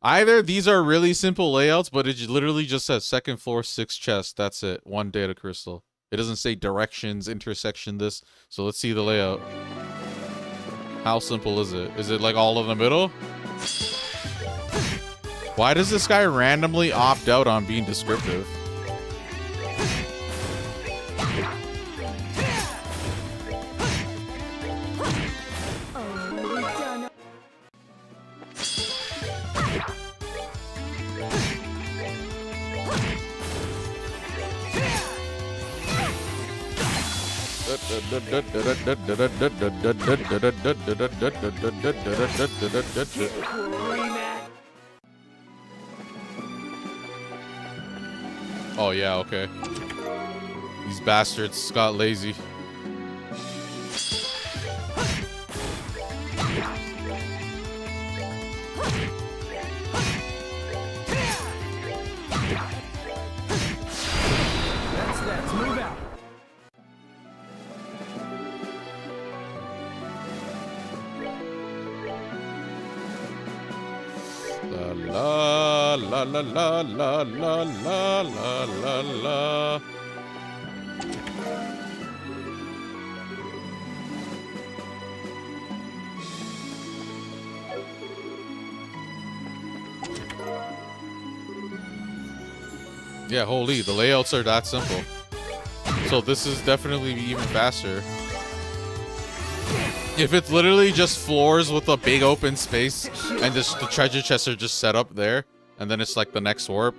Either these are really simple layouts, but it literally just says second floor, 6 chests. That's it. 1 data crystal. It doesn't say directions, intersection, this. So let's see the layout. How simple is it? Is it like all in the middle? Why does this guy randomly opt out on being descriptive? Oh yeah, okay. These bastards got lazy. Let's move out. La la la la la la la la la la. Yeah, holy, the layouts are that simple. So this is definitely even faster. If it's literally just floors with a big open space and just the treasure chests are just set up there, and then it's like the next warp.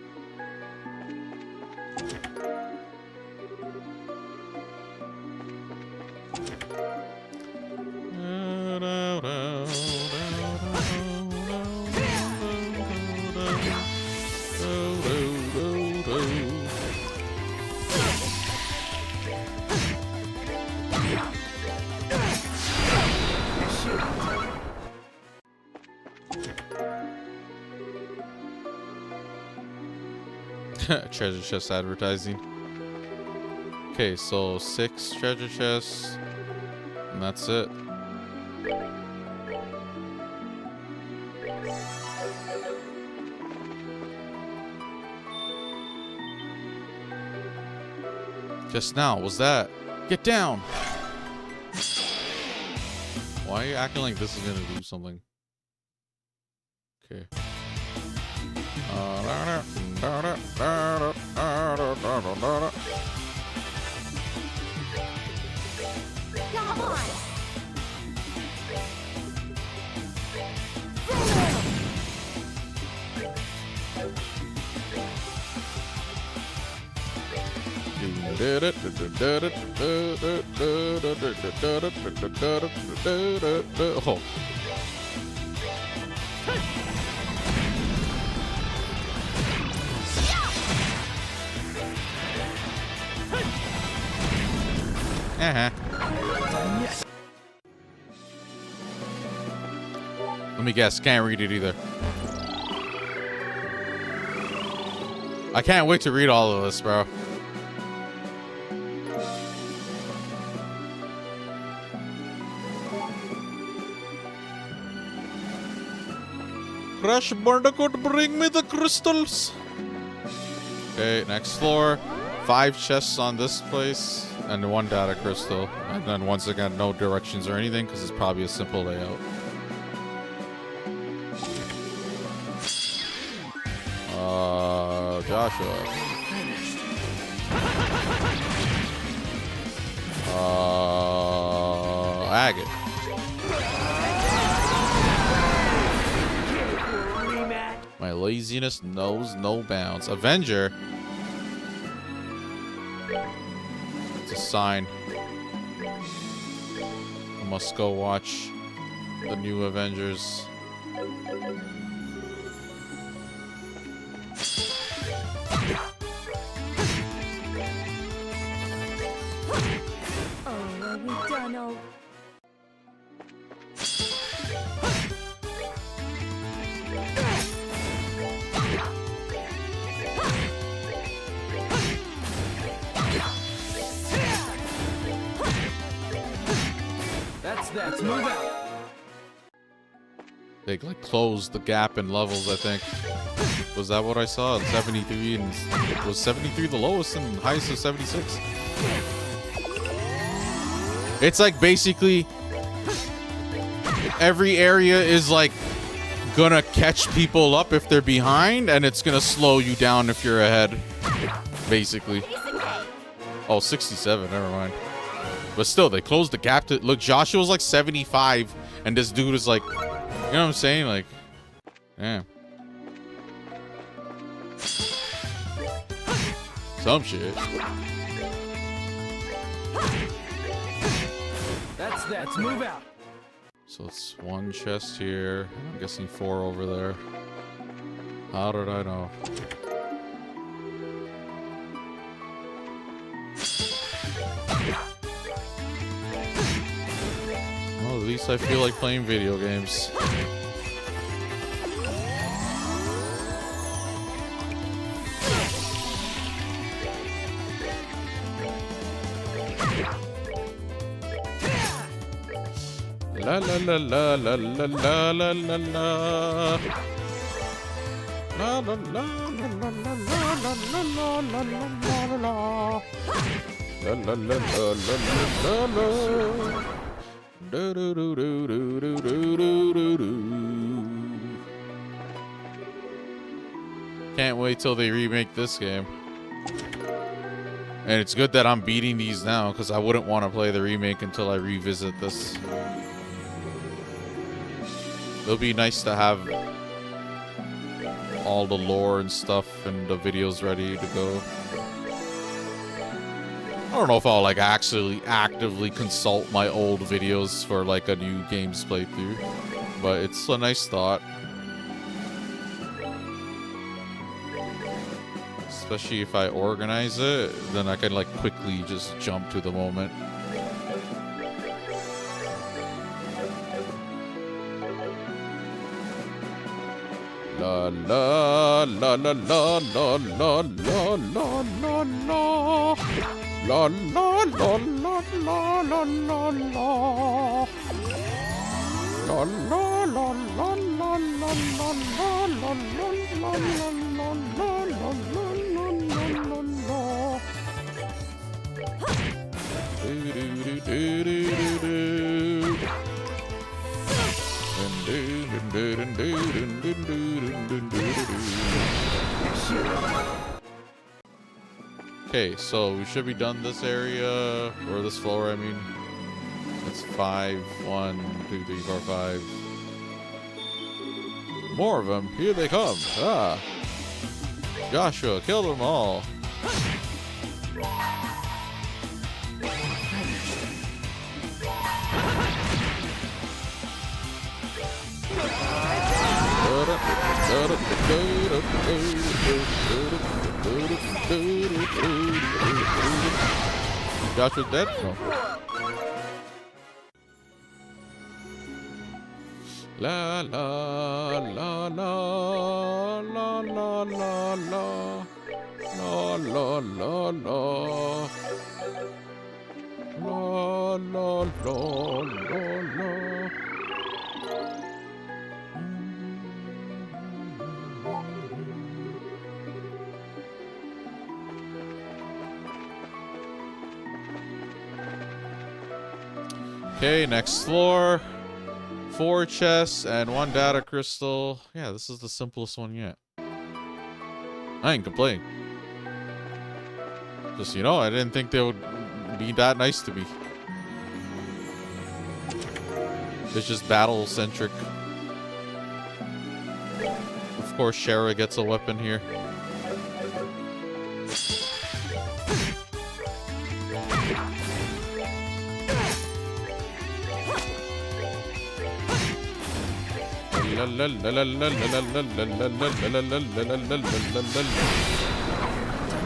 Treasure chest advertising. Okay, so 6 treasure chests, and that's it. Just now, was that? Get down! Why are you acting like this is gonna do something? Okay. Come on! Oh. Let me guess, can't read it either. I can't wait to read all of this, bro. Crash Bandicoot, bring me the crystals. Okay, next floor. 5 chests on this place and 1 data crystal. And then once again, no directions or anything because it's probably a simple layout. Joshua. Agate. My laziness knows no bounds. Avenger. It's a sign. I must go watch the new Avengers. That's move out. They like closed the gap in levels, I think. Was that what I saw? 73, and was 73 the lowest and highest of 76? It's like basically every area is like gonna catch people up if they're behind, and it's gonna slow you down if you're ahead. Basically. Oh, 67, never mind. But still, they closed the gap to look. Joshua was like 75, and this dude is like, you know what I'm saying? Like, damn. Some shit. That's move out. So it's one chest here. I'm guessing 4 over there. How did I know? Well, at least I feel like playing video games. La la la la la la la la la la. La la la la la la la la la la la la. La la la la la la la. Do do do do do do do do do. Can't wait till they remake this game. And it's good that I'm beating these now, because I wouldn't want to play the remake until I revisit this. It'll be nice to have all the lore and stuff and the videos ready to go. I don't know if I'll like actually actively consult my old videos for like a new games playthrough, but it's a nice thought. Especially if I organize it, then I can like quickly just jump to the moment. La la la la la la la la la la la. La la la la la la la la. La la la la la la la la la la la. Do do do do do do. Okay, so we should be done this area, or this floor, I mean. It's 5, 1, 2, 3, 4, 5. More of them. Here they come. Ah. Joshua, kill them all. Joshua's dead? No. La la la la la la la la la la la la la la la. Okay, next floor. 4 chests and 1 data crystal. Yeah, this is the simplest one yet. I ain't complaining. Just, you know, I didn't think they would be that nice to me. It's just battle-centric. Of course, Shara gets a weapon here.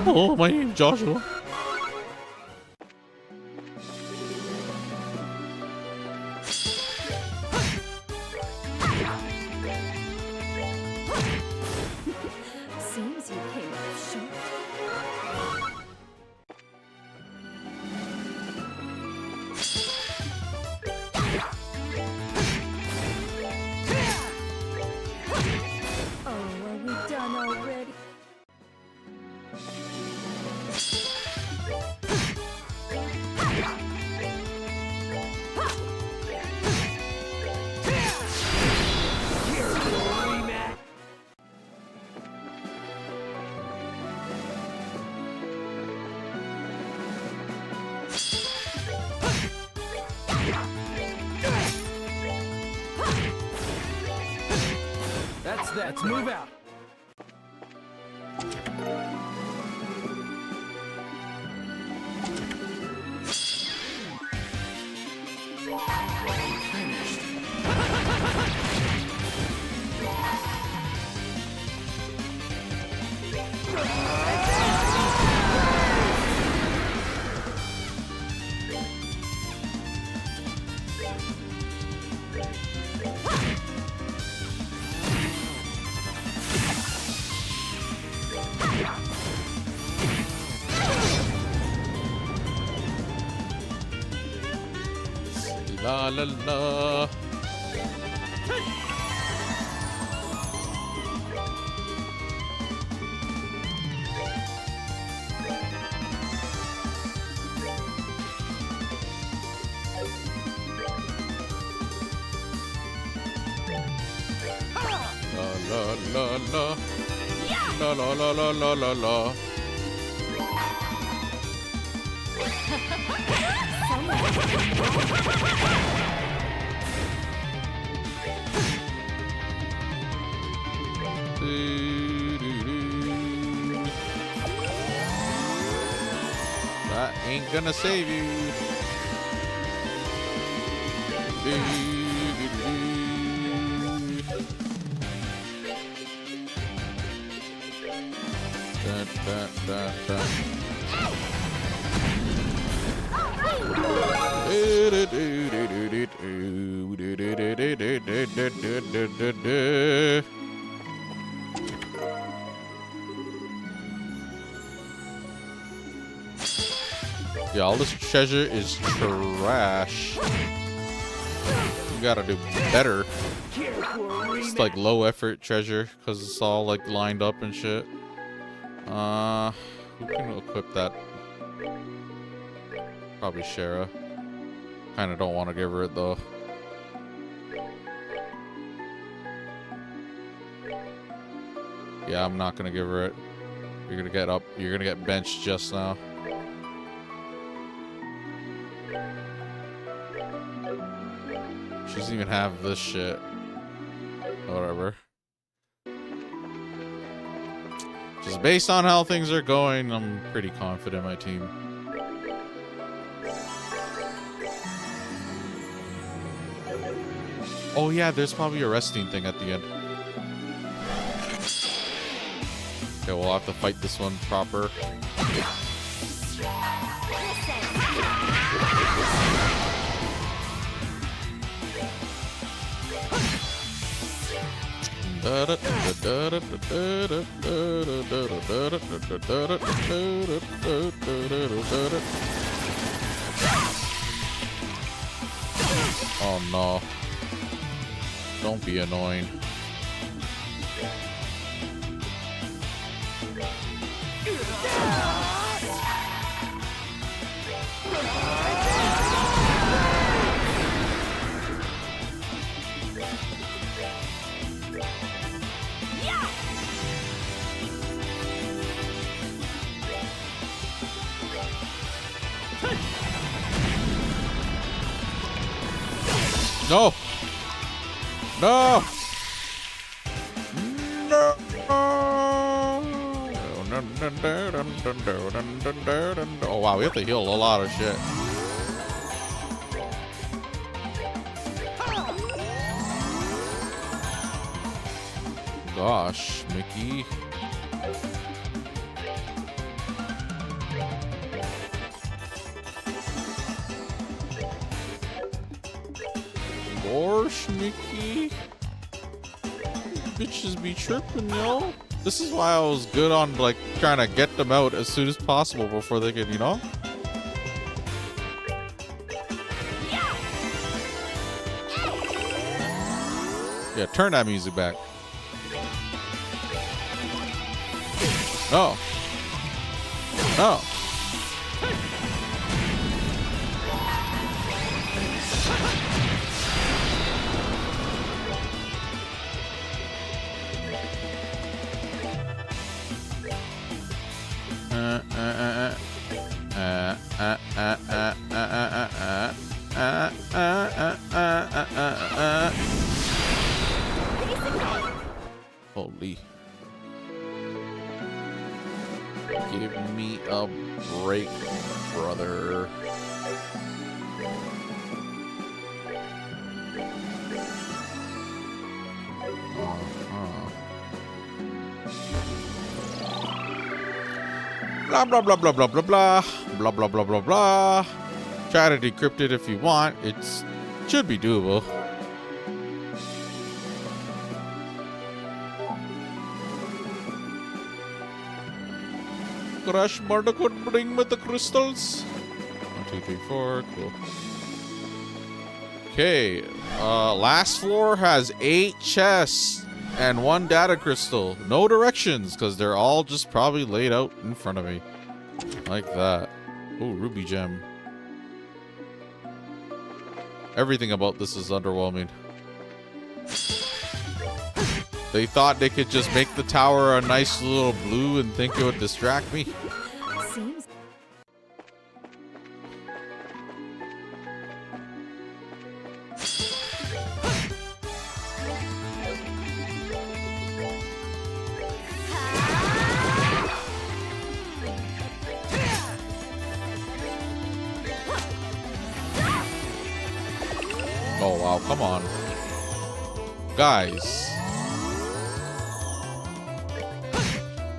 Oh, my name's Joshua. Seems you came up short. Let's move out. La la la. La la la. La la la la la la la. That ain't gonna save you. Yeah, all this treasure is trash. You gotta do better. It's like low effort treasure because it's all like lined up and shit. Who can equip that? Probably Shara. Kinda don't want to give her it though. Yeah, I'm not gonna give her it. You're gonna get up. You're gonna get benched just now. She doesn't even have this shit. Whatever. Just based on how things are going, I'm pretty confident in my team. Oh yeah, there's probably a resting thing at the end. Okay, we'll have to fight this one proper. Oh no. Don't be annoying. No! No! No! Oh wow, we have to heal a lot of shit. Gosh, Mickey. Gosh, Mickey. Bitches be tripping, yo. This is why I was good on like trying to get them out as soon as possible before they could, you know? Yeah, turn that music back. No. No. break, brother. Blah blah blah blah blah blah blah blah blah blah blah blah. Try to decrypt it if you want. It's should be doable. Crash Bandicoot, bring me the crystals. 1, 2, 3, 4. Cool. Okay. Last floor has 8 chests and 1 data crystal. No directions, because they're all just probably laid out in front of me. Like that. Oh, ruby gem. Everything about this is underwhelming. They thought they could just make the tower a nice little blue and think it would distract me. Seems Oh, wow. Come on. Guys.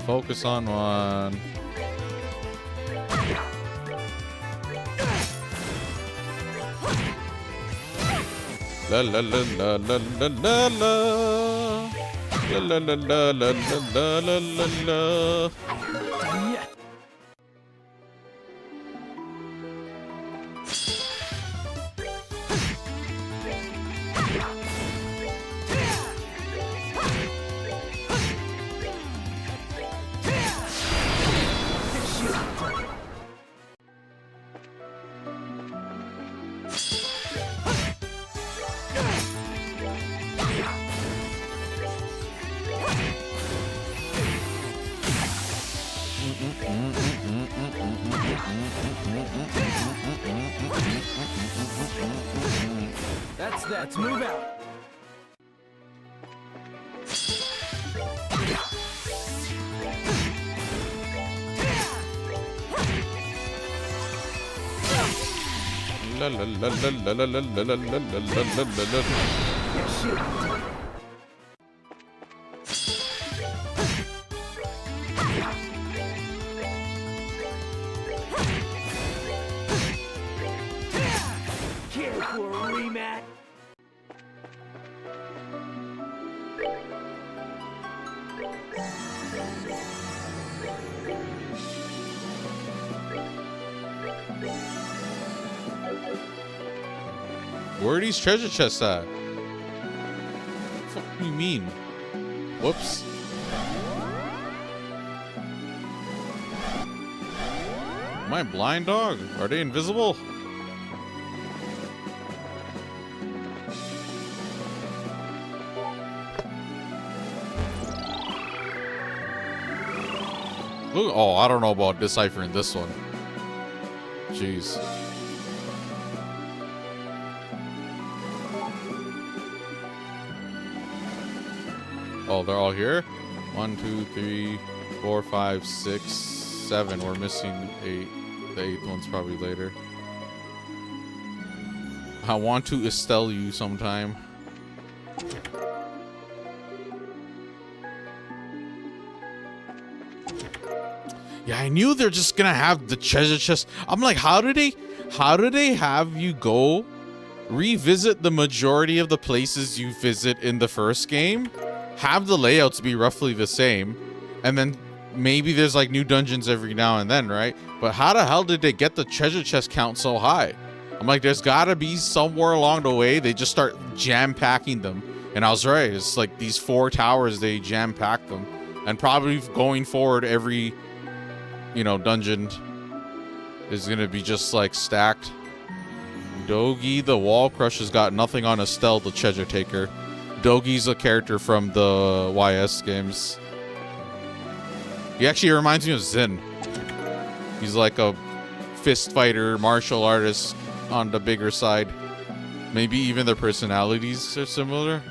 Focus on one. La la la la la la la la. La la la la la la la la la. Done yet. That's that. Let's move out. La la la la la la la la la la la la la. Care for a rematch? Where are these treasure chests at? What the fuck do you mean? Whoops. Am I blind, dog? Are they invisible? Look, oh, I don't know about deciphering this one. Jeez. Oh, they're all here? 1, 2, 3, 4, 5, 6, 7. We're missing 8. The 8th one's probably later. I want to Estelle you sometime. Yeah, I knew they're just gonna have the treasure chest. I'm like, how do they have you go revisit the majority of the places you visit in the first game, have the layouts be roughly the same, and then maybe there's like new dungeons every now and then, right? But how the hell did they get the treasure chest count so high? I'm like, there's gotta be somewhere along the way they just start jam-packing them. And I was right, it's like these 4 towers, they jam-pack them. And probably going forward, every, you know, dungeon is gonna be just like stacked. Dogi the Wall Crusher's got nothing on Estelle the Treasure Taker. Dogi's a character from the YS games. He actually reminds me of Zen. He's like a fist fighter, martial artist on the bigger side. Maybe even their personalities are similar.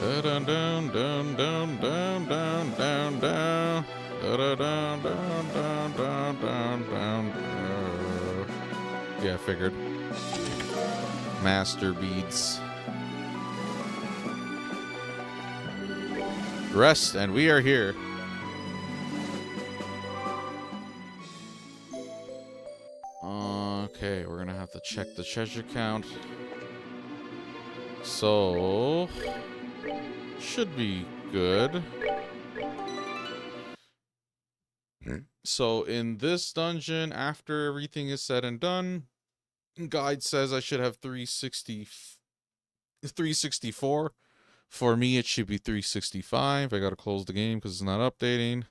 Down, down, down, down, down, down, down, down. Down, down, down, down, down, down. Yeah, I figured. Master beads. Rest, and we are here. Okay, we're gonna have to check the treasure count. So, should be good. So in this dungeon, after everything is said and done, guide says I should have 364. For me, it should be 365. I gotta close the game because it's not updating.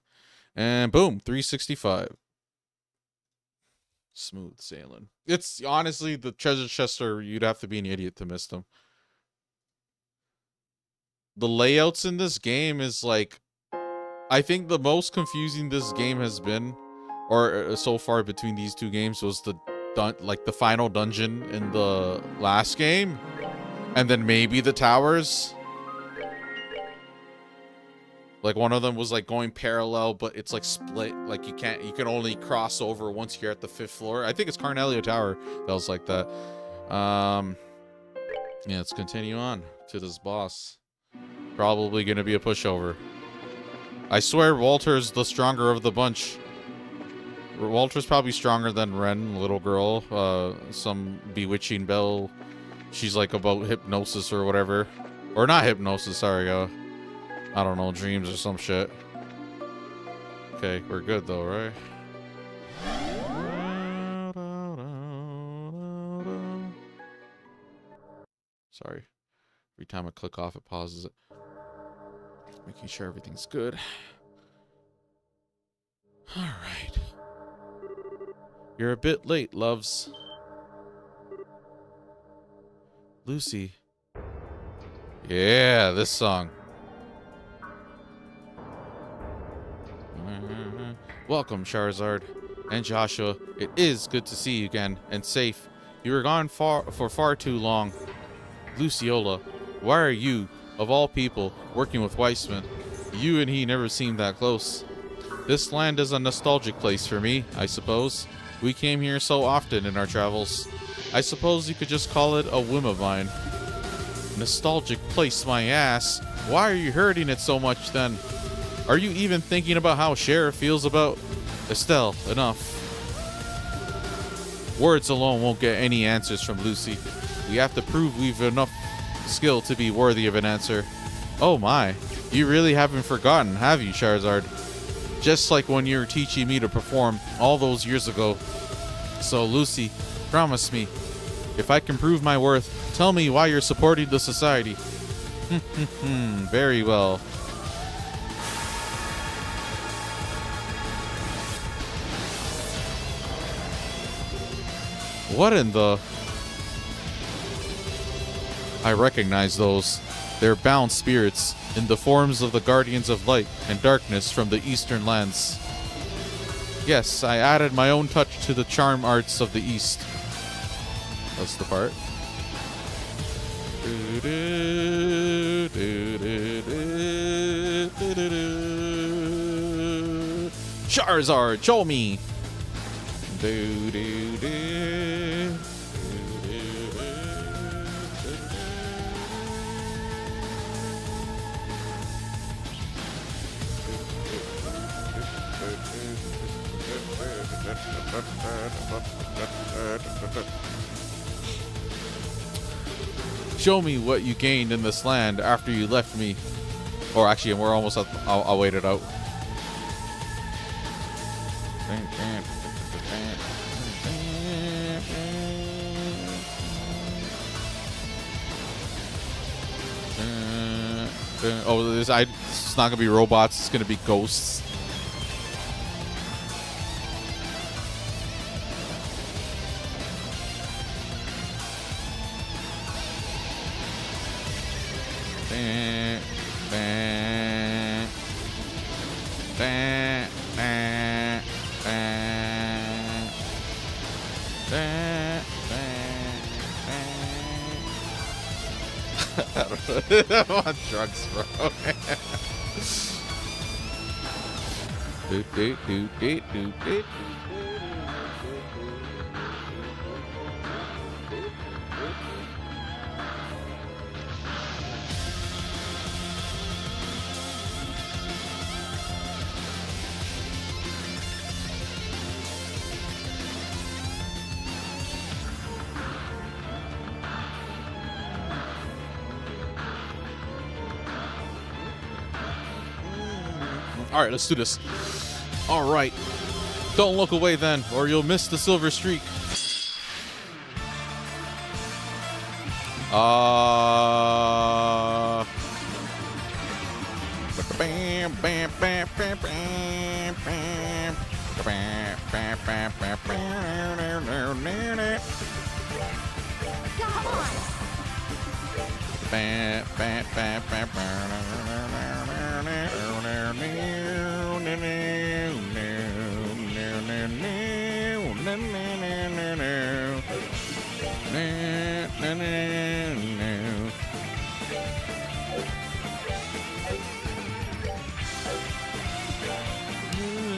And boom, 365. Smooth sailing. It's honestly the treasure chests are, you'd have to be an idiot to miss them. The layouts in this game is like, I think the most confusing this game has been, or so far between these two games, was the final dungeon in the last game, and then maybe the towers. Like one of them was like going parallel, but it's like split. Like you can only cross over once you're at the 5th floor. I think it's Carnelio Tower that was like that. Yeah, let's continue on to this boss. Probably gonna be a pushover. I swear Walter's the stronger of the bunch. Walter's probably stronger than Ren, little girl. Some bewitching bell. She's like about hypnosis or whatever. Or not hypnosis, sorry. I don't know, dreams or some shit. Okay, we're good though, right? Sorry. Every time I click off, it pauses it. Making sure everything's good. Alright. You're a bit late, loves. Lucy. Yeah, this song. Welcome, Charizard and Joshua. It is good to see you again, and safe. You were gone for far too long. Luciola, why are you, of all people, working with Weissman? You and he never seemed that close. This land is a nostalgic place for me, I suppose. We came here so often in our travels. I suppose you could just call it a whim of mine. Nostalgic place, my ass. Why are you hurting it so much then? Are you even thinking about how Sheriff feels about Estelle? Enough. Words alone won't get any answers from Lucy. We have to prove we've enough skill to be worthy of an answer. Oh my, you really haven't forgotten, have you, Charizard? Just like when you were teaching me to perform all those years ago. So Lucy, promise me, if I can prove my worth, tell me why you're supporting the society. Very well. What in the... I recognize those. They're bound spirits in the forms of the guardians of light and darkness from the eastern lands. Yes, I added my own touch to the charm arts of the east. That's the part. Charizard, show me. Show me what you gained in this land after you left me. Or actually, we're almost at... I'll wait it out. Oh, it's not gonna be robots. It's gonna be ghosts. I don't I'm on drugs, bro. Doot, doot, doot, doot, doot, doot. All right, let's do this. All right. Don't look away then, or you'll miss the silver streak. Bam, bam, bam, bam, bam, bam. Bam, bam, bam, bam, bam. Come on. Bam, bam, bam, bam,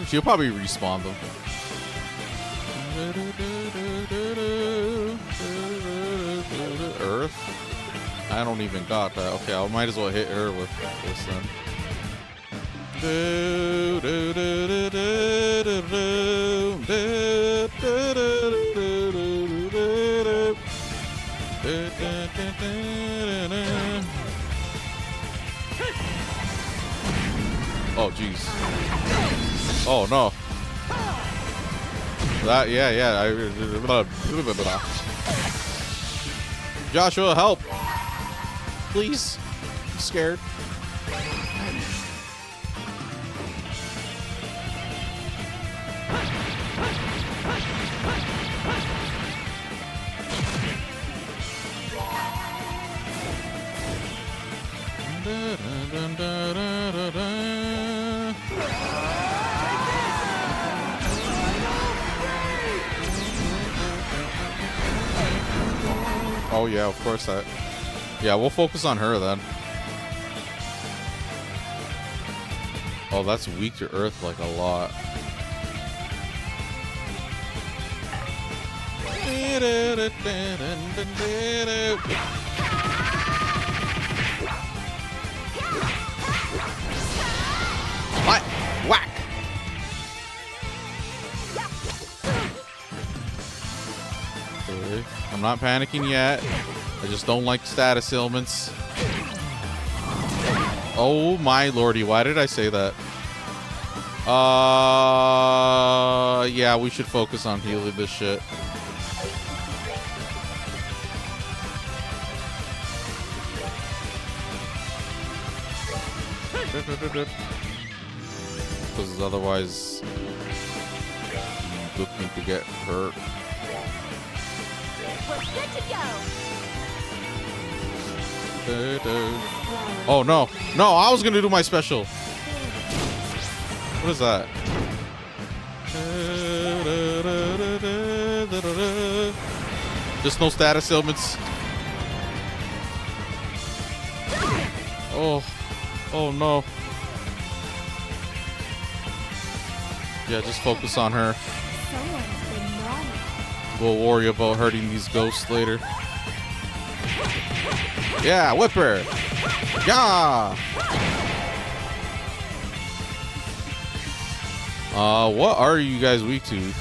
she'll probably respawn them. Earth? I don't even got that. Okay, I might as well hit her with this then. Oh, jeez. Oh, no. That, yeah. Joshua, help. Please. I'm scared. Oh yeah, of course that. Yeah, we'll focus on her then. Oh, that's weak to Earth like a lot. What? Whack! Okay. I'm not panicking yet. I just don't like status ailments. Oh my lordy, why did I say that? Yeah, we should focus on healing this shit. Because otherwise, look me to get hurt. We're good to go. Oh no, no! I was gonna do my special. What is that? Just no status ailments. Oh, oh no. Yeah, just focus on her. Someone's been naughty. We'll worry about hurting these ghosts later. Yeah, whip her. Yeah. What are you guys weak to?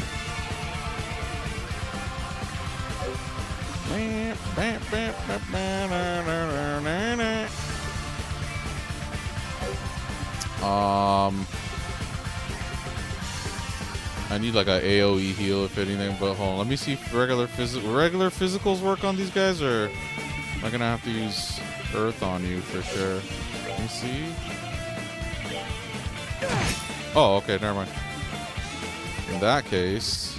I need like a AoE heal if anything, but hold on. Let me see if regular physicals work on these guys, or am I gonna have to use Earth on you for sure? Let me see. Oh, okay, never mind. In that case,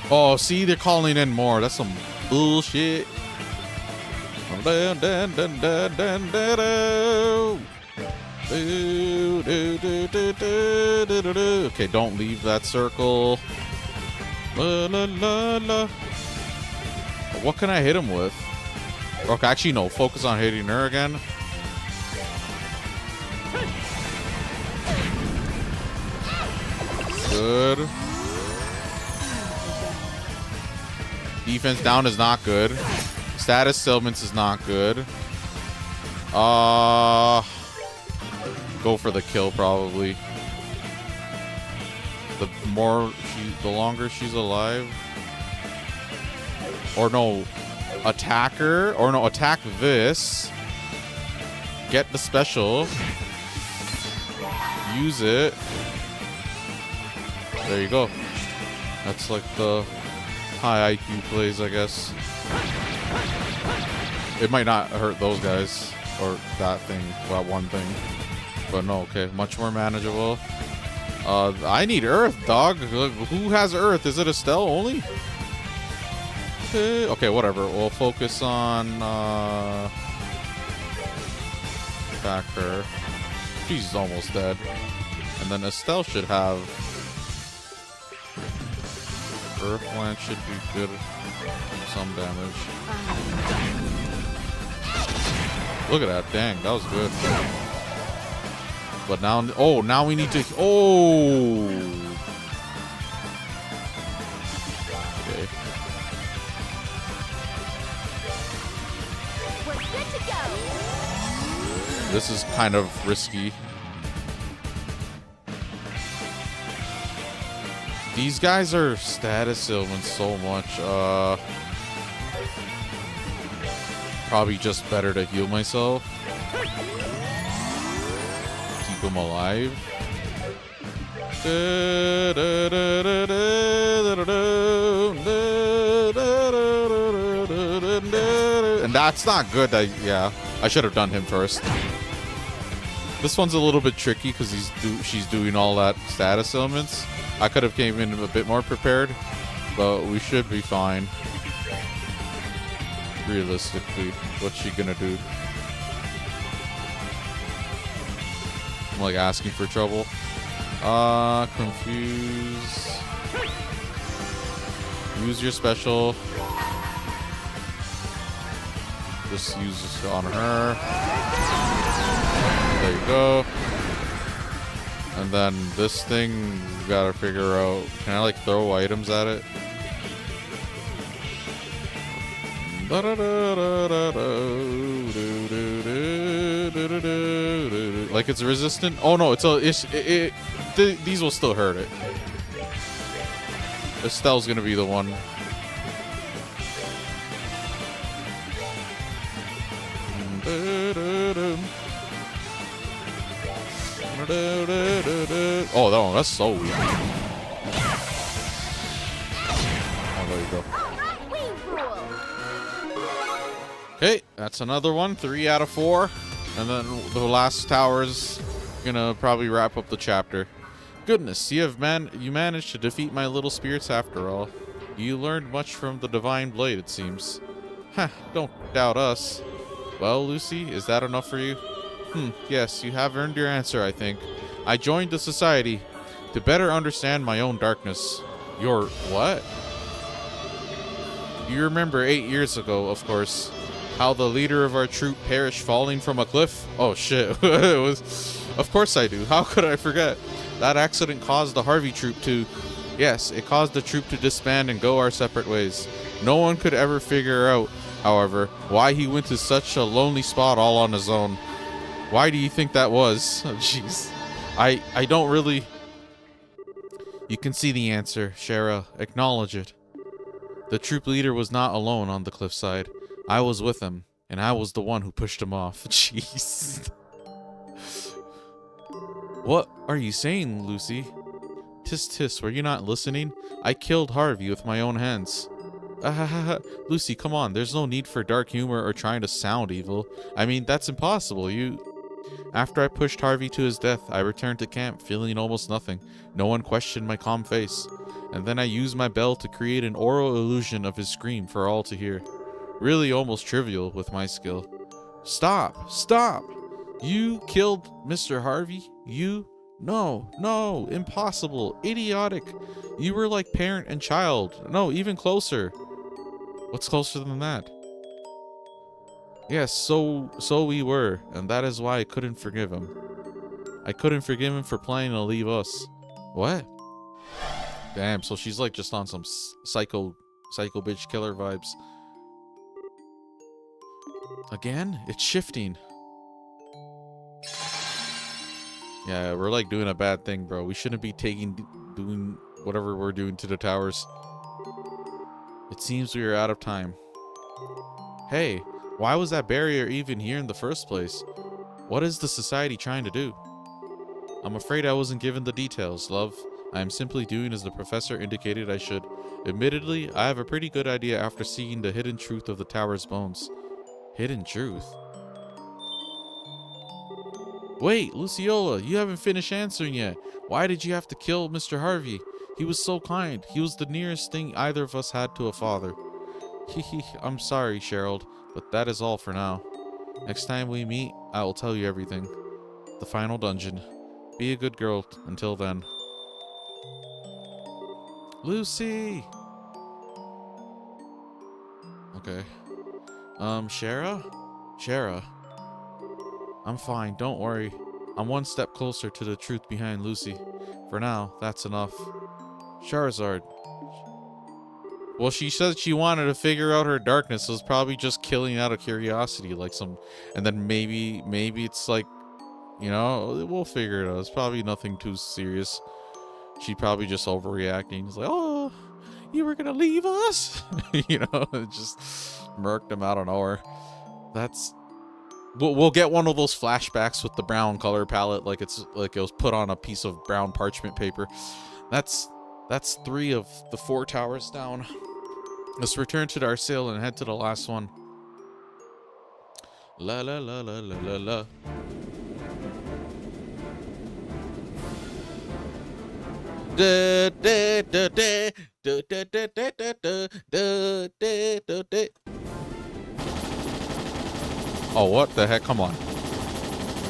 oh, see, they're calling in more. That's some bullshit. Okay, don't leave that circle. La, la, la, la. What can I hit him with? Okay, actually, no. Focus on hitting her again. Good. Defense down is not good. Status ailments is not good. Go for the kill probably. The longer she's alive. Or no, attack her. Or no, attack this. Get the special. Use it. There you go. That's like the high IQ plays, I guess. It might not hurt those guys. Or that thing. That one thing. But no, okay. Much more manageable. I need Earth, dog. Who has Earth? Is it Estelle only? Okay, whatever. We'll focus on attack her. She's almost dead. And then Estelle should have Earth Lance should do good. Some damage. Look at that. Dang, that was good. But now, oh, now we need to, oh. Okay. We're good to go. This is kind of risky. These guys are status ailments so much. Probably just better to heal myself. Keep him alive. And that's not good. Yeah, I should have done him first. This one's a little bit tricky because she's doing all that status ailments. I could have came in a bit more prepared, but we should be fine. Realistically, what's she gonna do? I'm like asking for trouble. Confuse. Use your special. Just use this on her. There you go. And then this thing, we gotta figure out. Can I like throw items at it? Like it's resistant. Oh no, these will still hurt it. Estelle's gonna be the one. Oh, no, that's so weak. Oh, there you go. We rule. Okay, that's another one. 3 out of 4. And then the last tower's gonna probably wrap up the chapter. Goodness, you managed to defeat my little spirits after all. You learned much from the Divine Blade, it seems. Huh, don't doubt us. Well, Lucy, is that enough for you? Yes, you have earned your answer, I think. I joined the society to better understand my own darkness. Your what? You remember 8 years ago, of course, how the leader of our troop perished falling from a cliff? Oh shit. It was. Of course I do. How could I forget? That accident caused the Harvey troop to... Yes, it caused the troop to disband and go our separate ways. No one could ever figure out, however, why he went to such a lonely spot all on his own. Why do you think that was? Oh, jeez. I don't really... You can see the answer, Shara. Acknowledge it. The troop leader was not alone on the cliffside. I was with him, and I was the one who pushed him off. Jeez. What are you saying, Lucy? Tis tis, were you not listening? I killed Harvey with my own hands. Lucy, come on, there's no need for dark humor or trying to sound evil. I mean, that's impossible. After I pushed Harvey to his death, I returned to camp feeling almost nothing. No one questioned my calm face. And then I used my bell to create an oral illusion of his scream for all to hear. Really almost trivial with my skill. Stop! Stop! You killed Mr. Harvey? You? No, no, impossible, idiotic. You were like parent and child. No, even closer. What's closer than that? Yes, so we were, and that is why I couldn't forgive him. I couldn't forgive him for planning to leave us. What? Damn, so she's like just on some psycho bitch killer vibes. Again? It's shifting. Yeah, we're like doing a bad thing, bro. We shouldn't be doing whatever we're doing to the towers. It seems we are out of time. Hey, why was that barrier even here in the first place? What is the society trying to do? I'm afraid I wasn't given the details, love. I am simply doing as the professor indicated I should. Admittedly, I have a pretty good idea after seeing the hidden truth of the tower's bones. Hidden truth? Wait, Luciola, you haven't finished answering yet. Why did you have to kill Mr. Harvey? He was so kind. He was the nearest thing either of us had to a father. Hehe, I'm sorry, Cheryl, but that is all for now. Next time we meet, I will tell you everything. The final dungeon. Be a good girl until then. Lucy! Okay. Shara? Shara. I'm fine, don't worry. I'm one step closer to the truth behind Lucy. For now, that's enough. Charizard. Well, she said she wanted to figure out her darkness, so it's probably just killing out of curiosity, like some... And then maybe it's like, you know, we'll figure it out. It's probably nothing too serious. She probably just overreacting. It's like, oh, you were gonna leave us? You know, it just murked him out of nowhere. That's... We'll get one of those flashbacks with the brown color palette, like it was put on a piece of brown parchment paper. That's 3 of the 4 towers down. Let's return to Darsail and head to the last one. La la la la la la la. Da da da da da da da da da da da da da. Oh, what the heck? Come on.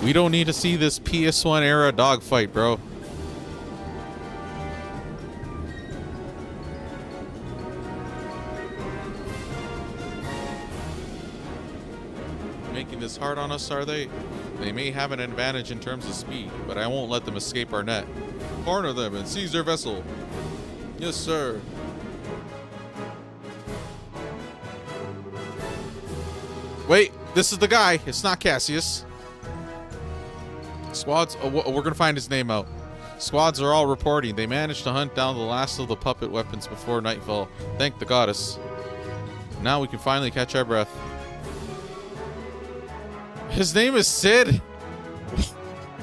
We don't need to see this PS1 era dogfight, bro. Making this hard on us, are they? They may have an advantage in terms of speed, but I won't let them escape our net. Corner them and seize their vessel. Yes, sir. Wait, this is the guy. It's not Cassius. Squads, we're gonna find his name out. Squads are all reporting. They managed to hunt down the last of the puppet weapons before nightfall. Thank the goddess. Now we can finally catch our breath. His name is Sid.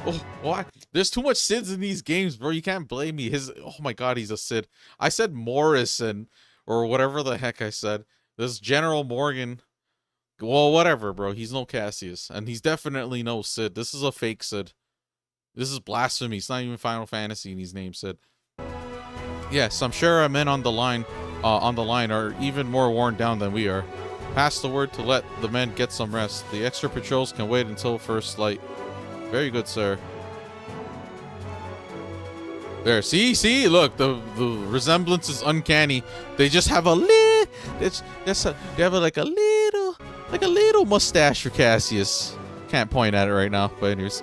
Oh, what? There's too much Sids in these games, bro. You can't blame me. Oh my god, he's a Sid. I said Morrison or whatever the heck I said. This General Morgan. Well, whatever, bro. He's no Cassius, and he's definitely no Sid. This is a fake Sid. This is blasphemy. It's not even Final Fantasy, and he's named Sid. Yes, I'm sure our men on the line are even more worn down than we are. Pass the word to let the men get some rest. The extra patrols can wait until first light. Very good, sir. There, see, look, the resemblance is uncanny. They just have a little, they have like a little mustache for Cassius. Can't point at it right now, but anyways,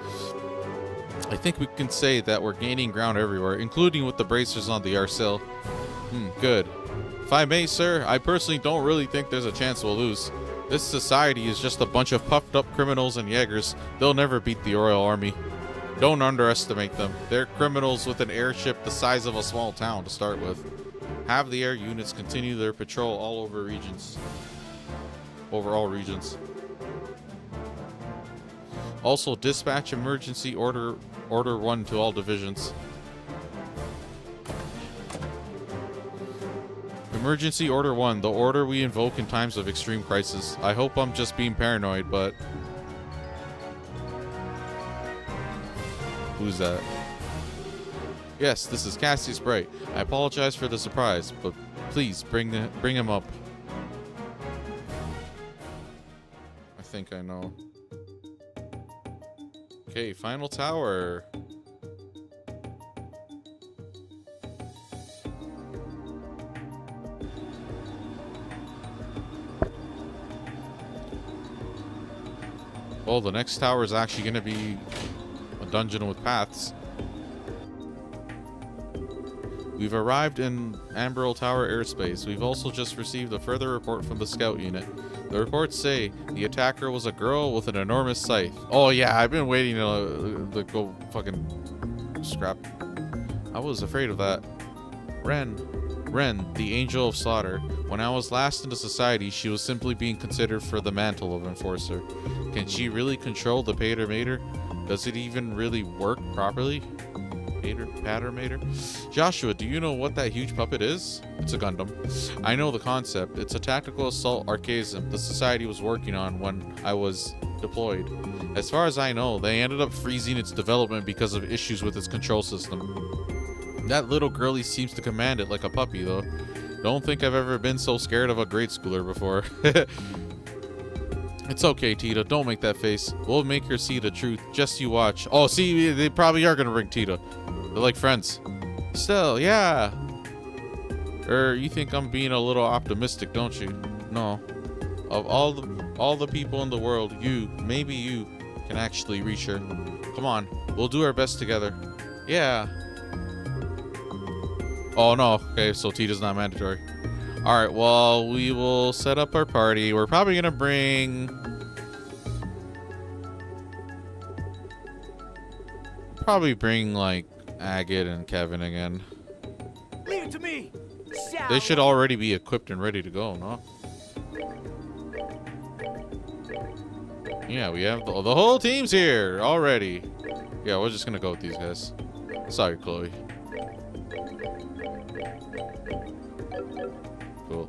I think we can say that we're gaining ground everywhere, including with the bracers on the Arcel. Good. If I may, sir, I personally don't really think there's a chance we'll lose. This society is just a bunch of puffed up criminals and Jaegers. They'll never beat the Royal Army. Don't underestimate them. They're criminals with an airship the size of a small town to start with. Have the air units continue their patrol all over all regions. Also, dispatch emergency order 1 to all divisions. Emergency Order 1, the order we invoke in times of extreme crisis. I hope I'm just being paranoid, but... Who's that? Yes, this is Cassius Bright. I apologize for the surprise, but please bring him up. I think I know. Okay, final tower. Oh, the next tower is actually going to be a dungeon with paths. We've arrived in Amberl Tower airspace. We've also just received a further report from the scout unit. The reports say the attacker was a girl with an enormous scythe. Oh yeah, I've been waiting to go fucking scrap. I was afraid of that. Ren, the Angel of Slaughter. When I was last in the society, she was simply being considered for the mantle of Enforcer. Can she really control the Pater Mater? Does it even really work properly? Pater Mater? Joshua, do you know what that huge puppet is? It's a Gundam. I know the concept. It's a tactical assault archaism the society was working on when I was deployed. As far as I know, they ended up freezing its development because of issues with its control system. That little girlie seems to command it like a puppy, though. Don't think I've ever been so scared of a grade schooler before. It's okay, Tita. Don't make that face. We'll make her see the truth. Just you watch. Oh, see, they probably are gonna bring Tita. They're like friends. Still, yeah. You think I'm being a little optimistic, don't you? No. Of all the people in the world, maybe you can actually reach her. Come on, we'll do our best together. Yeah. Oh no. Okay, so Tita's not mandatory. All right. Well, we will set up our party. We're probably gonna bring. Like Agate and Kevin again. Leave it to me. They should already be equipped and ready to go, no? Yeah, we have the whole team's here already. Yeah, we're just gonna go with these guys. Sorry, Chloe. Cool.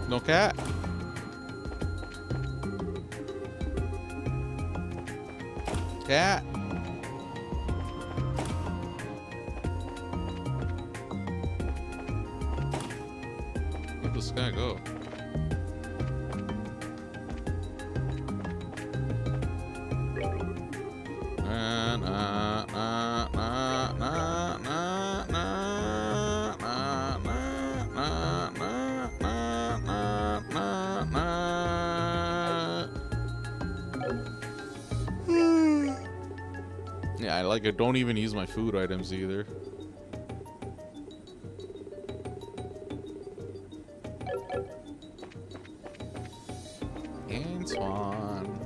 No cat. Cat. Where'd this guy go? Yeah, I don't even use my food items either. Antoine.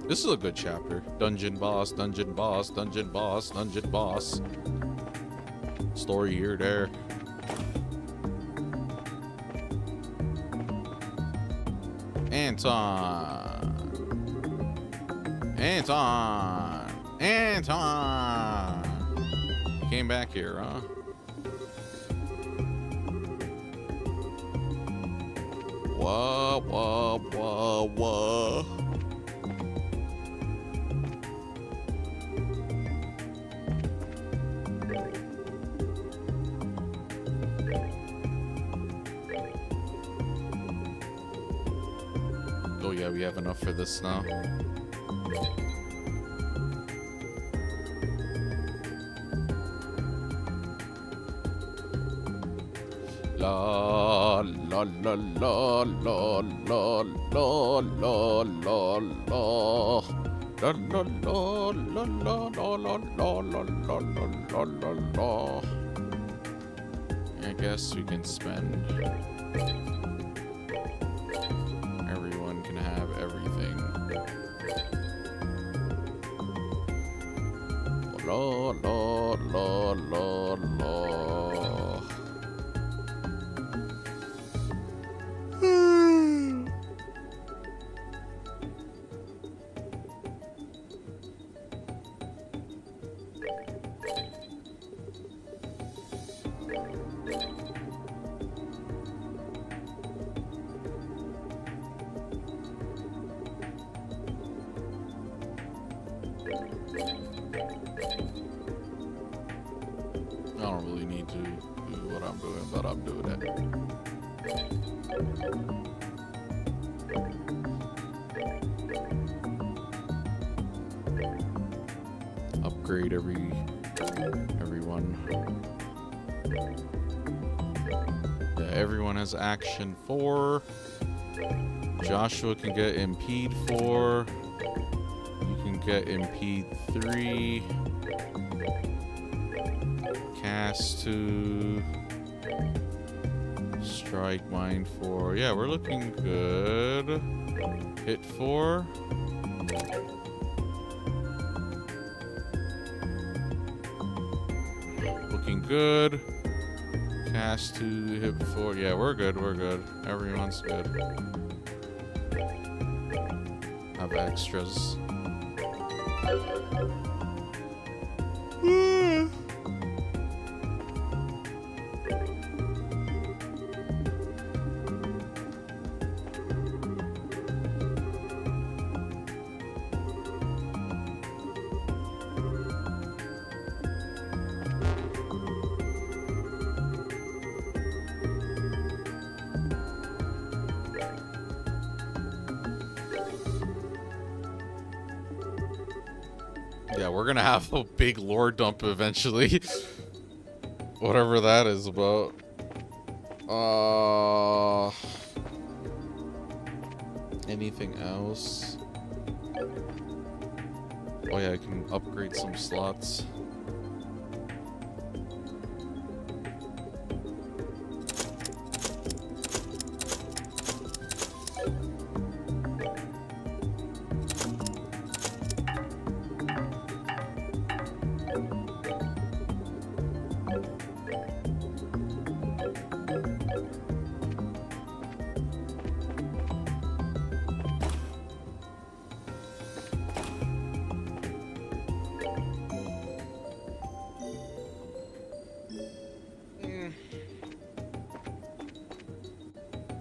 This is a good chapter. Dungeon boss, dungeon boss, dungeon boss, dungeon boss. Story here, there. Anton. You came back here, huh? Whoa. Oh yeah, we have enough for this now. La la la la la la la la la la. La la la la la la la la la la la la. I guess we can spend. Everyone can have everything. La la la la la. I don't really need to do what I'm doing, but I'm doing it. Upgrade everyone. Yeah, everyone has action 4. Joshua can get impede 4. You can get impede 3. Cast 2. Strike mine 4. Yeah, we're looking good. Hit 4. Looking good. Cast 2, hit 4. Yeah, we're good, we're good. Everyone's good. Have extras. Yeah, we're gonna have a big lore dump eventually. Whatever that is about. Anything else? Oh yeah, I can upgrade some slots.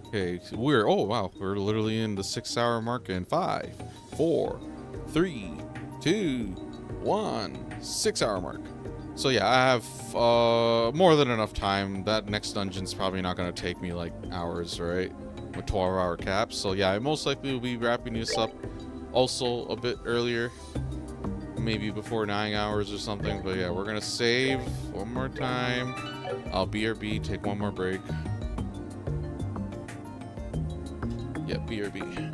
Okay, so oh wow, we're literally in the 6-hour mark in 5, 4, 3, 2, 1, 6-hour mark. So yeah, I have more than enough time. That next dungeon's probably not gonna take me like hours, right? With 12-hour caps. So yeah, I most likely will be wrapping this up also a bit earlier, maybe before 9 hours or something. But yeah, we're gonna save one more time. I'll BRB, take one more break. Yeah, BRB.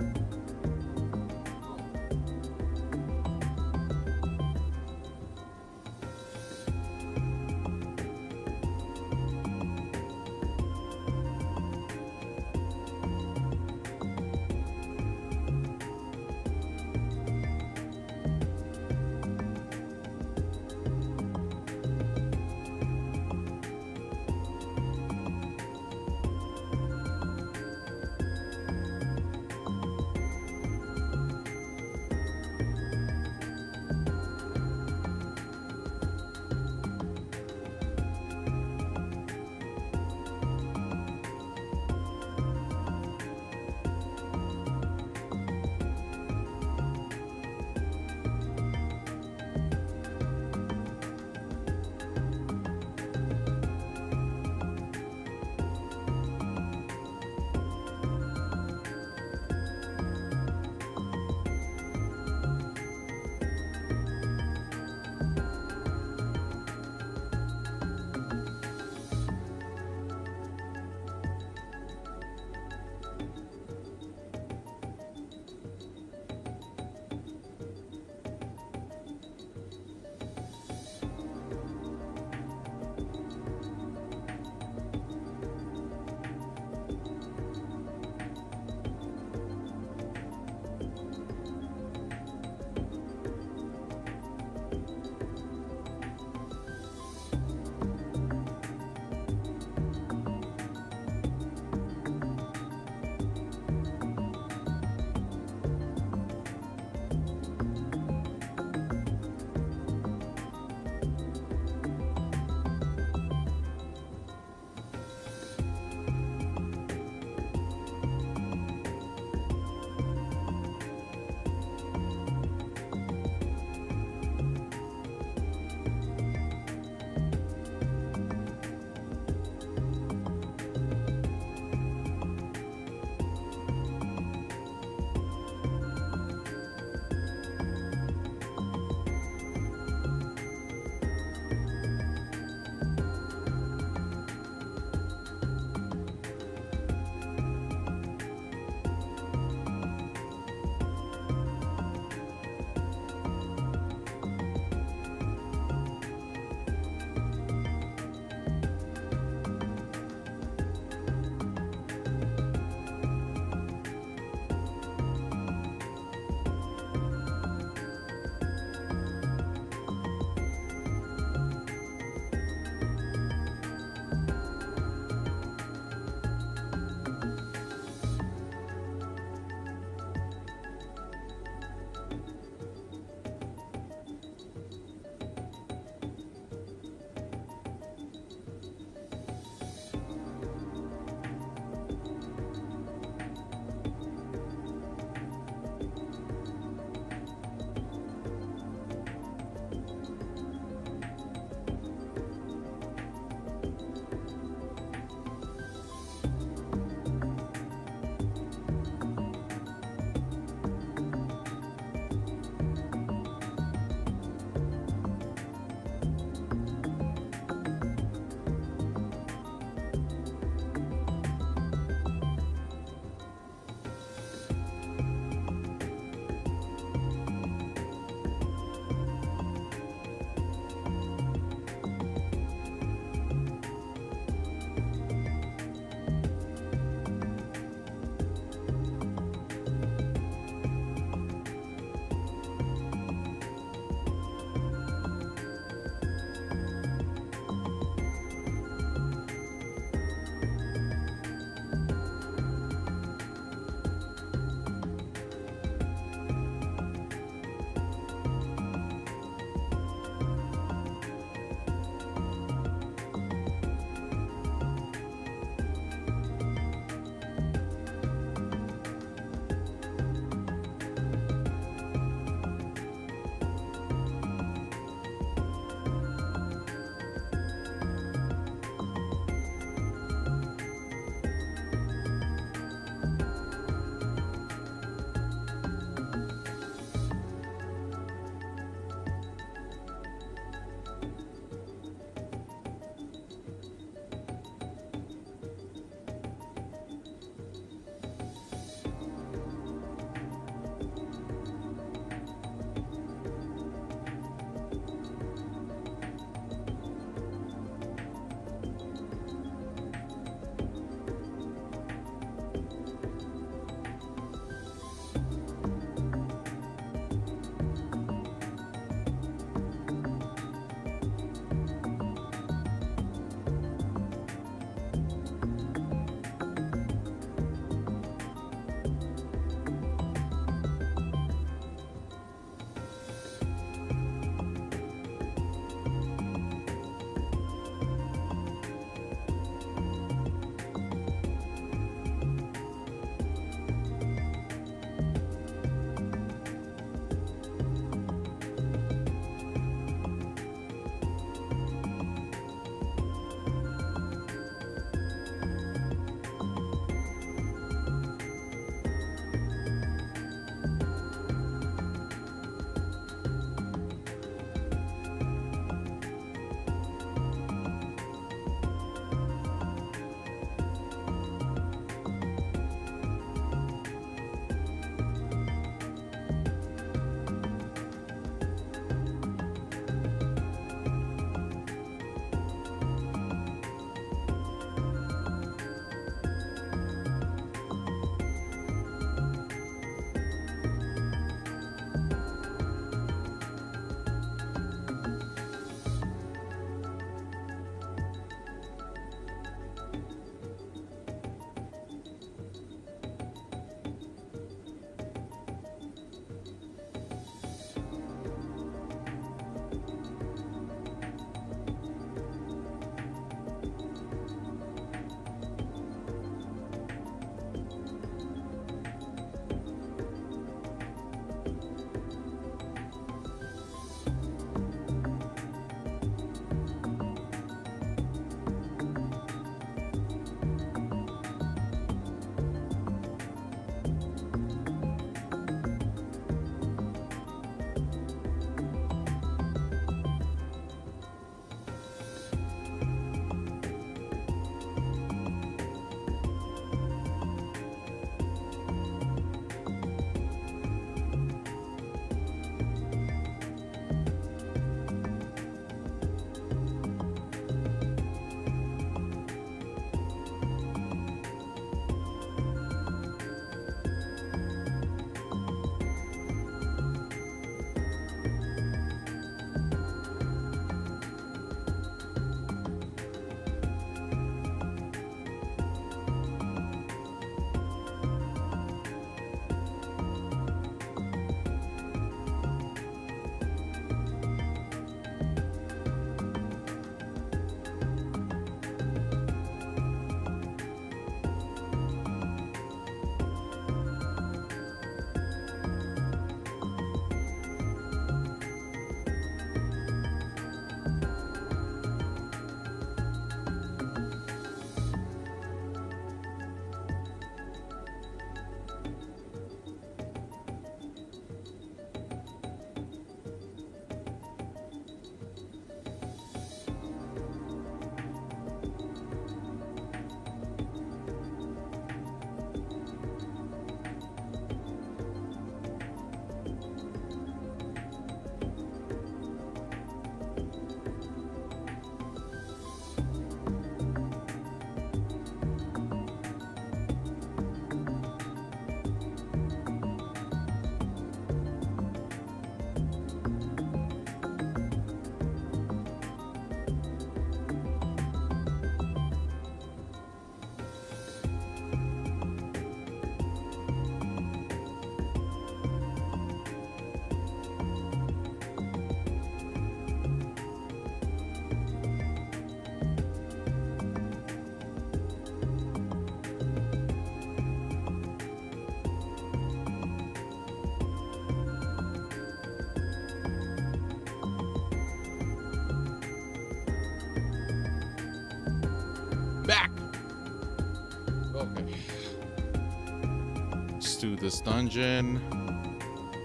this dungeon.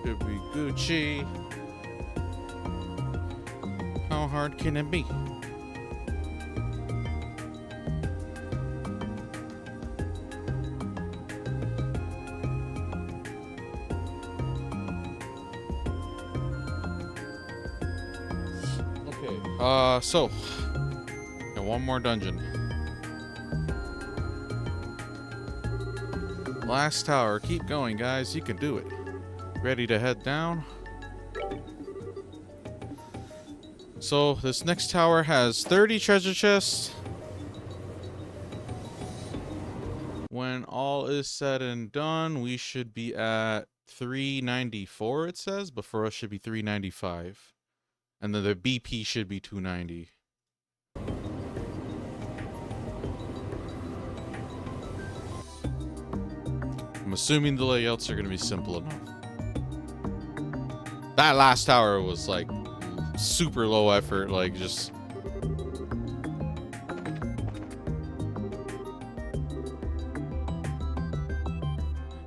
Should be Gucci. How hard can it be? Okay, so got one more dungeon. Last tower. Keep going, guys. You can do it. Ready to head down? So this next tower has 30 treasure chests. When all is said and done, we should be at 394, it says, but for us should be 395. And then the BP should be 290. I'm assuming the layouts are going to be simple enough. That last tower was like super low effort, like just...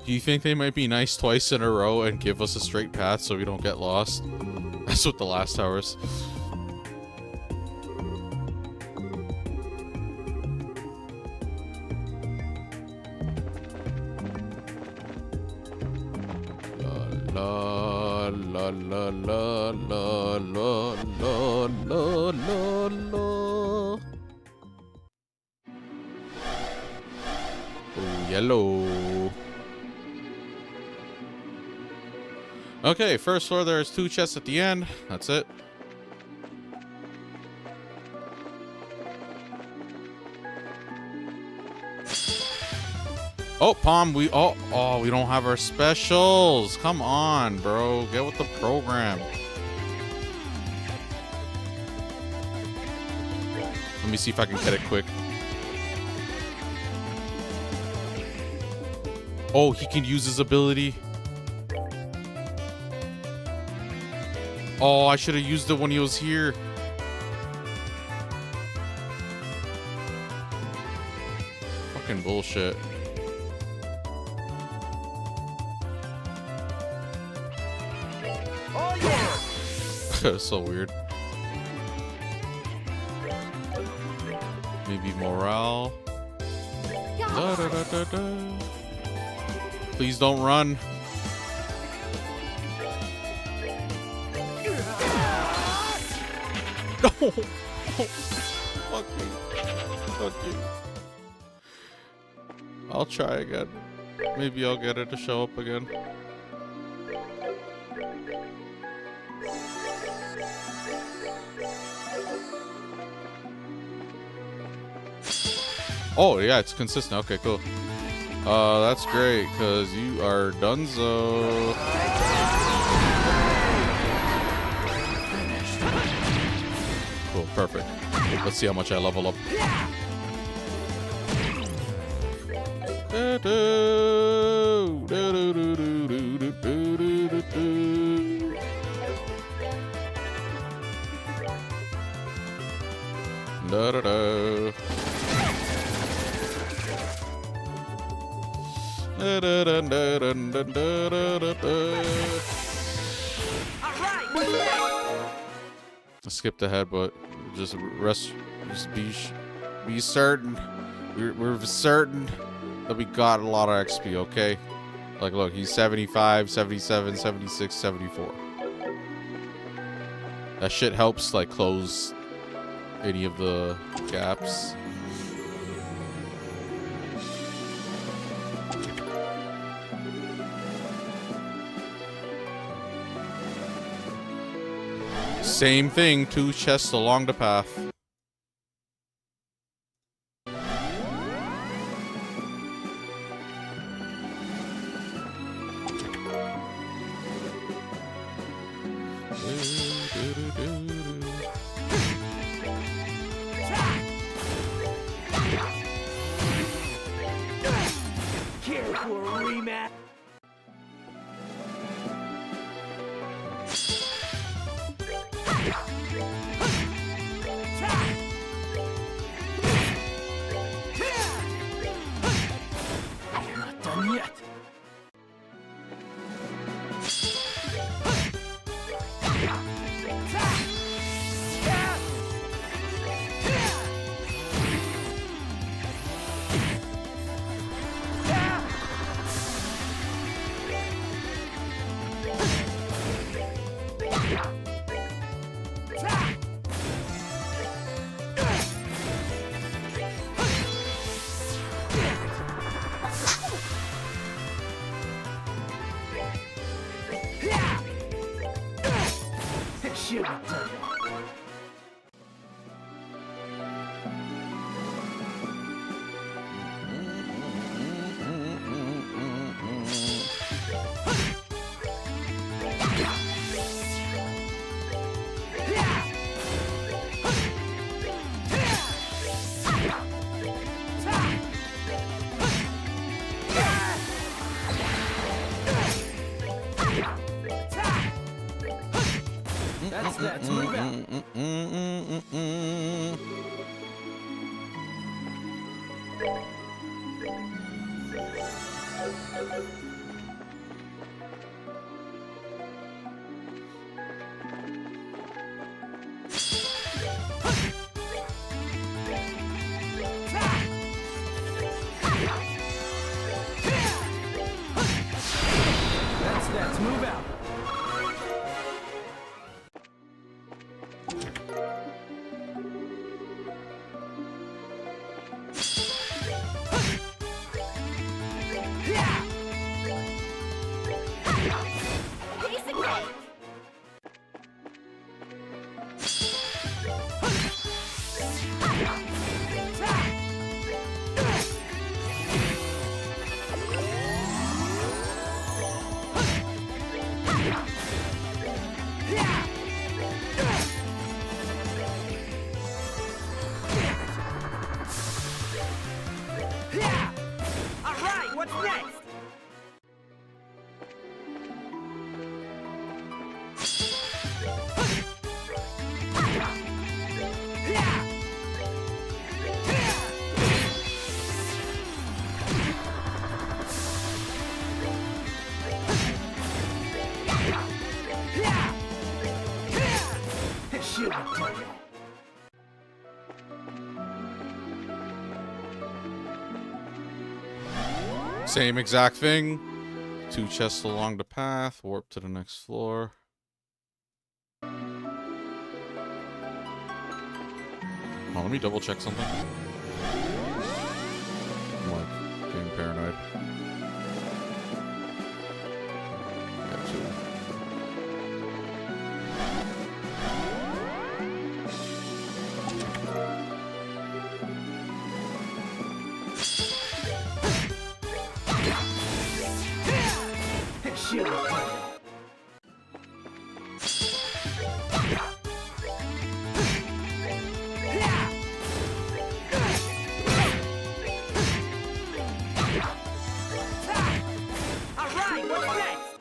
Do you think they might be nice twice in a row and give us a straight path so we don't get lost? That's what the last tower is. La la la la la la la la la la. Oh, yellow. Okay, first floor, there's 2 chests at the end. That's it. Oh, Palm, we we don't have our specials. Come on, bro. Get with the program. Let me see if I can get it quick. Oh, he can use his ability. Oh, I should have used it when he was here. Fucking bullshit. So weird. Maybe morale. Da, da, da, da, da. Please don't run. No. Oh, fuck me. Fuck you. I'll try again. Maybe I'll get it to show up again. Oh, yeah, it's consistent. Okay, cool. That's great, because you are donezo. Cool, perfect. Let's see how much I level up. Da-da-da. I skipped ahead, but just be certain. We're certain that we got a lot of XP, okay? Like, look, he's 75, 77, 76, 74. That shit helps, like, close any of the gaps. Same thing, 2 chests along the path. Care for a rematch? shouldn't have done that. That's move out. That's move out. Piece of cake. All right, what's next? Shouldn't have done that. Same exact thing. 2 chests along the path. Warp to the next floor. Oh, let me double check something. I'm like getting paranoid. Got 2. Shouldn't have done that. All right, what's next?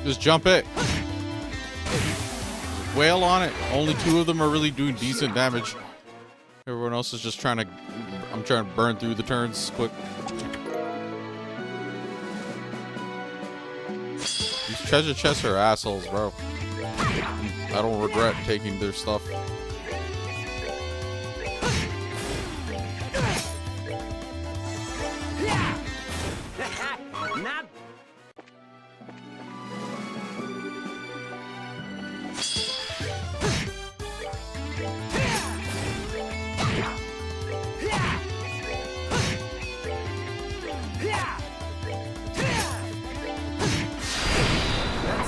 Just jump it. Wail on it. Only 2 of them are really doing decent damage. Everyone else is just trying to... I'm trying to burn through the turns quick. These treasure chests are assholes, bro. I don't regret taking their stuff. Not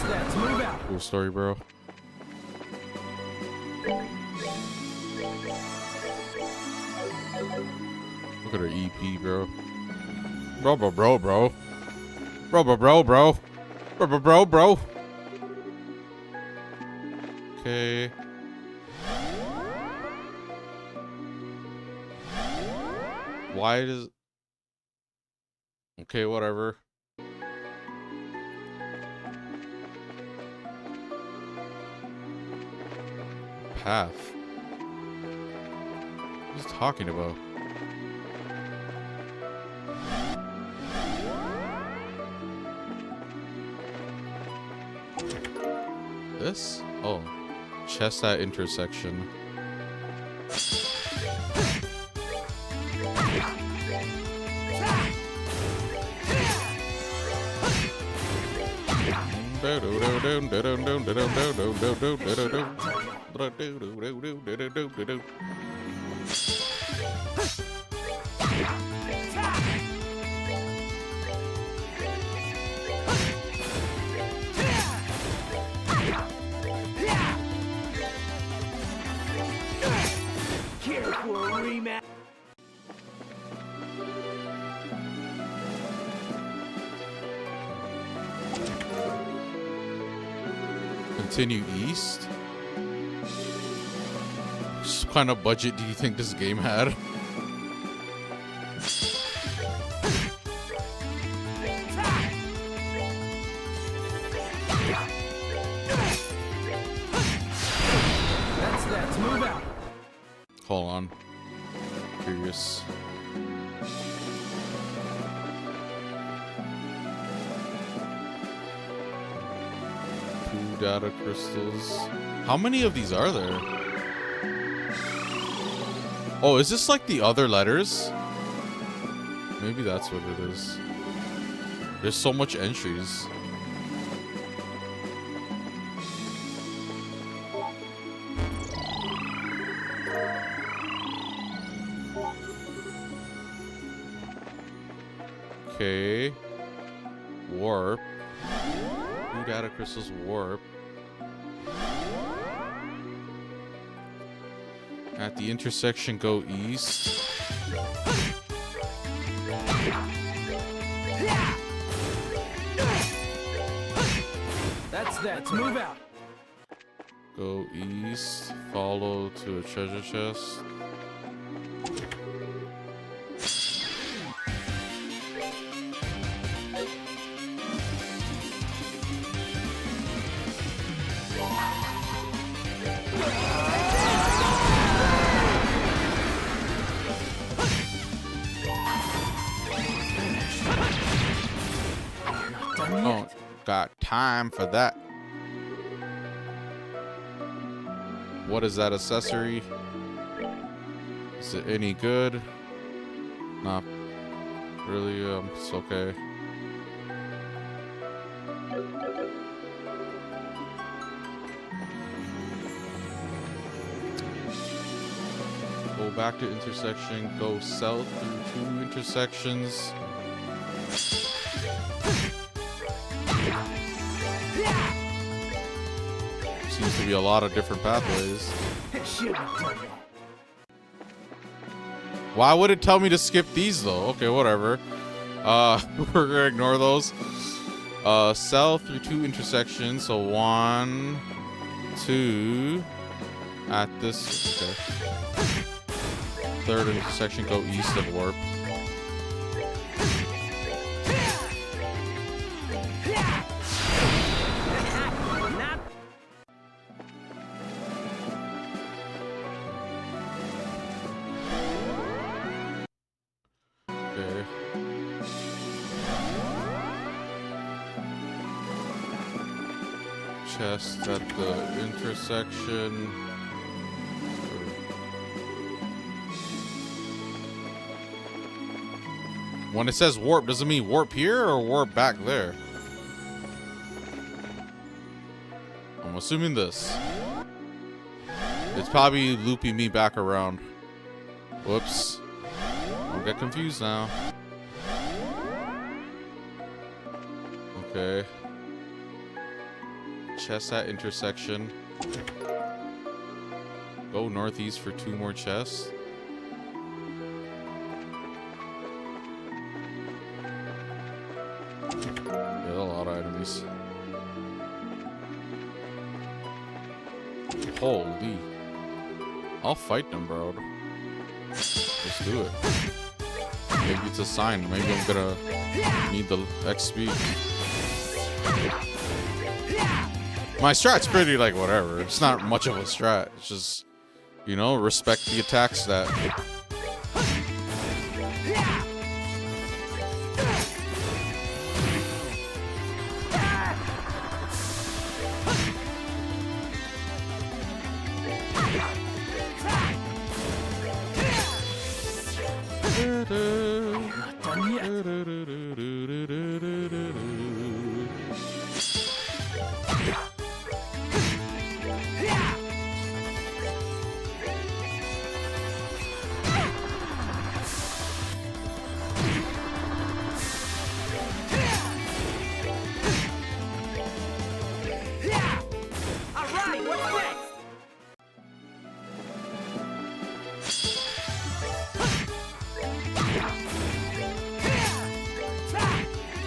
that's move out. Cool story, bro. Look at her EP, bro. Bro. Okay. Why does... Okay, whatever. Path. What is he talking about? This? Oh. Chest at intersection. Care for a rematch? Continue east. What kind of budget do you think this game had? That's move out. Hold on. Curious. Two data crystals. How many of these are there? Oh, is this like the other letters? Maybe that's what it is. There's so much entries. Okay. Warp. Two data crystals warp. At the intersection, go east. That's move out. Go east. Follow to a treasure chest. Oh, got time for that. What is that accessory? Is it any good? Not really. It's okay. Go back to intersection. Go south through two intersections. Seems to be a lot of different pathways. Why would it tell me to skip these though? Okay, whatever. We're gonna ignore those. South through two intersections. So 1, 2. At this. Okay. Third intersection, go east of warp. Okay. Chest at the intersection. When it says warp, does it mean warp here or warp back there? I'm assuming this. It's probably looping me back around. Whoops. Don't get confused now. Okay. Chest at intersection. Go northeast for 2 more chests. Yeah, a lot of enemies. Holy. I'll fight them, bro. Let's do it. Maybe it's a sign. Maybe I'm gonna need the XP. My strat's pretty, like, whatever. It's not much of a strat. It's just, you know, respect the attack stat.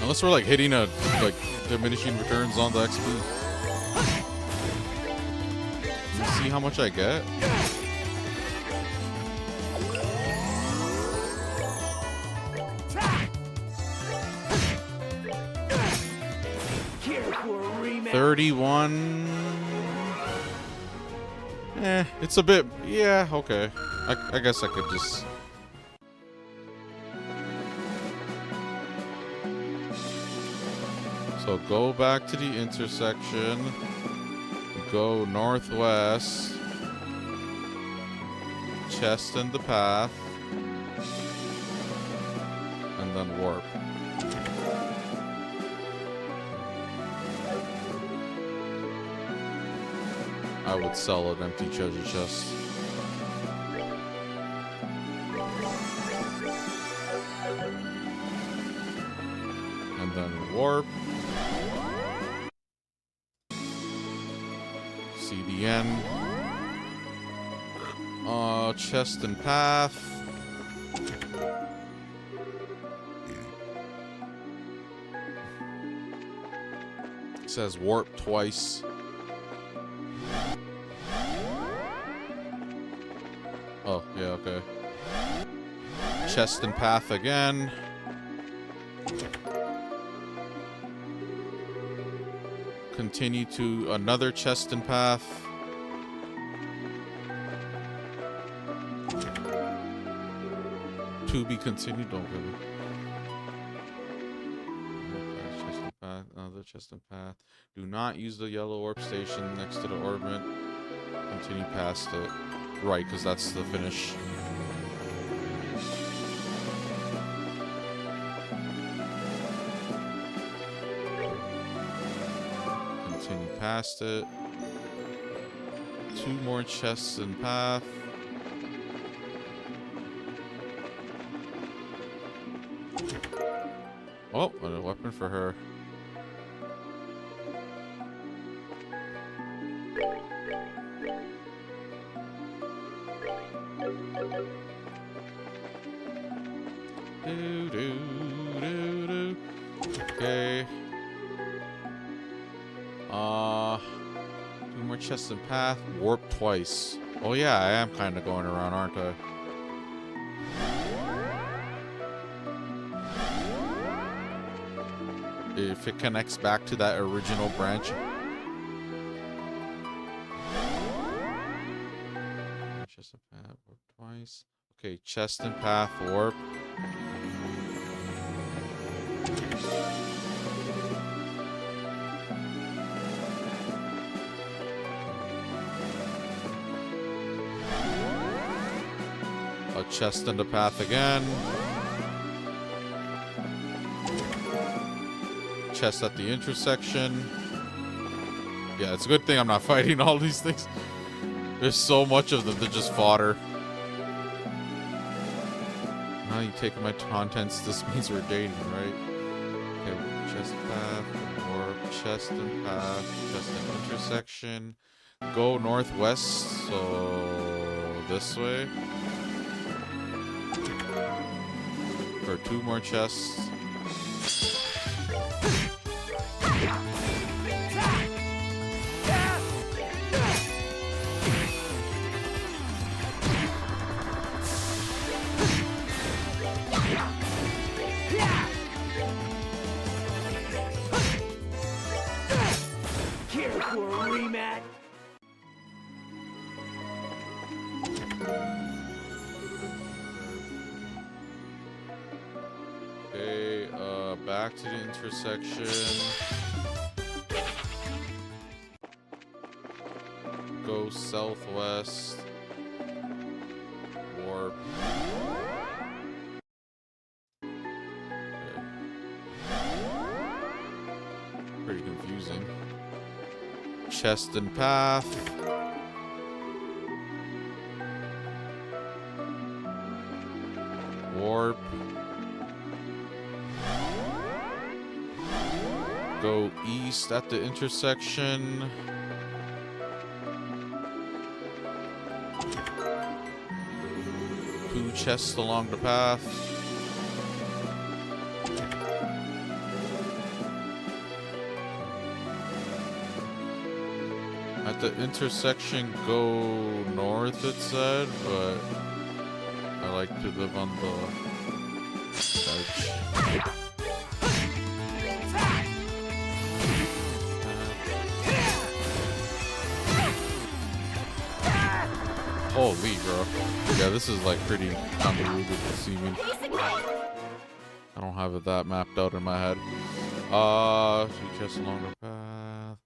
Unless we're like hitting a like diminishing returns on the XP. You see how much I get? Here for a rematch. 31. It's a bit. Yeah, okay. I guess I could just. So go back to the intersection. Go northwest. Chest in the path. And then warp. I would sell an empty treasure chest. And then warp. CDN. Chest and path. It says warp twice. Oh, yeah, okay. Chest and path again. Continue to another chest and path. To be continued, don't get me. Chest and path, another chest and path. Do not use the yellow warp station next to the orbit. Continue past it. Right, because that's the finish. Continue past it. 2 more chests and path. Oh, and a weapon for her. Okay. 2 more chests and path. Warp twice. Oh yeah, I am kind of going around, aren't I? If it connects back to that original branch. Chest and path. Warp twice. Okay, chest and path. Warp. A chest in the path again. Chest at the intersection. Yeah, it's a good thing I'm not fighting all these things. There's so much of them, they're just fodder. Now you take my contents, this means we're dating, right? Okay, chest path, warp, chest and path, chest and intersection. Go northwest, so this way. For 2 more chests. Here for a rematch. Okay, back to the intersection. Go southwest. Warp. Okay. Pretty confusing. Chest and path. Warp. Go east at the intersection. Two chests along the path. At the intersection, go north, it said, but I like to live on the edge. Holy, bro. Yeah, this is like pretty convoluted to see me. I don't have it that mapped out in my head. Just along the path.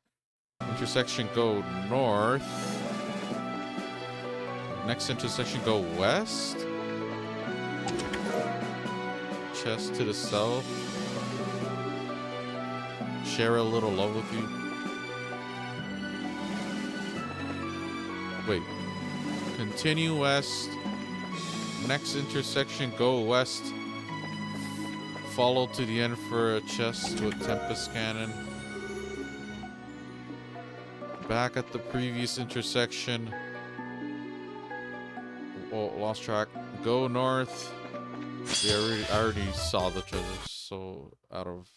Intersection, go north. Next intersection, go west. Chest to the south. Share a little love with you. Wait. Continue west. Next intersection, go west. Follow to the end for a chest with Tempest Cannon. Back at the previous intersection. Oh, lost track. Go north. Yeah, I already saw the treasure, so out of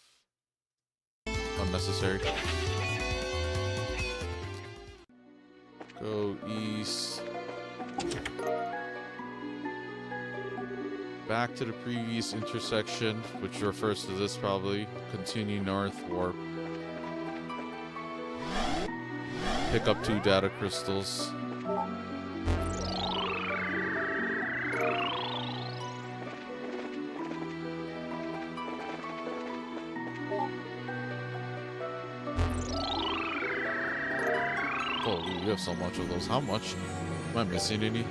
unnecessary. Go east. Back to the previous intersection, which refers to this probably. Continue north, warp. Pick up 2 data crystals. Oh, we have so much of those. How much? Am I missing any?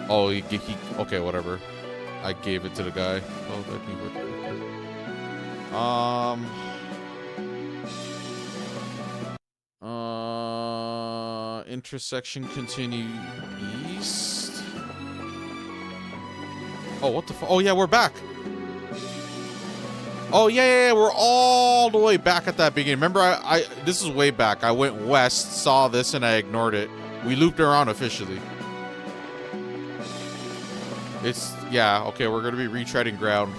Oh, he okay, whatever. I gave it to the guy. Oh, that he would. Intersection, continue east. Oh, what the fuck? Oh, yeah, we're back. Oh, yeah, we're all the way back at that beginning. Remember, this is way back. I went west, saw this, and I ignored it. We looped around officially. Yeah, okay, we're going to be retreading ground.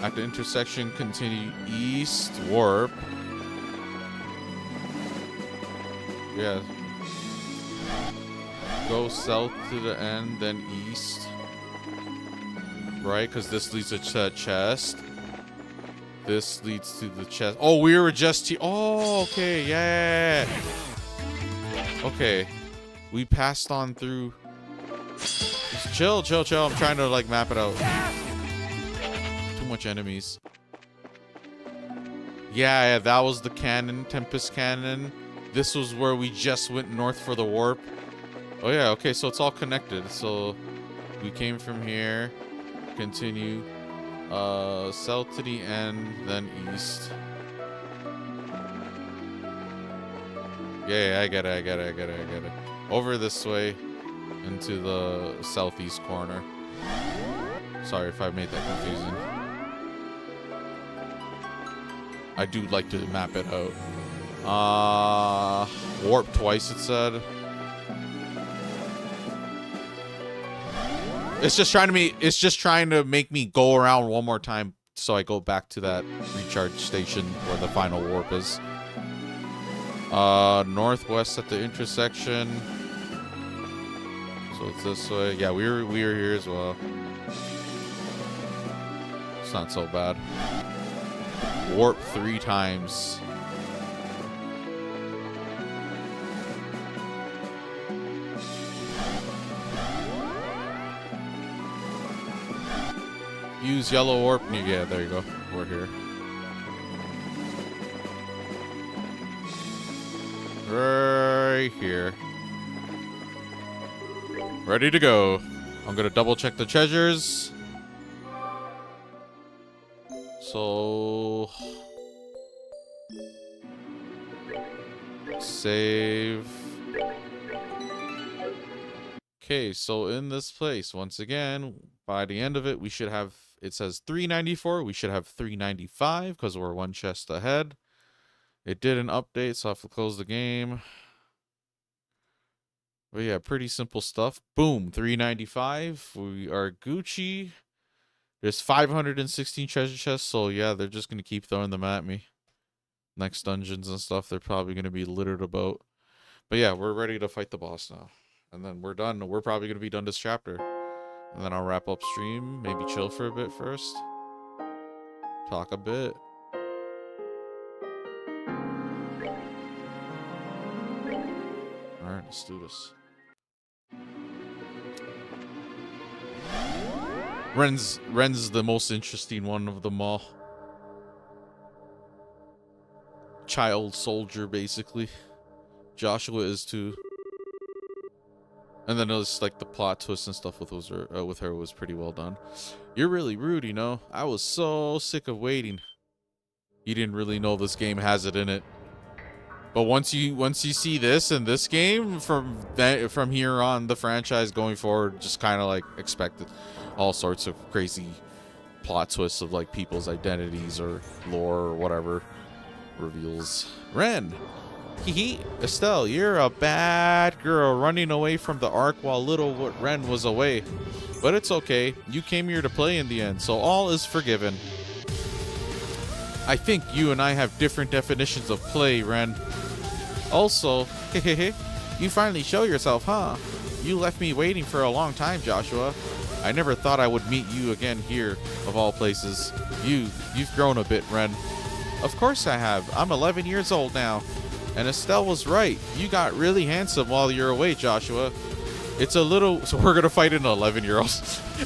At the intersection, continue east, warp. Yeah. Go south to the end, then east. Right, because this leads to the chest. This leads to the chest. Oh, we were just oh, okay, yeah. Okay. We passed on through. Just chill. I'm trying to like map it out. Too much enemies. Yeah, that was the cannon, Tempest Cannon. This was where we just went north for the warp. Oh yeah, okay, so it's all connected. So we came from here, continue south to the end, then east. Yeah, I get it. Over this way into the southeast corner. Sorry if I made that confusing. I do like to map it out. Warp twice, it said. It's just trying to make me go around one more time so I go back to that recharge station where the final warp is. Northwest at the intersection. So it's this way. Yeah, we were here as well. It's not so bad. Warp 3 times. Use yellow warp. Yeah, there you go. We're here. Right here. Ready to go. I'm gonna double check the treasures. So save. Okay, so in this place, once again, by the end of it, we should have, it says 394. We should have 395 because we're one chest ahead. It did an update, so I have to close the game. But yeah, pretty simple stuff. Boom, 395. We are Gucci. There's 516 treasure chests, so yeah, they're just going to keep throwing them at me. next dungeons and stuff, they're probably going to be littered about. But yeah, we're ready to fight the boss now. And then we're done. We're probably going to be done this chapter. And then I'll wrap up stream. Maybe chill for a bit first. Talk a bit. Alright, let's do this. Ren's the most interesting one of them all. Child soldier, basically. Joshua is too. And then there's like the plot twist and stuff with her was pretty well done. You're really rude, you know. I was so sick of waiting. You didn't really know this game has it in it. But once you see this in this game, from here on, the franchise going forward, just kind of like expect all sorts of crazy plot twists of like people's identities or lore or whatever reveals. Ren. Hee Estelle, you're a bad girl running away from the Ark while little Ren was away. But it's okay. You came here to play in the end, so all is forgiven. I think you and I have different definitions of play, Ren. Also, you finally show yourself, huh? You left me waiting for a long time, Joshua. I never thought I would meet you again here, of all places. You've grown a bit, Ren. Of course I have. I'm 11 years old now. And Estelle was right. You got really handsome while you're away, Joshua. It's a little... So we're going to fight an 11-year-old.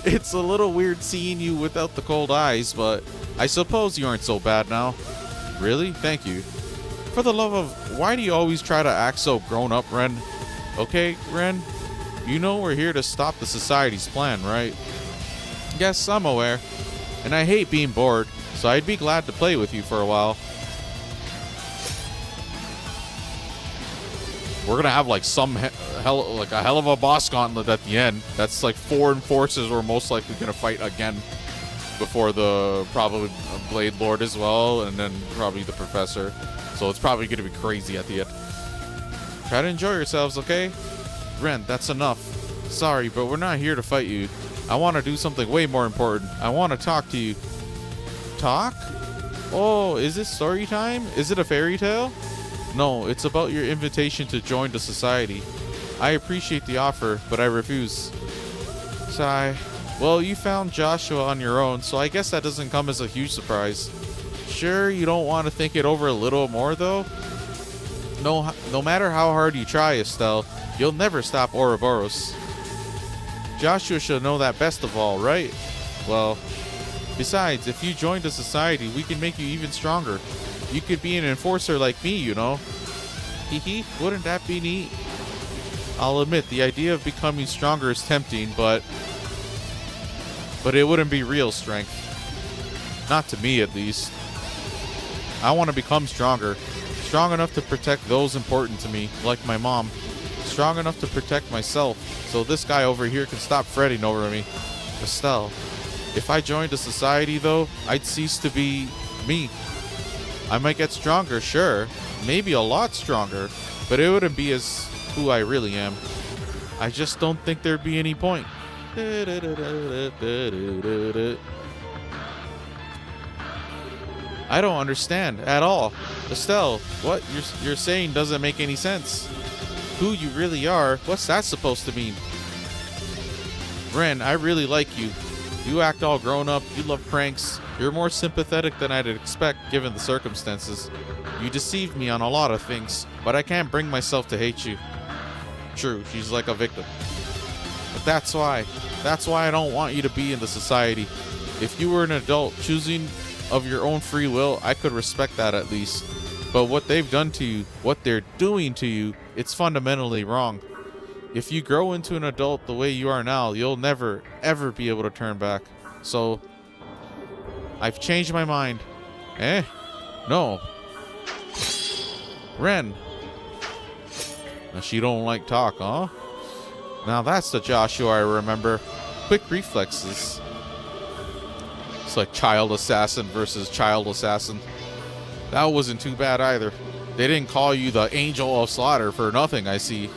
It's a little weird seeing you without the cold eyes, but I suppose you aren't so bad now. Really? Thank you. For the love of... Why do you always try to act so grown up, Ren? Okay, Ren? You know we're here to stop the Society's plan, right? Yes, I'm aware. And I hate being bored, so I'd be glad to play with you for a while. We're gonna have like a hell of a boss gauntlet at the end. That's like 4 enforcers we're most likely gonna fight again before the probably Blade Lord as well, and then probably the Professor. So it's probably gonna be crazy at the end. Try to enjoy yourselves, okay? Ren, that's enough. Sorry, but we're not here to fight you. I want to do something way more important. I want to talk to you. Talk? Oh, is it story time? Is it a fairy tale? No, it's about your invitation to join the Society. I appreciate the offer, but I refuse. Sigh. Well, you found Joshua on your own, so I guess that doesn't come as a huge surprise. Sure, you don't want to think it over a little more, though? No matter how hard you try, Estelle, you'll never stop Ouroboros. Joshua should know that best of all, right? Well, besides, if you join the Society, we can make you even stronger. You could be an enforcer like me, you know. Hee, wouldn't that be neat? I'll admit, the idea of becoming stronger is tempting, but it wouldn't be real strength. Not to me, at least. I want to become stronger. Strong enough to protect those important to me, like my mom. Strong enough to protect myself, so this guy over here can stop fretting over me. Estelle, if I joined the Society, though, I'd cease to be me. I might get stronger, sure. Maybe a lot stronger. But it wouldn't be as who I really am. I just don't think there'd be any point. I don't understand at all. Estelle, what you're saying doesn't make any sense. Who you really are, what's that supposed to mean? Ren, I really like you. You act all grown up, you love pranks. You're more sympathetic than I'd expect given the circumstances. You deceived me on a lot of things, but I can't bring myself to hate you. True, she's like a victim. But that's why I don't want you to be in the Society. If you were an adult choosing of your own free will, I could respect that at least. But what they've done to you, what they're doing to you, it's fundamentally wrong. If you grow into an adult the way you are now, you'll never, ever be able to turn back. So, I've changed my mind. Eh? No. Ren. Now she don't like talk, huh? Now that's the Joshua I remember. Quick reflexes. It's like child assassin versus child assassin. That wasn't too bad either. They didn't call you the Angel of Slaughter for nothing, I see.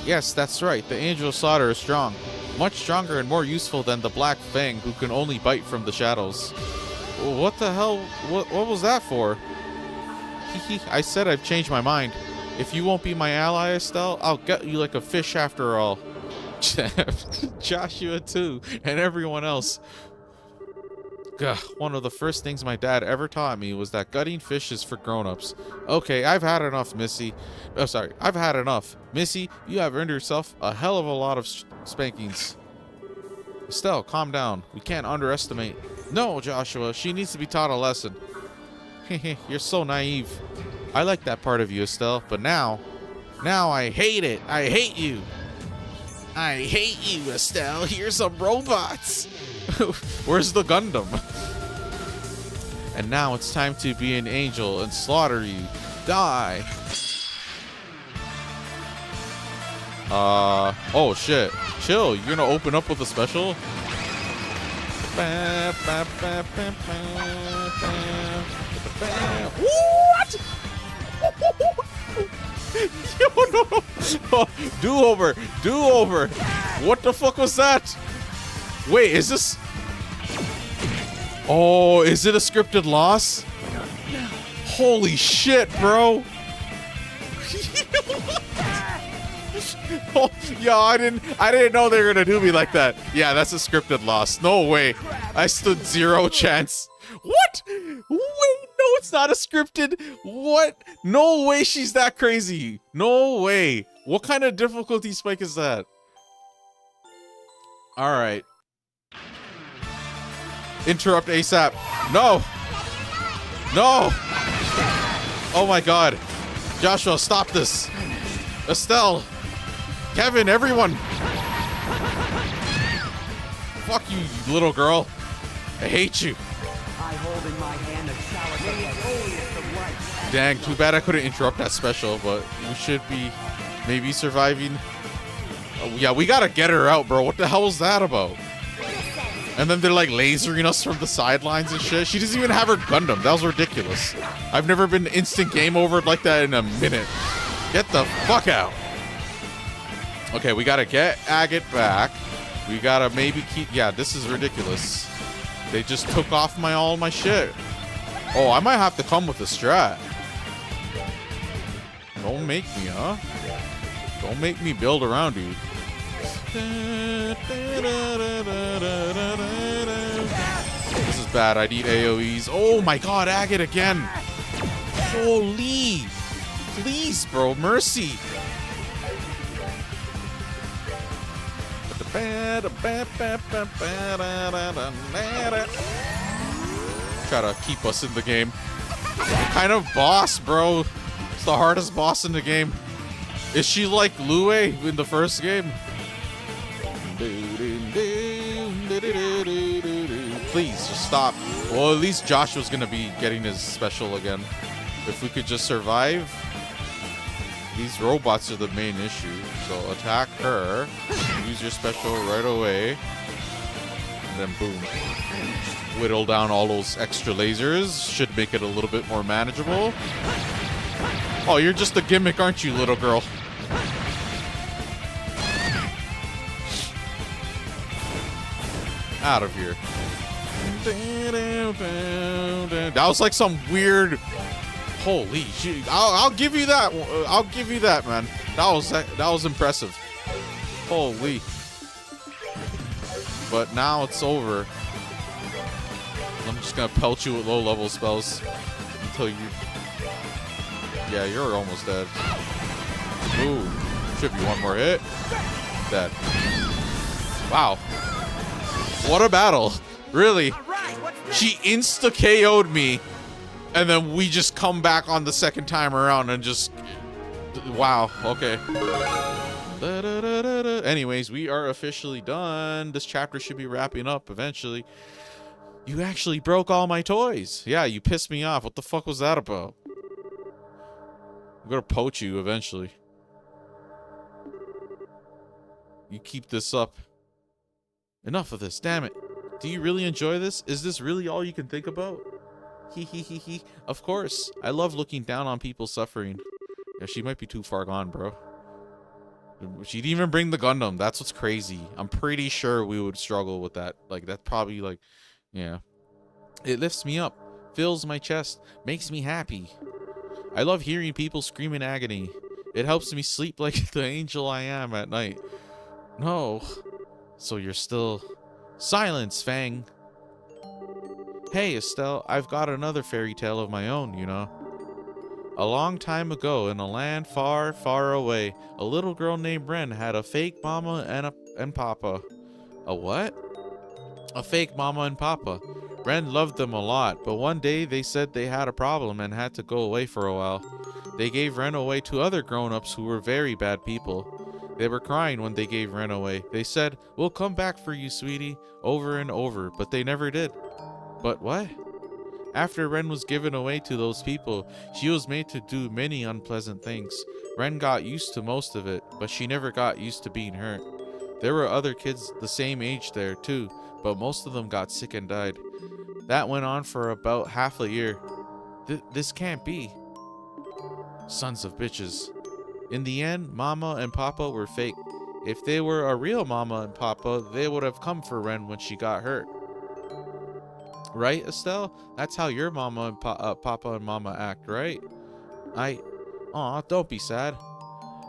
Yes, that's right. The Angel of Slaughter is strong. Much stronger and more useful than the Black Fang, who can only bite from the shadows. What the hell? What was that for? I said I've changed my mind. If you won't be my ally, Estelle, I'll gut you like a fish after all. Joshua too, and everyone else. Gah, one of the first things my dad ever taught me was that gutting fish is for grown-ups. Okay, I've had enough, Missy. Oh, sorry, I've had enough. Missy, you have earned yourself a hell of a lot of spankings. Estelle, calm down. We can't underestimate. No, Joshua, she needs to be taught a lesson. You're so naive. I like that part of you, Estelle, but now I hate it. I hate you. I hate you, Estelle. Here's some robots. Where's the Gundam? And now it's time to be an angel and slaughter you. Die. Oh shit. Chill, you're gonna open up with a special? What? Yo, no. Oh, do over. What the fuck was that? Wait, is this? Oh, is it a scripted loss? Holy shit, bro. Oh, yo, I didn't know they were gonna do me like that. Yeah, that's a scripted loss. No way. I stood zero chance. What? Wait, no, it's not a scripted. What? No way she's that crazy. No way. What kind of difficulty spike is that? All right. Interrupt ASAP. No. No. Oh my god. Joshua, stop this. Estelle. Kevin, everyone. Fuck you, you little girl. I hate you. I hold in my hand a chalice of holiest of life. Dang, too bad I couldn't interrupt that special, but we should be maybe surviving. Oh, yeah, we gotta get her out, bro. What the hell was that about? And then they're like lasering us from the sidelines and shit. She doesn't even have her Gundam. That was ridiculous. I've never been instant game over like that in a minute. Get the fuck out. Okay, we gotta get Agate back. We gotta maybe keep... Yeah, this is ridiculous. They just took off all my shit. Oh, I might have to come with a strat. Don't make me, huh? Don't make me build around you. This is bad. I need AoEs. Oh my god, Agate again. Holy. Please, bro. Mercy. Try to keep us in the game. What kind of boss, bro? It's the hardest boss in the game. Is she like Lue in the first game? Please, just stop. Well, at least Joshua's gonna be getting his special again. If we could just survive. These robots are the main issue. So attack her. Use your special right away. And then boom. Whittle down all those extra lasers. Should make it a little bit more manageable. Oh, you're just a gimmick, aren't you, little girl? Out of here. That was like some weird... Holy shit. I'll give you that. I'll give you that, man. That was impressive. Holy. But now it's over. I'm just gonna pelt you with low-level spells until you... Yeah, you're almost dead. Ooh. Should be one more hit. Dead. Wow. What a battle. Really. She insta-KO'd me. And then we just come back on the second time around and just... Wow. Okay. Anyways, we are officially done. This chapter should be wrapping up eventually. You actually broke all my toys. Yeah, you pissed me off. What the fuck was that about? I'm gonna poach you eventually. You keep this up. Enough of this, damn it. Do you really enjoy this? Is this really all you can think about? He. Of course. I love looking down on people suffering. Yeah, she might be too far gone, bro. She didn't even bring the Gundam. That's what's crazy. I'm pretty sure we would struggle with that. Like, that probably, like, yeah. It lifts me up, fills my chest, makes me happy. I love hearing people scream in agony. It helps me sleep like the angel I am at night. No. So you're still... Silence, Fang. Hey, Estelle, I've got another fairy tale of my own, you know. A long time ago, in a land far, far away, a little girl named Ren had a fake mama and papa. A what? A fake mama and papa. Ren loved them a lot, but one day they said they had a problem and had to go away for a while. They gave Ren away to other grown-ups who were very bad people. They were crying when they gave Ren away. They said, "We'll come back for you, sweetie," over and over, but they never did. But what? After Ren was given away to those people, she was made to do many unpleasant things. Ren got used to most of it, but she never got used to being hurt. There were other kids the same age there too, but most of them got sick and died. That went on for about half a year. This can't be. Sons of bitches. In the end, Mama and Papa were fake. If they were a real Mama and Papa, they would have come for Ren when she got hurt. Right, Estelle? That's how your Mama and Papa and Mama act, right? Aw, don't be sad.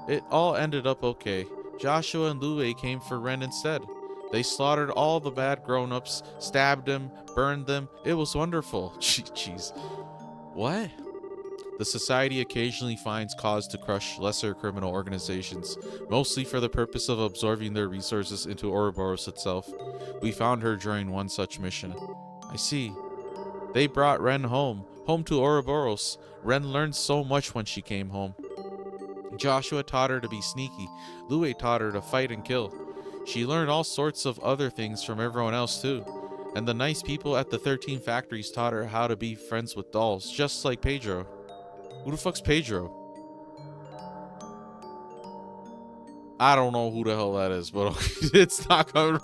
It all ended up okay. Joshua and Lue came for Ren instead. They slaughtered all the bad grown-ups, stabbed them, burned them. It was wonderful. Jeez. What? The Society occasionally finds cause to crush lesser criminal organizations, mostly for the purpose of absorbing their resources into Ouroboros itself. We found her during one such mission. I see. They brought Ren home to Ouroboros. Ren learned so much when she came home. Joshua taught her to be sneaky. Lue taught her to fight and kill. She learned all sorts of other things from everyone else too. And the nice people at the 13 factories taught her how to be friends with dolls, just like Pedro. Who the fuck's Pedro? I don't know who the hell that is, but it's not coming.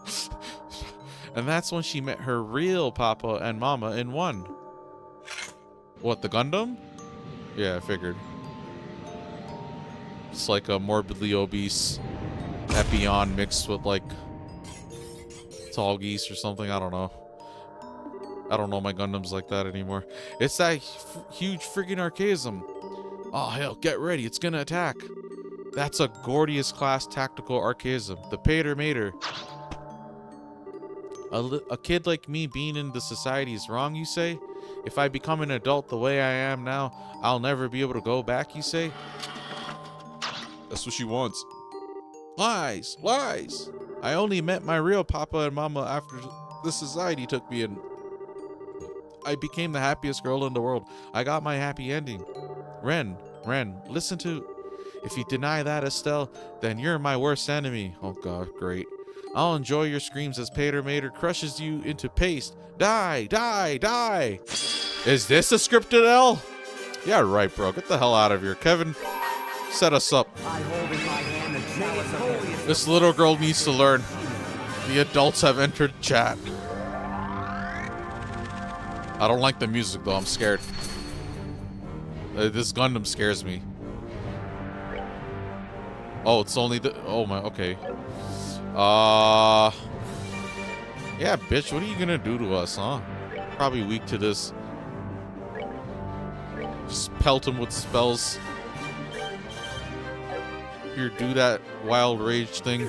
And that's when she met her real Papa and Mama in one. What, the Gundam? Yeah, I figured. It's like a morbidly obese Epion mixed with like tall geese or something. I don't know. I don't know my Gundams like that anymore. It's that huge friggin' Archaism. Oh hell, get ready, it's gonna attack. That's a Gordius class tactical Archaism. The Pater Mater. A kid like me being in the society is wrong, you say? If I become an adult the way I am now, I'll never be able to go back, you say? That's what she wants. Lies! Lies! I only met my real Papa and Mama after the society took me in. I became the happiest girl in the world. I got my happy ending. Ren, listen to... If you deny that, Estelle, then you're my worst enemy. Oh god, great. I'll enjoy your screams as Pater Mater crushes you into paste. Die, die, die! Is this a scripted L? Yeah, right, bro. Get the hell out of here. Kevin, set us up. I hold in my hand the chalice of heaven. This little girl needs to learn. The adults have entered chat. I don't like the music though, I'm scared. This Gundam scares me. Oh, it's only the... Oh my, okay. Yeah, bitch, what are you gonna do to us, huh? Probably weak to this. Just pelt him with spells. Here, do that wild rage thing.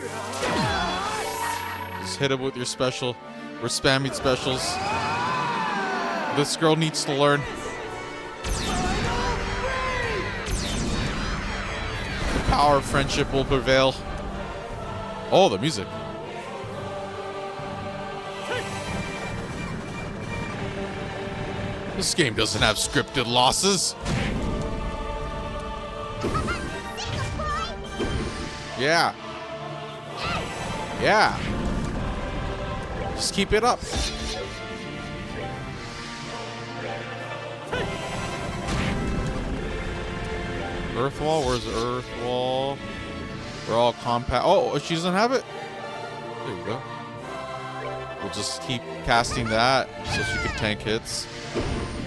Just hit him with your special. We're spamming specials. This girl needs to learn. The power of friendship will prevail. Oh, the music. This game doesn't have scripted losses. Yeah. Yeah. Just keep it up. Earthwall? Where's Earthwall? We're all compact. Oh, she doesn't have it? There you go. We'll just keep casting that so she can tank hits.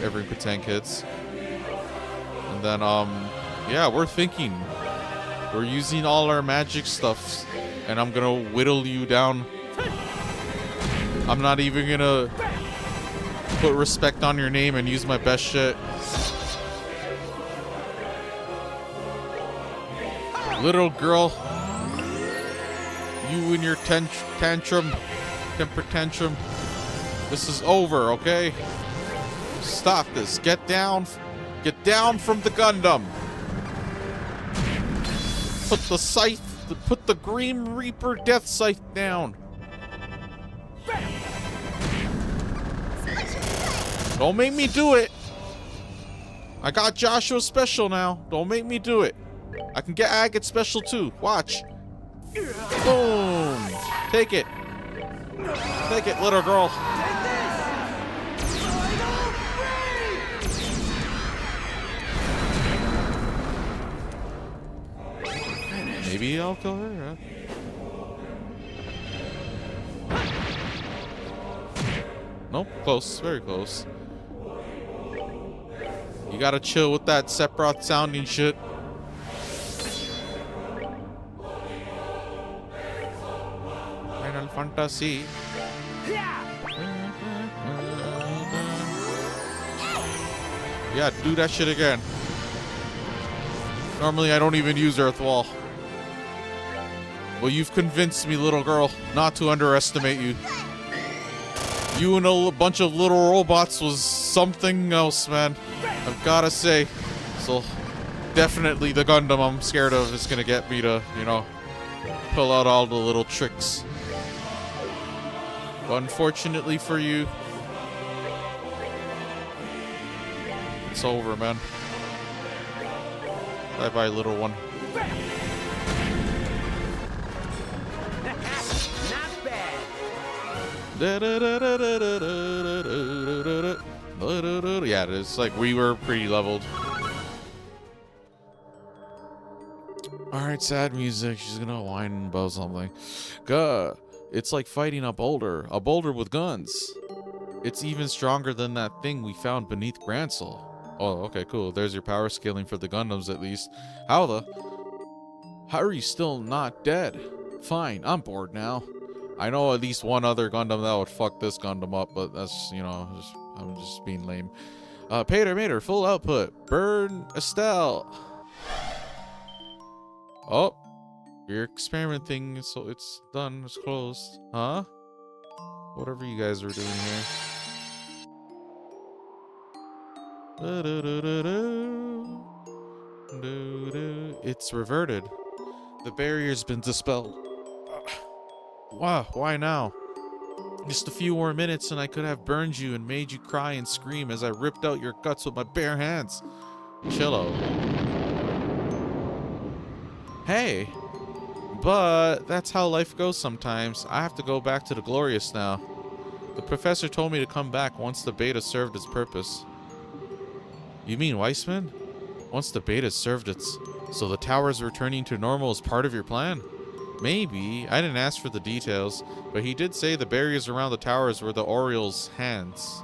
Everyone could tank hits. And then, yeah, we're thinking. We're using all our magic stuff. And I'm gonna whittle you down. I'm not even gonna put respect on your name and use my best shit. Little girl, you and your temper tantrum. This is over, okay? Stop this. Get down from the Gundam. Put the scythe, put the Grim Reaper Death Scythe down. Don't make me do it. I got Joshua special now. Don't make me do it. I can get Agate special too. Watch. Boom. Take it. Take it, little girl. Maybe I'll kill her. Nope, close, very close. You gotta chill with that Sephiroth sounding shit. Final Fantasy. Yeah, do that shit again. Normally I don't even use Earth Wall. Well, you've convinced me, little girl, not to underestimate you. You and a bunch of little robots was something else, man. I've gotta say. So, definitely the Gundam I'm scared of is gonna get me to, you know, pull out all the little tricks. But unfortunately for you, it's over, man. Bye-bye, little one. Not bad. Yeah, it's like we were pretty leveled. Alright, sad music. She's gonna whine about something. Gah. It's like fighting a boulder with guns. It's even stronger than that thing we found beneath Gransel. Oh, okay, cool. There's your power scaling for the Gundams at least. How are you still not dead? Fine, I'm bored now. I know at least one other Gundam that would fuck this Gundam up, but that's, you know, I'm just being lame. Pater Mater, full output. Burn Estelle. Oh, your experiment thing, so it's done, it's closed. Huh? Whatever you guys are doing here. It's reverted. The barrier's been dispelled. Wow, why now? Just a few more minutes and I could have burned you and made you cry and scream as I ripped out your guts with my bare hands. Chillo. Hey, but that's how life goes sometimes. I have to go back to the Glorious now. The professor told me to come back once the beta served its purpose. You mean Weissman? Once the beta served its... So the tower's returning to normal is part of your plan? Maybe. I didn't ask for the details, but he did say the barriers around the towers were the Orioles' hands.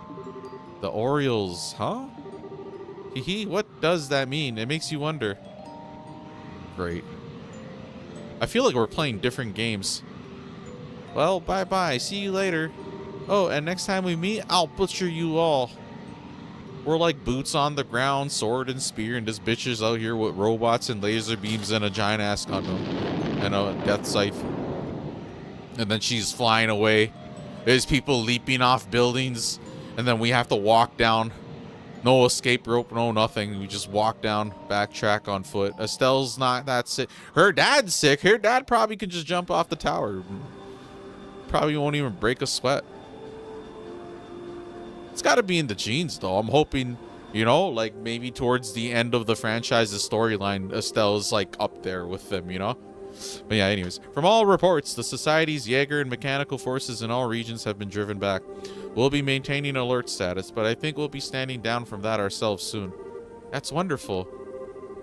The Orioles, huh? Hee, what does that mean? It makes you wonder. Great. I feel like we're playing different games. Well, bye-bye. See you later. Oh, and next time we meet, I'll butcher you all. We're like boots on the ground, sword and spear, and this bitch is out here with robots and laser beams and a giant ass Gundam. And a death scythe. And then she's flying away. There's people leaping off buildings. And then we have to walk down. No escape rope, no nothing. We just walk down, backtrack on foot. Estelle's not that sick. Her dad's sick. Her dad probably could just jump off the tower. Probably won't even break a sweat. It's got to be in the genes, though. I'm hoping, you know, like maybe towards the end of the franchise's storyline, Estelle's like up there with them, you know? But yeah, anyways. From all reports, the Society's Jaeger and mechanical forces in all regions have been driven back. We'll be maintaining alert status, but I think we'll be standing down from that ourselves soon. That's wonderful.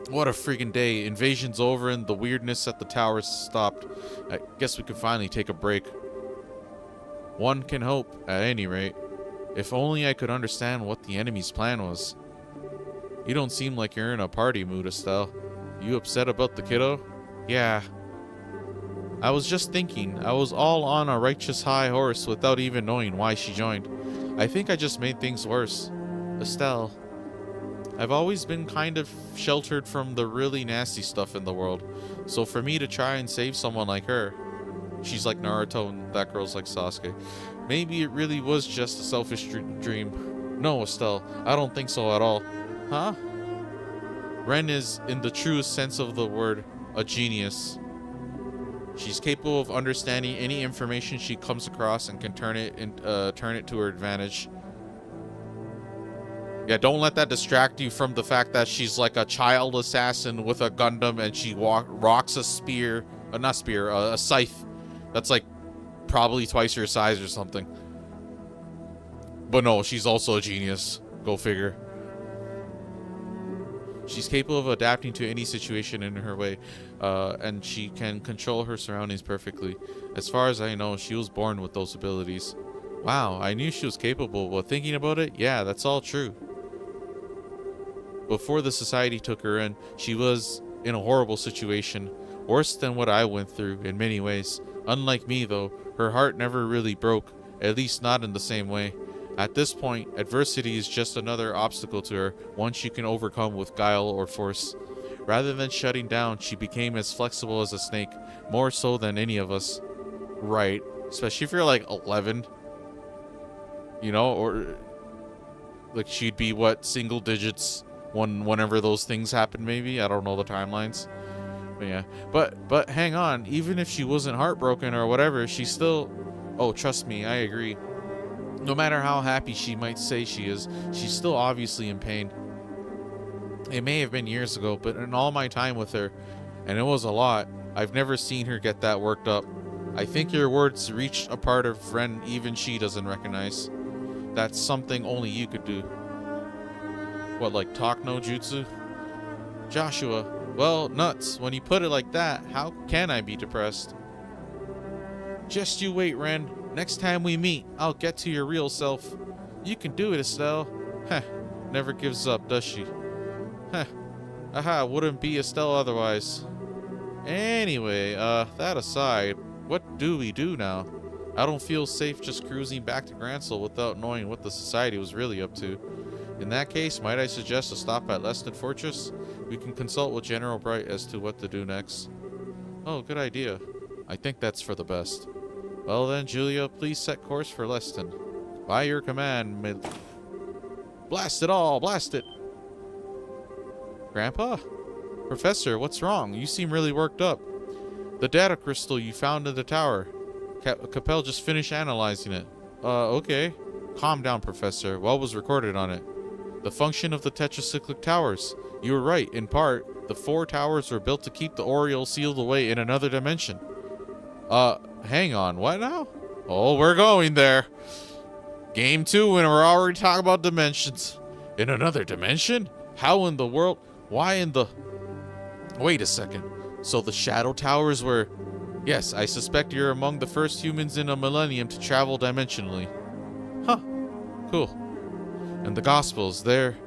What a friggin' day. Invasion's over and the weirdness at the towers stopped. I guess we can finally take a break. One can hope, at any rate. If only I could understand what the enemy's plan was. You don't seem like you're in a party mood, Estelle. You upset about the kiddo? Yeah. I was just thinking, I was all on a righteous high horse without even knowing why she joined. I think I just made things worse. Estelle. I've always been kind of sheltered from the really nasty stuff in the world. So for me to try and save someone like her, she's like Naruto and that girl's like Sasuke. Maybe it really was just a selfish dream. No, Estelle, I don't think so at all. Huh? Ren is, in the truest sense of the word, a genius. She's capable of understanding any information she comes across and can turn it to her advantage. Yeah, don't let that distract you from the fact that she's like a child assassin with a Gundam and she rocks a spear, not spear, a scythe that's like probably twice your size or something. But no, she's also a genius. Go figure. She's capable of adapting to any situation in her way, and she can control her surroundings perfectly. As far as I know, she was born with those abilities. Wow, I knew she was capable, but thinking about it, yeah, that's all true. Before the society took her in, she was in a horrible situation, worse than what I went through in many ways. Unlike me, though, her heart never really broke, at least not in the same way. At this point, adversity is just another obstacle to her, one she can overcome with guile or force. Rather than shutting down, she became as flexible as a snake, more so than any of us. Right, especially if you're like 11, you know, or like she'd be what, single digits whenever those things happen, maybe. I don't know the timelines. But yeah, but hang on, even if she wasn't heartbroken or whatever, she still, oh, trust me, I agree. No matter how happy she might say she is, she's still obviously in pain. It may have been years ago, but in all my time with her, and it was a lot, I've never seen her get that worked up. I think your words reached a part of Ren even she doesn't recognize. That's something only you could do. What, like talk no jutsu? Joshua, well, nuts. When you put it like that, how can I be depressed? Just you wait, Ren. Next time we meet, I'll get to your real self. You can do it, Estelle. Heh, never gives up, does she? Heh, aha, wouldn't be Estelle otherwise. Anyway, that aside, what do we do now? I don't feel safe just cruising back to Gransel without knowing what the society was really up to. In that case, might I suggest a stop at Leston Fortress? We can consult with General Bright as to what to do next. Oh, good idea. I think that's for the best. Well then, Julia, please set course for Leston. By your command, blast it all! Blast it! Grandpa? Professor, what's wrong? You seem really worked up. The data crystal you found in the tower. Capel just finished analyzing it. Okay. Calm down, Professor. What was recorded on it? The function of the tetracyclic towers. You were right, in part. The 4 towers were built to keep the Oriole sealed away in another dimension. Hang on, what now? Oh, we're going there. Game 2 and we're already talking about dimensions. In another dimension? How in the world? Why in the... Wait a second. So the Shadow Towers were... Yes, I suspect you're among the first humans in a millennium to travel dimensionally. Huh. Cool. And the Gospels, they're...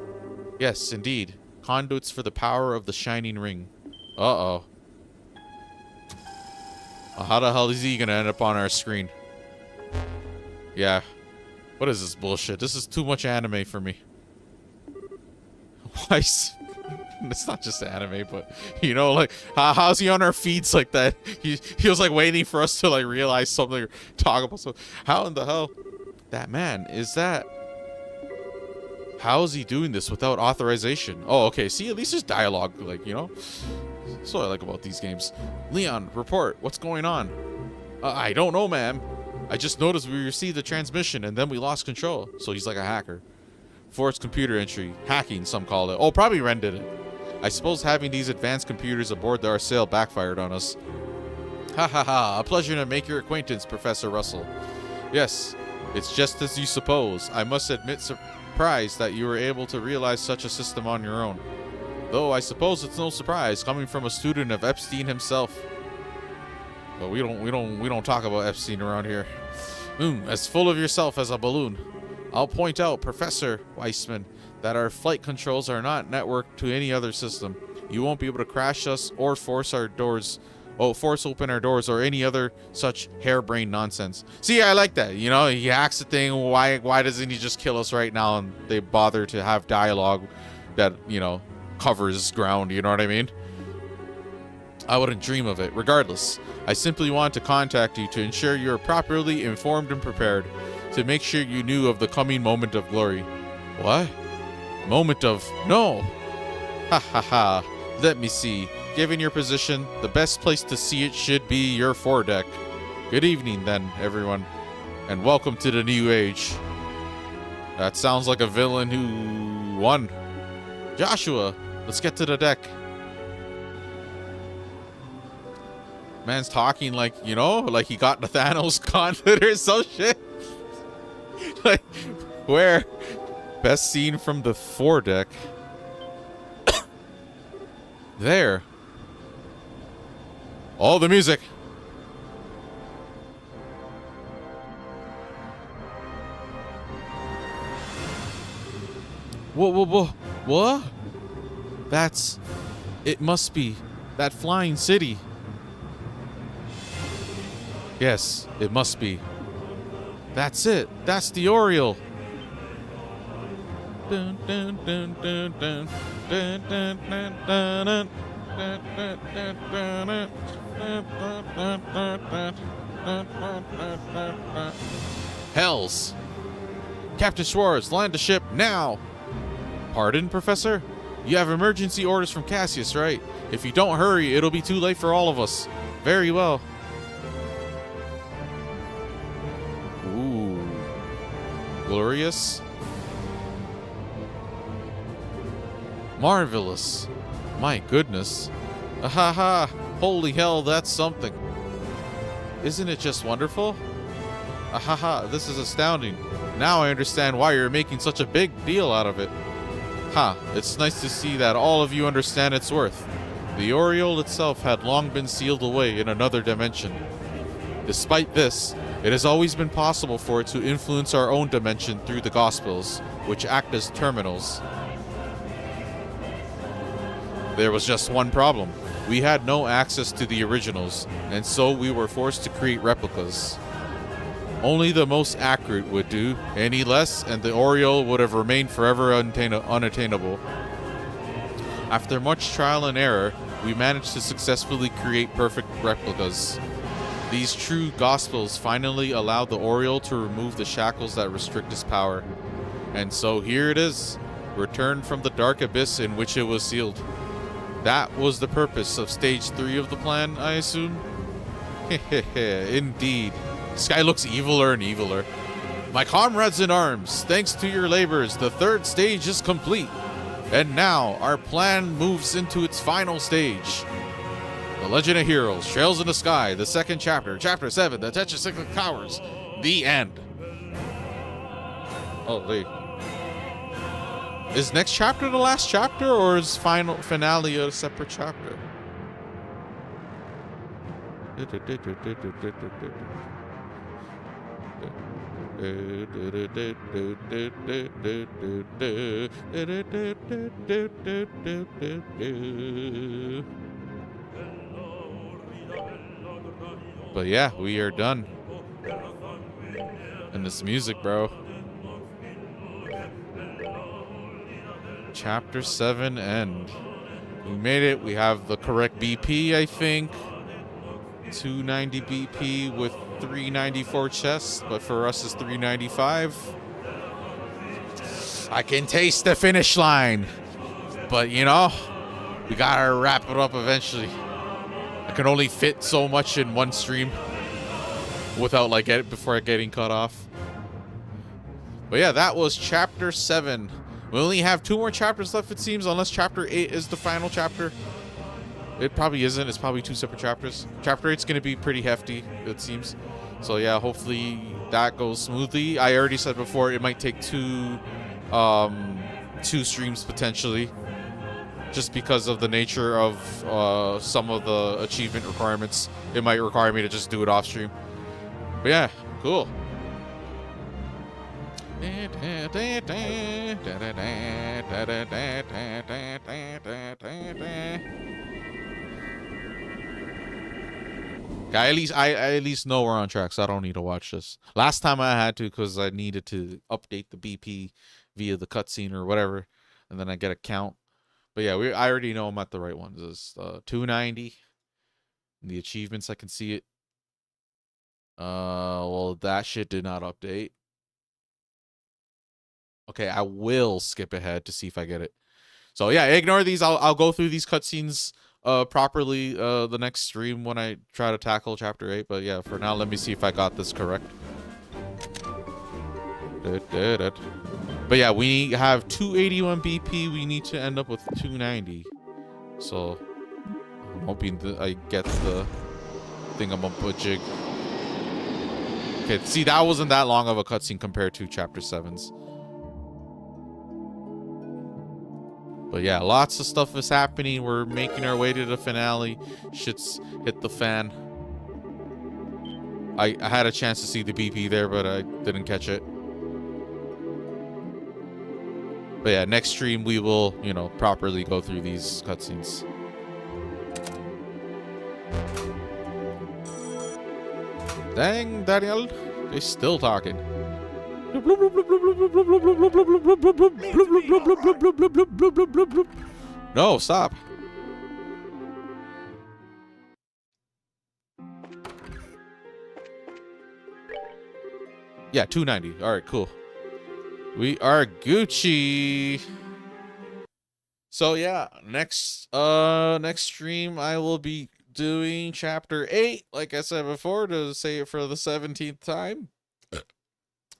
Yes, indeed. Conduits for the power of the Shining Ring. Uh-oh. How the hell is he gonna end up on our screen? Yeah. What is this bullshit? This is too much anime for me. Why? It's not just anime, but you know, like how's he on our feeds like that? He was like waiting for us to like realize something or talk about something. How in the hell? That man, is that... How is he doing this without authorization? Oh, okay. See, at least there's dialogue, like, you know? That's what I like about these games. Leon, report. What's going on? I don't know, ma'am. I just noticed we received a transmission and then we lost control. So he's like a hacker. Forced computer entry. Hacking, some call it. Oh, probably Ren did it. I suppose having these advanced computers aboard the Arsail backfired on us. Ha ha ha. A pleasure to make your acquaintance, Professor Russell. Yes, it's just as you suppose. I must admit surprised that you were able to realize such a system on your own. Though I suppose it's no surprise coming from a student of Epstein himself. But we don't talk about Epstein around here. As full of yourself as a balloon. I'll point out, Professor Weissman, that our flight controls are not networked to any other system. You won't be able to crash us or force open our doors or any other such harebrained nonsense. See, I like that. You know, he hacks the thing. Why doesn't he just kill us right now? And they bother to have dialogue that, you know, covers ground, you know what I mean? I wouldn't dream of it. Regardless, I simply want to contact you to ensure you're properly informed and prepared, to make sure you knew of the coming moment of glory. What? Moment of... No! Ha ha ha. Let me see. Given your position, the best place to see it should be your foredeck. Good evening then, everyone, and welcome to the new age. That sounds like a villain who won. Joshua, let's get to the deck. Man's talking like, you know, like he got the Thanos gauntlet or some shit. Like, where? Best scene from the foredeck. There. All the music. Whoa. What? That's... It must be that flying city. Yes, it must be. That's it. That's the Oriole. Dun, dun, dun, dun, dun, dun, dun, dun, dun, dun. Hells. Captain Schwartz, land the ship now. Pardon, Professor? You have emergency orders from Cassius, right? If you don't hurry, it'll be too late for all of us. Very well. Ooh. Glorious. Marvelous. My goodness. Ahaha. Holy hell, that's something. Isn't it just wonderful? Ahaha, this is astounding. Now I understand why you're making such a big deal out of it. Ha, it's nice to see that all of you understand its worth. The Oriole itself had long been sealed away in another dimension. Despite this, it has always been possible for it to influence our own dimension through the Gospels, which act as terminals. There was just one problem. We had no access to the originals, and so we were forced to create replicas. Only the most accurate would do. Any less, and the Oriole would have remained forever unattainable. After much trial and error, we managed to successfully create perfect replicas. These true Gospels finally allowed the Oriole to remove the shackles that restrict its power. And so here it is, returned from the dark abyss in which it was sealed. That was the purpose of Stage 3 of the plan, I assume? Indeed. This guy looks eviler and eviler. My comrades in arms, thanks to your labors, the third stage is complete. And now, our plan moves into its final stage. The Legend of Heroes, Trails in the Sky, the second chapter, Chapter 7, The Tetracyclic Towers, the end. Holy. Is next chapter the last chapter, or is finale a separate chapter? But yeah, we are done. And this music, bro. Chapter 7 end. We made it. We have the correct BP, I think. 290 BP with 394 chests, but for us it's 395. I can taste the finish line, but you know, we gotta wrap it up eventually. I can only fit so much in one stream without before getting cut off. But yeah, that was chapter 7. We only have 2 more chapters left, it seems, unless chapter 8 is the final chapter. It probably isn't. It's probably 2 separate chapters. Chapter 8's going to be pretty hefty, it seems. So yeah, hopefully that goes smoothly. I already said before, it might take 2 streams potentially, just because of the nature of some of the achievement requirements. It might require me to just do it off stream. But yeah, cool. I at least know we're on track, so I don't need to watch this. Last time I had to because I needed to update the BP via the cutscene or whatever. and then I get a count. But yeah, I already know I'm at the right ones. It's 290. And the achievements, I can see it. Well, that shit did not update. Okay, I will skip ahead to see if I get it. So yeah, ignore these. I'll go through these cutscenes properly the next stream when I try to tackle chapter 8. But yeah, for now, let me see if I got this correct. But yeah, we have 281 BP. We need to end up with 290. So I'm hoping that I get the thingamajig. Okay, see, that wasn't that long of a cutscene compared to chapter 7's. But yeah, lots of stuff is happening. We're making our way to the finale. Shit's hit the fan. I had a chance to see the BP there, but I didn't catch it. But yeah, next stream we will, you know, properly go through these cutscenes. Dang, Daniel, they're still talking. No, stop. Yeah, 290. All right, cool. We are Gucci. So yeah, next stream I will be doing chapter 8, like I said before, to say it for the 17th time.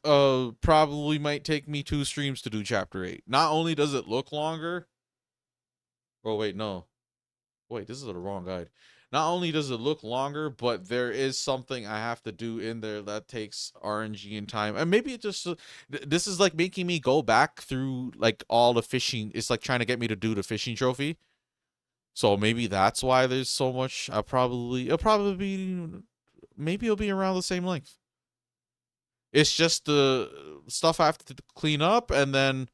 Probably might take me 2 streams to do chapter 8. Not only does it look longer. Oh wait, no. Wait, this is the wrong guide. Not only does it look longer, but there is something I have to do in there that takes RNG and time. And maybe it just this is like making me go back through like all the fishing. It's like trying to get me to do the fishing trophy. So maybe that's why there's so much. It'll probably be, maybe it'll be around the same length. It's just the stuff I have to clean up, and then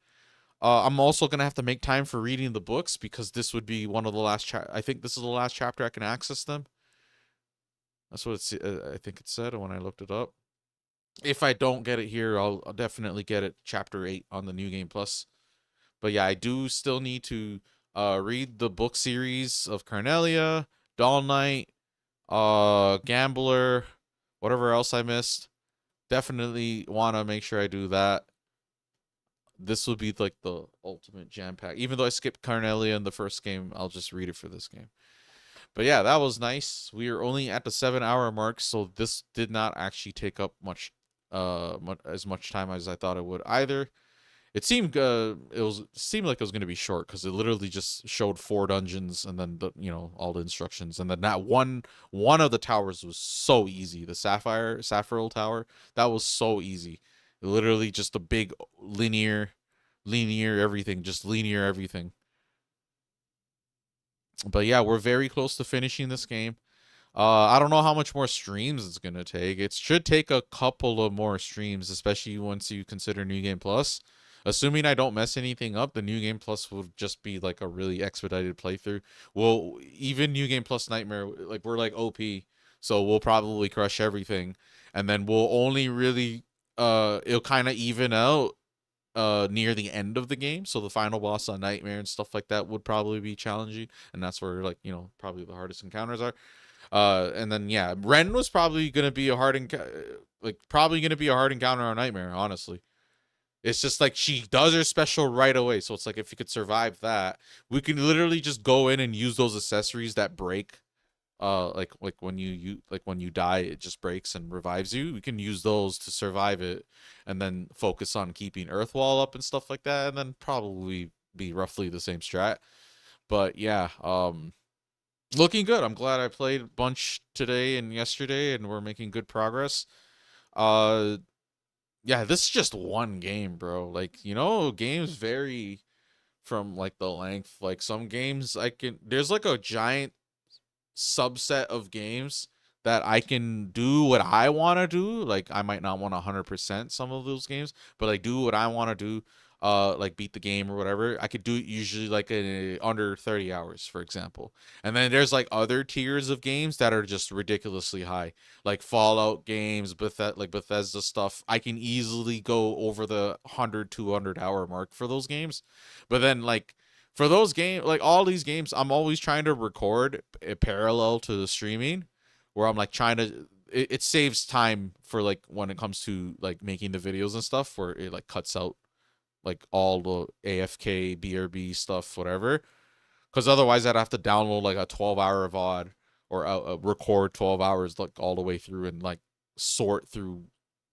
I'm also gonna have to make time for reading the books, because this would be one of the last I think this is the last chapter I can access them. That's what I think it said when I looked it up. If I don't get it here, I'll definitely get it chapter 8 on the New Game Plus. But yeah, I do still need to read the book series of Carnelia, Doll Knight, Gambler, whatever else I missed. Definitely want to make sure I do that. This will be like the ultimate jam pack. Even though I skipped Carnelia in the first game, I'll just read it for this game. But yeah, that was nice. We are only at the 7-hour mark, so this did not actually take up as much time as I thought it would either. It seemed seemed like it was going to be short, because it literally just showed 4 dungeons and then all the instructions, and then that one of the towers was so easy. The Sapphire Tower, that was so easy. Literally just a big linear everything, just linear everything. But yeah, we're very close to finishing this game. I don't know how much more streams it's gonna take. It should take a couple of more streams, especially once you consider New Game Plus. Assuming I don't mess anything up, the New Game Plus will just be like a really expedited playthrough. Well, even New Game Plus Nightmare, like we're like OP, so we'll probably crush everything, and then we'll only really it'll kind of even out near the end of the game. So the final boss on Nightmare and stuff like that would probably be challenging, and that's where probably the hardest encounters are. And then yeah, Ren was probably gonna be a hard encounter on Nightmare, honestly. It's just like she does her special right away. So it's like if you could survive that, we can literally just go in and use those accessories that break. Like when you die, it just breaks and revives you. We can use those to survive it, and then focus on keeping Earthwall up and stuff like that, and then probably be roughly the same strat. But yeah, looking good. I'm glad I played a bunch today and yesterday, and we're making good progress. Yeah, this is just one game, bro. Like, games vary from like the length. Like some games there's like a giant subset of games that I can do what I want to do. Like I might not want 100% some of those games, but I do what I want to do. like beat the game or whatever, I could do it usually like in under 30 hours, for example. And then there's like other tiers of games that are just ridiculously high, like Fallout games, like Bethesda stuff. I can easily go over the 100-200 hour mark for those games. But then like for those games, like all these games, I'm always trying to record a parallel to the streaming, where I'm like trying to. It saves time for like when it comes to like making the videos and stuff, where it like cuts out like all the AFK, BRB stuff, whatever. Because otherwise, I'd have to download like a 12-hour VOD or record 12 hours like all the way through and like sort through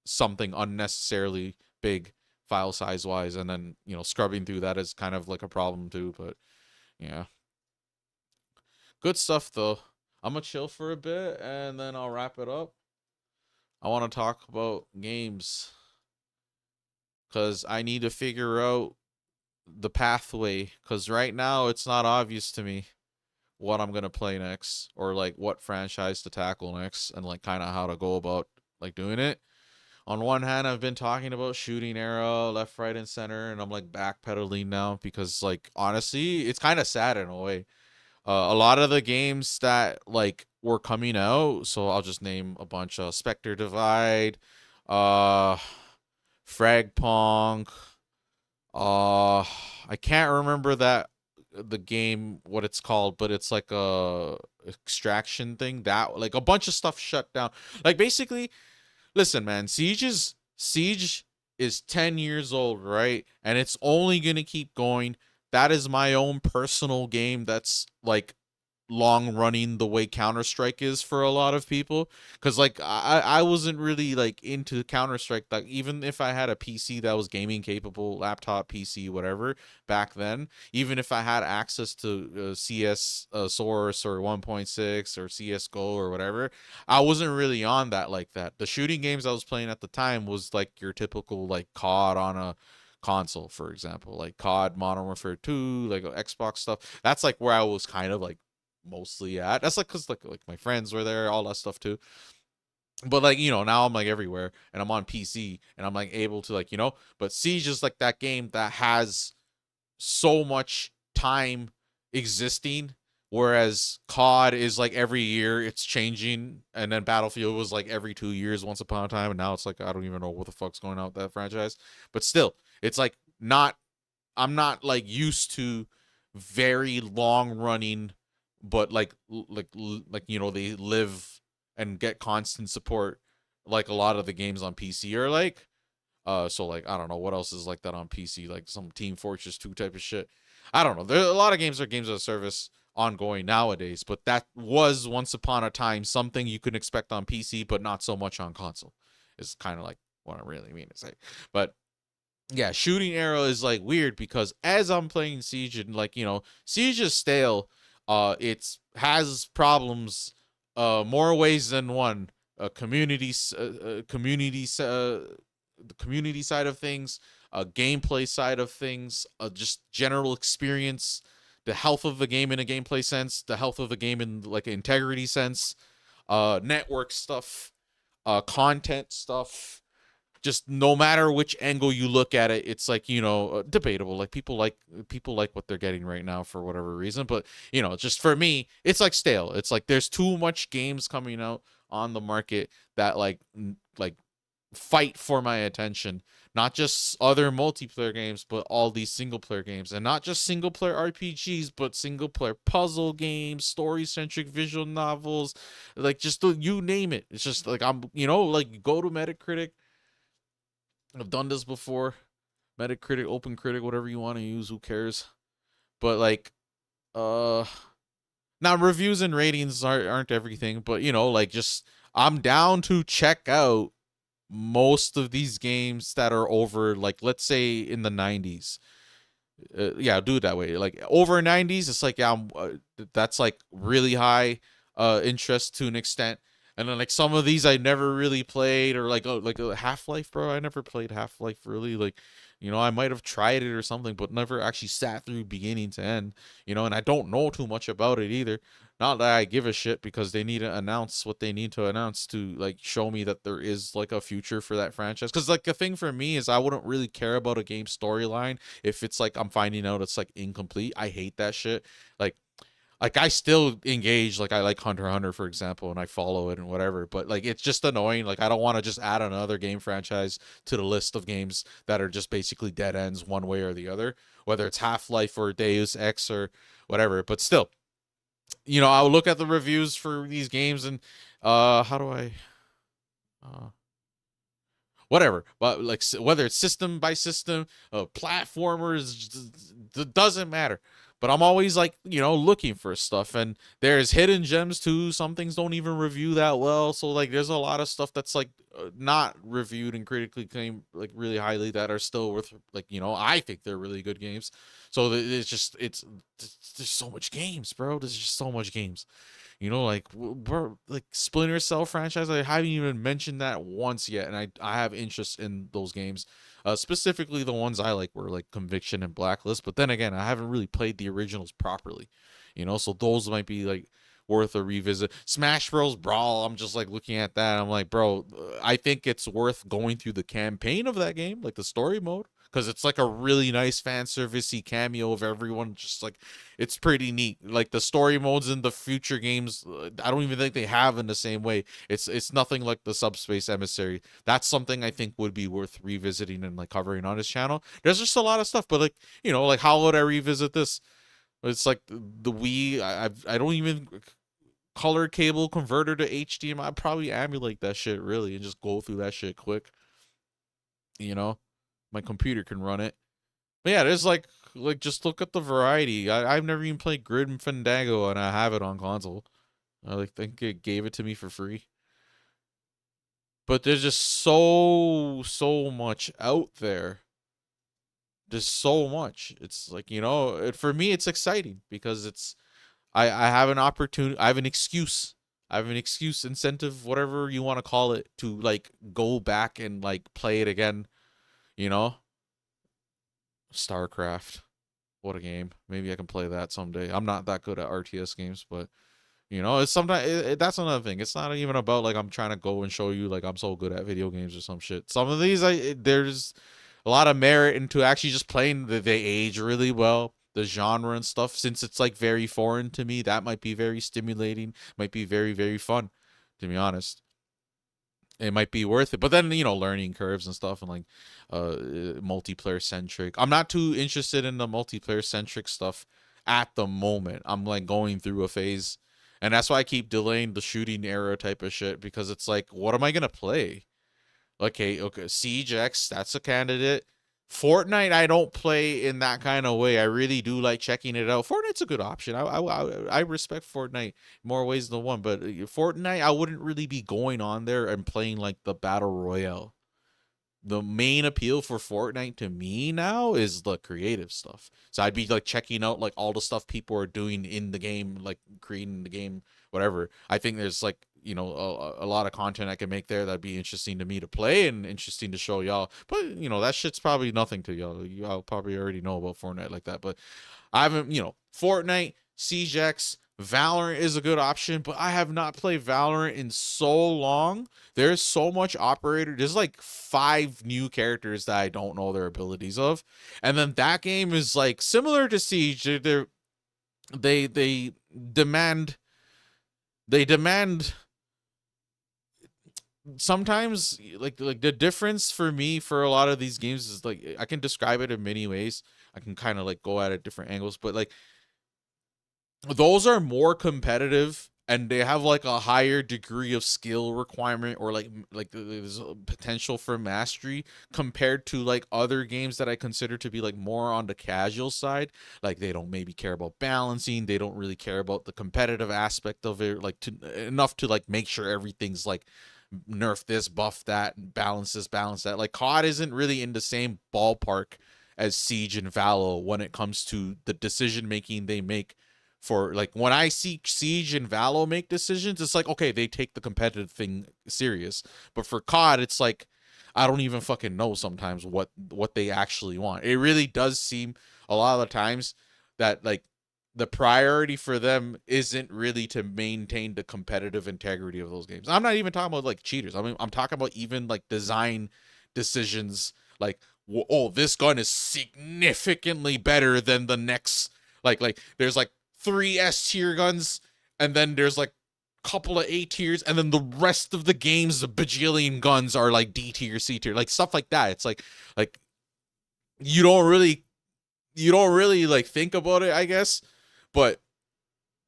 something unnecessarily big file size wise, and then scrubbing through that is kind of like a problem too. But yeah, good stuff though. I'm gonna chill for a bit and then I'll wrap it up. I want to talk about games because I need to figure out the pathway, because right now it's not obvious to me what I'm gonna play next, or like what franchise to tackle next, and like kind of how to go about like doing it. On one hand, I've been talking about shooting era left, right, and center, and I'm like backpedaling now because like honestly it's kind of sad in a way. A lot of the games that like were coming out, so I'll just name a bunch of Spectre Divide, Fragpunk, I can't remember the game what it's called, but it's like a extraction thing, that like a bunch of stuff shut down. Like basically, listen man, Siege is 10 years old, right? And it's only gonna keep going. That is my own personal game that's like long running the way Counter-Strike is for a lot of people, because like I wasn't really like into Counter-Strike, like even if I had a PC that was gaming capable, laptop, PC, whatever, back then, even if I had access to CS Source or 1.6 or CSGO or whatever, I wasn't really on that like that. The shooting games I was playing at the time was like your typical like COD on a console, for example, like COD, Modern Warfare 2, like Xbox stuff. That's like where I was kind of like mostly at. That's like because like my friends were there, all that stuff too. But like now I'm like everywhere and I'm on PC and I'm like able to like but Siege is like that game that has so much time existing, whereas COD is like every year it's changing, and then Battlefield was like every 2 years once upon a time, and now it's like I don't even know what the fuck's going on with that franchise. But still, it's like I'm not like used to very long running, but like they live and get constant support like a lot of the games on PC are like. So like I don't know what else is like that on PC, like some Team Fortress 2 type of shit. I don't know. There are a lot of games games as a service ongoing nowadays, but that was once upon a time something you could expect on PC, but not so much on console. Is kind of like what I really mean to say. But yeah, shooting era is like weird because as I'm playing Siege and like Siege is stale. It has problems, more ways than one. The community side of things, gameplay side of things, just general experience, the health of the game in a gameplay sense, the health of the game in like an integrity sense, network stuff, content stuff. Just no matter which angle you look at it, it's like debatable. Like people like what they're getting right now for whatever reason, but just for me, it's like stale. It's like there's too much games coming out on the market that like fight for my attention. Not just other multiplayer games, but all these single player games, and not just single player RPGs, but single player puzzle games, story centric visual novels, like just you name it. It's just like I'm like go to Metacritic. I've done this before. Metacritic, OpenCritic, whatever you want to use, who cares? But like now reviews and ratings aren't everything, but like just I'm down to check out most of these games that are over, like let's say in the 90s. Yeah, do it that way. Like over 90s, it's like that's like really high interest to an extent. And then like some of these I never really played, or like Half-Life, bro. I never played Half-Life really. Like, I might have tried it or something, but never actually sat through beginning to end. And I don't know too much about it either. Not that I give a shit, because they need to announce what they need to announce to like show me that there is like a future for that franchise. Because like the thing for me is I wouldn't really care about a game storyline if it's like I'm finding out it's like incomplete. I hate that shit. Like I still engage, like I like Hunter x Hunter, for example, and I follow it and whatever, but like it's just annoying. Like I don't want to just add another game franchise to the list of games that are just basically dead ends one way or the other, whether it's Half-Life or Deus Ex or whatever. But still, I'll look at the reviews for these games and how do I whatever, but like whether it's system by system, platformers, doesn't matter. But I'm always like, looking for stuff, and there's hidden gems too. Some things don't even review that well, so like there's a lot of stuff that's like not reviewed and critically claimed like really highly that are still worth, like, I think they're really good games. So there's so much games, bro. There's just so much games. Like we're like Splinter Cell franchise. I haven't even mentioned that once yet, and I have interest in those games. Specifically, the ones I like were like Conviction and Blacklist. But then again, I haven't really played the originals properly, so those might be like worth a revisit. Smash Bros. Brawl, I'm just like looking at that. I'm like, bro, I think it's worth going through the campaign of that game, like the story mode, because it's like a really nice fan servicey cameo of everyone. Just like, it's pretty neat. Like the story modes in the future games, I don't even think they have in the same way. It's nothing like the Subspace Emissary. That's something I think would be worth revisiting and like covering on his channel. There's just a lot of stuff, but like, like how would I revisit this? It's like the Wii. I don't even color cable converter to HDMI. I'd probably emulate that shit really and just go through that shit quick. My computer can run it. But yeah, there's like just look at the variety. I've never even played Grim Fandango, and I have it on console. I like think it gave it to me for free. But there's just so much out there. There's so much. It's like, for me it's exciting because it's I have an opportunity, I have an excuse. Incentive, whatever you want to call it, to like go back and like play it again. StarCraft, what a game. Maybe I can play that someday. I'm not that good at RTS games, but it's sometimes that's another thing. It's not even about like I'm trying to go and show you like I'm so good at video games or some shit. Some of these there's a lot of merit into actually just playing. They age really well, the genre and stuff. Since it's like very foreign to me, that might be very stimulating, might be very, very fun, to be honest. It might be worth it. But then, learning curves and stuff, and like multiplayer centric. I'm not too interested in the multiplayer centric stuff at the moment. I'm like going through a phase, and that's why I keep delaying the shooting era type of shit, because it's like, what am I gonna play? Okay, Siege X, that's a candidate. Fortnite, I don't play in that kind of way. I really do like checking it out. Fortnite's a good option. I respect Fortnite more ways than one, but Fortnite, I wouldn't really be going on there and playing like the Battle Royale. The main appeal for Fortnite to me now is the creative stuff. So I'd be like checking out like all the stuff people are doing in the game, like creating the game, whatever. I think there's like, a lot of content I can make there that'd be interesting to me to play and interesting to show y'all. But that shit's probably nothing to y'all. Y'all probably already know about Fortnite like that. But I haven't, Fortnite, Siege X, Valorant is a good option, but I have not played Valorant in so long. There's so much operator. There's like 5 new characters that I don't know their abilities of, and then that game is like similar to Siege. They demand sometimes like the difference for me for a lot of these games is like I can describe it in many ways. I can kind of like go at it different angles, but like those are more competitive and they have like a higher degree of skill requirement, or like there's a potential for mastery compared to like other games that I consider to be like more on the casual side. Like they don't maybe care about balancing, they don't really care about the competitive aspect of it, like enough to like make sure everything's like nerf this, buff that, and balance this, balance that. Like COD isn't really in the same ballpark as Siege and Valo when it comes to the decision making they make. For like when I see Siege and Valo make decisions, it's like, okay, they take the competitive thing serious. But for COD, it's like I don't even fucking know sometimes what they actually want. It really does seem a lot of the times that like the priority for them isn't really to maintain the competitive integrity of those games. I'm not even talking about like cheaters. I mean, I'm talking about even like design decisions, like, oh, this gun is significantly better than the next. Like there's like 3 S tier guns, and then there's like couple of A tiers, and then the rest of the games, the bajillion guns are like D tier, C tier, like stuff like that. It's like you don't really like think about it, I guess, but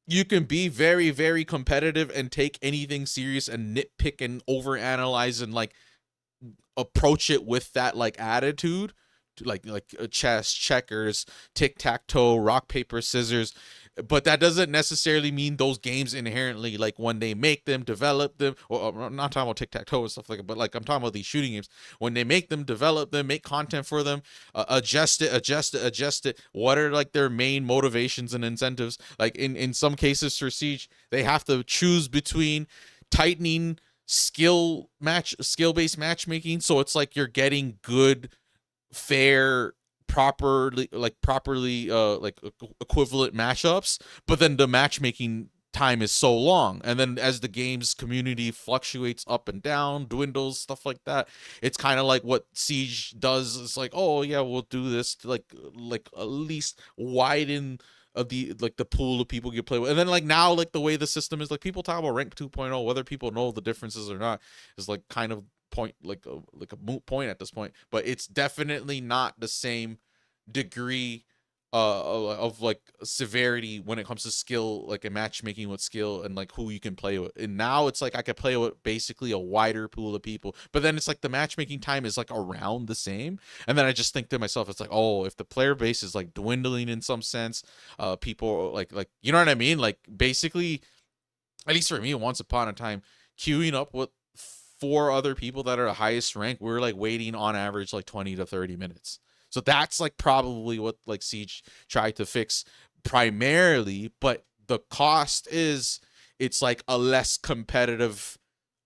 you can be very, very competitive and take anything serious and nitpick and overanalyze and like approach it with that like attitude, like chess, checkers, tic-tac-toe, rock, paper, scissors. But that doesn't necessarily mean those games inherently, like when they make them, develop them, or I'm not talking about tic-tac-toe and stuff like that, but like I'm talking about these shooting games, when they make them, develop them, make content for them, adjust it. What are like their main motivations and incentives? Like in some cases for Siege, they have to choose between tightening skill-based matchmaking, so it's like you're getting good, fair, properly equivalent matchups, but then the matchmaking time is so long, and then as the game's community fluctuates up and down, dwindles, stuff like that, it's kind of like what Siege does. It's like, oh yeah, we'll do this to like at least widen the like the pool of people you play with. And then like now, like the way the system is, like people talk about rank 2.0, whether people know the differences or not is like kind of point, like a moot point at this point. But it's definitely not the same degree of like severity when it comes to skill, like a matchmaking with skill and like who you can play with. And now it's like I could play with basically a wider pool of people, but then it's like the matchmaking time is like around the same. And then I just think to myself, it's like, oh, if the player base is like dwindling in some sense, people like you know what I mean, like basically, at least for me, once upon a time, queuing up with 4 other people that are the highest rank, we're like waiting on average like 20 to 30 minutes. So that's like probably what like Siege tried to fix primarily, but the cost is it's like a less competitive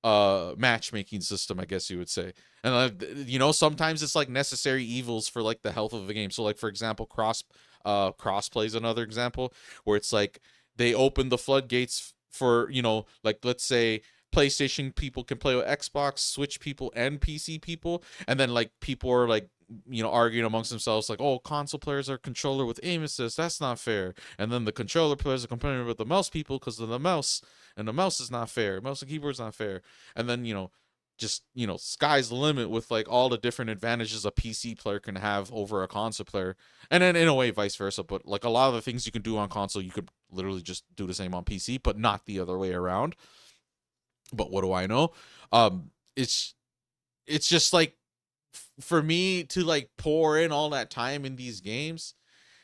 matchmaking system, I guess you would say. And you know, sometimes it's like necessary evils for like the health of the game. So like for example, crossplay is another example where it's like they open the floodgates for, you know, like let's say PlayStation people can play with Xbox, Switch people, and PC people, and then like people are like, you know, arguing amongst themselves like, oh, console players are controller with aim assist, that's not fair. And then the controller players are complaining with the mouse people because of the mouse, and the mouse is not fair, mouse and keyboard's not fair. And then, you know, just, you know, sky's the limit with like all the different advantages a PC player can have over a console player, and then in a way vice versa. But like a lot of the things you can do on console, you could literally just do the same on PC, but not the other way around. But what do I know? It's just like, for me to like pour in all that time in these games,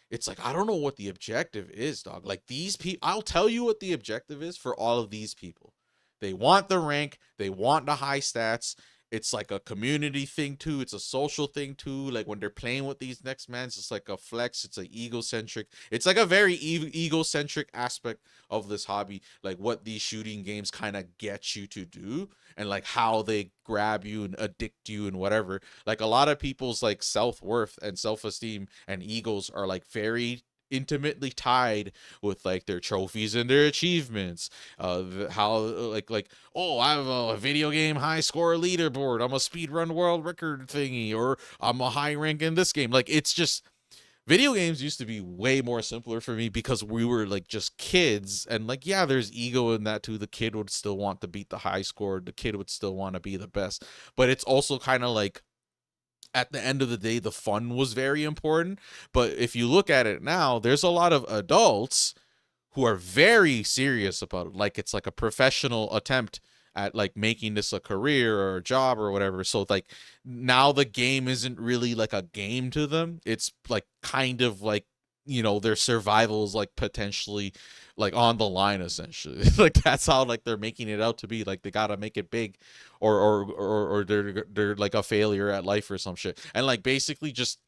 it's like I don't know what the objective is, dog. Like these people, I'll tell you what the objective is for all of these people. They want the rank, they want the high stats. It's like a community thing too. It's a social thing too. Like when they're playing with these next mans, it's like a flex. It's a egocentric. It's like a very egocentric aspect of this hobby. Like what these shooting games kind of get you to do, and like how they grab you and addict you and whatever. Like a lot of people's like self-worth and self-esteem and egos are like very intimately tied with like their trophies and their achievements, how like oh, I have a video game high score leaderboard, I'm a speedrun world record thingy, or I'm a high rank in this game. Like it's just, video games used to be way more simpler for me because we were like just kids, and like yeah, there's ego in that too. The kid would still want to beat the high score, the kid would still want to be the best, but it's also kind of like at the end of the day, the fun was very important. But if you look at it now, there's a lot of adults who are very serious about it. Like it's like a professional attempt at like making this a career or a job or whatever. So like now the game isn't really like a game to them. It's like kind of like, you know, their survival is like potentially like on the line essentially. Like that's how like they're making it out to be. Like they gotta make it big, or they're like a failure at life or some shit. And like basically just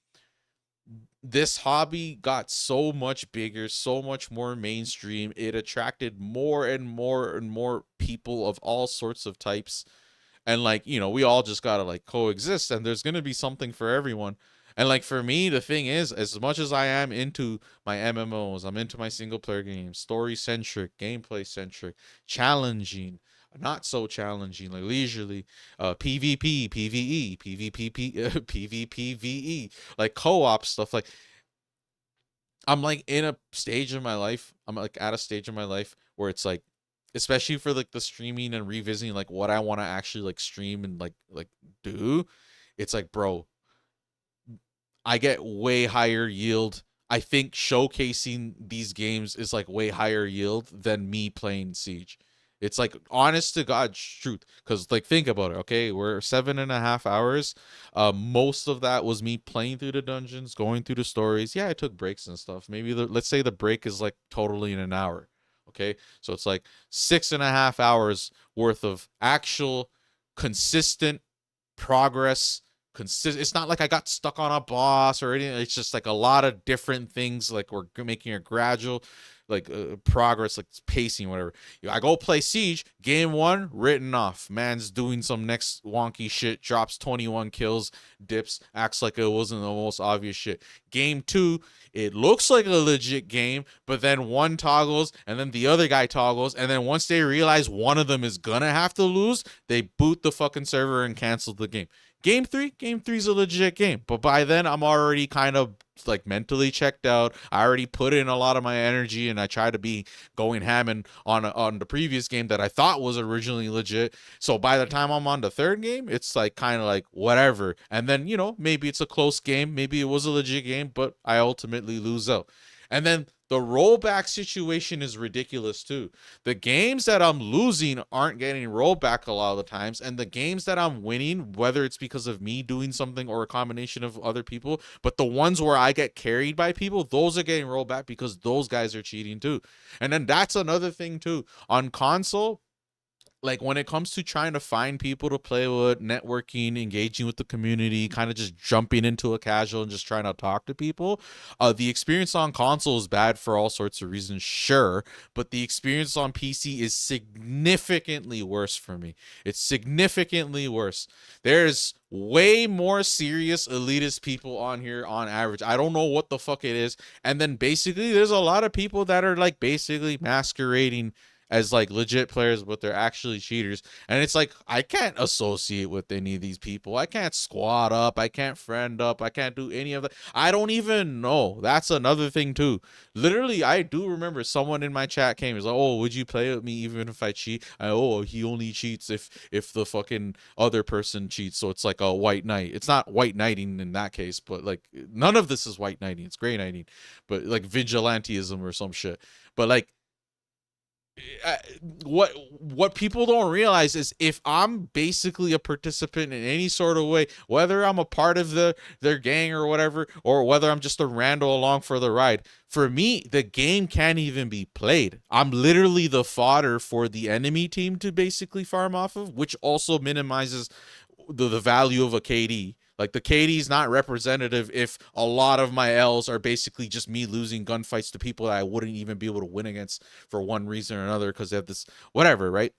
this hobby got so much bigger, so much more mainstream. It attracted more and more and more people of all sorts of types. and like, we all just gotta like coexist, and there's gonna be something for everyone. And like for me, the thing is, as much as I am into my MMOs, I'm into my single player games, story centric, gameplay centric, challenging, not so challenging, like leisurely, PvP, PvE, PvP, PvPvE, like co-op stuff. Like I'm like in a stage of my life. I'm like at a stage of my life where it's like, especially for like the streaming and revisiting like what I want to actually like stream and like do. It's like, bro, I get way higher yield. I think showcasing these games is like way higher yield than me playing Siege. It's like honest to God truth. Because like think about it, okay? We're 7.5 hours. Most of that was me playing through the dungeons, going through the stories. Yeah, I took breaks and stuff. Maybe let's say the break is like totally in an hour. Okay. So it's like 6.5 hours worth of actual consistent progress. It's not like I got stuck on a boss or anything. It's just like a lot of different things. Like we're making a gradual like progress, like pacing, whatever. I go play Siege, game 1 written off. Man's doing some next wonky shit, drops 21 kills, dips, acts like it wasn't the most obvious shit. Game 2, it looks like a legit game, but then one toggles and then the other guy toggles, and then once they realize one of them is gonna have to lose, they boot the fucking server and cancel the game. Game 3 is a legit game, but by then I'm already kind of like mentally checked out. I already put in a lot of my energy, and I try to be going ham and on the previous game that I thought was originally legit. So by the time I'm on the third game, it's like kind of like whatever. And then, maybe it's a close game, maybe it was a legit game, but I ultimately lose out. And then the rollback situation is ridiculous too. The games that I'm losing aren't getting rollback a lot of the times, and the games that I'm winning, whether it's because of me doing something or a combination of other people, but the ones where I get carried by people, those are getting rolled back because those guys are cheating too. And then that's another thing too. On console, like when it comes to trying to find people to play with, networking, engaging with the community, kind of just jumping into a casual and just trying to talk to people, the experience on console is bad for all sorts of reasons, sure, but the experience on PC is significantly worse for me. It's significantly worse. There's way more serious elitist people on here on average. I don't know what the fuck it is. And then basically there's a lot of people that are like basically masquerading as like legit players, but they're actually cheaters. And it's like, I can't associate with any of these people. I can't squad up. I can't friend up. I can't do any of that. I don't even know. That's another thing too. Literally, I do remember someone in my chat came, was like, oh, would you play with me even if I cheat? Oh, he only cheats if the fucking other person cheats. So it's like a white knight. It's not white knighting in that case, but like none of this is white knighting. It's gray knighting, but like vigilantism or some shit. But like, what people don't realize is if I'm basically a participant in any sort of way, whether I'm a part of their gang or whatever, or whether I'm just a rando along for the ride, for me the game can't even be played. I'm literally the fodder for the enemy team to basically farm off of, which also minimizes the value of a KD. Like the KD is not representative if a lot of my L's are basically just me losing gunfights to people that I wouldn't even be able to win against for one reason or another because they have this whatever, right?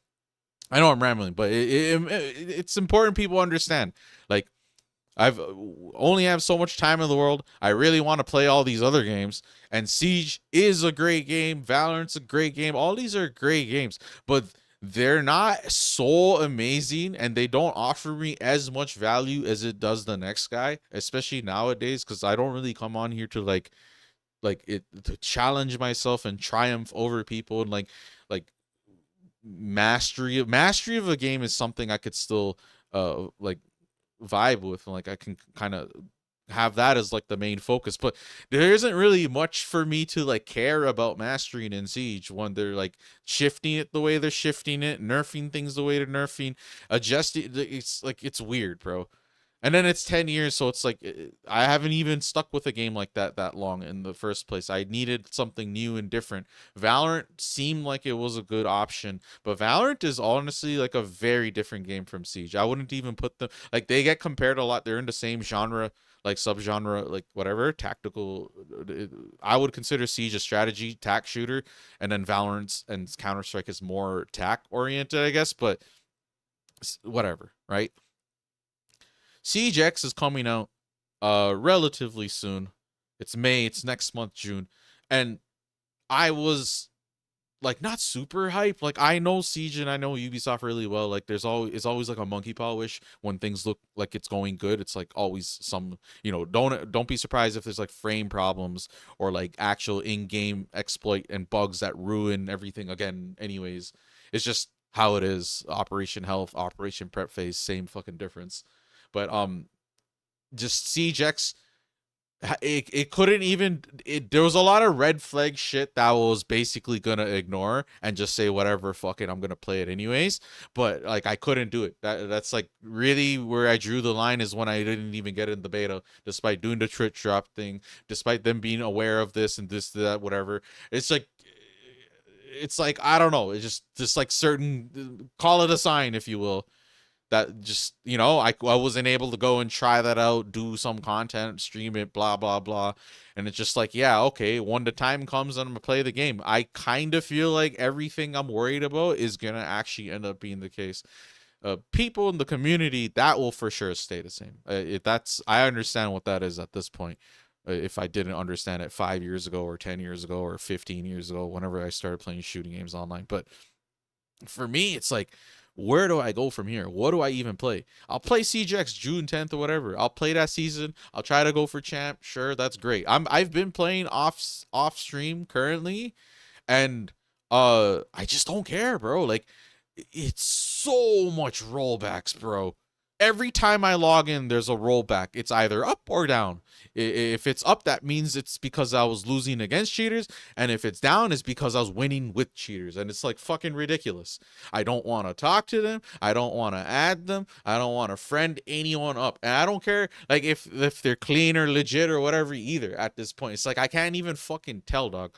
I know I'm rambling, but it's important people understand. Like I've only have so much time in the world. I really want to play all these other games, and Siege is a great game. Valorant's a great game. All these are great games, but they're not so amazing, and they don't offer me as much value as it does the next guy, especially nowadays, because I don't really come on here to like it to challenge myself and triumph over people, and like mastery of a game is something I could still like vibe with, and like I can kind of have that as like the main focus, but there isn't really much for me to like care about mastering in Siege when they're like shifting it the way they're shifting it, nerfing things the way they're nerfing, adjusting. It's like, it's weird, bro. And then it's 10 years, so it's like I haven't even stuck with a game like that long in the first place. I needed something new and different. Valorant seemed like it was a good option, but Valorant is honestly like a very different game from Siege. I wouldn't even put them, like, they get compared a lot. They're in the same genre, like subgenre, like whatever, tactical. I would consider Siege a strategy tac shooter, and then Valorant and Counter-Strike is more tac oriented, I guess. But whatever, right? Siege X is coming out relatively soon. It's May, it's next month, June. And I was like not super hype. Like I know Siege and I know Ubisoft really well. Like there's always it's always like a monkey paw wish when things look like it's going good. It's like always some, you know, don't be surprised if there's like frame problems or like actual in-game exploit and bugs that ruin everything again anyways. It's just how it is. Operation Health, Operation Prep Phase, same fucking difference. But just Siege X, it couldn't even there was a lot of red flag shit that I was basically gonna ignore and just say whatever, fuck it, I'm gonna play it anyways. But like I couldn't do it. That's like really where I drew the line, is when I didn't even get in the beta, despite doing the Twitch drop thing, despite them being aware of this and this, that, whatever. It's like I don't know, it's just like certain, call it a sign if you will, that just, you know, I wasn't able to go and try that out, do some content, stream it, blah blah blah. And it's just like, yeah, okay, when the time comes, I'm gonna play the game. I kind of feel like everything I'm worried about is gonna actually end up being the case. People in the community, that will for sure stay the same. I understand what that is at this point. If I didn't understand it 5 years ago or 10 years ago or 15 years ago, whenever I started playing shooting games online. But for me, it's like, where do I go from here? What do I even play? I'll play Siege X June 10th or whatever. I'll play that season. I'll try to go for champ. Sure, that's great. I've been playing off stream currently, and I just don't care, bro. Like it's so much rollbacks, bro. Every time I log in, there's a rollback. It's either up or down. If it's up, that means it's because I was losing against cheaters. And if it's down, it's because I was winning with cheaters. And it's like fucking ridiculous. I don't want to talk to them. I don't want to add them. I don't want to friend anyone up. And I don't care like if they're clean or legit or whatever either at this point. It's like I can't even fucking tell, dog.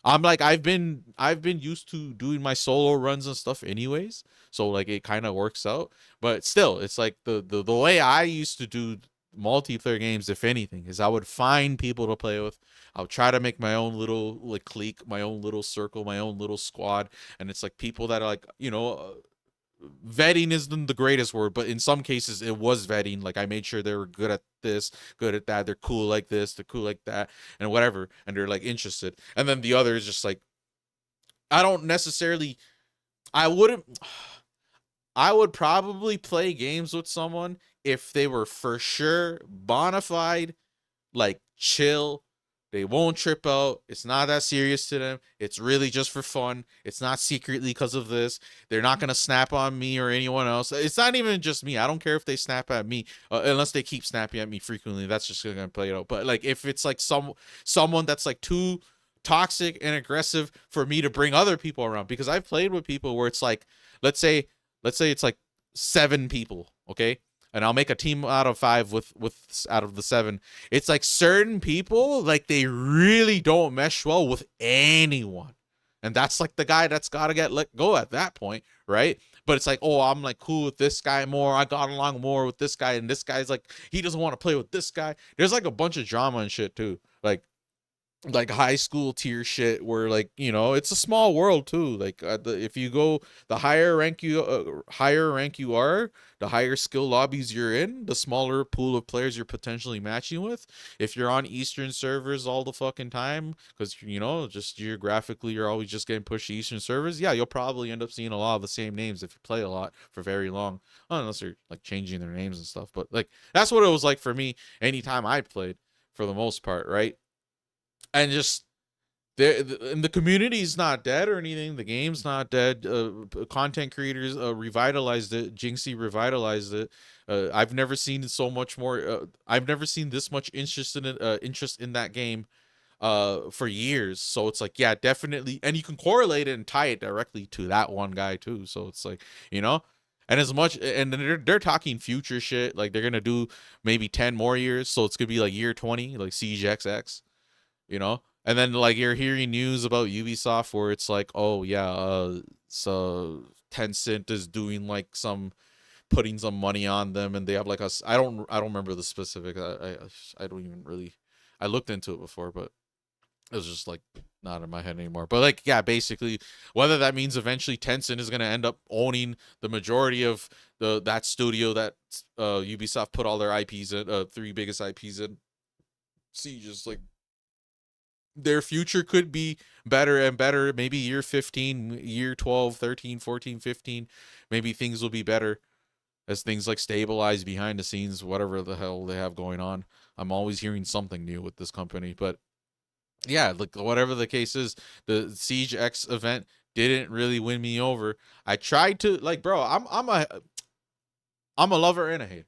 I'm like, I've been used to doing my solo runs and stuff anyways, so like it kind of works out. But still, it's like the way I used to do multiplayer games, if anything, is I would find people to play with. I would try to make my own little like clique, my own little circle, my own little squad, and it's like people that are like, you know, vetting isn't the greatest word, but in some cases it was vetting. Like I made sure they were good at this, good at that, they're cool like this, they're cool like that, and whatever, and they're like interested. And then the other is just like, I don't necessarily, I would probably play games with someone if they were for sure bona fide, like chill. They won't trip out. It's not that serious to them. It's really just for fun. It's not secretly because of this. They're not going to snap on me or anyone else. It's not even just me. I don't care if they snap at me, unless they keep snapping at me frequently. That's just going to play it out. But like if it's like someone that's like too toxic and aggressive for me to bring other people around, because I've played with people where it's like, let's say it's like 7 people, okay? And I'll make a team out of 5 with out of the 7. It's like certain people, like they really don't mesh well with anyone. And that's like the guy that's got to get let go at that point, right? But it's like, oh, I'm like cool with this guy more. I got along more with this guy. And this guy's like, he doesn't want to play with this guy. There's like a bunch of drama and shit too. Like high school tier shit where like, you know, it's a small world too. Like if you go, the higher rank you are, the higher skill lobbies you're in, the smaller pool of players you're potentially matching with. If you're on Eastern servers all the fucking time, because, you know, just geographically you're always just getting pushed to Eastern servers, yeah, you'll probably end up seeing a lot of the same names if you play a lot for very long, unless you're like changing their names and stuff. But like that's what it was like for me anytime I played, for the most part, right? And just the community's not dead or anything. The game's not dead. Content creators revitalized it. Jinxie revitalized it. I've never seen so much more. I've never seen this much interest in it. Interest in that game for years. So it's like, yeah, definitely. And you can correlate it and tie it directly to that one guy too. So it's like, you know. And as much, and they're talking future shit. Like they're gonna do maybe 10 more years. So it's gonna be like year 20, like Siege XX. You know, and then like you're hearing news about Ubisoft where it's like, oh yeah, so Tencent is doing like putting some money on them, and they have like I don't remember the specific. I don't even really, I looked into it before, but it was just like not in my head anymore. But like, yeah, basically, whether that means eventually Tencent is gonna end up owning the majority of that studio that Ubisoft put all their IPs in, three biggest IPs in. Siege is like, their future could be better and better. Maybe year 15, year 12, 13, 14, 15, maybe things will be better as things like stabilize behind the scenes, whatever the hell they have going on. I'm always hearing something new with this company, but yeah, like whatever the case is, the Siege X event didn't really win me over. I tried to, like, bro, I'm a lover and a hater.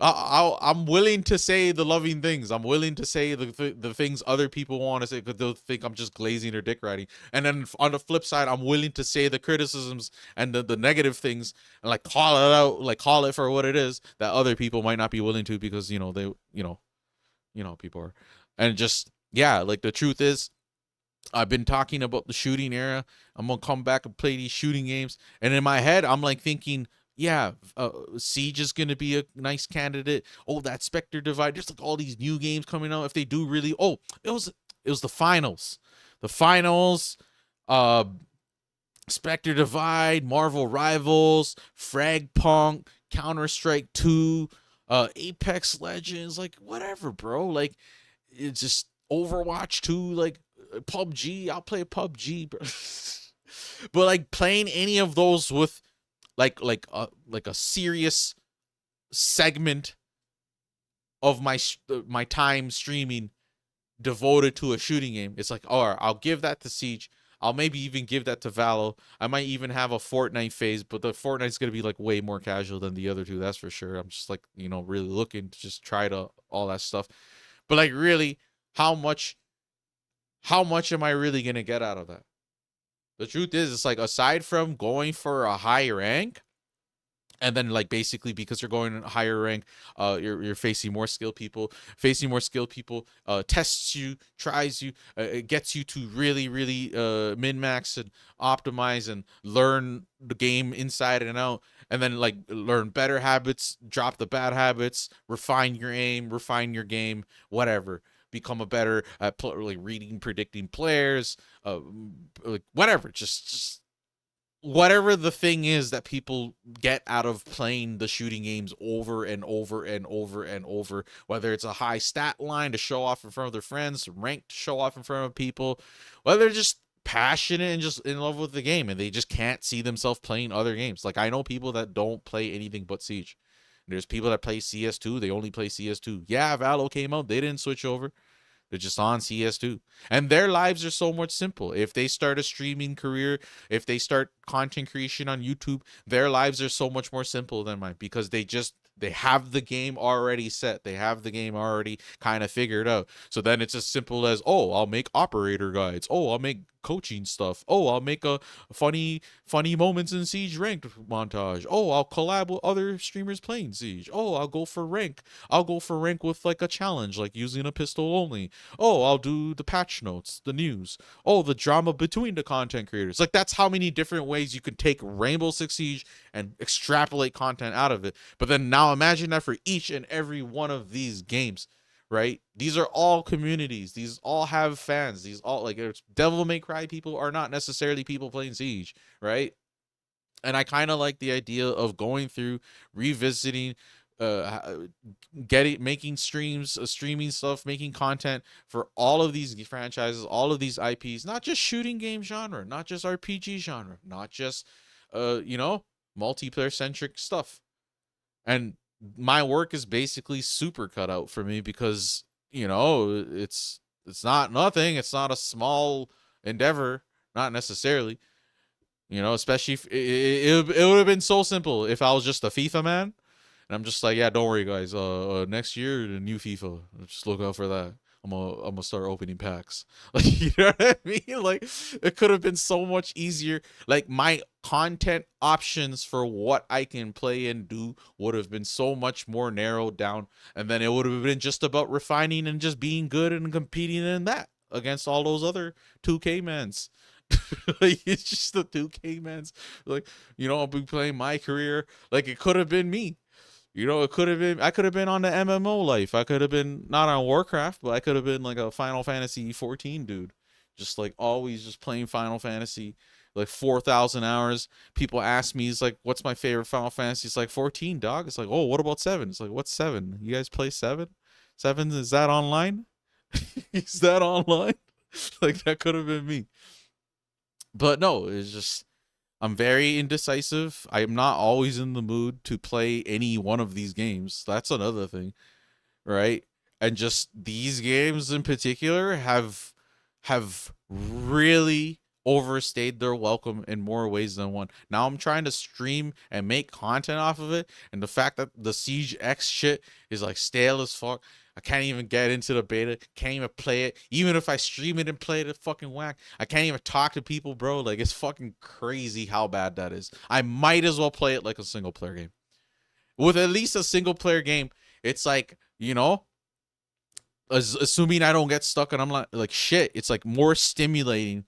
I'm willing to say the loving things. I'm willing to say the things other people want to say because they'll think I'm just glazing or dick riding. And then on the flip side, I'm willing to say the criticisms and the negative things and like call it out, like call it for what it is that other people might not be willing to because they people are. And just, yeah, like the truth is, I've been talking about the shooting era. I'm gonna come back and play these shooting games, and in my head, I'm like thinking, yeah, Siege is gonna be a nice candidate. Oh, that Spectre Divide. There's like all these new games coming out. If they do really, it was the finals, Spectre Divide, Marvel Rivals, Fragpunk, Counter-Strike 2, Apex Legends, like whatever, bro. Like it's just Overwatch 2, like PUBG. I'll play PUBG, bro. But like playing any of those with like a serious segment of my time streaming devoted to a shooting game, it's like, all right, I'll give that to Siege. I'll maybe even give that to Valo. I might even have a Fortnite phase, but the Fortnite's gonna be like way more casual than the other two, that's for sure. I'm just like, really looking to just try to all that stuff. But like, really, how much am I really gonna get out of that? The truth is, it's like, aside from going for a high rank, and then like basically because you're going in a higher rank, you're facing more skilled people. Facing more skilled people tests you, tries you, it gets you to really, really min-max and optimize and learn the game inside and out. And then like learn better habits, drop the bad habits, refine your aim, refine your game, whatever. Become a better at like reading, predicting players, like whatever. Just whatever the thing is that people get out of playing the shooting games over and over and over and over, whether it's a high stat line to show off in front of their friends, rank to show off in front of people, whether they're just passionate and just in love with the game and they just can't see themselves playing other games. Like I know people that don't play anything but Siege. There's people that play CS2, they only play CS2. Yeah, Valo came out, they didn't switch over. They're just on CS2. And their lives are so much simple. If they start a streaming career, if they start content creation on YouTube, their lives are so much more simple than mine because they have the game already set. They have the game already kind of figured out. So then it's as simple as, oh, I'll make operator guides. Oh, I'll make coaching stuff. Oh, I'll make a funny moments in Siege ranked montage. Oh, I'll collab with other streamers playing Siege. Oh, I'll go for rank. I'll go for rank with like a challenge, like using a pistol only. Oh, I'll do the patch notes, the news. Oh, the drama between the content creators. Like that's how many different ways you could take Rainbow Six Siege and extrapolate content out of it. But then now imagine that for each and every one of these games. Right? These are all communities. These all have fans. These all, like, Devil May Cry people are not necessarily people playing Siege, right? And I kind of like the idea of going through, revisiting, making streams, streaming stuff, making content for all of these franchises, all of these IPs, not just shooting game genre, not just RPG genre, not just, multiplayer centric stuff. And my work is basically super cut out for me because it's not nothing. It's not a small endeavor, not necessarily. Especially if it would have been so simple if I was just a FIFA man, and I'm just like, yeah, don't worry guys. Next year the new FIFA. Just look out for that. I'm gonna start opening packs. Like, you know what I mean? Like, it could have been so much easier. Like, my content options for what I can play and do would have been so much more narrowed down, and then it would have been just about refining and just being good and competing in that against all those other 2K mans. Like, it's just the 2K mans. Like, I'll be playing my career. Like, it could have been me. You know, it could have been, I could have been on the MMO life. I could have been not on Warcraft, but I could have been like a Final Fantasy 14 dude. Just like always just playing Final Fantasy, like 4,000 hours. People ask me, it's like, what's my favorite Final Fantasy? It's like 14, dog. It's like, oh, what about 7? It's like, what's 7? You guys play 7? 7, is that online? Is that online? Like that could have been me. But no, it's just I'm very indecisive. I am not always in the mood to play any one of these games. That's another thing, right? And just these games in particular have really overstayed their welcome in more ways than one. Now I'm trying to stream and make content off of it, and the fact that the Siege X shit is like stale as fuck. I can't even get into the beta, can't even play it. Even if I stream it and play it, it's fucking whack. I can't even talk to people, bro. Like, it's fucking crazy how bad that is. I might as well play it like a single player game. With at least a single player game, it's like, you know, assuming I don't get stuck and I'm like shit, it's like more stimulating.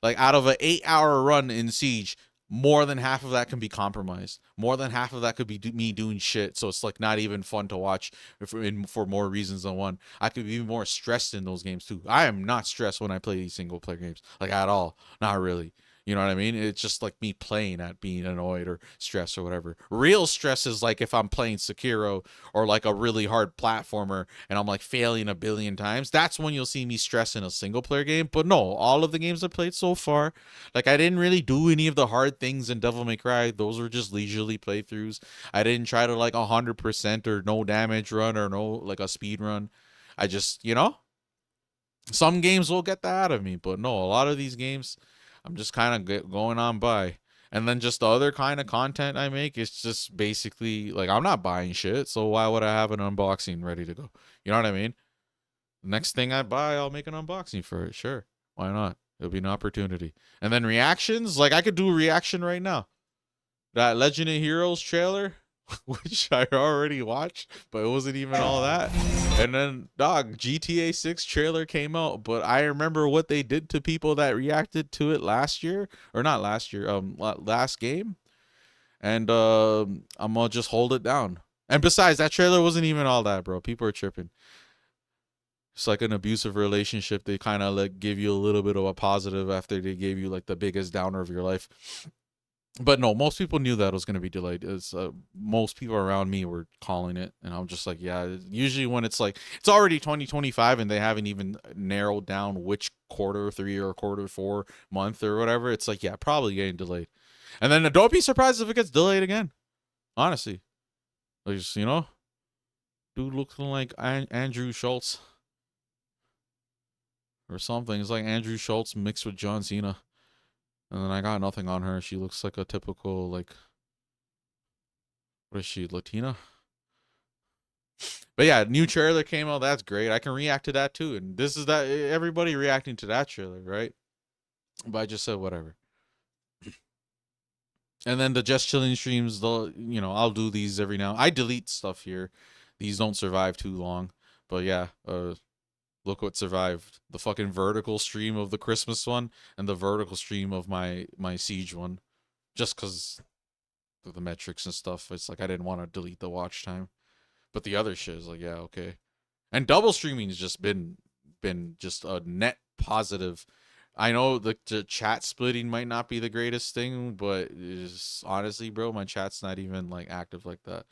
Like out of an 8-hour run in Siege, more than half of that can be compromised. More than half of that could be me doing shit. So it's like not even fun to watch for more reasons than one. I could be more stressed in those games too. I am not stressed when I play these single player games, like at all. Not really. You know what I mean? It's just like me playing at being annoyed or stressed or whatever. Real stress is like if I'm playing Sekiro or like a really hard platformer and I'm like failing a billion times. That's when you'll see me stress in a single player game. But no, all of the games I played so far, like I didn't really do any of the hard things in Devil May Cry. Those were just leisurely playthroughs. I didn't try to like 100% or no damage run or no like a speed run. I just, you know, some games will get that out of me. But no, a lot of these games, I'm just kind of going on by. And then just the other kind of content I make is just basically like I'm not buying shit, so why would I have an unboxing ready to go? You know what I mean? Next thing I buy, I'll make an unboxing for it. Sure, why not? It'll be an opportunity. And then reactions, like I could do a reaction right now. That Legend of Heroes trailer, which I already watched, but it wasn't even all that. And then, dog, GTA 6 trailer came out, but I remember what they did to people that reacted to it last year, or not last year, last game. And I'm gonna just hold it down. And besides, that trailer wasn't even all that, bro. People are tripping. It's like an abusive relationship. They kind of like give you a little bit of a positive after they gave you like the biggest downer of your life. But no, most people knew that it was going to be delayed. Most people around me were calling it, and I'm just like, yeah. Usually when it's like it's already 2025 and they haven't even narrowed down which quarter 3 or quarter 4 month or whatever, it's like, yeah, probably getting delayed. And then don't be surprised if it gets delayed again. Honestly, like, just, you know, dude looking like Andrew Schultz or something. It's like Andrew Schultz mixed with John Cena. And then I got nothing on her. She looks like a typical, like, what is she, Latina? But yeah, new trailer came out. That's great. I can react to that too. And this is that, everybody reacting to that trailer, right? But I just said whatever. And then the Just Chilling streams, you know, I'll do these every now. I delete stuff here. These don't survive too long. But yeah, look what survived. The fucking vertical stream of the Christmas one and the vertical stream of my Siege one. Just because of the metrics and stuff. It's like I didn't want to delete the watch time. But the other shit is like, yeah, okay. And double streaming has just been just a net positive. I know the chat splitting might not be the greatest thing, but it's, honestly, bro, my chat's not even like active like that.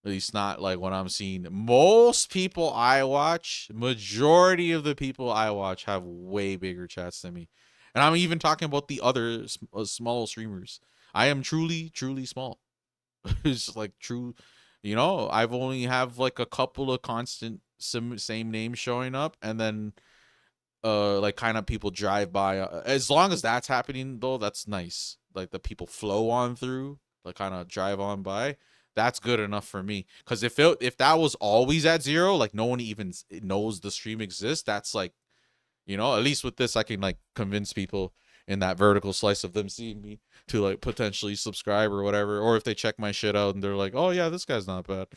At least not like what I'm seeing. Most people I watch, majority of the people I watch have way bigger chats than me. And I'm even talking about the other small streamers. I am truly, truly small. It's like true, you know, I've only have like a couple of constant same names showing up, and then like kind of people drive by. As long as that's happening though, that's nice. Like the people flow on through, like kind of drive on by. That's good enough for me. Because if that was always at 0, like no one even knows the stream exists, that's like, you know, at least with this, I can like convince people in that vertical slice of them seeing me to like potentially subscribe or whatever. Or if they check my shit out and they're like, oh yeah, this guy's not bad.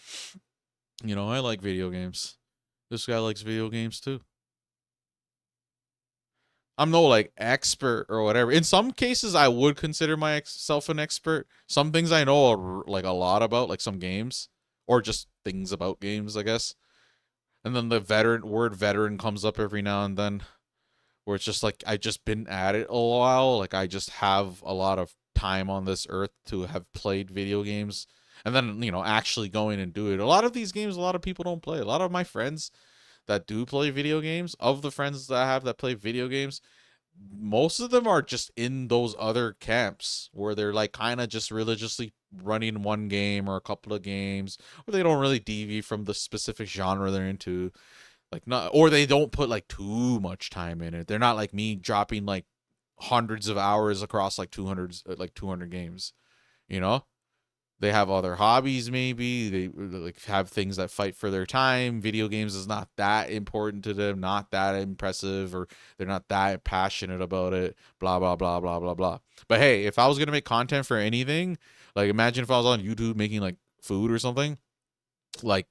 You know, I like video games. This guy likes video games too. I'm no like expert or whatever. In some cases, I would consider myself an expert. Some things I know like a lot about, like some games or just things about games, I guess. And then the word veteran comes up every now and then, where it's just like I just been at it a while. Like I just have a lot of time on this earth to have played video games, and then actually going and do it. A lot of these games, a lot of people don't play. A lot of my friends that do play video games, of the friends that I have that play video games, most of them are just in those other camps where they're like kind of just religiously running one game or a couple of games, or they don't really deviate from the specific genre they're into, like not, or they don't put like too much time in it. They're not like me dropping like hundreds of hours across like 200 games, you know. They have other hobbies, maybe they like have things that fight for their time. Video games is not that important to them, not that impressive, or they're not that passionate about it, blah blah blah blah blah blah. But hey, if I was gonna make content for anything, like imagine if I was on YouTube making like food or something, like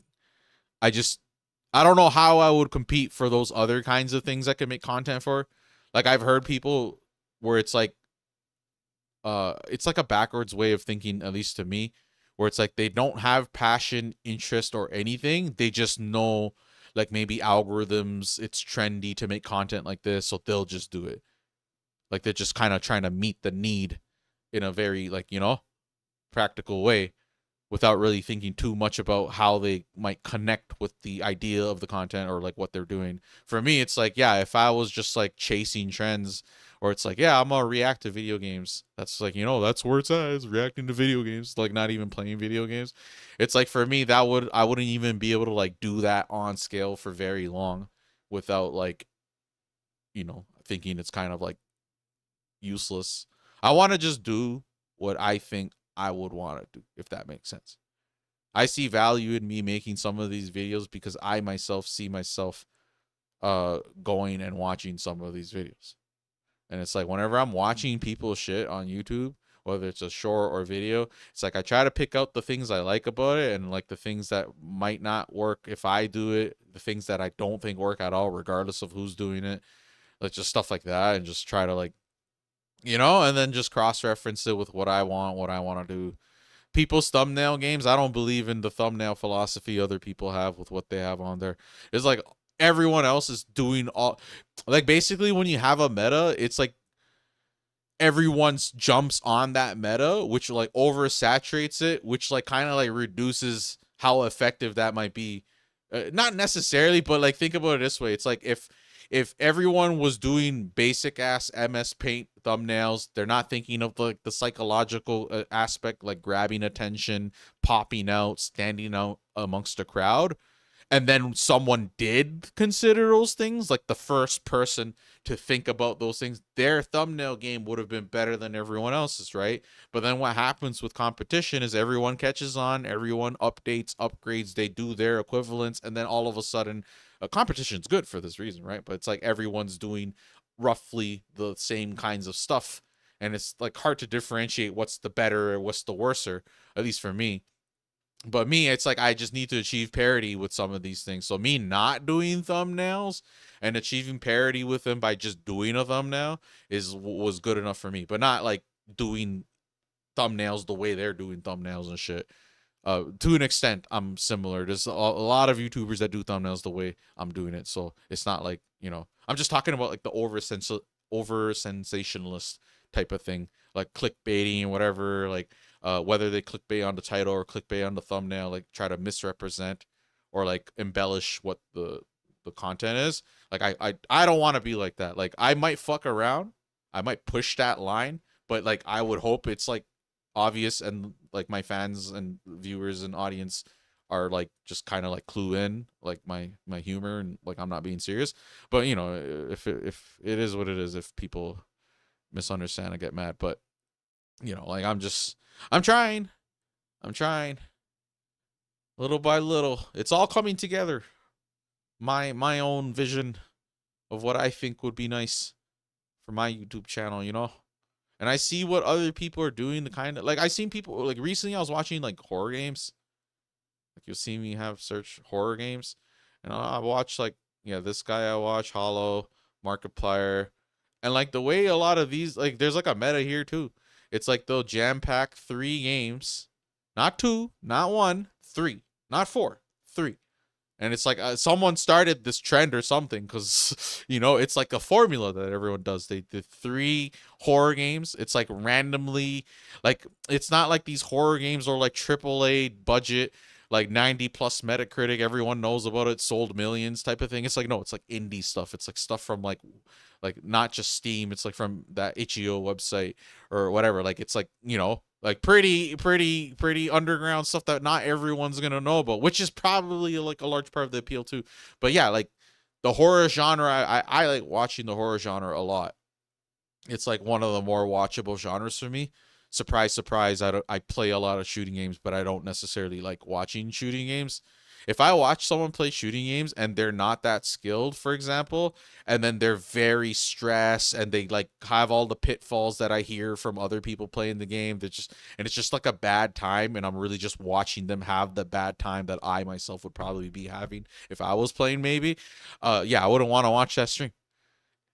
I don't know how I would compete for those other kinds of things I could make content for. Like I've heard people where it's like a backwards way of thinking, at least to me, where it's like they don't have passion, interest, or anything. They just know like maybe algorithms, it's trendy to make content like this, so they'll just do it. Like they're just kind of trying to meet the need in a very like, practical way, without really thinking too much about how they might connect with the idea of the content or like what they're doing. For me, it's like, yeah, if I was just like chasing trends, or it's like, yeah, I'm gonna react to video games. That's like, that's where it's at, is reacting to video games, like not even playing video games. It's like for me, I wouldn't even be able to like do that on scale for very long without like, thinking it's kind of like useless. I want to just do what I think I would want to do, if that makes sense. I see value in me making some of these videos because I myself see myself going and watching some of these videos. And it's like whenever I'm watching people shit on YouTube, whether it's a short or video, it's like I try to pick out the things I like about it, and like the things that might not work if I do it, the things that I don't think work at all, regardless of who's doing it, like just stuff like that, and just try to like, and then just cross-reference it with what I want to do. People's thumbnail games, I don't believe in the thumbnail philosophy other people have with what they have on there. It's like everyone else is doing all, like basically when you have a meta, it's like everyone jumps on that meta, which like oversaturates it, which like kind of like reduces how effective that might be. Not necessarily, but like think about it this way. It's like if everyone was doing basic ass MS Paint thumbnails, they're not thinking of like the psychological aspect, like grabbing attention, popping out, standing out amongst a crowd. And then someone did consider those things, like the first person to think about those things, their thumbnail game would have been better than everyone else's, right? But then what happens with competition is everyone catches on, everyone updates, upgrades, they do their equivalents, and then all of a sudden, competition's good for this reason, right? But it's like everyone's doing roughly the same kinds of stuff, and it's like hard to differentiate what's the better or what's the worser, at least for me. But me, it's like I just need to achieve parity with some of these things. So me not doing thumbnails and achieving parity with them by just doing a thumbnail was good enough for me. But not like doing thumbnails the way they're doing thumbnails and shit. To an extent, I'm similar. There's a lot of YouTubers that do thumbnails the way I'm doing it. So it's not like, I'm just talking about like the over sensationalist type of thing, like clickbaiting and whatever, like whether they clickbait on the title or clickbait on the thumbnail, like try to misrepresent or like embellish what the content is. Like I don't want to be like that. Like I might fuck around, I might push that line, but like I would hope it's like obvious and like my fans and viewers and audience are like just kind of like clue in like my humor and like I'm not being serious. But if it is what it is, if people misunderstand, I get mad. But like I'm trying little by little. It's all coming together. My own vision of what I think would be nice for my YouTube channel, And I see what other people are doing, the kind of like I've seen people like recently I was watching like horror games. Like you'll see me have search horror games, and I watch like this guy I watch, Hollow, Markiplier, And like the way a lot of these, like there's like a meta here too. It's like they'll jam pack 3 games, not 2, not 1, 3, not 4, 3. And it's like someone started this trend or something, because you know it's like a formula that everyone does. They did 3 horror games. It's like randomly, like it's not like these horror games are like AAA budget, like 90 plus Metacritic, everyone knows about it, sold millions type of thing. It's like no, it's like indie stuff. It's like stuff from like not just Steam. It's like from that itch.io website or whatever. Like it's like, you know, like pretty underground stuff that not everyone's gonna know about, which is probably like a large part of the appeal too. But yeah, like the horror genre, I like watching the horror genre a lot. It's like one of the more watchable genres for me. Surprise, surprise, I play a lot of shooting games, but I don't necessarily like watching shooting games. If I watch someone play shooting games and they're not that skilled, for example, and then they're very stressed and they like have all the pitfalls that I hear from other people playing the game, that just, and it's just like a bad time, and I'm really just watching them have the bad time that I myself would probably be having if I was playing, maybe. Yeah, I wouldn't want to watch that stream.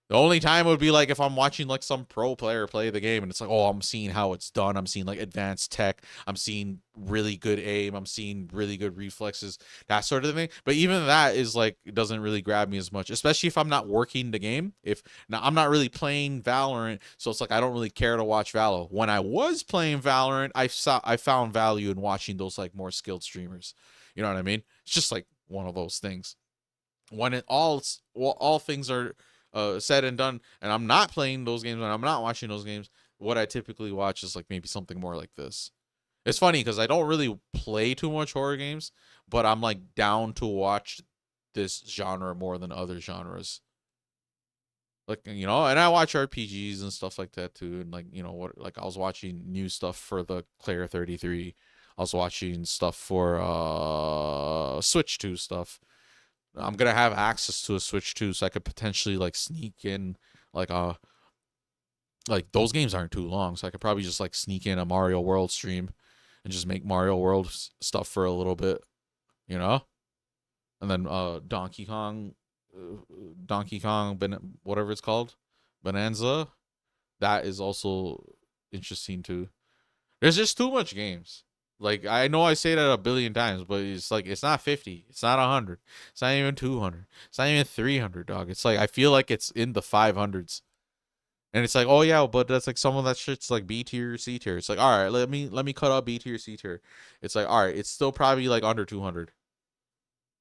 The only time would be like if I'm watching like some pro player play the game and it's like, oh, I'm seeing how it's done. I'm seeing like advanced tech. I'm seeing really good aim. I'm seeing really good reflexes, that sort of thing. But even that is like, it doesn't really grab me as much, especially if I'm not working the game. If now I'm not really playing Valorant, so it's like I don't really care to watch Valo. When I was playing Valorant, I found value in watching those like more skilled streamers. You know what I mean? It's just like one of those things. When it all things are said and done, and I'm not playing those games and I'm not watching those games, what I typically watch is like maybe something more like this. It's funny because I don't really play too much horror games, but I'm like down to watch this genre more than other genres. Like, you know, and I watch RPGs and stuff like that too. And like, you know, what, like I was watching new stuff for the Claire 33. I was watching stuff for Switch 2 stuff. I'm gonna have access to a Switch 2, so I could potentially like sneak in like those games aren't too long, so I could probably just like sneak in a Mario World stream and just make Mario World stuff for a little bit, you know. And then Donkey Kong, whatever it's called, Bonanza, that is also interesting too. There's just too much games. Like, I know I say that a billion times, but it's like, it's not 50. It's not 100. It's not even 200. It's not even 300, dog. It's like, I feel like it's in the 500s. And it's like, oh yeah, but that's like some of that shit's like B tier, C tier. It's like, all right, let me cut out B tier, C tier. It's like, all right, it's still probably like under 200.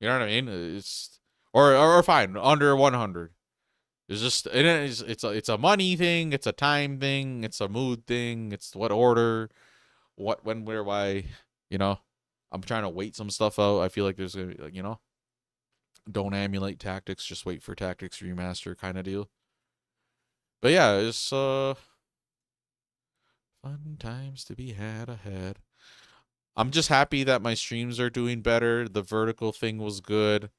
You know what I mean? It's or fine, under 100. It's just, it's a money thing, it's a time thing, it's a mood thing, it's what order, what, when, where, why, you know. I'm trying to wait some stuff out. I feel like there's gonna be like, you know, don't emulate Tactics, just wait for Tactics Remaster kind of deal. But yeah, it's fun times to be had ahead. I'm just happy that my streams are doing better. The vertical thing was good.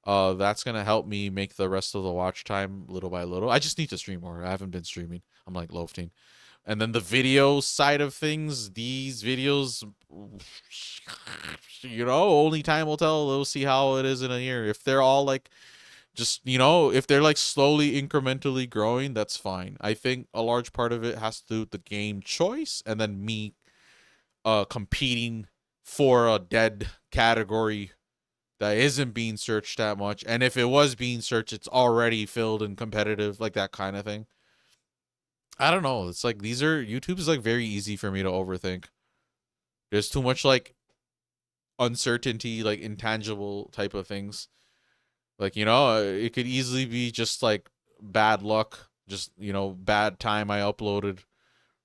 That's gonna help me make the rest of the watch time little by little. I just need to stream more. I haven't been streaming. I'm like loafing. And then the video side of things, these videos, you know, only time will tell. We'll see how it is in a year. If they're all like, just, you know, if they're like slowly incrementally growing, that's fine. I think a large part of it has to do with the game choice, and then me competing for a dead category that isn't being searched that much. And if it was being searched, it's already filled and competitive, like that kind of thing. I don't know. It's like YouTube is like very easy for me to overthink. There's too much like uncertainty, like intangible type of things. Like, you know, it could easily be just like bad luck, just, you know, bad time I uploaded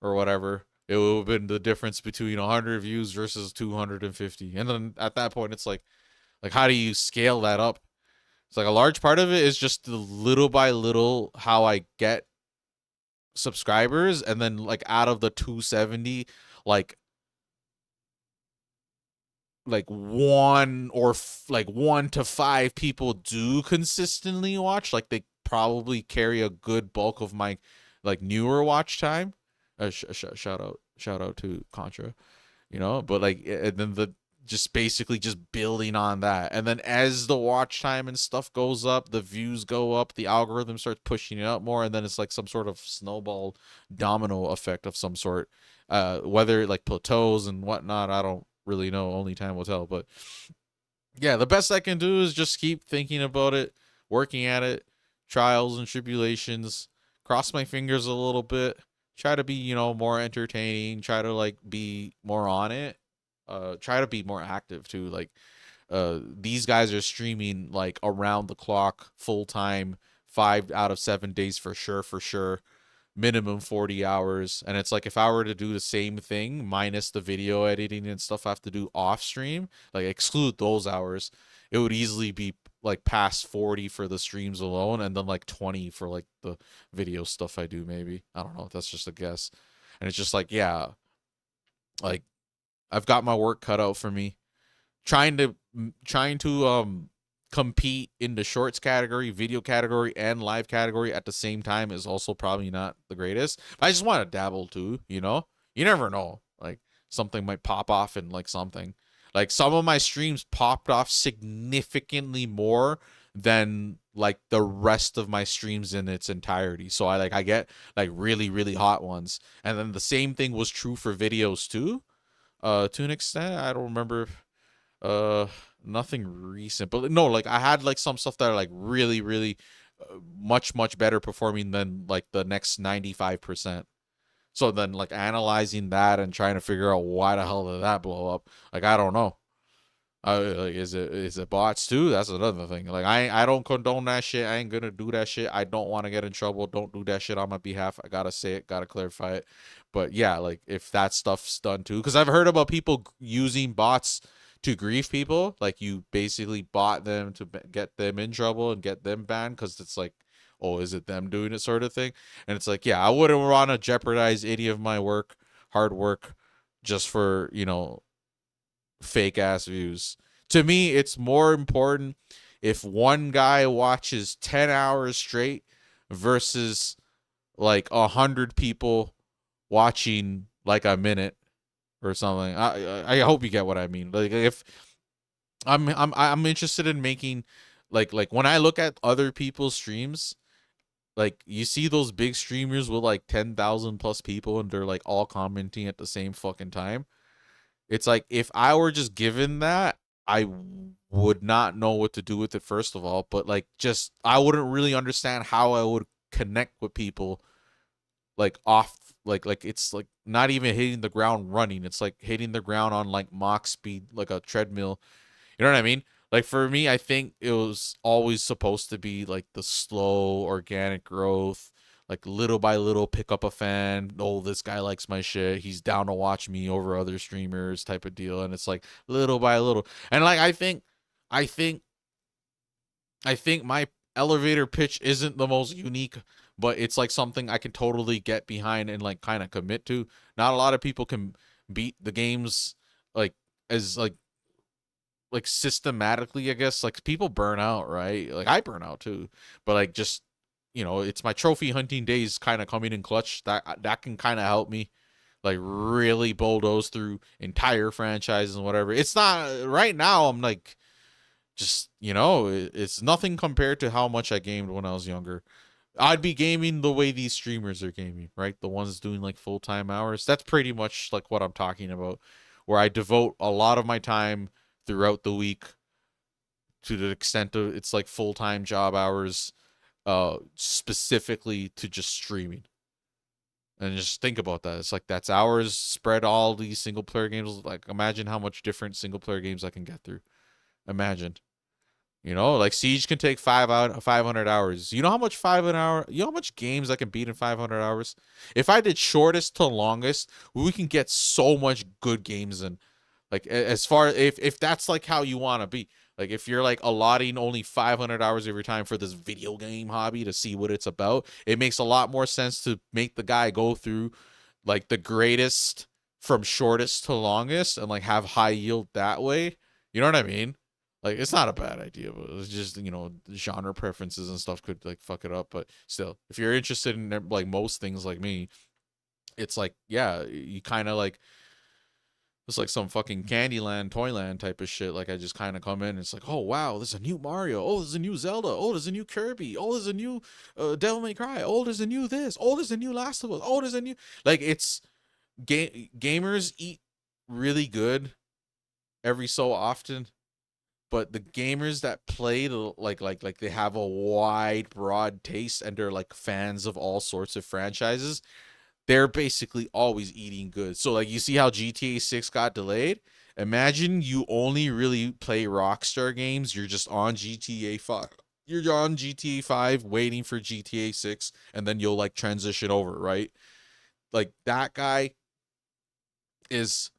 or whatever. It would have been the difference between 100 views versus 250. And then at that point, it's like how do you scale that up? It's like a large part of it is just the little by little how I get subscribers, and then like out of the 270, like 1 to 5 people do consistently watch. Like they probably carry a good bulk of my like newer watch time. Shout out to Contra, you know. But like, and then just basically just building on that. And then as the watch time and stuff goes up, the views go up, the algorithm starts pushing it up more, and then it's like some sort of snowball domino effect of some sort. Whether like plateaus and whatnot, I don't really know. Only time will tell. But yeah, the best I can do is just keep thinking about it, working at it, trials and tribulations, cross my fingers a little bit, try to be, you know, more entertaining, try to like be more on it, try to be more active too. Like these guys are streaming like around the clock, full time, 5 out of 7 days for sure, minimum 40 hours. And it's like, if I were to do the same thing minus the video editing and stuff I have to do off stream, like exclude those hours, it would easily be like past 40 for the streams alone, and then like 20 for like the video stuff I do. Maybe, I don't know, that's just a guess. And it's just like, yeah, like I've got my work cut out for me. Trying to compete in the shorts category, video category, and live category at the same time is also probably not the greatest. I just want to dabble too, you know? You never know. Like something might pop off in like something. Like some of my streams popped off significantly more than like the rest of my streams in its entirety. So I get like really hot ones. And then the same thing was true for videos too. To an extent. I don't remember nothing recent, but no, like I had like some stuff that are like really much better performing than like the next 95%. So then like analyzing that and trying to figure out why the hell did that blow up, like I don't know. Like is it bots too? That's another thing. Like I don't condone that shit. I ain't gonna do that shit. I don't want to get in trouble. Don't do that shit on my behalf. I gotta say it, gotta clarify it. But yeah, like if that stuff's done too, because I've heard about people using bots to grief people. Like you basically bought them to get them in trouble and get them banned, because it's like, oh, is it them doing it, sort of thing. And it's like, yeah, I wouldn't want to jeopardize any of my work, hard work, just for, you know, fake ass views. To me, it's more important if one guy watches 10 hours straight versus like 100 people watching like a minute or something. I hope you get what I mean. Like if I'm interested in making like when I look at other people's streams, like you see those big streamers with like 10,000 plus people and they're like all commenting at the same fucking time. It's like, if I were just given that, I would not know what to do with it, first of all, but like just I wouldn't really understand how I would connect with people like off like it's like not even hitting the ground running. It's like hitting the ground on like Mach speed, like a treadmill. You know what I mean? Like for me, I think it was always supposed to be like the slow organic growth, like little by little pick up a fan. Oh, this guy likes my shit, he's down to watch me over other streamers, type of deal. And it's like little by little. And like I think my elevator pitch isn't the most unique, but it's like something I can totally get behind and like kind of commit to. Not a lot of people can beat the games like as like systematically, I guess. Like people burn out, right? Like I burn out too, but like just, you know, it's my trophy hunting days kind of coming in clutch. That can kind of help me like really bulldoze through entire franchises and whatever. It's not right now. I'm like, just, you know, it's nothing compared to how much I gamed when I was younger. I'd be gaming the way these streamers are gaming, right? The ones doing like full-time hours. That's pretty much like what I'm talking about, where I devote a lot of my time throughout the week to the extent of it's like full-time job hours, specifically to just streaming. And just think about that. It's like that's hours spread all these single player games. Like imagine how much different single player games I can get through. Imagine. You know, like Siege can take 500 hours. You know how much 500 hour, you know how much games I can beat in 500 hours? If I did shortest to longest, we can get so much good games in. Like as far if that's like how you want to be. Like if you're like allotting only 500 hours of your time for this video game hobby to see what it's about, it makes a lot more sense to make the guy go through like the greatest from shortest to longest and like have high yield that way. You know what I mean? Like it's not a bad idea, but it's just, you know, genre preferences and stuff could like fuck it up. But still, if you're interested in like most things like me, it's like, yeah, you kind of like It's like some fucking Candyland, Toyland type of shit. Like I just kind of come in and it's like, oh wow, there's a new Mario. Oh, there's a new Zelda. Oh, there's a new Kirby. Oh, there's a new Devil May Cry. Oh, there's a new this. Oh, there's a new Last of Us. Oh, there's a new like it's gamers eat really good every so often, but the gamers that play the like they have a wide, broad taste and they're like fans of all sorts of franchises. They're basically always eating good. So like you see how GTA 6 got delayed? Imagine you only really play Rockstar games. You're just on GTA 5. You're on GTA 5 waiting for GTA 6 and then you'll like transition over, right? Like that guy is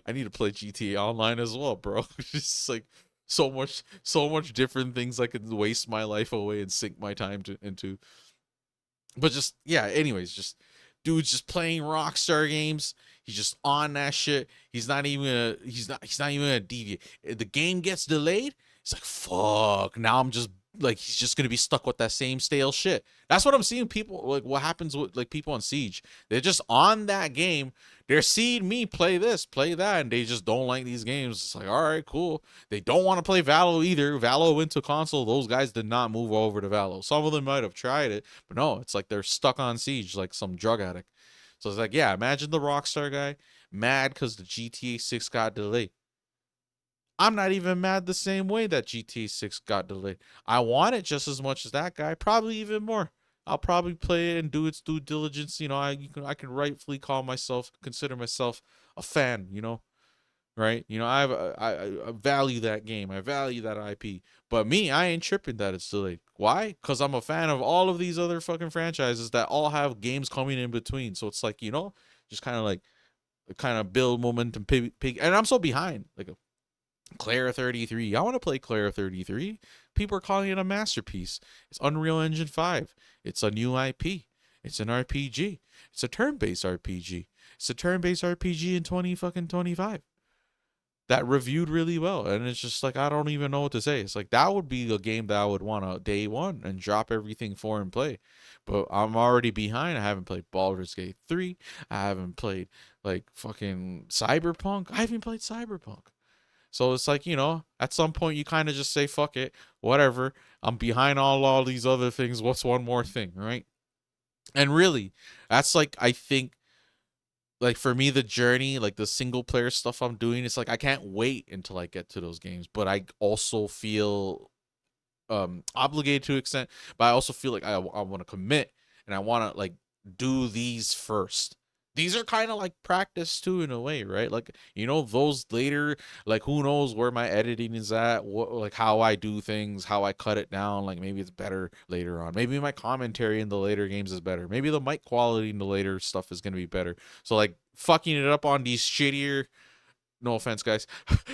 I need to play GTA Online as well, bro. It's just like so much different things I could waste my life away and sink my time into. But just yeah, anyways, just dude's just playing Rockstar games. He's just on that shit. He's not even gonna deviate. The game gets delayed. He's like, fuck. Now I'm just like he's just gonna be stuck with that same stale shit. That's what I'm seeing people like what happens with like people on Siege. They're just on that game. They're seeing me play this, play that, and they just don't like these games. It's like, all right, cool. They don't want to play Valo either. Valo went to console. Those guys did not move over to Valo. Some of them might have tried it, but no, it's like they're stuck on Siege like some drug addict. So it's like, yeah, imagine the Rockstar guy mad because the GTA 6 got delayed. I'm not even mad the same way that GTA 6 got delayed. I want it just as much as that guy, probably even more. I'll probably play it and do its due diligence. You know, I can rightfully consider myself a fan. You know, right? You know, I value that game. I value that IP. But me, I ain't tripping that it's delayed. Why? Because I'm a fan of all of these other fucking franchises that all have games coming in between. So it's like, you know, just kind of build momentum. And I'm so behind. Like Claire 33. I want to play Claire 33. People are calling it a masterpiece. It's Unreal Engine 5. It's a new IP. It's an RPG. It's a turn-based RPG. It's a turn-based RPG in 2025. That reviewed really well. And it's just like, I don't even know what to say. It's like, that would be a game that I would want to day one and drop everything for and play. But I'm already behind. I haven't played Baldur's Gate 3. I haven't played like fucking Cyberpunk. I haven't played Cyberpunk. So it's like, you know, at some point you kind of just say, fuck it, whatever. I'm behind all these other things. What's one more thing, right? And really, that's like, I think, like for me, the journey, like the single player stuff I'm doing, it's like, I can't wait until I get to those games. But I also feel obligated to an extent, but I also feel like I want to commit and I want to like do these first. These are kind of like practice too in a way, right? Like, you know, those later, like who knows where my editing is at, what, like how I do things, how I cut it down. Like maybe it's better later on. Maybe my commentary in the later games is better. Maybe the mic quality in the later stuff is going to be better. So like fucking it up on these shittier, no offense guys,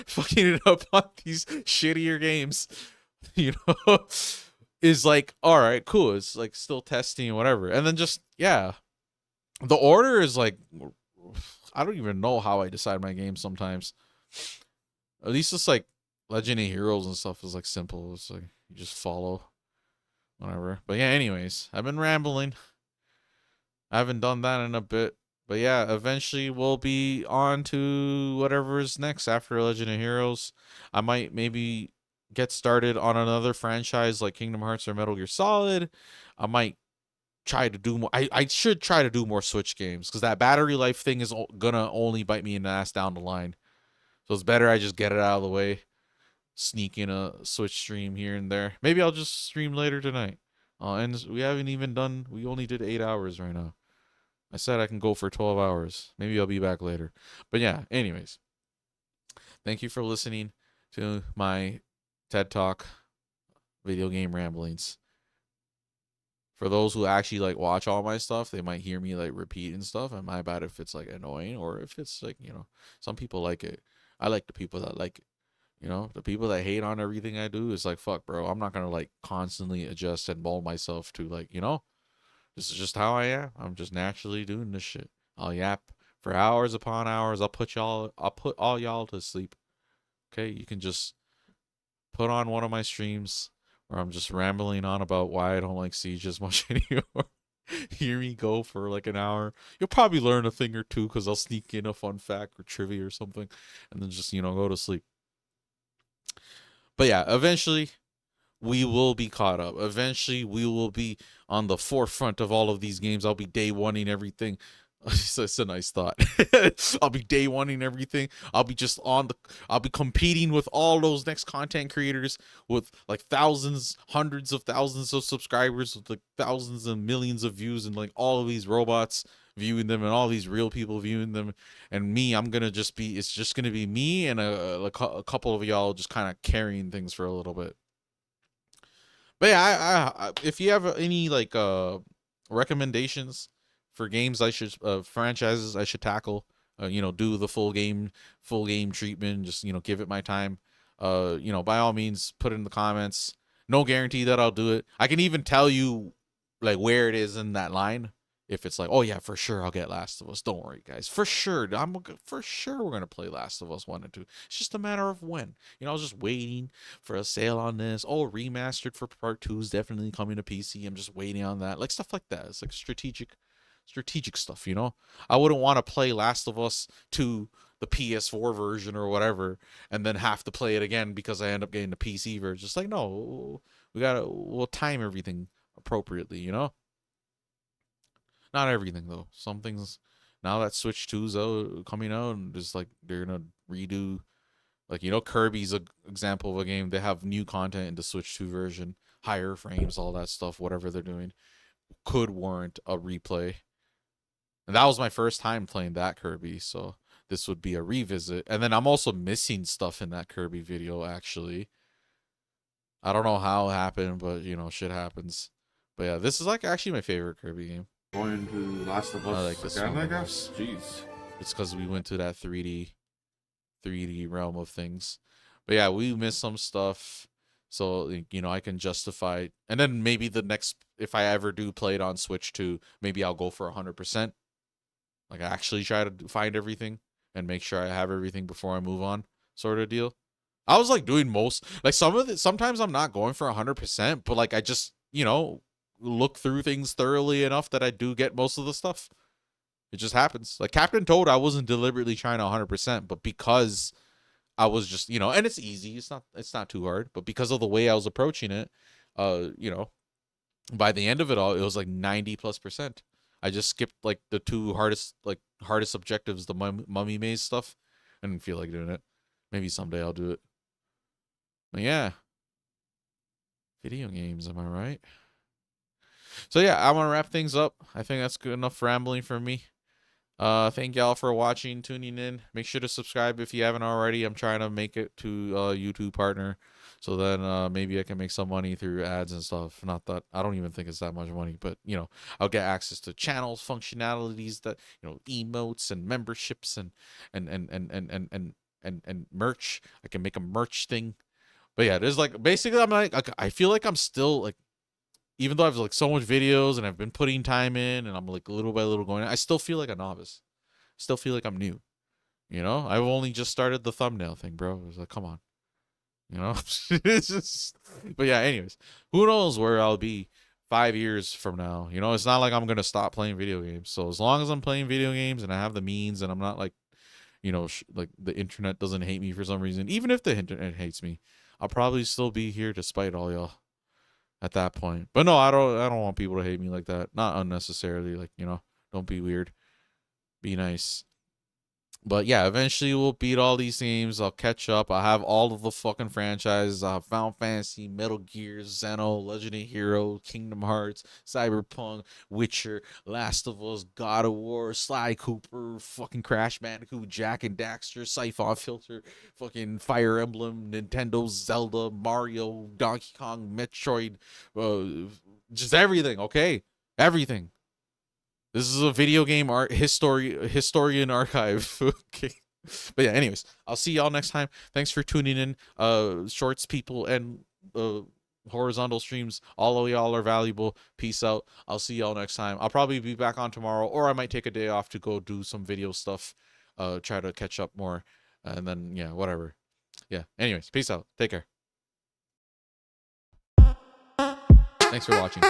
fucking it up on these shittier games, you know, is like, all right, cool. It's like still testing and whatever. And then just, yeah. The order is like, I don't even know how I decide my games sometimes. At least it's like Legend of Heroes and stuff is like simple. It's like you just follow, whatever. But yeah, anyways, I've been rambling. I haven't done that in a bit. But yeah, eventually we'll be on to whatever is next after Legend of Heroes. I might maybe get started on another franchise like Kingdom Hearts or Metal Gear Solid. I might try to do more. I should try to do more Switch games because that battery life thing is gonna only bite me in the ass down the line. So it's better I just get it out of the way, sneak in a Switch stream here and there. Maybe I'll just stream later tonight. And we haven't even done, we only did 8 hours right now. I said I can go for 12 hours. Maybe I'll be back later. But yeah, anyways, thank you for listening to my TED Talk video game ramblings. For those who actually like watch all my stuff, they might hear me like repeat and stuff. And my bad if it's like annoying or if it's like, you know, some people like it. I like the people that like it. You know, the people that hate on everything I do is like, fuck, bro. I'm not gonna like constantly adjust and mold myself to like, you know, this is just how I am. I'm just naturally doing this shit. I'll yap for hours upon hours. I'll put all y'all to sleep. Okay, you can just put on one of my streams where I'm just rambling on about why I don't like Siege as much anymore. hear me go for like an hour. You'll probably learn a thing or two because I'll sneak in a fun fact or trivia or something, and then just go to sleep. But yeah, eventually we will be caught up. Eventually we will be on the forefront of all of these games. I'll be day oneing everything. It's a nice thought. I'll be day oneing everything. I'll be competing with all those next content creators with like thousands, hundreds of thousands of subscribers with like thousands and millions of views, and like all of these robots viewing them and all these real people viewing them, and me, it's just gonna be me and a couple of y'all just kind of carrying things for a little bit. But yeah, I if you have any like recommendations for games franchises I should tackle, do the full game treatment, just give it my time, by all means put it in the comments. No guarantee that I'll do it. I can even tell you like where it is in that line. If it's like, oh yeah, for sure I'll get Last of Us. Don't worry, guys. For sure we're gonna play Last of Us 1 and 2. It's just a matter of when. I was just waiting for a sale on this. Oh, remastered for part 2 is definitely coming to PC. I'm just waiting on that. Like stuff like that. It's like strategic stuff, I wouldn't want to play Last of Us 2, the PS4 version or whatever, and then have to play it again because I end up getting the PC version. Just like, no, we'll time everything appropriately, Not everything though. Some things, now that Switch 2's coming out, and just like they're gonna redo, like Kirby's a example of a game. They have new content in the Switch 2 version, higher frames, all that stuff. Whatever they're doing could warrant a replay. And that was my first time playing that Kirby, so this would be a revisit. And then I'm also missing stuff in that Kirby video. Actually, I don't know how it happened, but shit happens. But yeah, this is like actually my favorite Kirby game. Going to Last of Us I like this again, one I the guess. Jeez. It's because we went to that 3D realm of things. But yeah, we missed some stuff, so I can justify. And then maybe the next, if I ever do play it on Switch 2, maybe I'll go for 100%. Like I actually try to find everything and make sure I have everything before I move on, sort of deal. I was like doing most, like sometimes I'm not going for 100%, but like I just look through things thoroughly enough that I do get most of the stuff. It just happens. Like Captain Toad, I wasn't deliberately trying to 100%, but because I was just, and it's easy. It's not too hard, but because of the way I was approaching it, by the end of it all, it was like 90+%. I just skipped like the two hardest objectives, the mummy maze stuff. I didn't feel like doing it. Maybe someday I'll do it. But yeah. Video games, am I right? So yeah, I want to wrap things up. I think that's good enough rambling for me. Thank y'all for watching, tuning in. Make sure to subscribe if you haven't already. I'm trying to make it to a YouTube partner, so then maybe I can make some money through ads and stuff. Not that I don't even think it's that much money, but I'll get access to channels, functionalities that emotes and memberships and merch. I can make a merch thing. But yeah, there's like basically I feel like I'm still like, even though I've like so much videos and I've been putting time in and I'm like little by little going, I still feel like a novice. Still feel like I'm new. I've only just started the thumbnail thing, bro. It was like, come on. It's just, but yeah, anyways, who knows where I'll be 5 years from now. It's not like I'm going to stop playing video games. So as long as I'm playing video games and I have the means and I'm not like, like the internet doesn't hate me for some reason, even if the internet hates me, I'll probably still be here despite all y'all. At that point. But no, I don't want people to hate me like that. Not unnecessarily. Like, don't be weird. Be nice. But yeah, eventually we'll beat all these games. I'll catch up. I'll have all of the fucking franchises. I'll have Final Fantasy, Metal Gear, Xeno, Legend of Heroes, Kingdom Hearts, Cyberpunk, Witcher, Last of Us, God of War, Sly Cooper, fucking Crash Bandicoot, Jak and Daxter, Siphon Filter, fucking Fire Emblem, Nintendo, Zelda, Mario, Donkey Kong, Metroid, just everything, okay? Everything. This is a video game historian archive. Okay. But yeah, anyways, I'll see y'all next time. Thanks for tuning in. Shorts people and horizontal streams, all of y'all are valuable. Peace out. I'll see y'all next time. I'll probably be back on tomorrow, or I might take a day off to go do some video stuff. Try to catch up more. And then yeah, whatever. Yeah. Anyways, peace out. Take care. Thanks for watching.